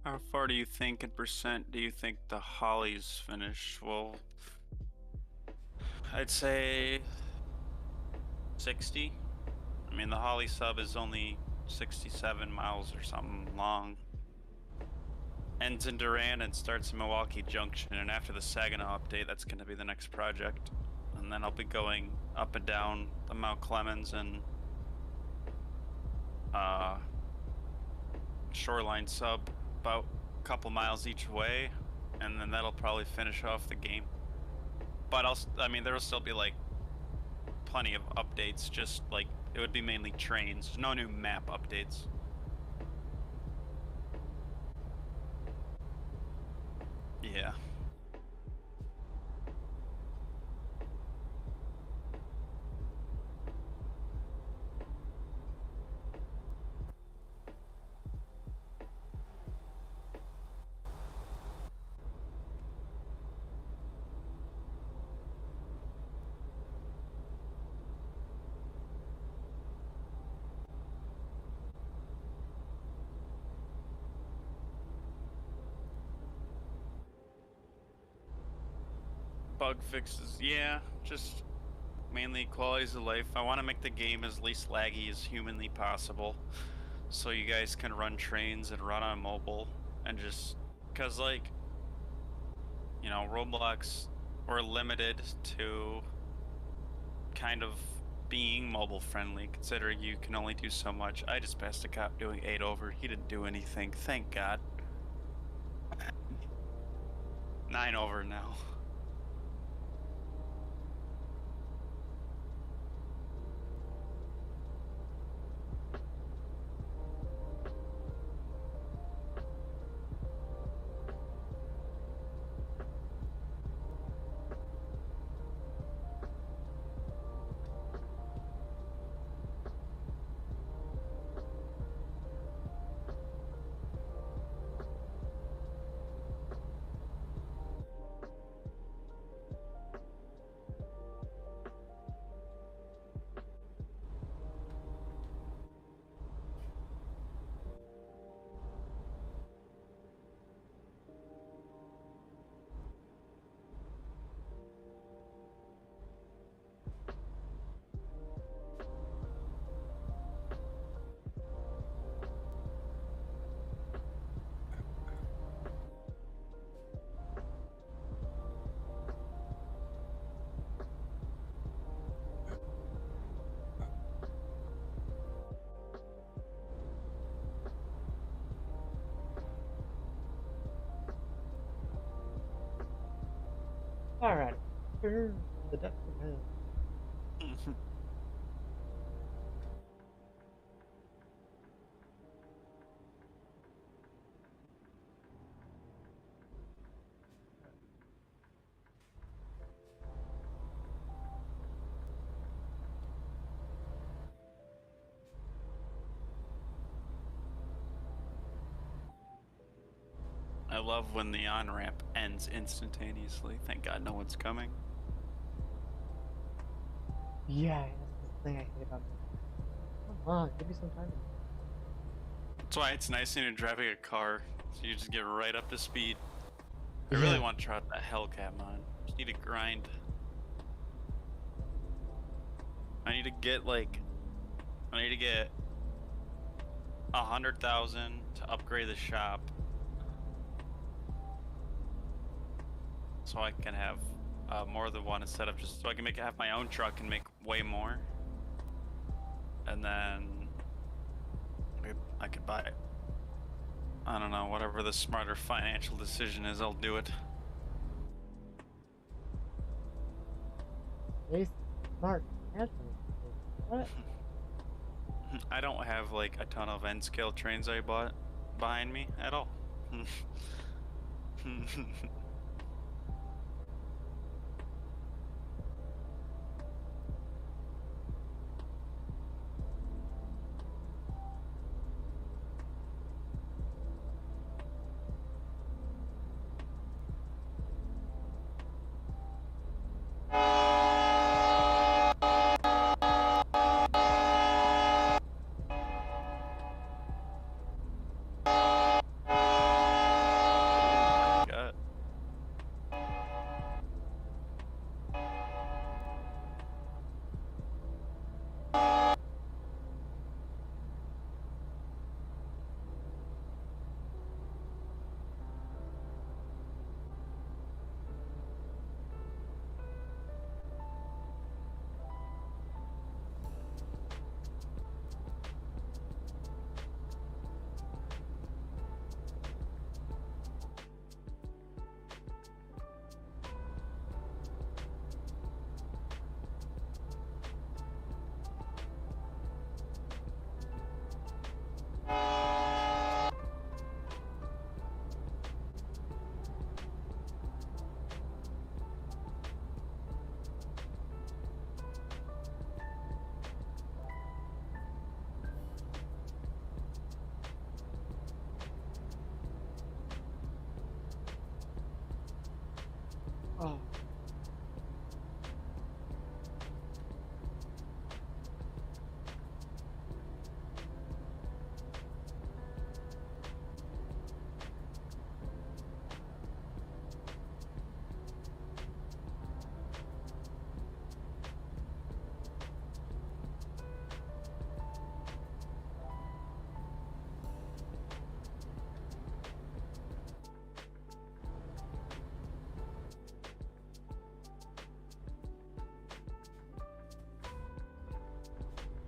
How far do you think in percent do you think the Holly's finish? Well, I'd say 60. I mean, the Holly sub is only 67 miles or something long. Ends in Durand and starts in Milwaukee Junction, and after the Saginaw update, that's going to be the next project. And then I'll be going up and down the Mount Clemens and Shoreline sub about a couple miles each way, and then that'll probably finish off the game. But I mean, there'll still be like plenty of updates, just like it would be mainly trains, no new map updates. Yeah. Bug fixes, yeah, just mainly qualities of life. I want to make the game as least laggy as humanly possible, so you guys can run trains and run on mobile, and just, cause like, you know, Roblox, we're limited to kind of being mobile friendly, considering you can only do so much. I just passed a cop doing 8 over, he didn't do anything, thank God. 9 over now. Alright. The depths of hell. I love when the on-ramp ends instantaneously. Thank God no one's coming. Yeah, that's the thing I hate about it. Come on, give me some time. That's why it's nice when you're driving a car, so you just get right up to speed. I really want to try out that Hellcat mod. Just need to grind. I need to get 100,000 to upgrade the shop, so I can have more than one instead of just, so I can have my own truck and make way more, and then I could buy it. I don't know, whatever the smarter financial decision is, I'll do it. Smart. What? I don't have like a ton of N scale trains I bought behind me at all.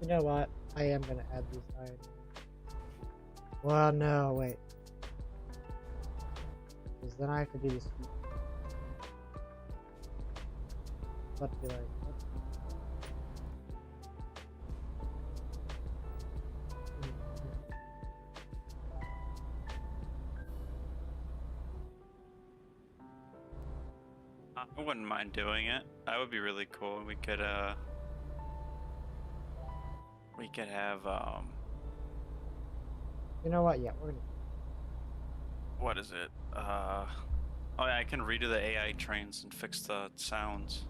You know what? I am gonna add these items. Well, no, wait. Because then I have to do this. But be like, what? I wouldn't mind doing it. That would be really cool. We could have You know what? Yeah, we're gonna. what is it? Oh yeah, I can redo the AI trains and fix the sounds.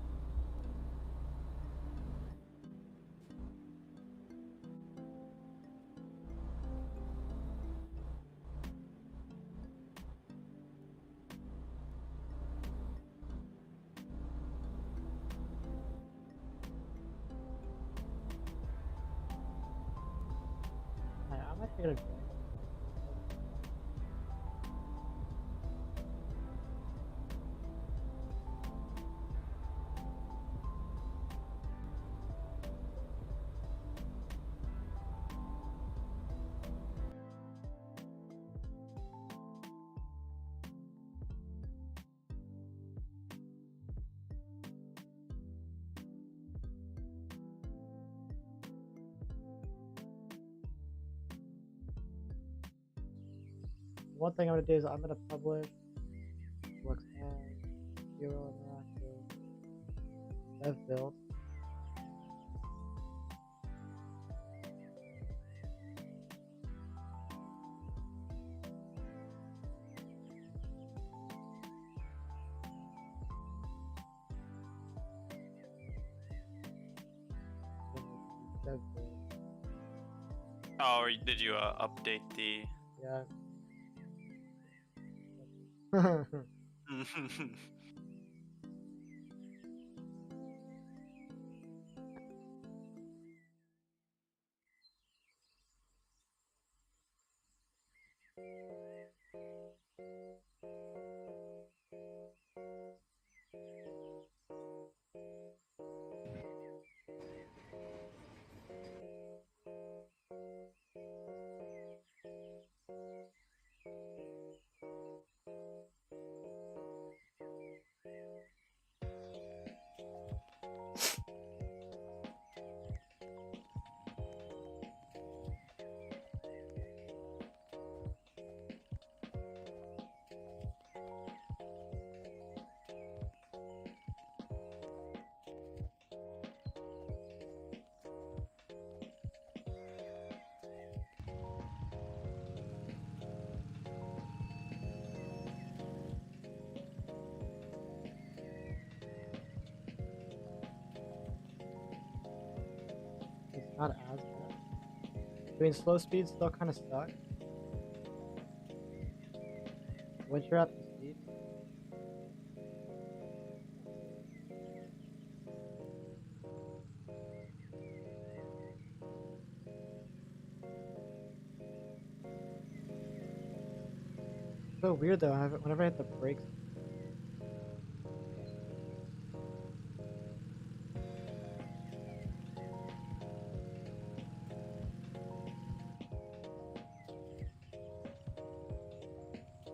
I'm actually gonna. One thing I'm gonna do is I'm gonna publish Roblox and Zero Interactive dev build. Dev build. Oh, or did you update the? Yeah. It's not as bad. I mean, slow speeds still kind of suck. Once you're at the speed. So weird though, whenever I hit the brakes.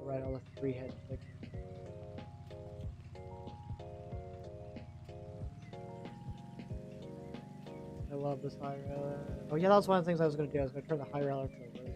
Right, all the free head clicks. I love this high railer. Oh yeah, that was one of the things I was gonna do. I was gonna turn the high railer to a road.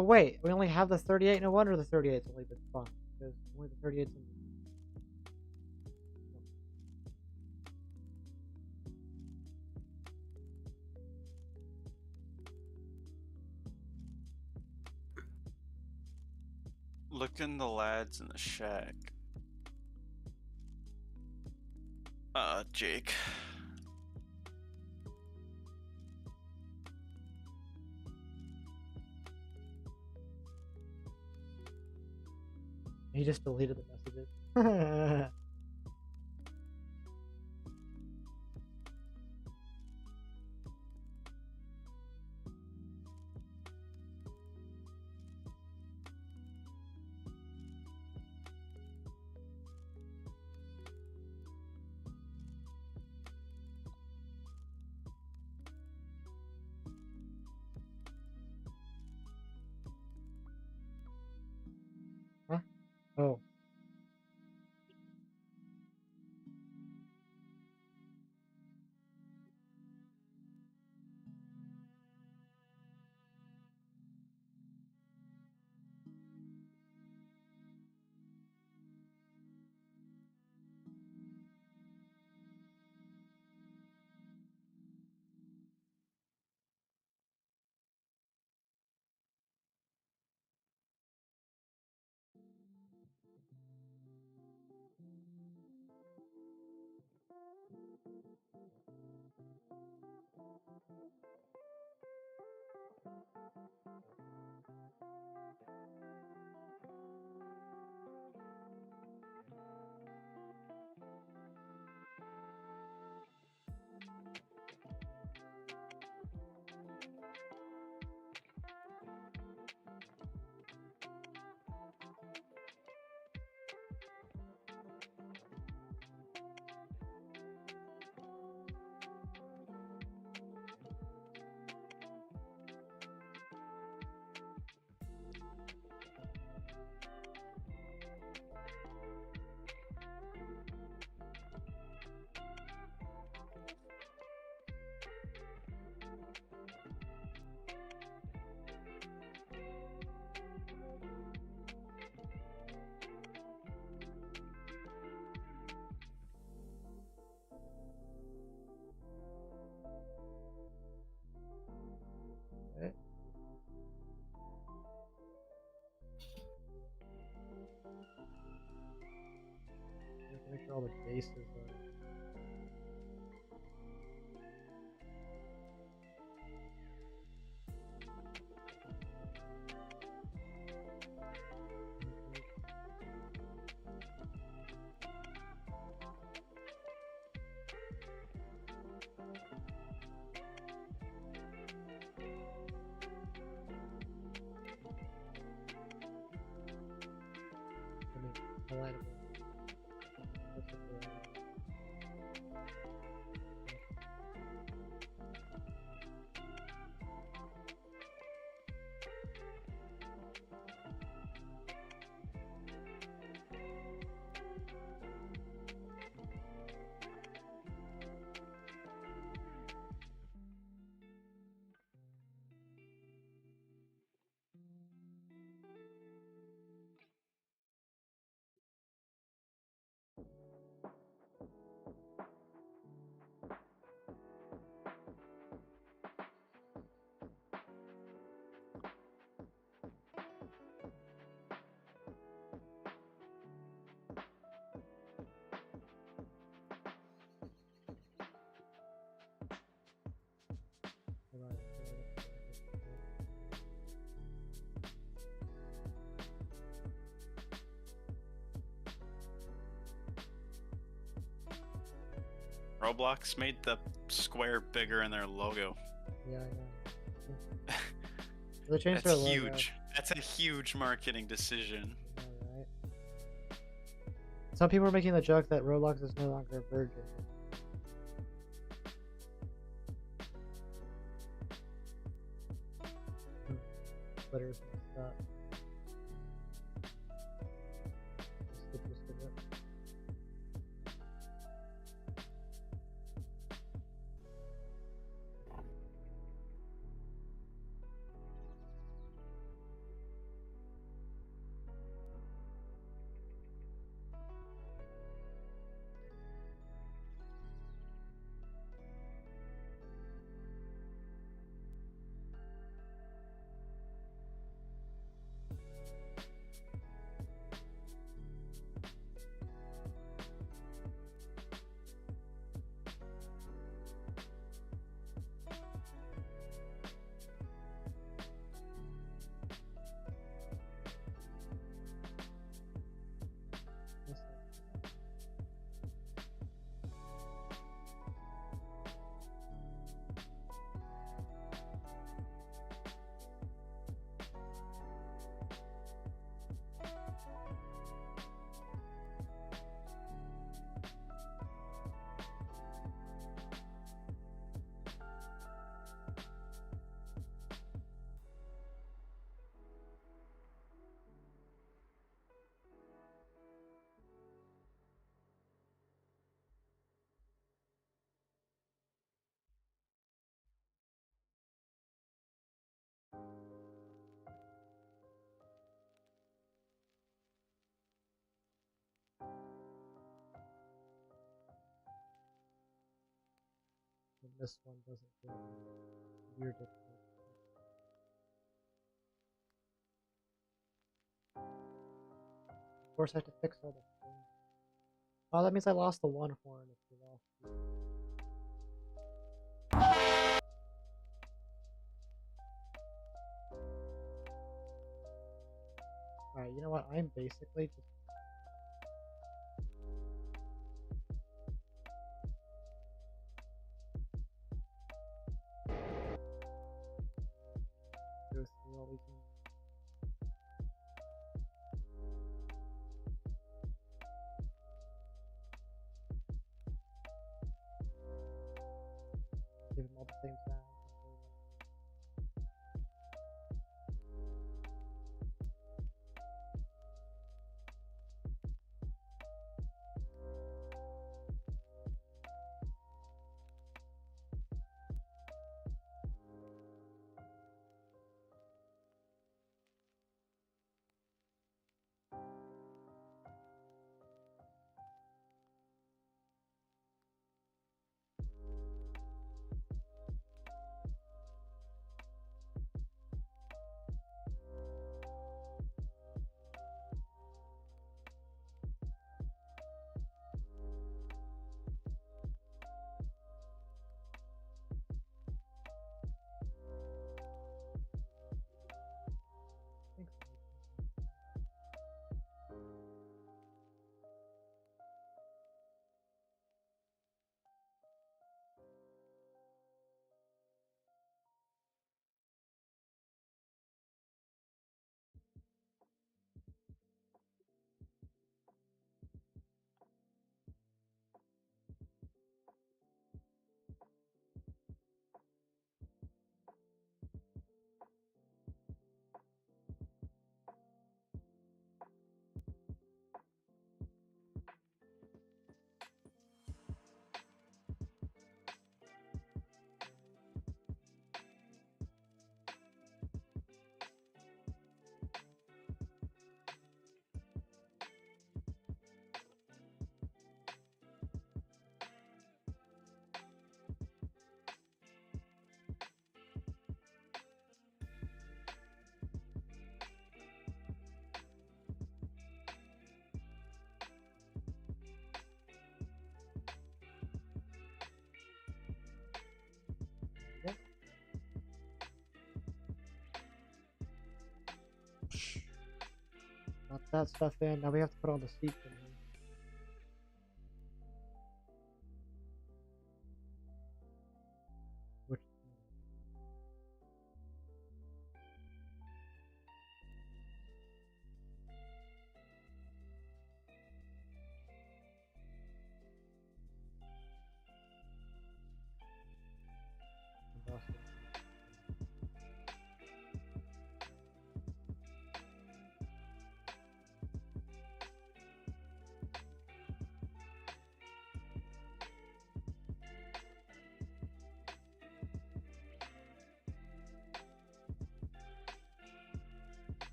But wait, we only have the 38. No wonder the 38's only been fun. Because only the 38's in Look in the lads in the shack. Jake. He just deleted the messages. Huh? Oh. Right. Make sure all the bases are. Highlightable. Roblox made the square bigger in their logo. Yeah, I know. They changed That's their logo. huge. That's a huge marketing decision. Yeah, right. Some people are making the joke that Roblox is no longer a virgin. Twitter's messed up. Just the gist of it. this one doesn't get weird. Of course, I have to fix all the things. Oh, that means I lost the one horn. If you lost. Alright, you know what? I'm basically just. Go through all these things. Give them all the same sound. Got that stuff in. Now we have to put all the seats in here. Which Boston.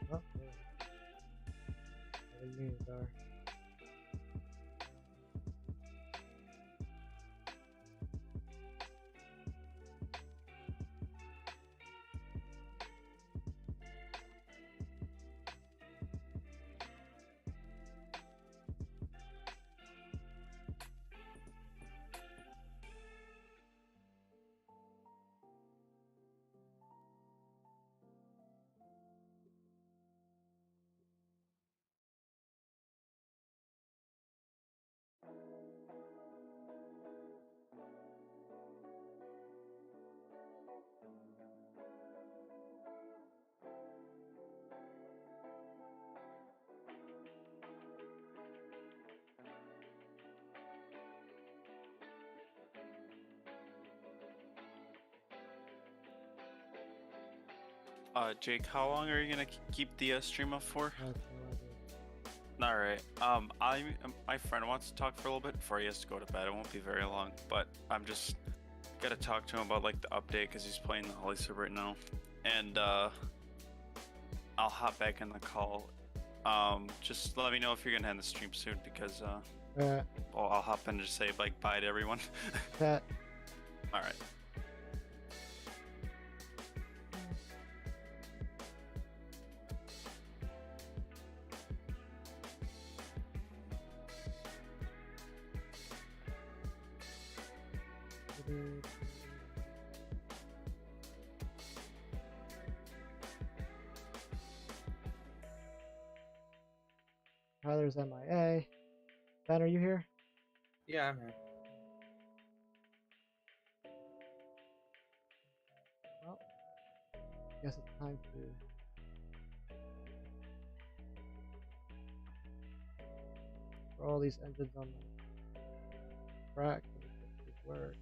Oh, there. Where the units are. Jake, how long are you gonna keep the stream up for? I have no idea. All right. My friend wants to talk for a little bit before he has to go to bed. It won't be very long, but I'm just gotta talk to him about like the update because he's playing the Holy Server right now, and I'll hop back in the call. Just let me know if you're gonna end the stream soon because well, I'll hop in and just say like bye to everyone. That. All right. Tyler's MIA. Ben, are you here? Yeah, I'm here. Well, I guess it's time to throw all these engines on the track and make this work.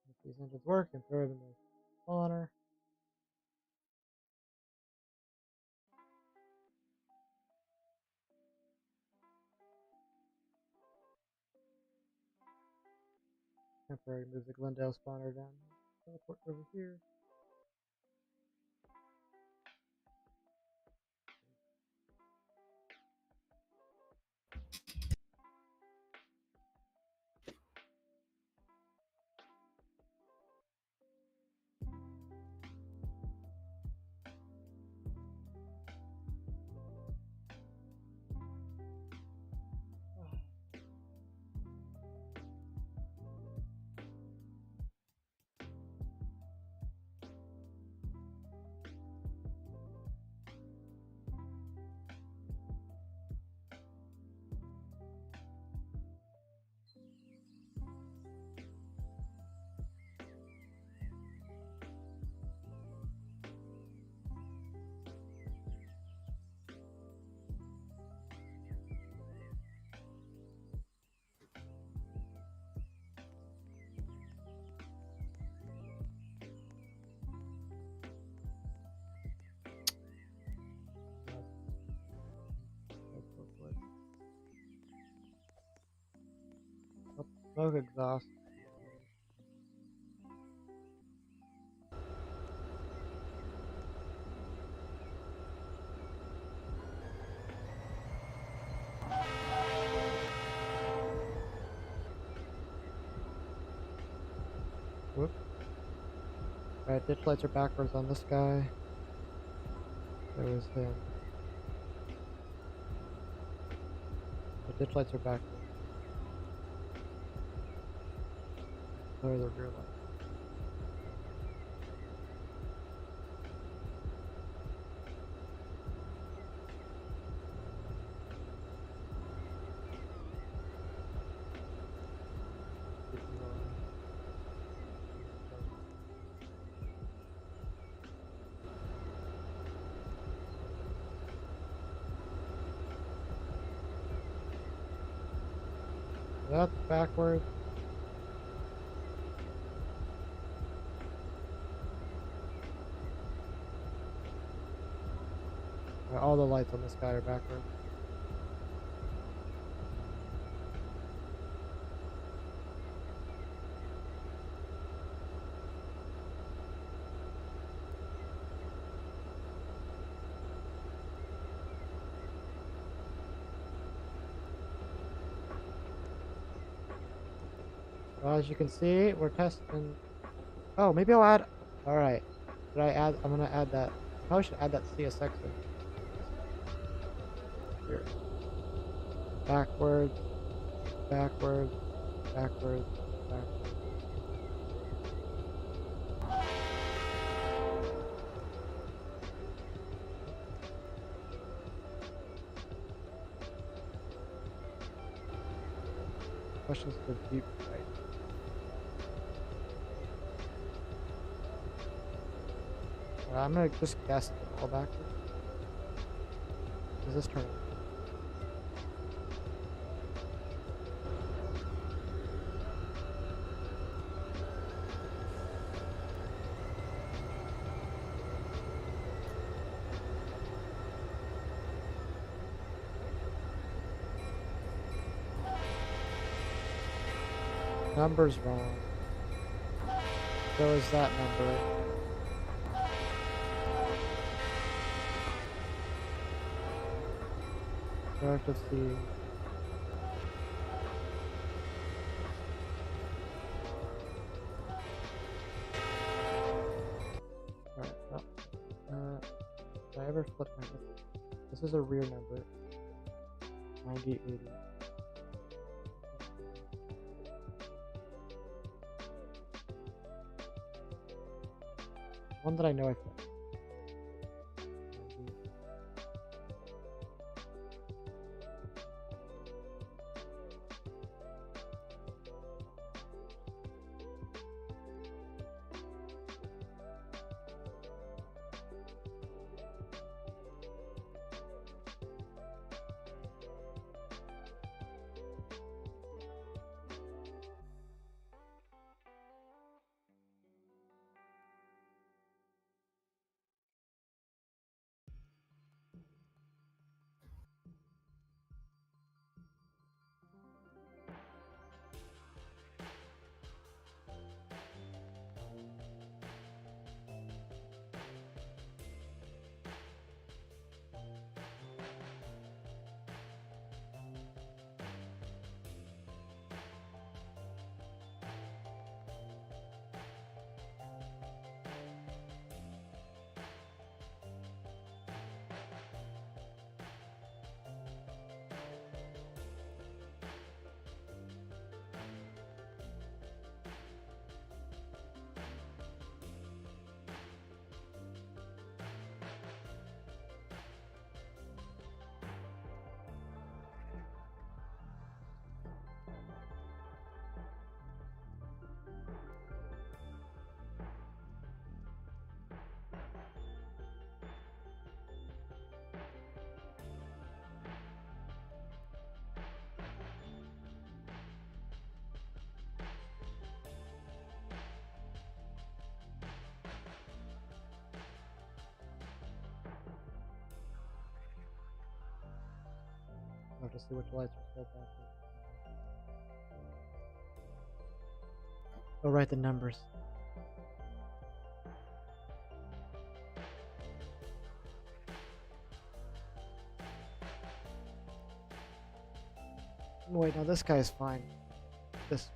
If these engines work and throw them in the spawner. Temporary move the Glendale spawner down. Teleport over here. Oh, smoke exhaust. Whoop. Alright, ditch lights are backwards on this guy. There was him. The ditch lights are backwards. So are the rear lights. That's backwards. All the lights on this guy are backwards. Well, as you can see, we're testing. Oh, maybe I'll add. All right. Should I add? I'm gonna add that. I probably should add that CSX in. Here. Backwards, backwards, backwards, backwards. Questions for deep right. I'm gonna just guess the ball backwards. Does this turn on? Number's wrong. So is that number. So I have to see. Alright, well, did I ever flip my This is a rear number. 90, 80. One that I know I flipped. I have to see which lights are still back. Oh, right, the numbers. Wait, no, this guy's fine. This.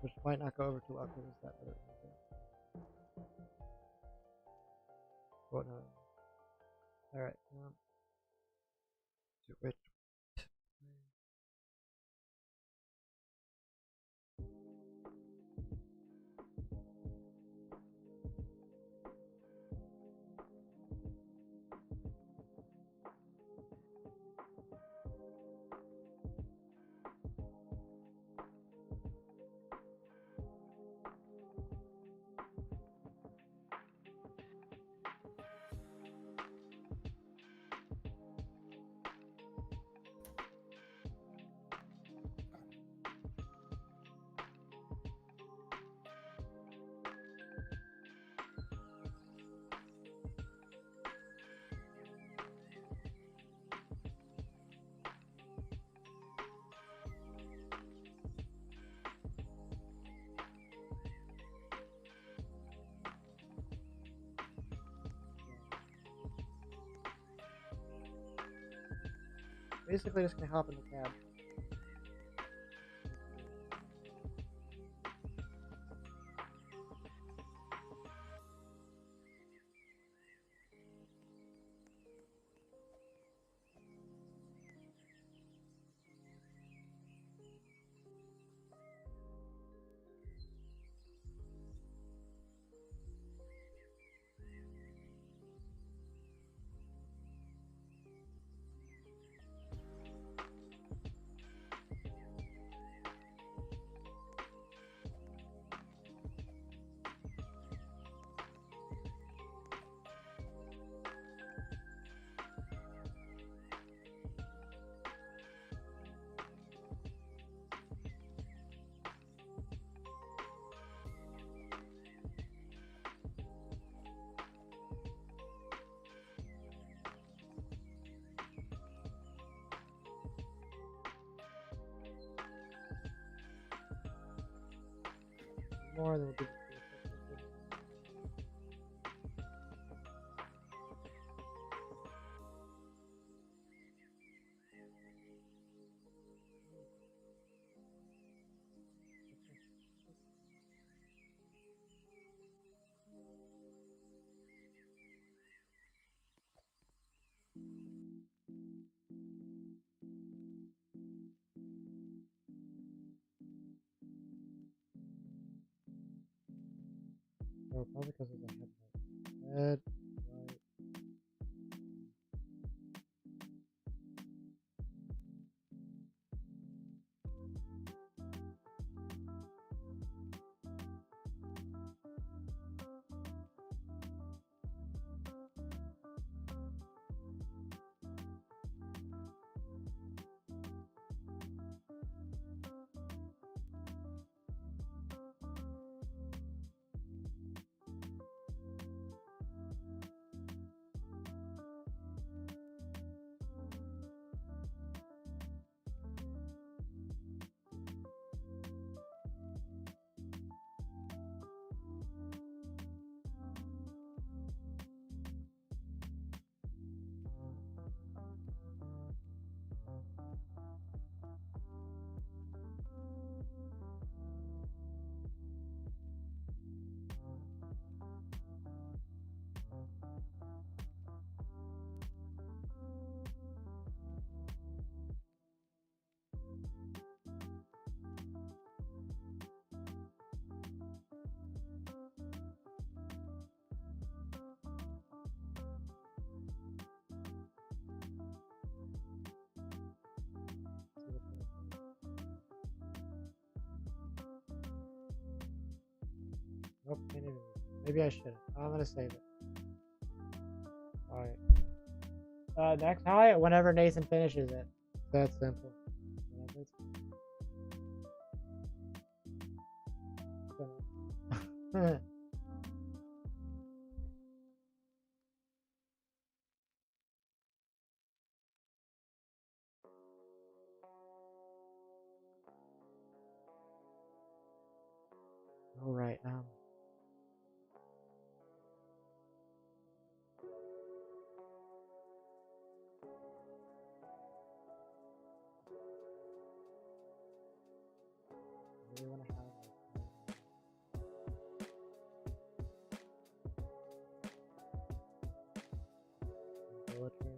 Which might not go over too well because that other thing. Oh, no. Alright. Wait. Basically, just gonna hop in the cab. more, and then we'll do the Oh, probably because of the headlight. Red, right. Nope, can't even. Maybe I shouldn't. I'm gonna save it. Alright. Next high, whenever Nathan finishes it. That's simple. Alright, really wanna have military.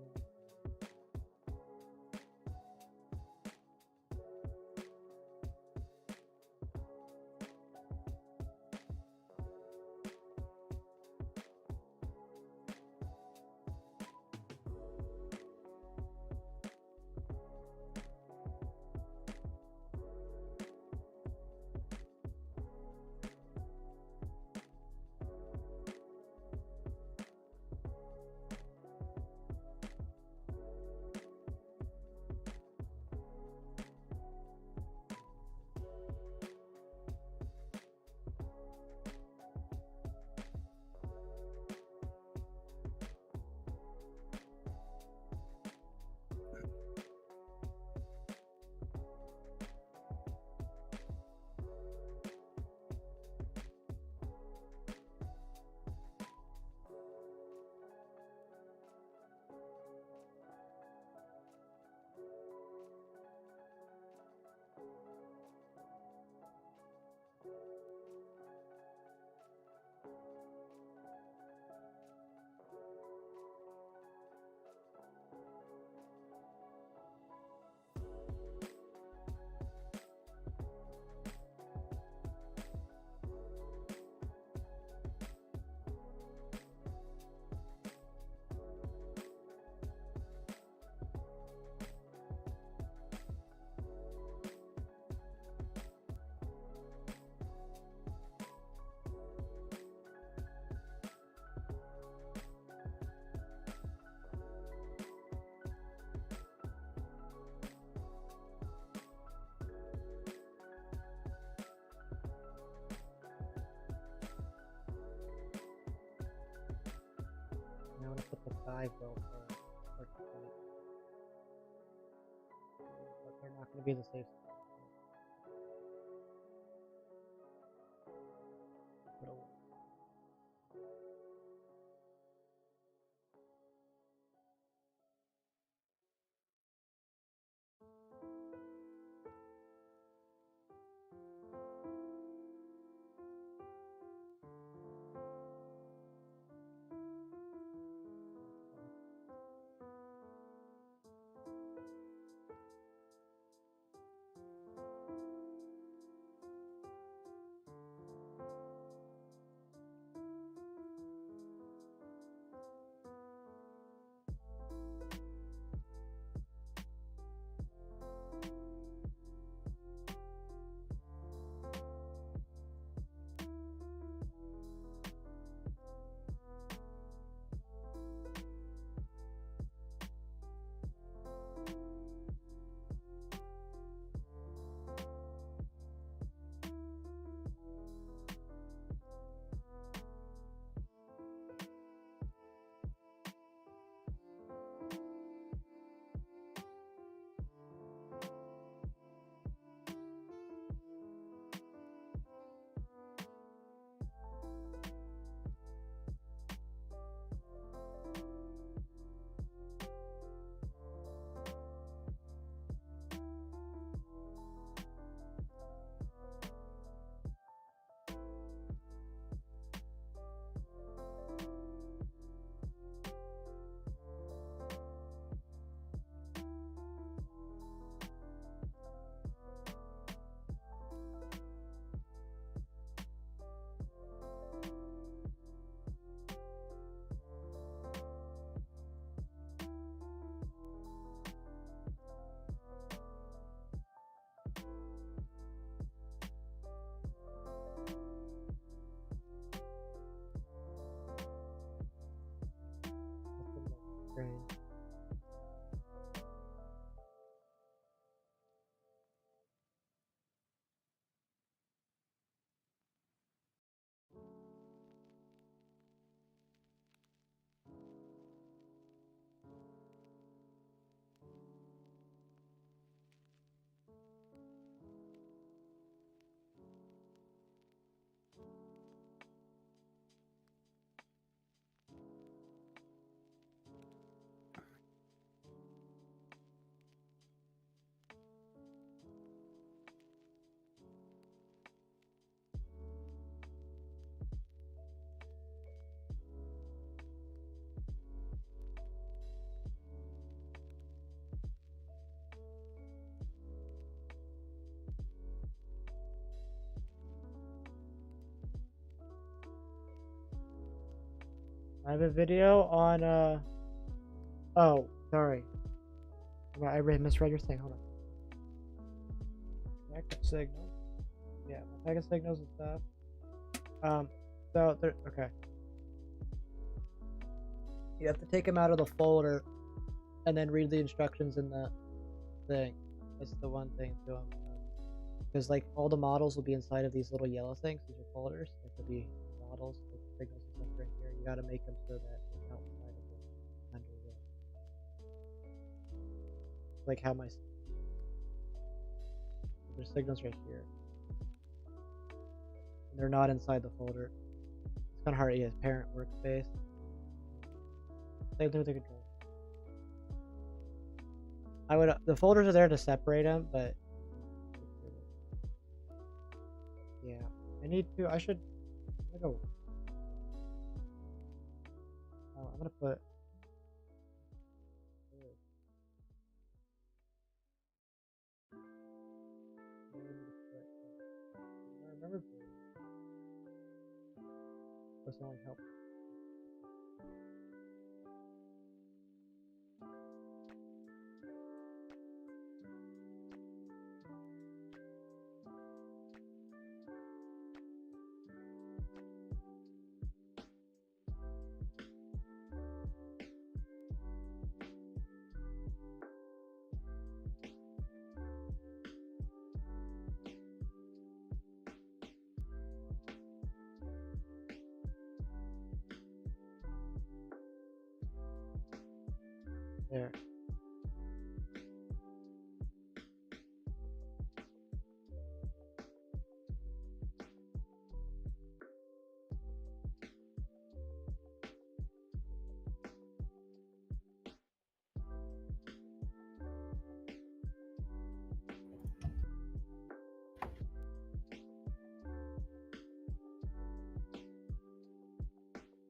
I want to put the 5 bill for but they're not going to be the safe. I have a video on oh, sorry. I misread your thing. Hold on. Packet signals. Yeah, my packet signals and stuff. So there. Okay. You have to take them out of the folder, and then read the instructions in the thing. That's the one thing to them. Because like all the models will be inside of these little yellow things. These are folders. Like there'll be models, like signals and stuff right here. You got to make them so that it's outside of the under the. Like how my there's signals right here. And they're not inside the folder. It's kind of hard. Yeah, parent workspace. Same thing with the controller. The folders are there to separate them, but yeah, I should go. Oh, I'm gonna put. I remember. That's not help. There.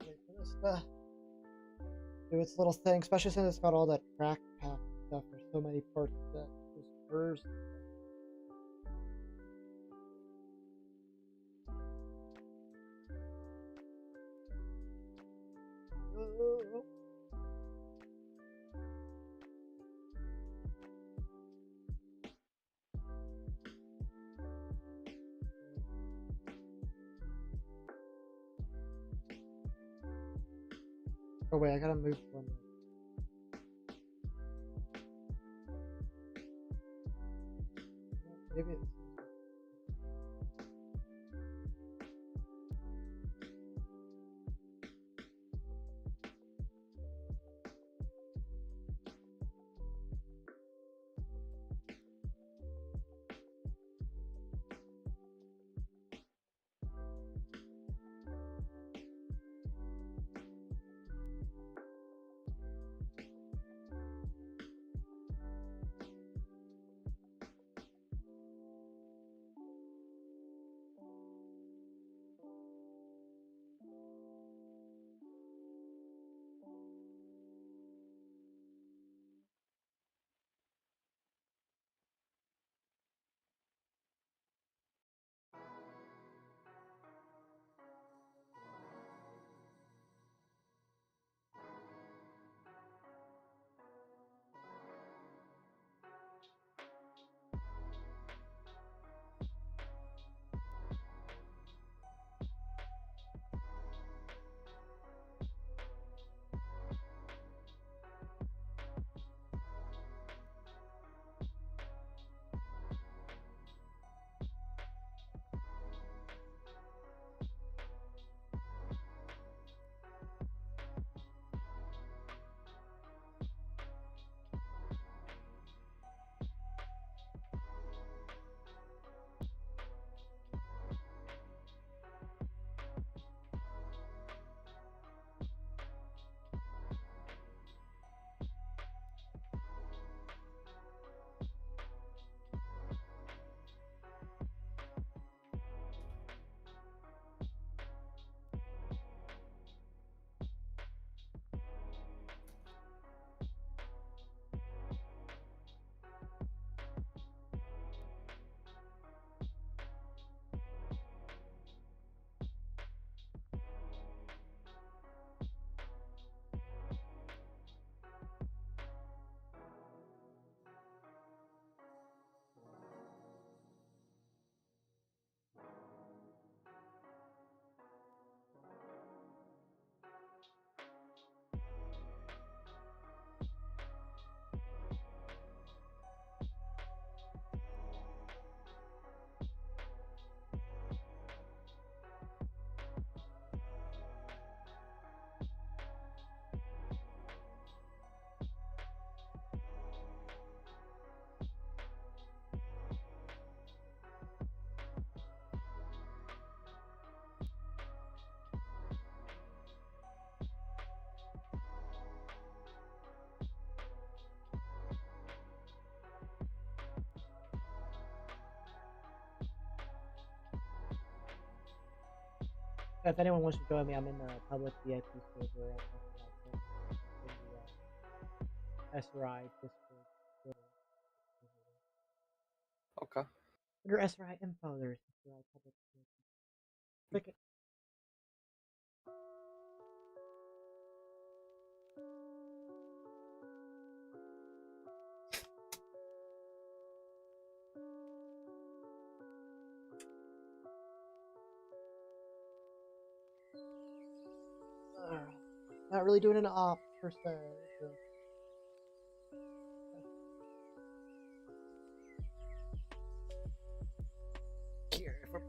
Wait for this to do its little thing, especially since it's got all that track path stuff. There's so many parts that just curves. Oh wait, I gotta move one. Maybe it's. If anyone wants to join me, I'm in the public VIP server in the SRI Discord. Okay. Under SRI info, there's SRI public VIP. Click it. Not really doing an op per se. So. Here, if we're...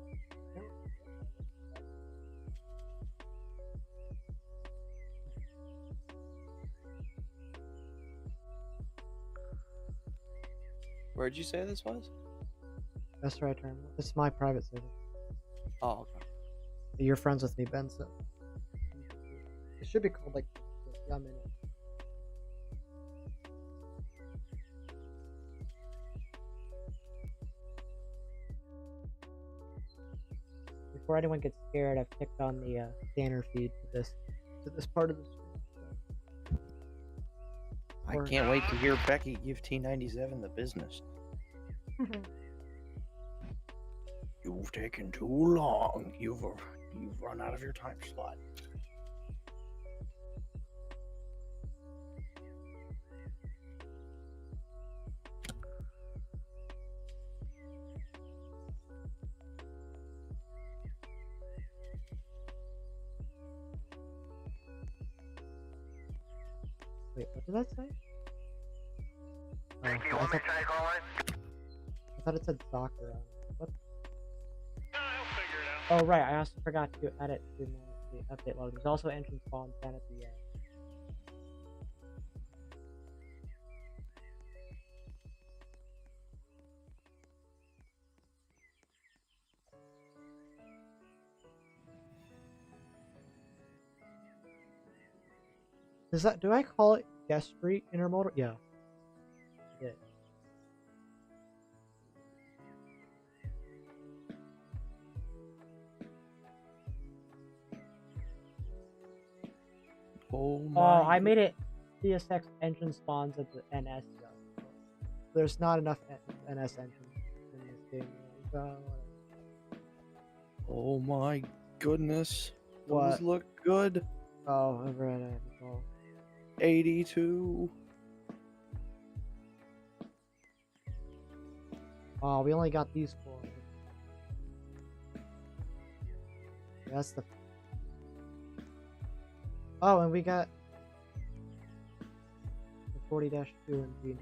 Where'd you say this was? That's right, terminal. It's my private server. Oh, okay. You're friends with me, Ben, so it should be called like yeah, I'm in it. Before anyone gets scared, I've picked on the scanner feed to this part of the stream. I can't wait to hear Becky give T97 the business. You've taken too long. You've run out of your time slot. Wait, what did that say? Thank you. Want me to try to call it? I thought it said soccer on it. What? Oh right, I also forgot to add it to the update log. There's also entrance spawn down at the end. Is that, do I call it guest street intermodal? Yeah. Yeah. Oh Oh, my. I made it CSX engine spawns at the NS. There's not enough NS engines in this game. So, Oh my goodness. What? Those look good. oh, over at 82. Oh, we only got these 4. That's the. Oh, and we got the 40-2 and BMW.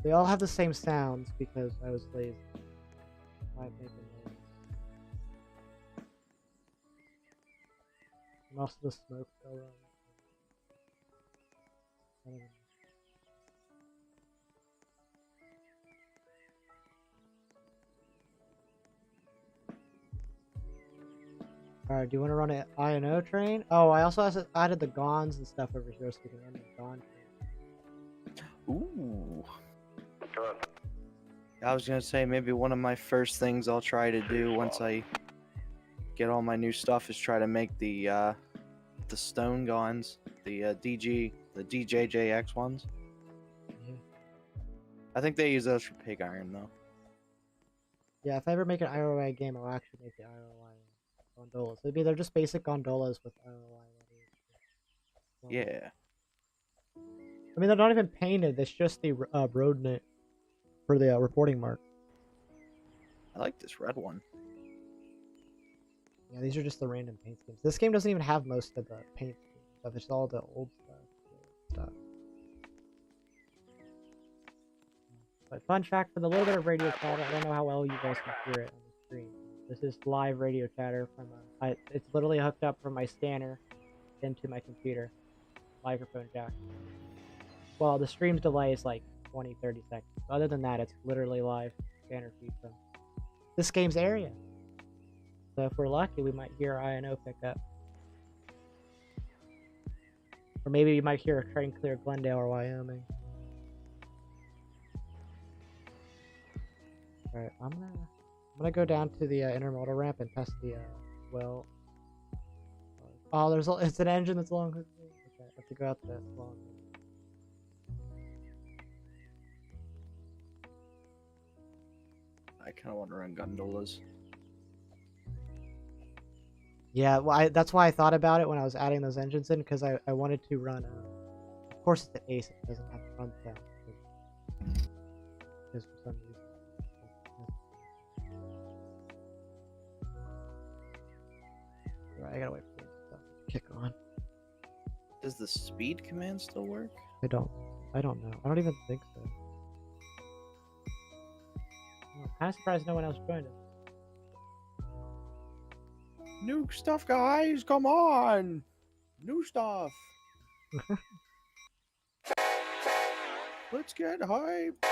They all have the same sounds because I was lazy. Might make them noise. And also the smoke go on. Alright, do you want to run an I&O train? Oh, I also added the GONs and stuff over here so we can run the GON train. Ooh. Go ahead. I was gonna say maybe one of my first things I'll try to do once I get all my new stuff is try to make the stone guns, the DJJX ones. Yeah. I think they use those for pig iron though. Yeah, if I ever make an IROI game, I'll actually make the IROI gondolas. They're just basic gondolas with IROI letters. Yeah. I mean, they're not even painted. It's just the road net for the reporting mark. I like this red one. Yeah, these are just the random paint schemes. This game doesn't even have most of the paint stuff. It's all the old stuff. But fun fact, for the little bit of radio chatter, I don't know how well you guys can hear it on the screen. This is live radio chatter from it's literally hooked up from my scanner into my computer. Microphone jack. Well, the stream's delay is like 20-30 seconds. Other than that, it's literally live scanner feed from this game's area. So if we're lucky, we might hear I&O pick up. Or maybe you might hear a train clear Glendale or Wyoming. Alright, I'm gonna go down to the intermodal ramp and test the well. Oh, it's an engine that's long. Okay, I have to go out that long. I kind of want to run gondolas. Yeah, well, that's why I thought about it when I was adding those engines in, because I wanted to run. Of course, it's an ace. It doesn't have to run down. Because for some reason. Right, I gotta wait for the stuff to kick on. Does the speed command still work? I don't know. I don't even think so. I'm kind of surprised no one else joined us. New stuff, guys! Come on! New stuff! Let's get hype!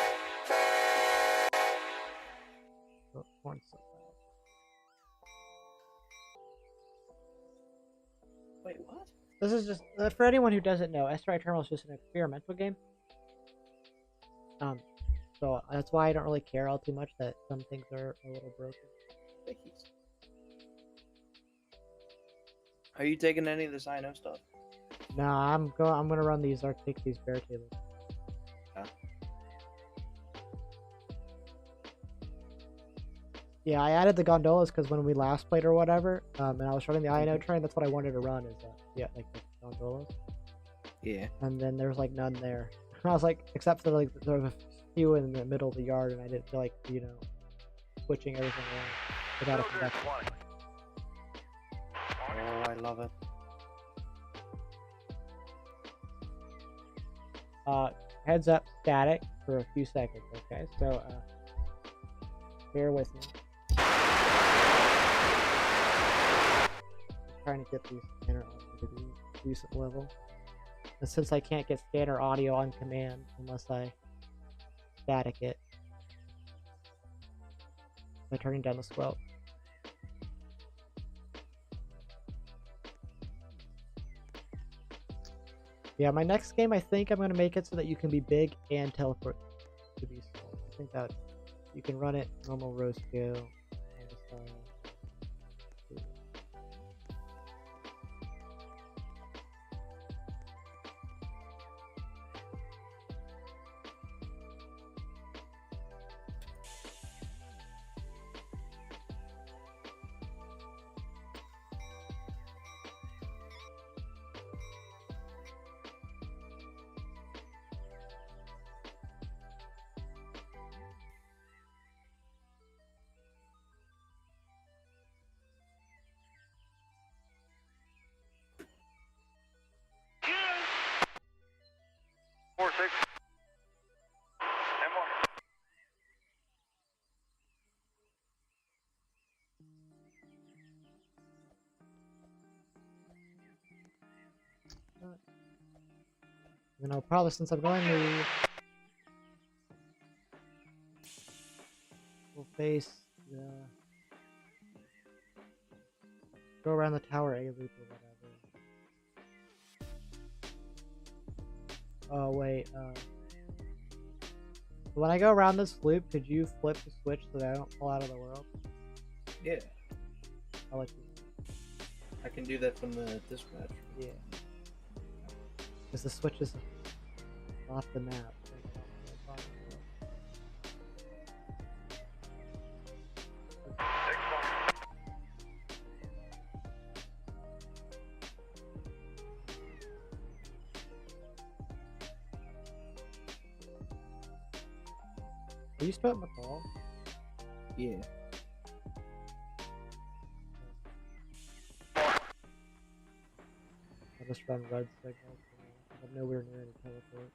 Oh, horns so loud. Wait, what? This is just for anyone who doesn't know. SRI Terminal is just an experimental game. So that's why I don't really care all too much that some things are a little broken. Are you taking any of this I know stuff? Nah, I'm gonna run these take these bear tables. Huh? Yeah, I added the gondolas because when we last played or whatever, and I was running the INO train, that's what I wanted to run is like the gondolas. Yeah. And then there's like none there. I was like, except for like there was a few in the middle of the yard, and I didn't feel like switching everything around without a connection. Oh, I love it. Heads up, static for a few seconds. Okay, so bear with me. Trying to get these scanner audio to a decent level. And since I can't get scanner audio on command unless I static it by turning down the squelch. Yeah, my next game, I think I'm going to make it so that you can be big and teleport to be small. I think that you can run it normal row scale. Probably since I'm going to we'll face the go around the tower A loop or whatever. Oh wait, when I go around this loop, could you flip the switch so that I don't fall out of the world? Yeah. I'll let you know. I can do that from the dispatch. Yeah. Because the switch is off the map. Are you still at McCall? Yeah. I'll just run red signals. I'm nowhere near any teleport.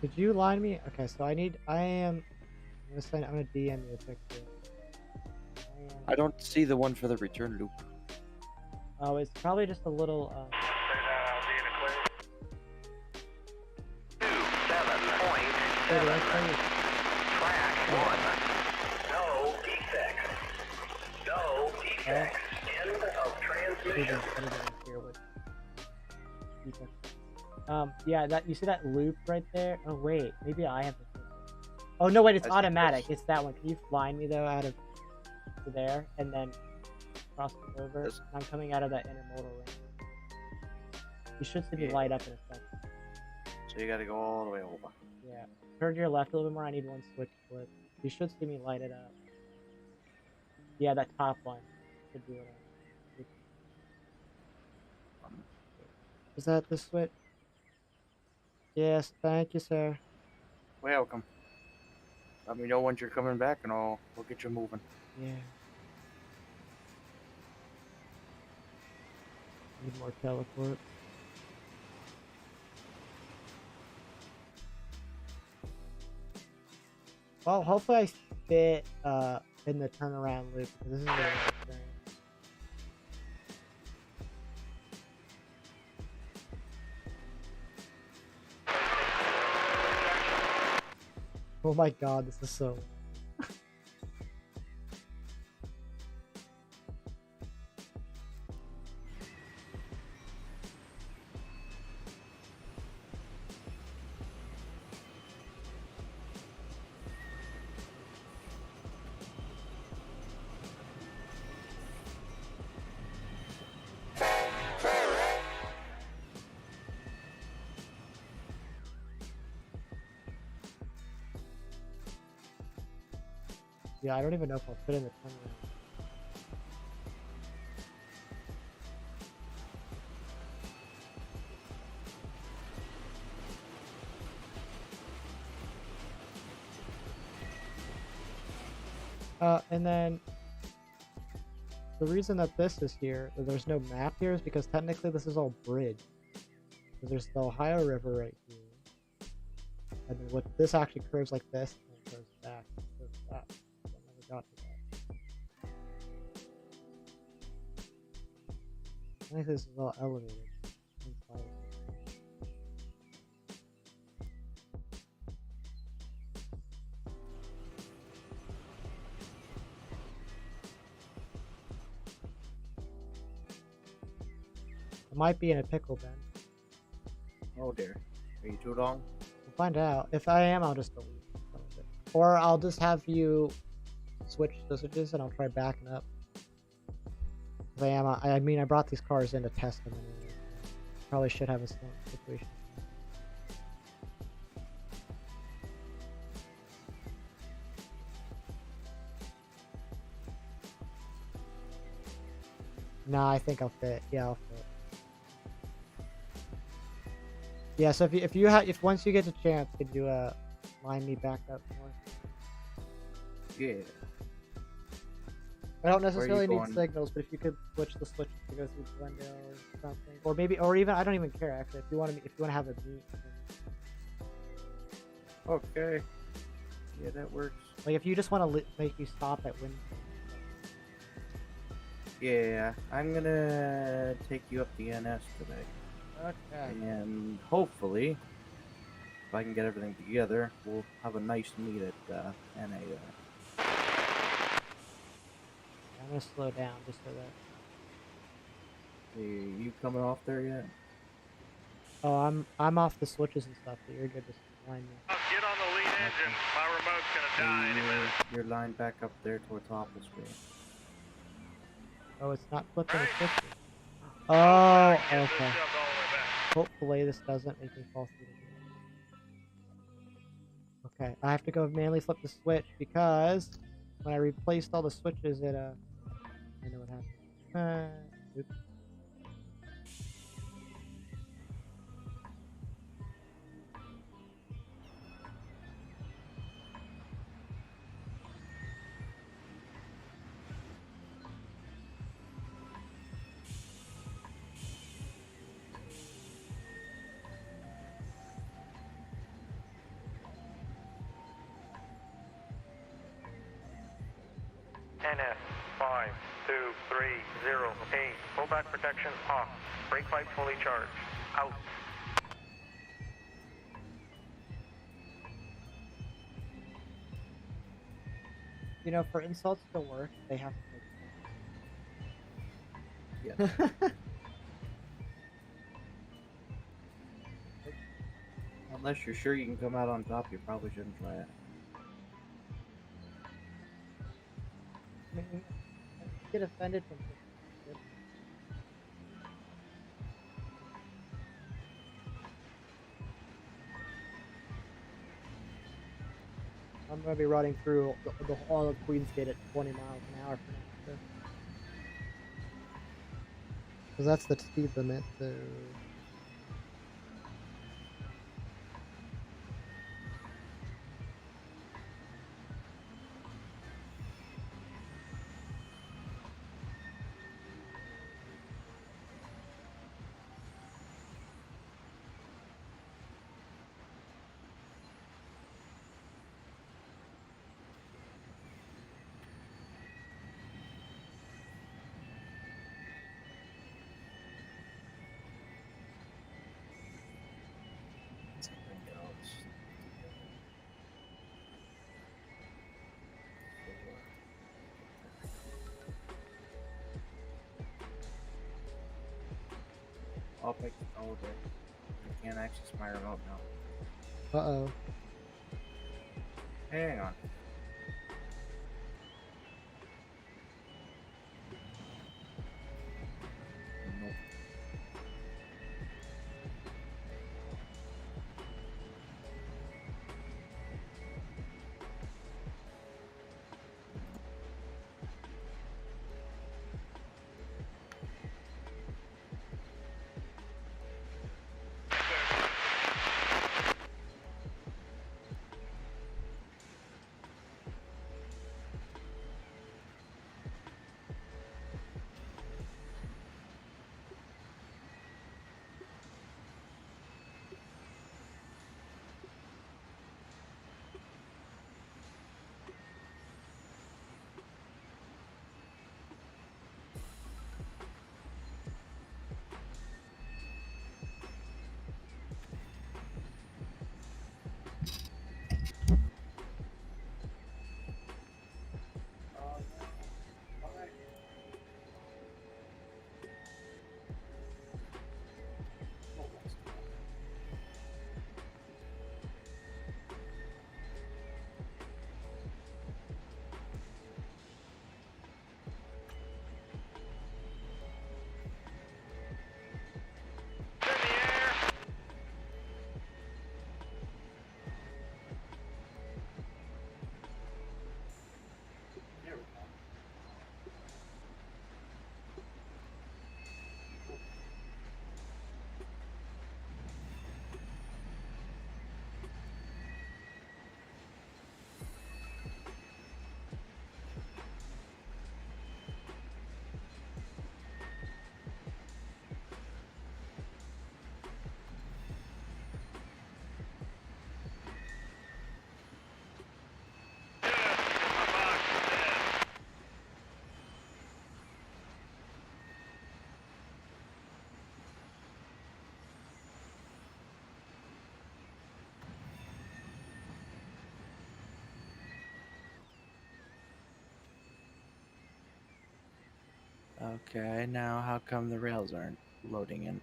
Did you line me? Okay, so I'm gonna DM you a picture. I don't see the one for the return loop. Oh, it's probably just a little. 27.7. Track 1. No defects. No defects. End of transmission. Yeah, that you see that loop right there? Oh wait, maybe I have to. Oh no, wait, it's automatic. It's that one. Can you fly me though out of to there and then cross it over? I'm coming out of that intermodal ring. You should see me light up in a second. So you gotta go all the way over. Yeah. Turn to your left a little bit more. I need one switch flip. You should see me light it up. Yeah, that top one should be what I. Is that the switch? Yes, thank you, sir. Welcome. Let me know when you're coming back, and we'll get you moving. Yeah. Need more teleport. Well, hopefully I fit in the turnaround loop because this is really nice. Oh my god, this is so. Yeah, I don't even know if I'll fit in the turnaround. And then the reason that this is here, that there's no map here, is because technically this is all bridge. So there's the Ohio River right here. And then what this actually curves like this and goes back. Goes back. I never got to that. I think this is all elevated. I might be in a pickle then. Oh dear. Are you too long? We'll find out. If I am, I'll just delete some of it. Or I'll just have you switch the switches and I'll try backing up. I mean, I brought these cars in to test them anyway. Probably should have a situation. Nah, I think I'll fit. Yeah, I'll fit. Yeah, so if once you get the chance, could you line me back up more? Yeah. I don't necessarily need signals, but if you could switch the switches to go through Glendale or something, or even I don't even care actually. If you want to have a meet. Okay. Yeah, that works. Like if you just want to make you stop at Wind. Yeah, I'm gonna take you up the NS today. Okay. And hopefully, if I can get everything together, we'll have a nice meet at NA there. I'm gonna slow down just so that. Hey, you coming off there yet? Oh, I'm off the switches and stuff, so you're good to line me. Get on the lead engine. My remote's gonna die any minute. You're lined back up there towards top of the screen. Oh, it's not flipping the switches. Oh, okay. Hopefully this doesn't make me fall through the Okay, I have to go manually flip the switch because when I replaced all the switches, it I know what happened. Oops. NS 52308. Pullback protection off. Brake light fully charged. Out. You know, for insults to work, they have to make Yeah. Unless you're sure you can come out on top, you probably shouldn't try it. I mean, I get offended from things. I'm gonna be running through all of Queensgate at 20 miles an hour for next year. Because that's the speed limit, so... I'll pick the folder. I can't access my remote now. Uh-oh. Hang on. Nope. Okay, now how come the rails aren't loading in?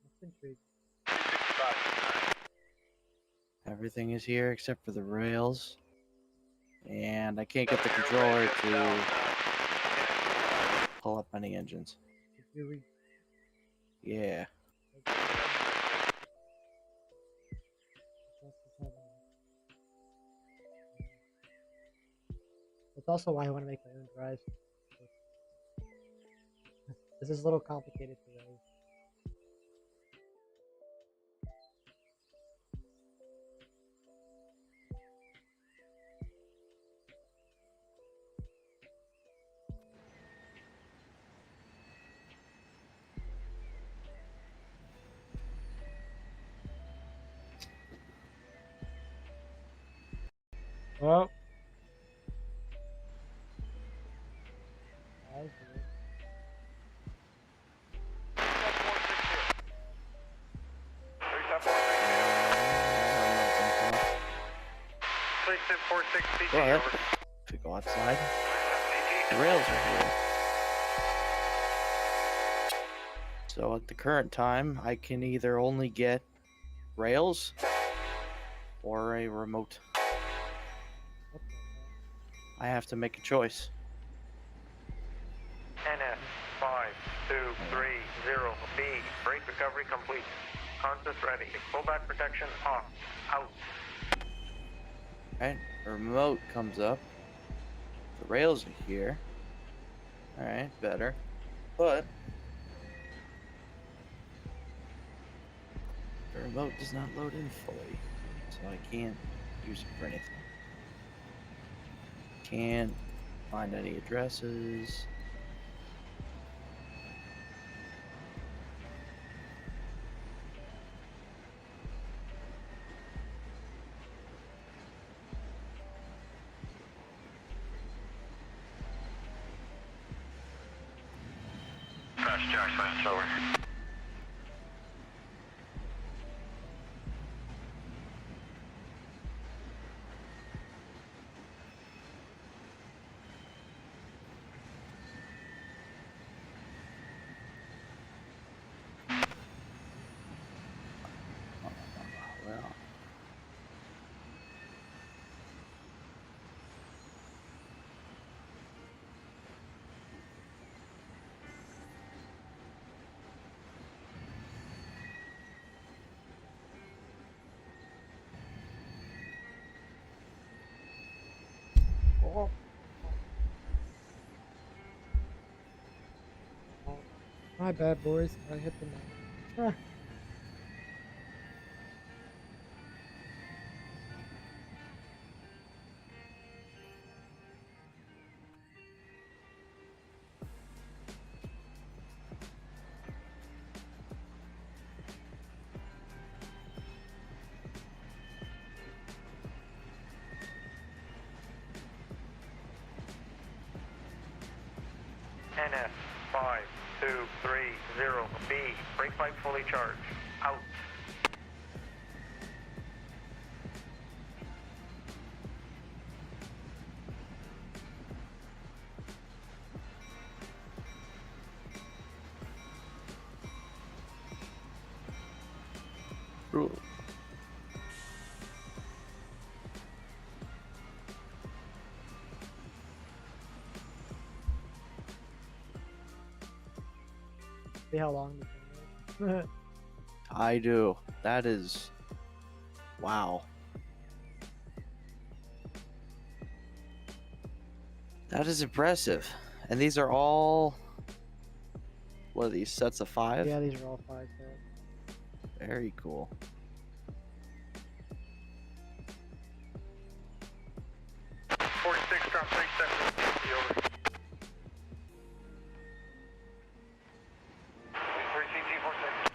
That's intriguing. Everything is here except for the rails. And I can't get the controller to pull up any engines. Did you read? Yeah. That's also why I want to make my own drives. This is a little complicated to raise. Oh. I see. But to go outside, the rails are here. So at the current time, I can either only get rails or a remote. I have to make a choice. NS 5230B. Brake recovery complete. Consist ready. Fullback protection off. Out. Alright, remote comes up. The rails are here. Alright, better. But the remote does not load in fully. So I can't use it for anything. Can't find any addresses. Fast Jack, fast over. Well. Oh. My bad, boys. I hit the mouse. NS 5230B. Brake pipe fully charged. Out. Rule. See how long this thing is? I do. That is. Wow. That is impressive. And these are all. What are these? Sets of 5? Yeah, these are all 5 sets. Very cool. Drop 6 seconds. Over. 3CT 46.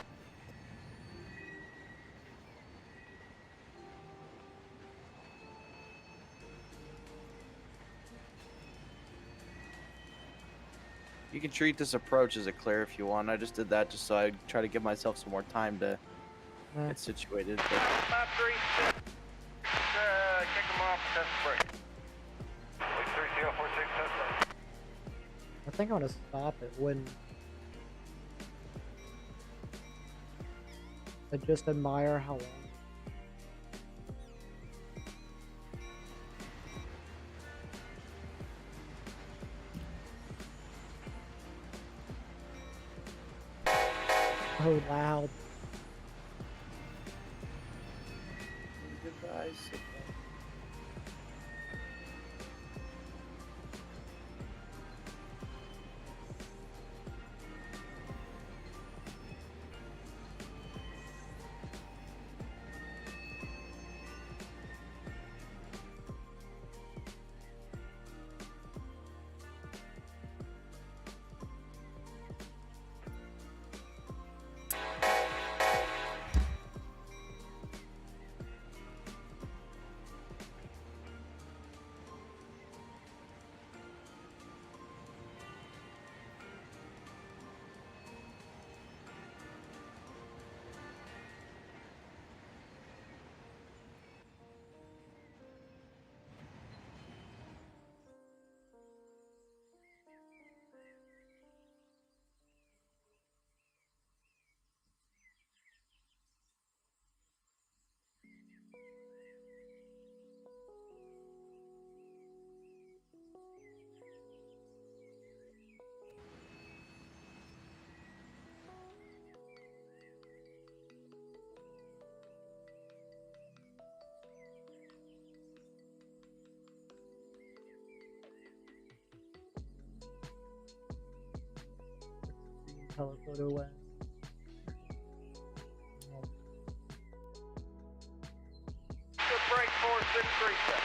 You can treat this approach as a clear if you want. I just did that just so I try to give myself some more time to get situated. But... Lap 3, 6. Kick them off, test break. 3CO 46, test break. I think I want to stop it when I just admire how long. So loud. Goodbye. teleport away. Good break 463.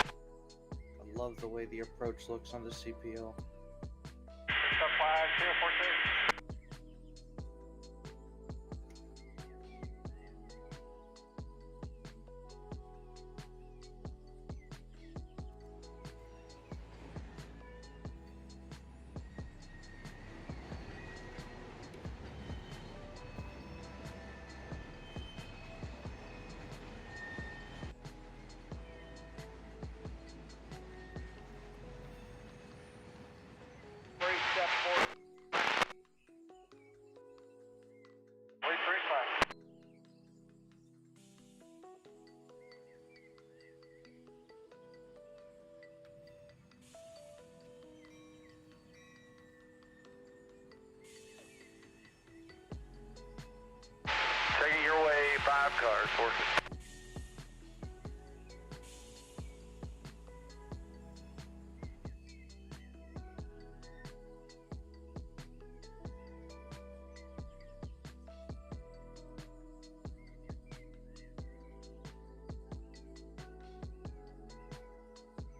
I love the way the approach looks on the CPO. 5046. Step 4. 335. Taking your way, 5 cars, horses.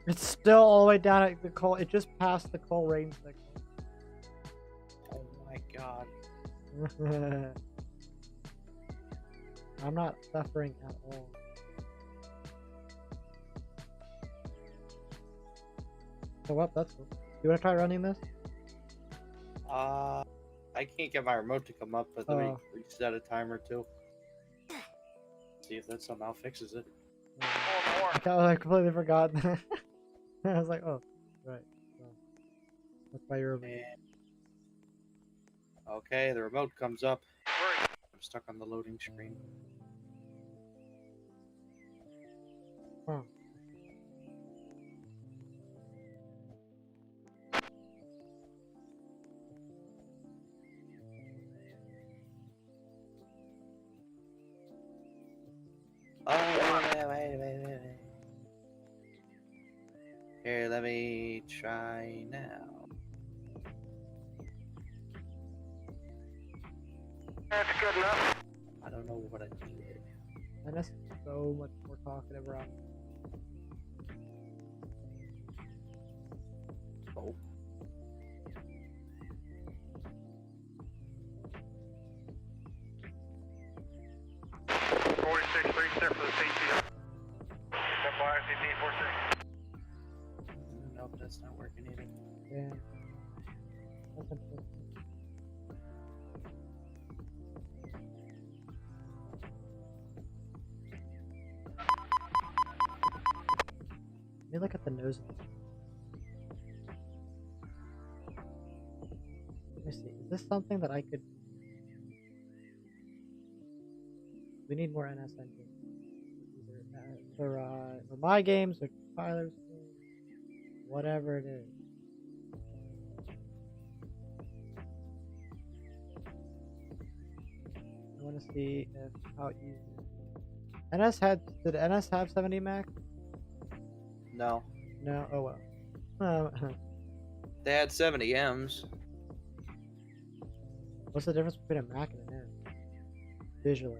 It's still all the way down at the coal. It just passed the coal rain signal. Oh my god. I'm not suffering at all. So what? That's cool. You want to try running this? I can't get my remote to come up, but let me Oh. reset a time or two. See if that somehow fixes it. I completely forgot. I was like, oh, right. Well, that's why you're over here. Okay, the remote comes up. I'm stuck on the loading screen. Huh. Oh, wait. Here, let me try now. That's good enough. I don't know what I did. And that's so much more talkative around. Oh. Step for the CTO. Step by ICT 46. Nope, that's not working either. Yeah. That's unfortunate. Let me look at the nose of it. Let me see. Is this something that I could... We need more NS engines. Either for my games or Tyler's games. Whatever it is. I want to see if how easy. Did NS have 70 Mac? No. No. Oh well. They had 70 M's. What's the difference between a Mac and an N? Visually.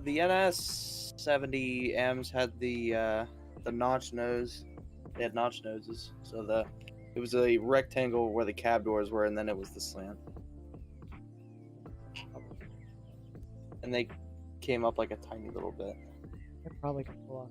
The NS 70 M's had the notch nose. They had notch noses, so it was a rectangle where the cab doors were, and then it was the slant. And they came up like a tiny little bit. I probably could pull off.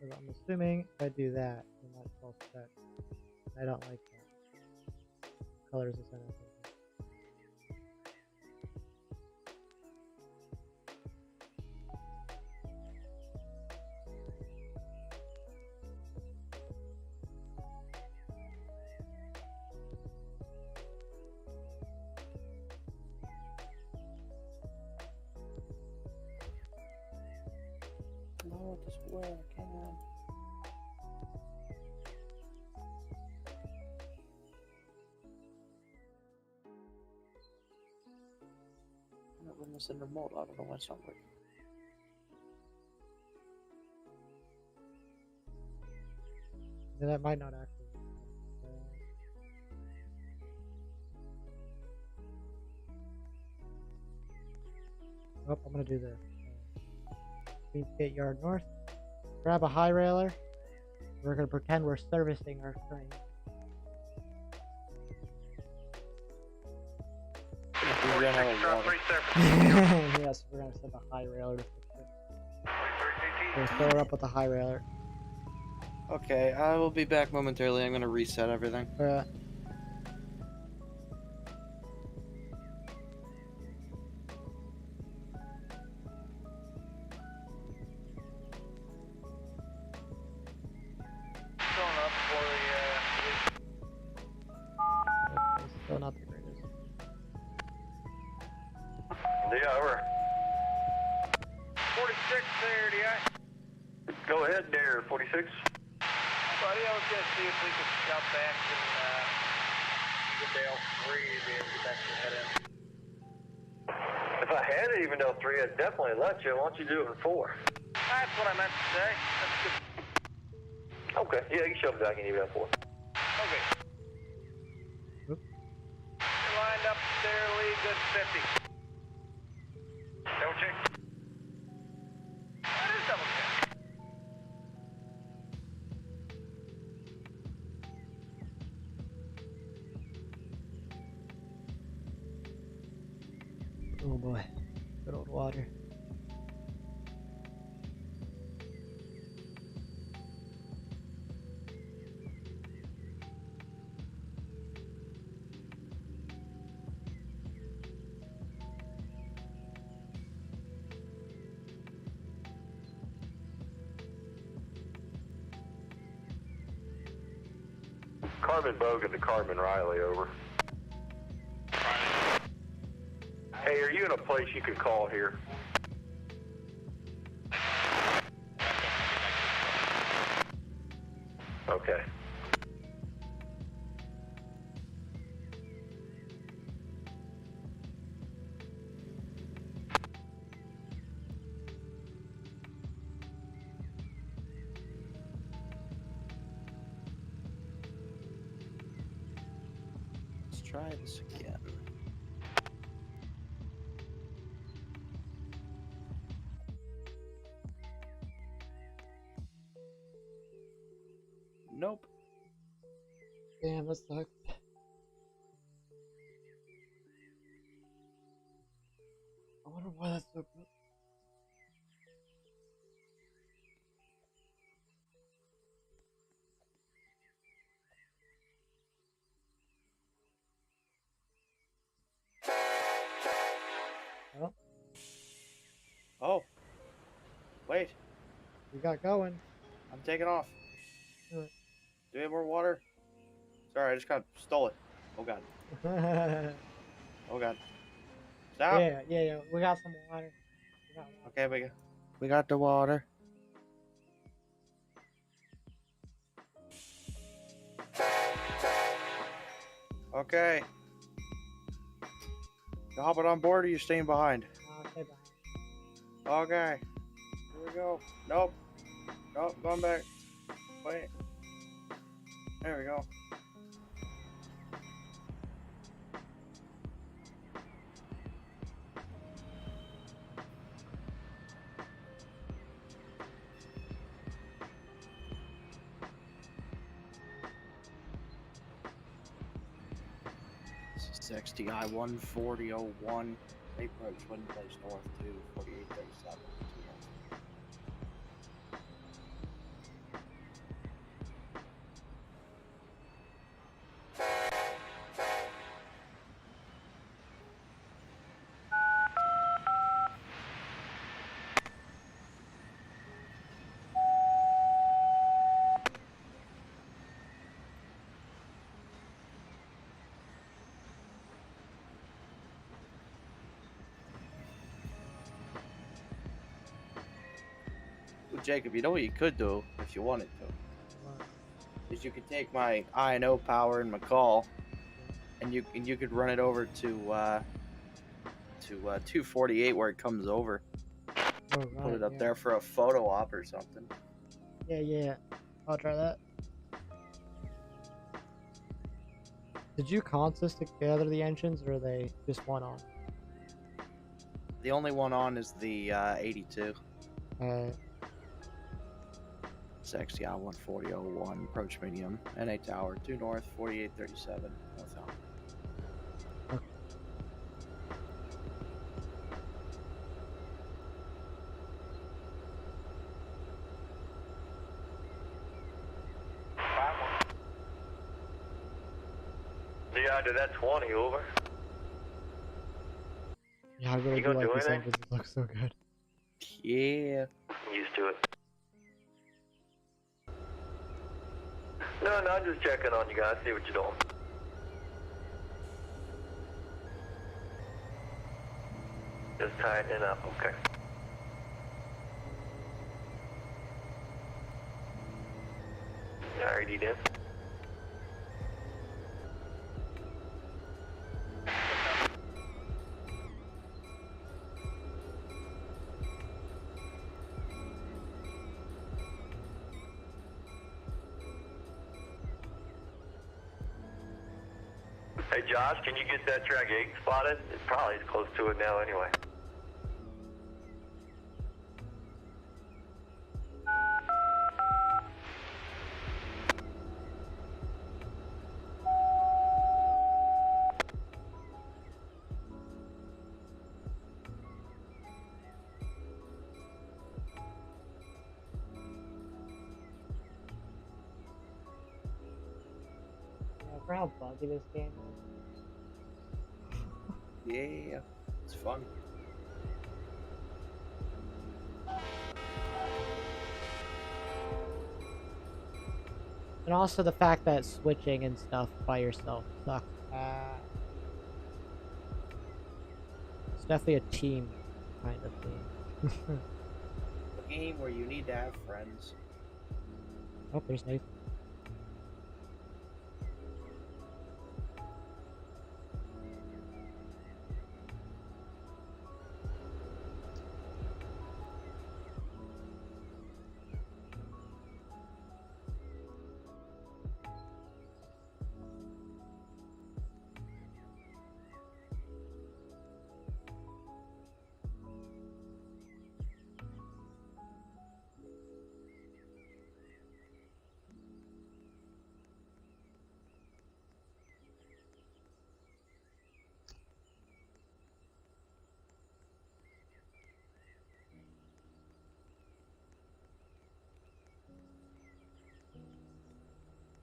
So I'm assuming if I do that, then that's all set. I don't like that. Colors is anything. No, just where I can. I'm not running this in remote. I don't know why it's not working. Then that might not actually. Oh, I'm gonna do this. Queensgate Yard North. Grab a high railer. We're gonna pretend we're servicing our train. We ran out of water. Yes, we're gonna send a high railer to fix it. We'll fill her up with a high railer. Okay, I will be back momentarily. I'm gonna reset everything. Still not the greatest. Yeah, over. 46 there, DI. Go ahead there, 46. Buddy, I was going to see if we could scout back and get to L3 and get back to your head in. If I had it even L3, I'd definitely let you. Why don't you do it in 4? That's what I meant to say. That's good. Okay, yeah, you can shove it back in even L4. Okay. You're lined up there, Lee, good 50. Double check. That is double check. Oh boy, good old water. Carmen Bogan to Carmen Riley, over. Hey, are you in a place you can call here? Okay. Let's try this again. Nope. Damn, that sucks. I wonder why that's so good. Oh, Oh. Wait. we got going. I'm taking off. Do it. Do we have more water? Sorry, I just kind of stole it. Oh god. Oh god. Stop. Yeah. We got some water. Okay, we got the water. Okay. You hopping on board or you staying behind? I'll stay behind. Okay. Here we go. Nope. Nope, going back. Wait. There we go. This is XTI 14001. Approach wind place north to 4837. Jacob, you know what you could do if you wanted to? Is you could take my I&O power and McCall, and you could run it over to 248 where it comes over. Oh, Put right, it up yeah. there for a photo op or something. Yeah. I'll try that. Did you consist together the engines, or are they just one on? The only one on is the 82. Uh, 60 on 14001, approach medium, NA tower, 2 north, 4837, northbound. Yeah, to that 20 over. yeah, I really You do gonna like do these anything? engines. It looks so good. Yeah. I'm used to it. No, I'm just checking on you guys, see what you're doing. Just tightening up, okay. Alrighty then. Hey Josh, can you get that track 8 spotted? It's probably close to it now anyway. Yeah, for how buggy this game is. Yeah. It's fun. And also the fact that switching and stuff by yourself sucks. It's definitely a team kind of thing. A game where you need to have friends. Oh, there's Nathan.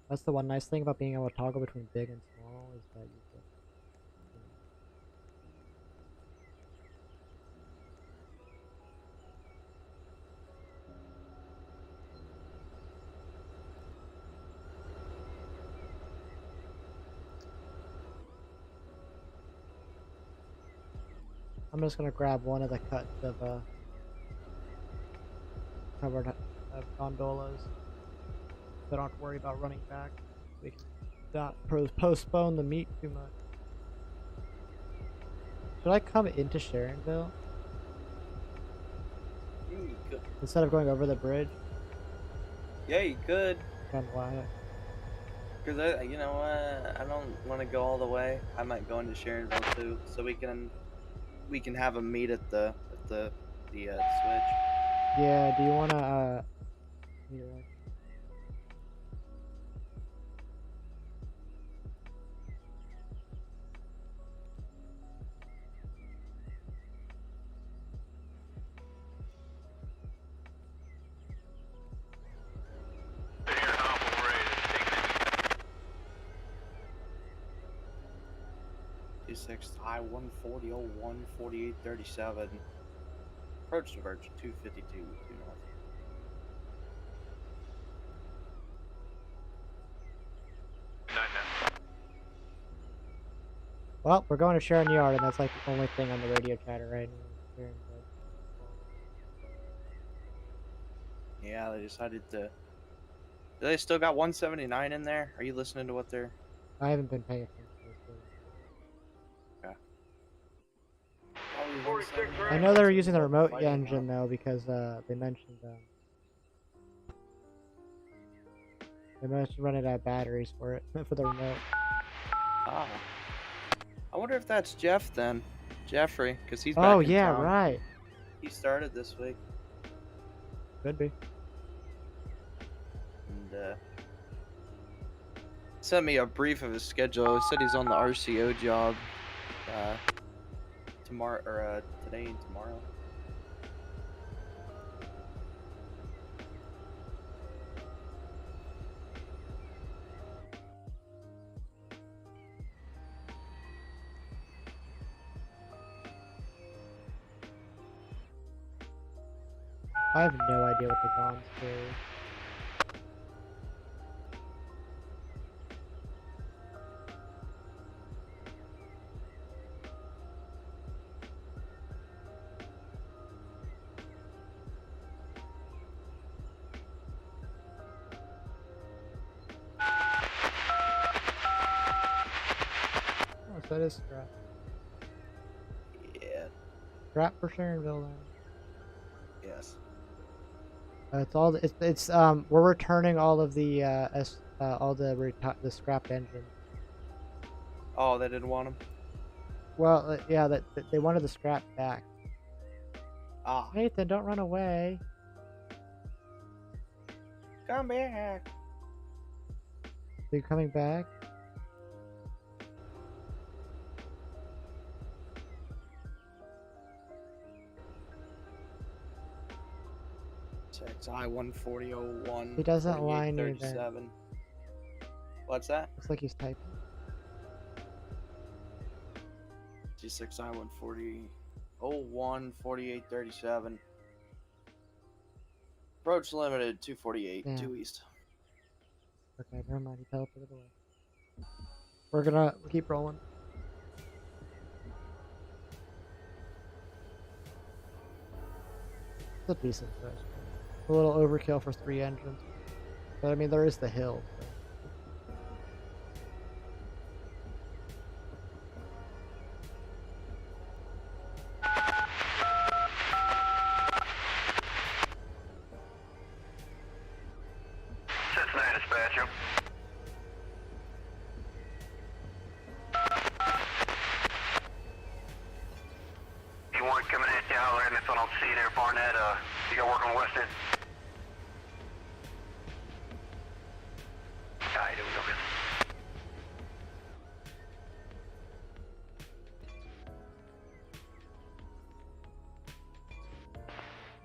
That's the one nice thing about being able to toggle between big and small is that you can. I'm just gonna grab one of the cuts of covered gondolas, so I don't have to worry about running back. We can not postpone the meet too much. Should I come into Sharonville You could. instead of going over the bridge? Yeah, you could. On why? Because you know what? I don't want to go all the way. I might go into Sharonville too, so we can have a meet at the switch. Yeah. Do you wanna yeah. Six high 14001 4837. Approach divergent 252 2 north. Well, we're going to Sharon Yard, and that's like the only thing on the radio chatter right now. Yeah, they decided to. Do they still got 179 in there? Are you listening to what they're? I haven't been paying attention to this. Yeah. I know they were using the remote engine though because they mentioned they mentioned running out of batteries for it for the remote. Ah. I wonder if that's Jeff then, Jeffrey, because he's back Oh in yeah, town. right. He started this week. Could be. And sent me a brief of his schedule. He said he's on the RCO job tomorrow or today and tomorrow. I have no idea what the Gons do. Oh, so that is scrap. Yeah. Scrap for Sharonville then. Yes. It's all it's we're returning all of the the scrapped engines. Oh, they didn't want him. Well, yeah, that they wanted the scrap back. Ah. Nathan, don't run away. Come back. Are you coming back? I-140-01. He doesn't line either. 4837. What's that? Looks like he's typing. G6 I-140 01 4837. Approach limited 248 Yeah. 2 east. Okay, never mind. He teleported away. We're gonna keep rolling. It's a decent size. A little overkill for 3 engines. But I mean, there is the hill. So. Cincinnati dispatch. You want coming at you, holler, and if I don't see you there, Barnett, you got work on West End. Alright, here we go, man.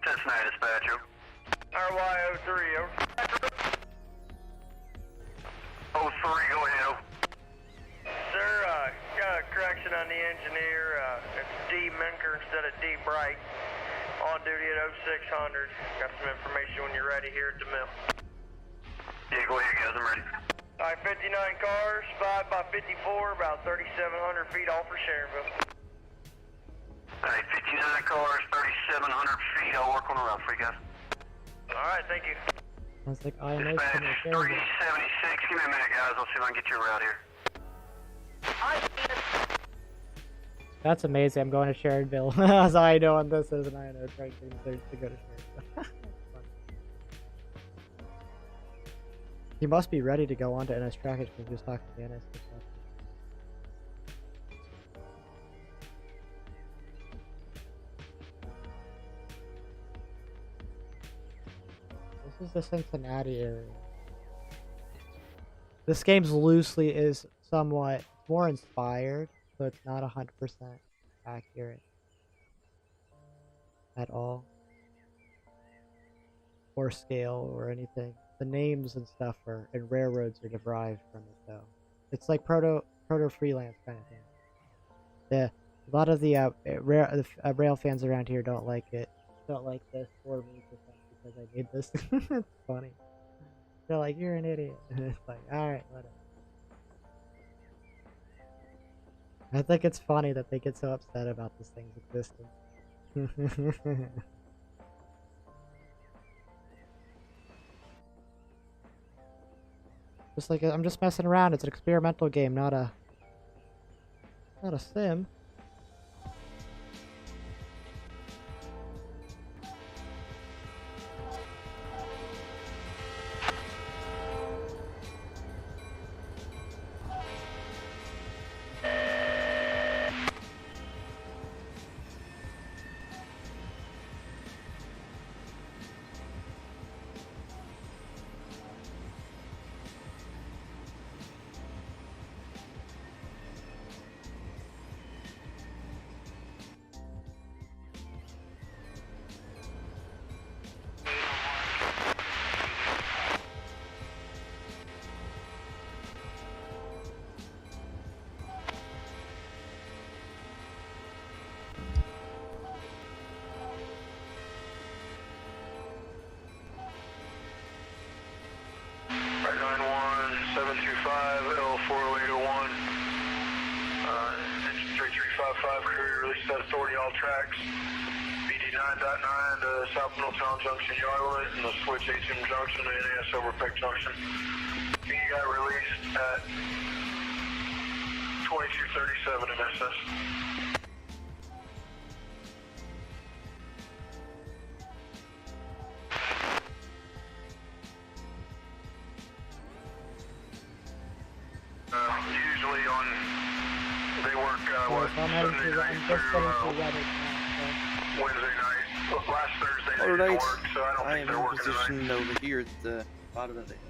Cincinnati dispatch. RY03, over. 03, go ahead. Sir, got a correction on the engineer. It's D. Minker instead of D. Bright. On duty at 0600. Got some information when you're ready here at the mill. Yeah, go ahead, guys, I'm ready. Alright, 59 cars, 5 by 54, about 3,700 feet off for Sharonville. Alright, 59 cars, 3,700 feet. I'll work on the route for you guys. Alright, thank you. I was like, I know Dispatch something to share. 376. Give me a minute, guys. I'll see if I can get you a route here. That's amazing. I'm going to Sharonville. That's all I know on this is, and I know trying to go to Sharonville. He must be ready to go on to NS Trackage because he was talking to NS. This is the Cincinnati area. This game's loosely is somewhat more inspired, so it's not 100% accurate at all, or scale or anything. The names and stuff and railroads are derived from it though. It's like proto freelance kind of thing. Yeah, a lot of the rail fans around here don't like it. Don't like this or me because I made this. It's funny. They're like, you're an idiot. It's like, alright, whatever. I think it's funny that they get so upset about this thing's existence. Just like I'm just messing around. It's an experimental game, not a sim. Right 91725 L40801. 3355 crew release that authority all tracks. BD 9.9 to South Middletown Junction Yardley and the switch HM Junction to NAS over Peck Junction. He got released at 2237 in SS. Usually on, they work, what, Sunday night through Wednesday night. Last Thursday they didn't Alright, work, so I don't I think am they're in working tonight. position over here at the bottom of the hill.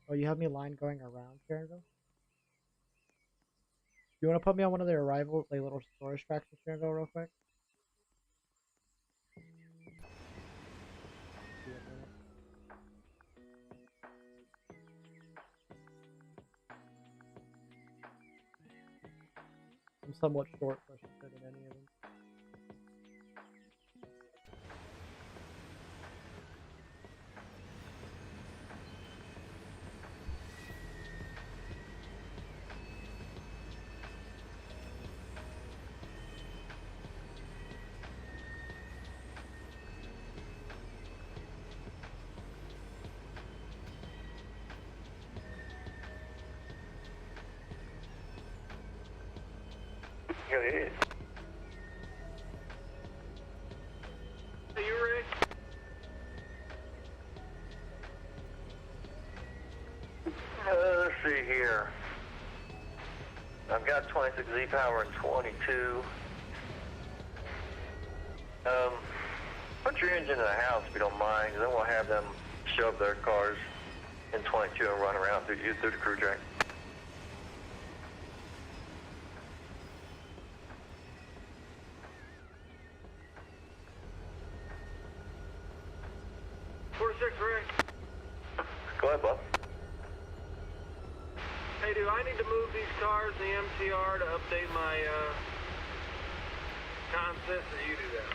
Oh, you have me line going around Sharonville? You want to put me on one of the arrival, like, little storage tracks in Sharonville real quick? I'm somewhat short, so I should fit in any of them. Go ahead. Are you Rick? Let's see here. I've got 26 Z power and 22. Put your engine in the house if you don't mind, because then we'll have them shove their cars in 22 and run around through the crew track. Go ahead, Bob. Hey, do I need to move these cars in the MTR to update my concepts, or you do that?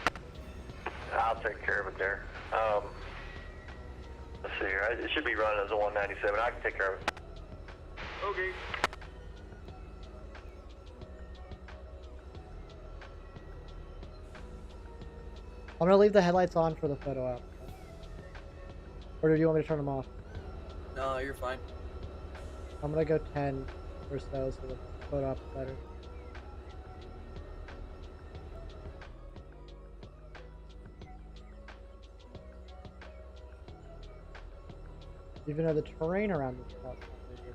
I'll take care of it there. Let's see here. It should be running as a 197. I can take care of it. Okay. I'm gonna leave the headlights on for the photo op. Or do you want me to turn them off? No, you're fine. I'm gonna go 10 or so the photo op's better. Even though the terrain around this spot is pretty good.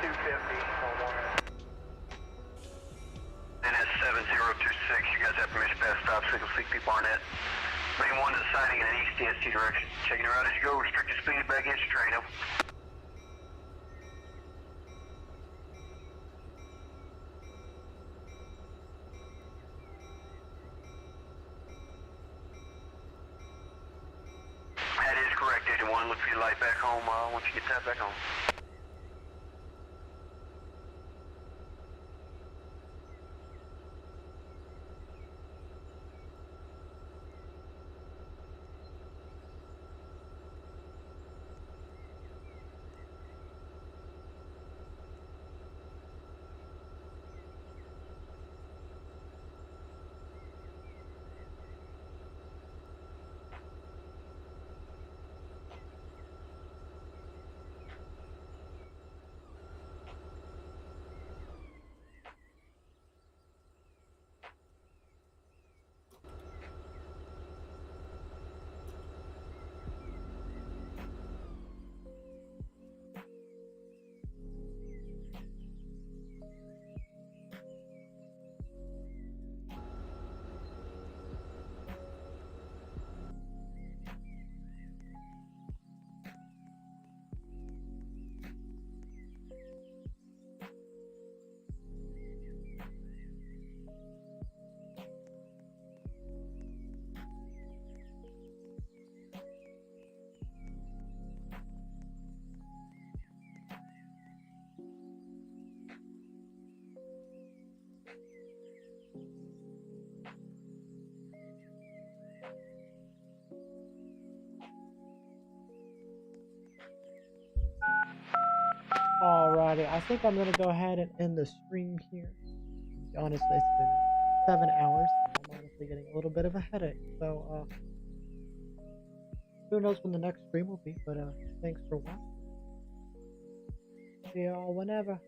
And that's 7026. You guys have permission to pass stop signal CP Barnett. Main 1 to the siding in an east DST direction. Checking your route as you go. Restricted speed back against your train. Over. That is correct, Agent 1. Look for your light back home once you get that back home. Alrighty, I think I'm gonna go ahead and end the stream here. Honestly, it's been 7 hours. I'm honestly getting a little bit of a headache. So, who knows when the next stream will be, but thanks for watching. See y'all whenever.